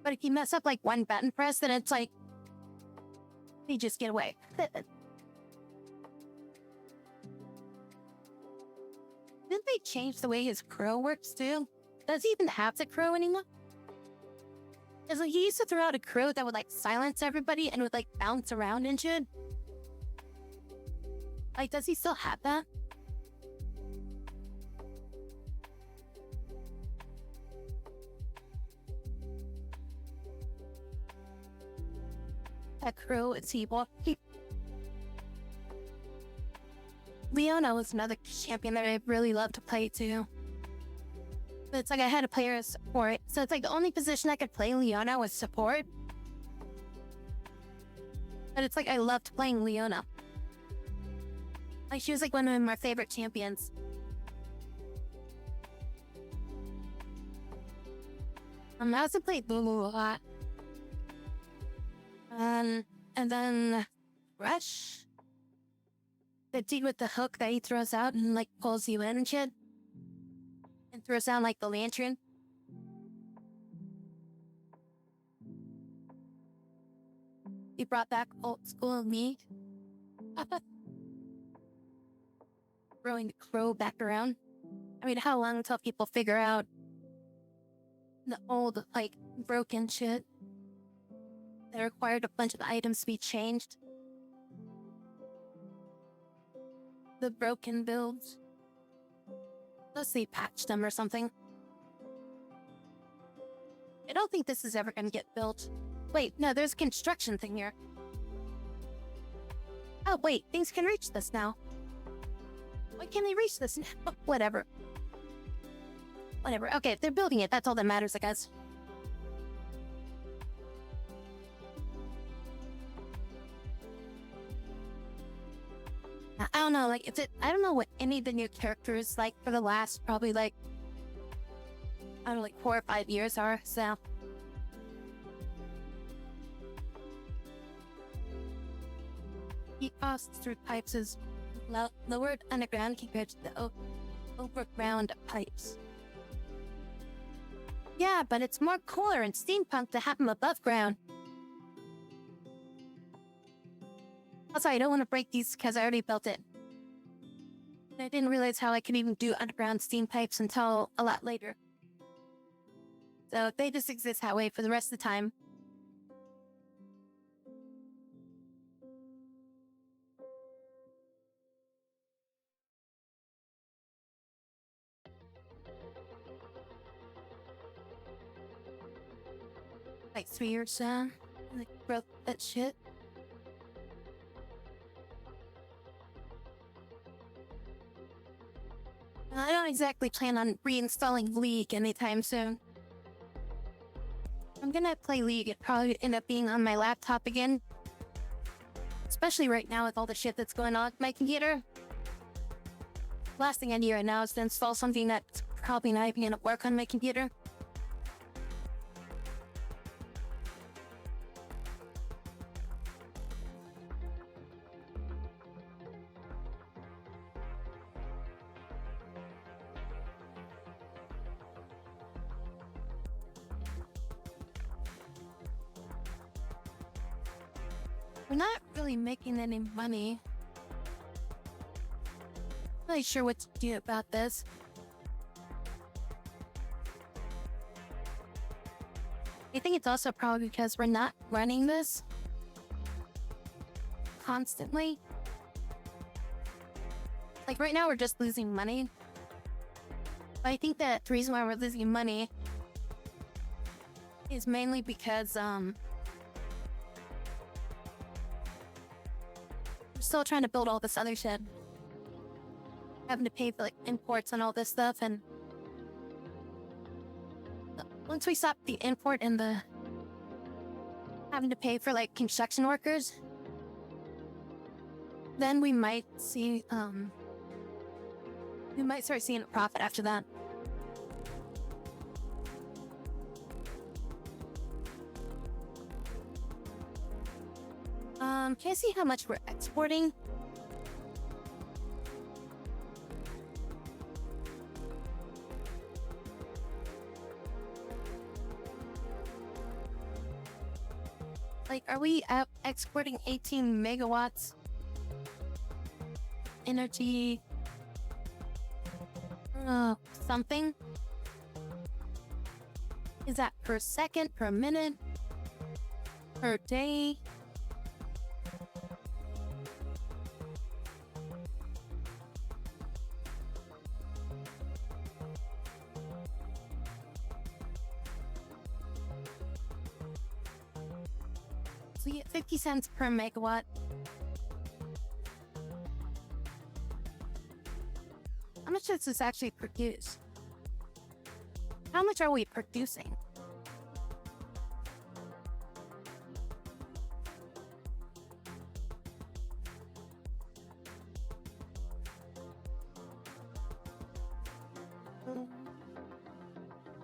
But if you mess up like one button press, then it's like you just get away. Didn't they change the way his crow works too? Does he even have the crow anymore? Because like, he used to throw out a crow that would like silence everybody and would like bounce around and shit. Like, does he still have that? That crow is evil. Leona was another champion that I really loved to play too. But it's like I had to play her as support. So it's like the only position I could play Leona was support. But it's like I loved playing Leona. Like, she was like one of my favorite champions. I also played Lulu a lot. And then Rush. The dude with the hook that he throws out and like pulls you in and shit. And throws down like the lantern. He brought back old school me. Throwing the crow back around. I mean, how long until people figure out the old, like, broken shit that required a bunch of items to be changed? The broken builds. Unless they patched them or something. I don't think this is ever gonna get built. Wait, no, there's a construction thing here. Oh, wait, things can reach this now. Why can't they reach this? Whatever. Whatever. Okay, if they're building it, that's all that matters, I guess. I don't know, like, I don't know what any of the new characters, like, for the last probably, like, I don't know, like 4 or 5 years are, so. Heat costs through pipes is lowered underground compared to the overground pipes. Yeah, but it's more cooler in steampunk to have them above ground. Also, I don't want to break these because I already built it. I didn't realize how I could even do underground steam pipes until a lot later. So they just exist that way for the rest of the time. Like 3 years, like, broke that shit. I don't exactly plan on reinstalling League anytime soon. I'm gonna play League, it probably end up being on my laptop again. Especially right now with all the shit that's going on with my computer. Last thing I need right now is to install something that's probably not even gonna work on my computer. We're not really making any money. Not really sure what to do about this. I think it's also probably because we're not running this constantly. Like right now we're just losing money. But I think that the reason why we're losing money is mainly because we're still trying to build all this other shit. Having to pay for like imports and all this stuff, and once we stop the import and the having to pay for like construction workers, then we might see we might start seeing a profit after that. Can I see how much we're exporting? Like, are we exporting 18 megawatts energy? Something? Is that per second, per minute, per day? So we get 50 cents per megawatt. How much does this actually produce? How much are we producing?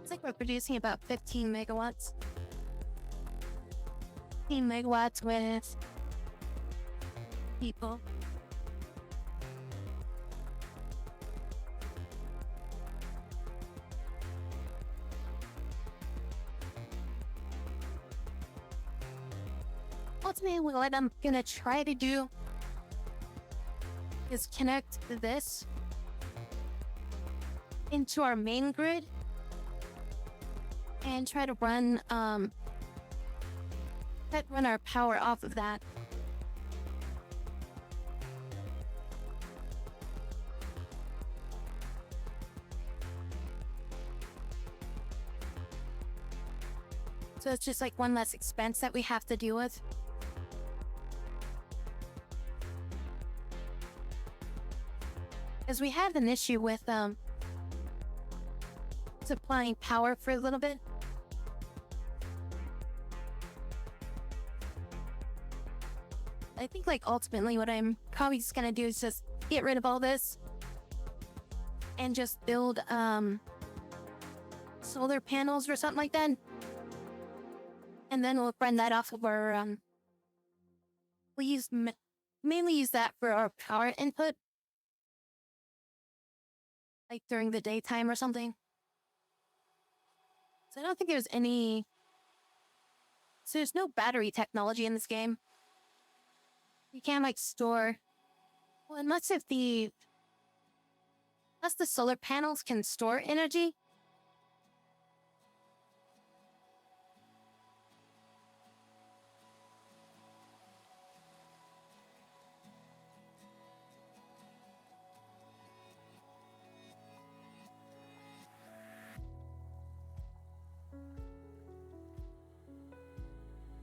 It's like we're producing about 15 megawatts. 15 megawatts with people. Ultimately, what I'm gonna try to do is connect this into our main grid and try to run our power off of that. So it's just like one less expense that we have to deal with. Because we had an issue with supplying power for a little bit. I think like ultimately what I'm probably just gonna do is just get rid of all this and just build solar panels or something like that. And then we'll run that off of our we mainly use that for our power input, like during the daytime or something. So I don't think there's any. So there's no battery technology in this game. You can't like store. Well, unless the solar panels can store energy.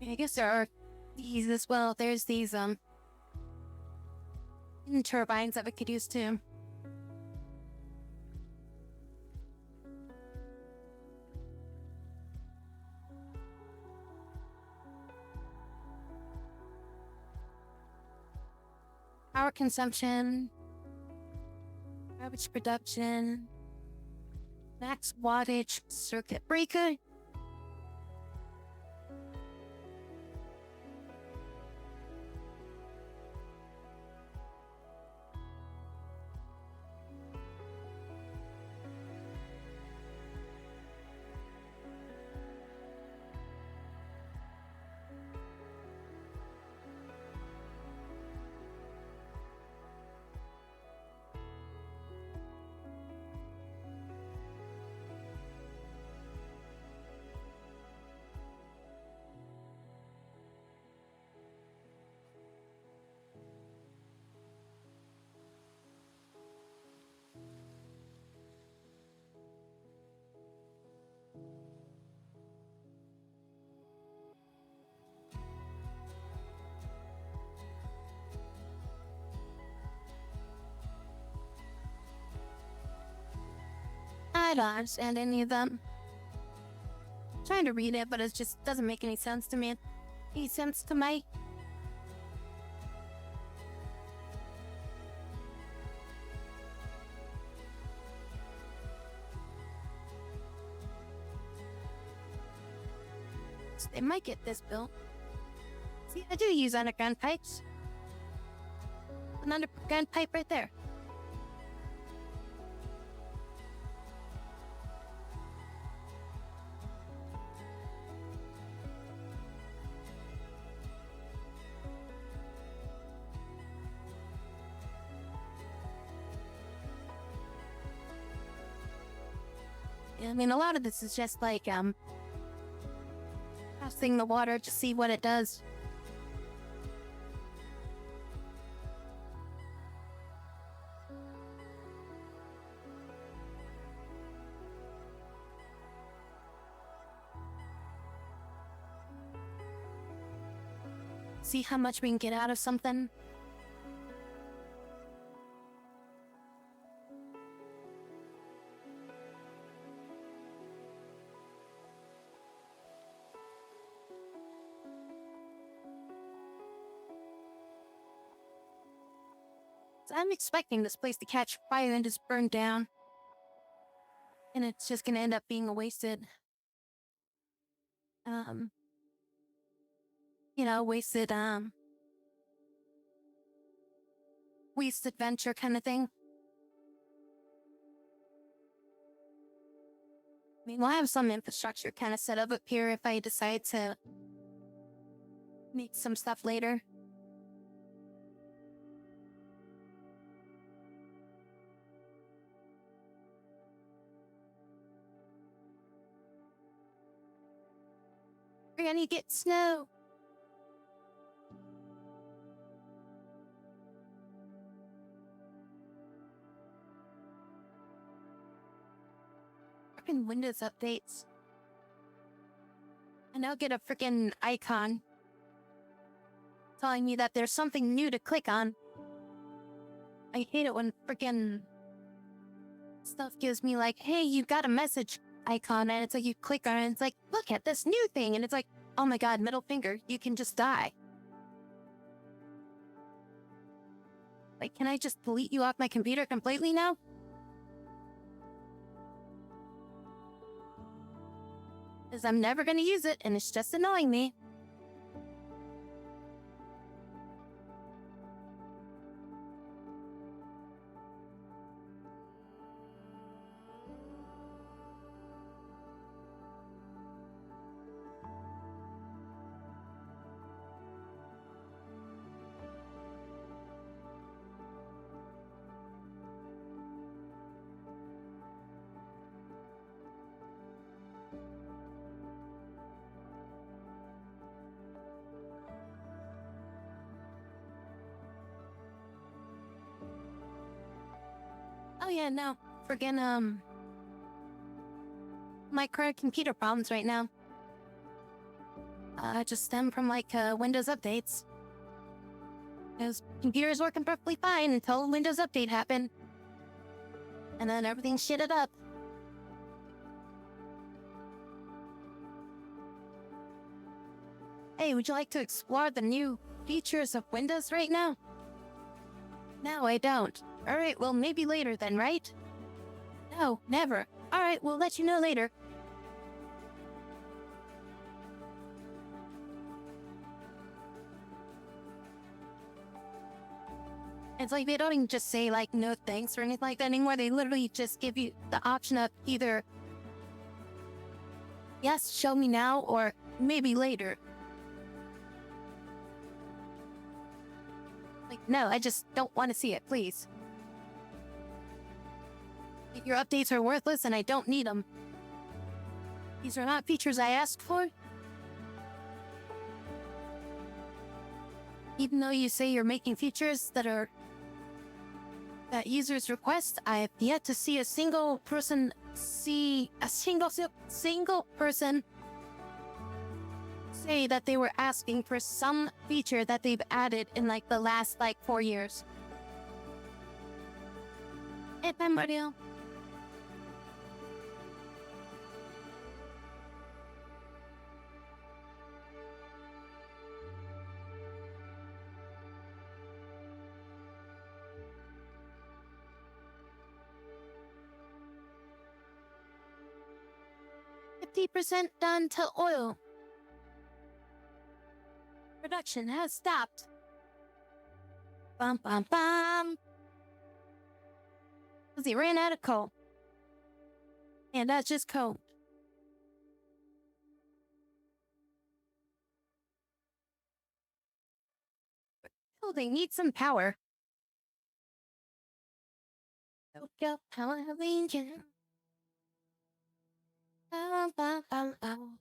I guess there are these as well. There's these wind turbines that we could use too. Power consumption, garbage production, max wattage circuit breaker. I don't understand any of them. I'm trying to read it, but it just doesn't make any sense to me. Any sense to me? So they might get this built. See, I do use underground pipes. An underground pipe right there. I mean, a lot of this is just like, testing the water to see what it does. See how much we can get out of something. So I'm expecting this place to catch fire and just burn down. And it's just gonna end up being a wasted, wasted, wasted venture kind of thing. I mean, we'll have some infrastructure kind of set up here if I decide to make some stuff later. We're gonna get snow. Freaking Windows updates. And I'll get a freaking icon telling me that there's something new to click on. I hate it when freaking stuff gives me like, hey, you got a message icon, and it's like you click on it and it's like, look at this new thing, and it's like, oh my god, middle finger, you can just die. Like, can I just delete you off my computer completely now? Because I'm never gonna use it, and it's just annoying me. Oh yeah, no. Friggin', my current computer problems right now. Just stem from, like, Windows updates. Because computer's working perfectly fine until a Windows update happened. And then everything shitted up. Hey, would you like to explore the new features of Windows right now? No, I don't. Alright, well, maybe later then, right? No, never. Alright, we'll let you know later. It's like they don't even just say, like, no thanks or anything like that anymore. They literally just give you the option of either yes, show me now, or maybe later. Like, no, I just don't want to see it, please. Your updates are worthless and I don't need them. These are not features I asked for. Even though you say you're making features that users request, I have yet to see a single person say that they were asking for some feature that they've added in, like, the last, like, 4 years. Hey, Mario. %50 done to oil. Production has stopped. Bum bum bum. Because he ran out of coal. And that's just coal. Oh, they need some power. Tokyo Power Ranger. Bum bum bum bum.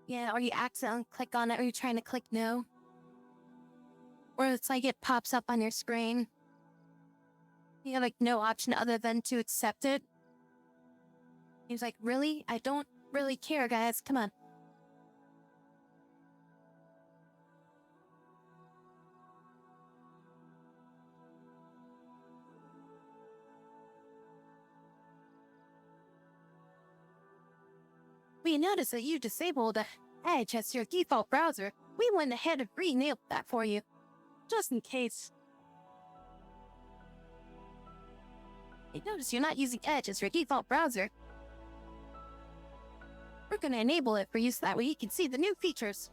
Yeah, or you accidentally click on it, or you're trying to click no. Or it's like it pops up on your screen. You have, like, no option other than to accept it. He's like, really? I don't really care, guys. Come on. We noticed that you disabled Edge as your default browser. We went ahead and re-enabled that for you, just in case. We noticed you're not using Edge as your default browser. We're gonna enable it for you so that way you can see the new features.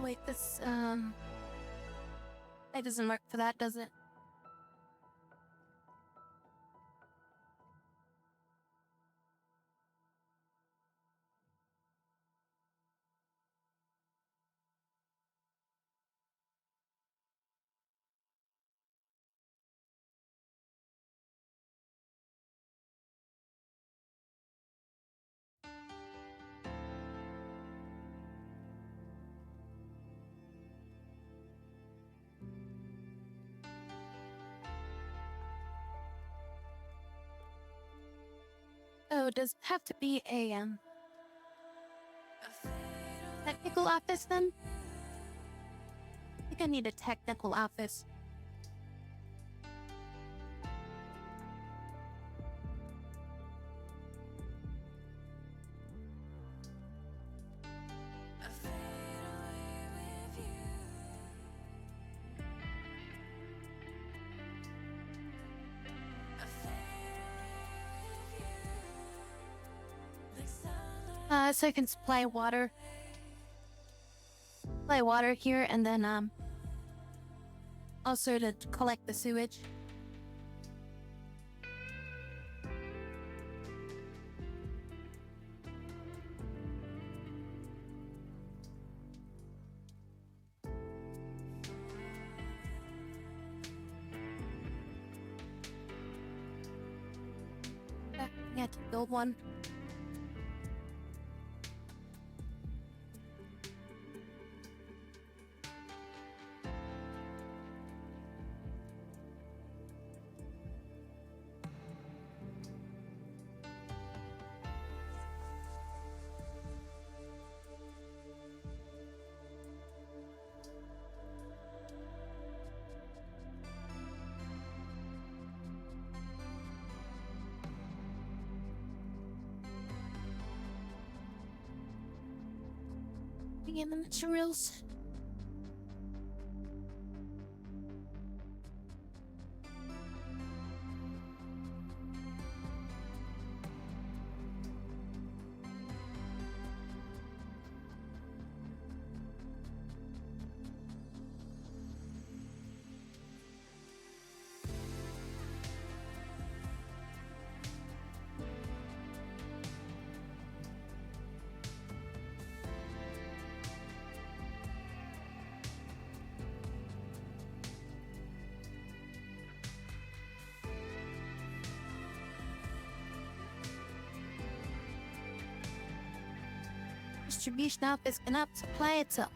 wait, this, it doesn't work for that, does it? Oh, does it have to be a, technical office then? I think I need a technical office. So I can supply water. Supply water here, and then, also to collect the sewage. Yeah, to build one. In the materials. Distribution office cannot supply itself.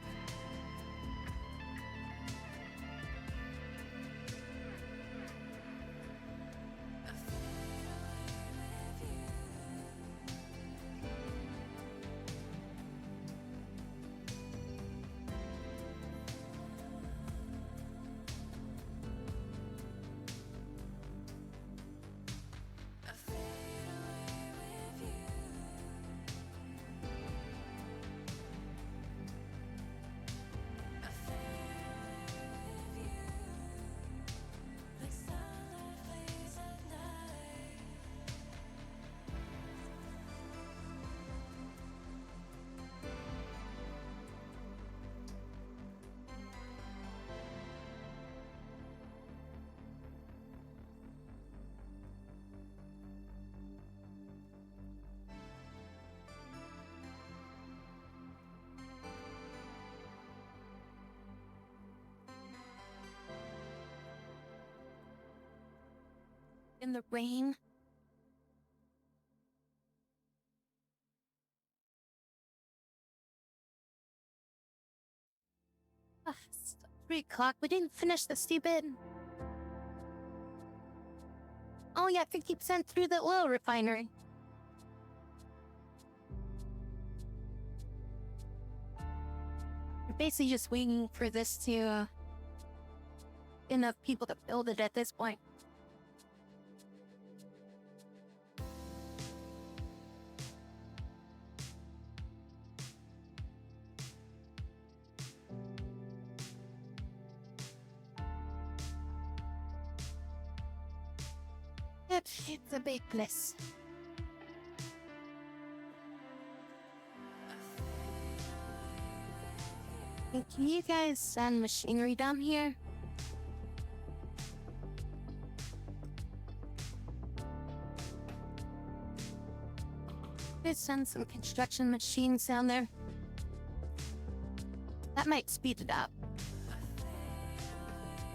In the rain. It's 3 o'clock. We didn't finish the stupid. Oh yeah, 50% through the oil refinery. We're basically just waiting for this to enough people to build it at this point. It's a big place. Hey, can you guys send machinery down here? Let's send some construction machines down there. That might speed it up.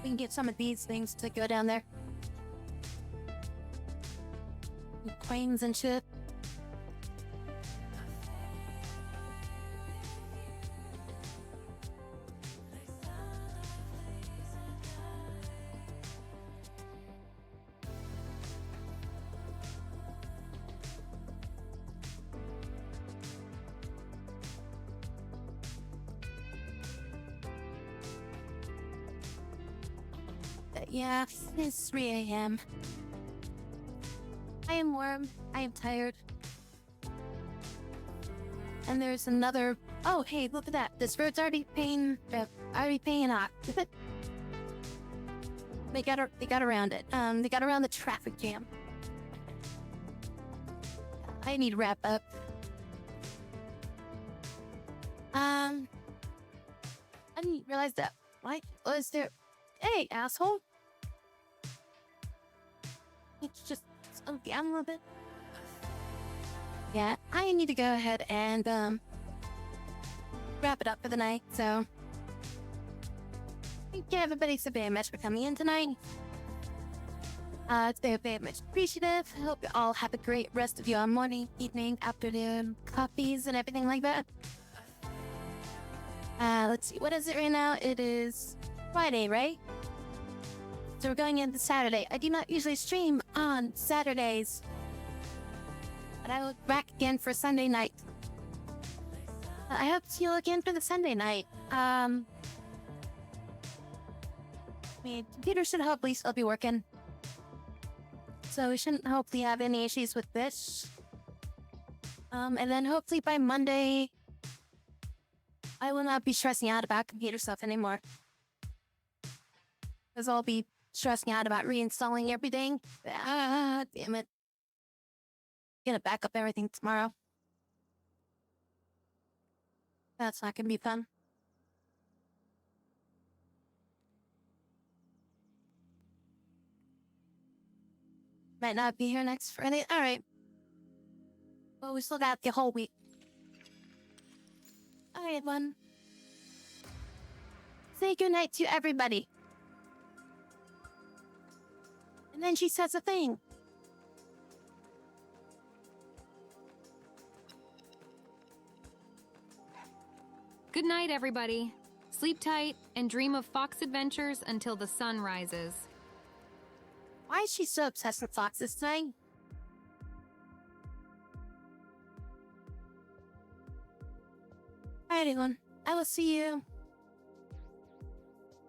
We can get some of these things to go down there. And planes and shit. Yeah, it's 3 a.m. I am warm. I am tired. And there's another. Oh, hey, look at that. This road's already paying off. They got around it. They got around the traffic jam. I need to wrap up. I didn't realize that. Why was there? Hey, asshole. It's just slow down a little bit. Yeah, I need to go ahead and wrap it up for the night. So, thank you everybody so very much for coming in tonight. It's very much appreciative. I hope you all have a great rest of your morning, evening, afternoon, coffees, and everything like that. Let's see, what is it right now? It is Friday, right? So we're going into Saturday. I do not usually stream on Saturdays, but I will be back again for Sunday night. I hope to see you again for the Sunday night. I mean, computer should hopefully still be working, so we shouldn't hopefully have any issues with this. And then hopefully by Monday, I will not be stressing out about computer stuff anymore, because I'll be stressing out about reinstalling everything. Ah, damn it. Gonna back up everything tomorrow. That's not gonna be fun. Might not be here next Friday. Alright. Well, we still got the whole week. Alright, everyone. Say goodnight to everybody. And then she says a thing. Good night, everybody. Sleep tight and dream of fox adventures until the sun rises. Why is she so obsessed with foxes tonight? Alright, everyone. I will see you.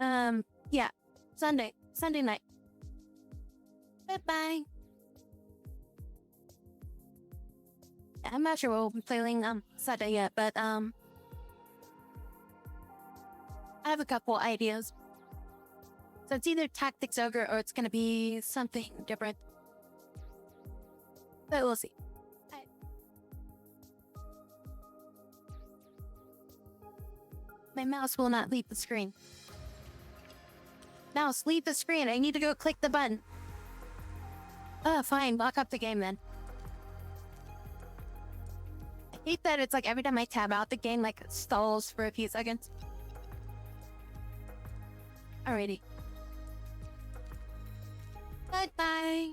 Yeah. Sunday night. Bye-bye. I'm not sure what we'll be playing Saturday yet, but I have a couple ideas. So it's either Tactics Ogre or it's gonna be something different. But we'll see. Alright. My mouse will not leave the screen. Mouse, leave the screen. I need to go click the button. Fine. Lock up the game then. I hate that it's like every time I tab out, the game like stalls for a few seconds. Alrighty. Goodbye.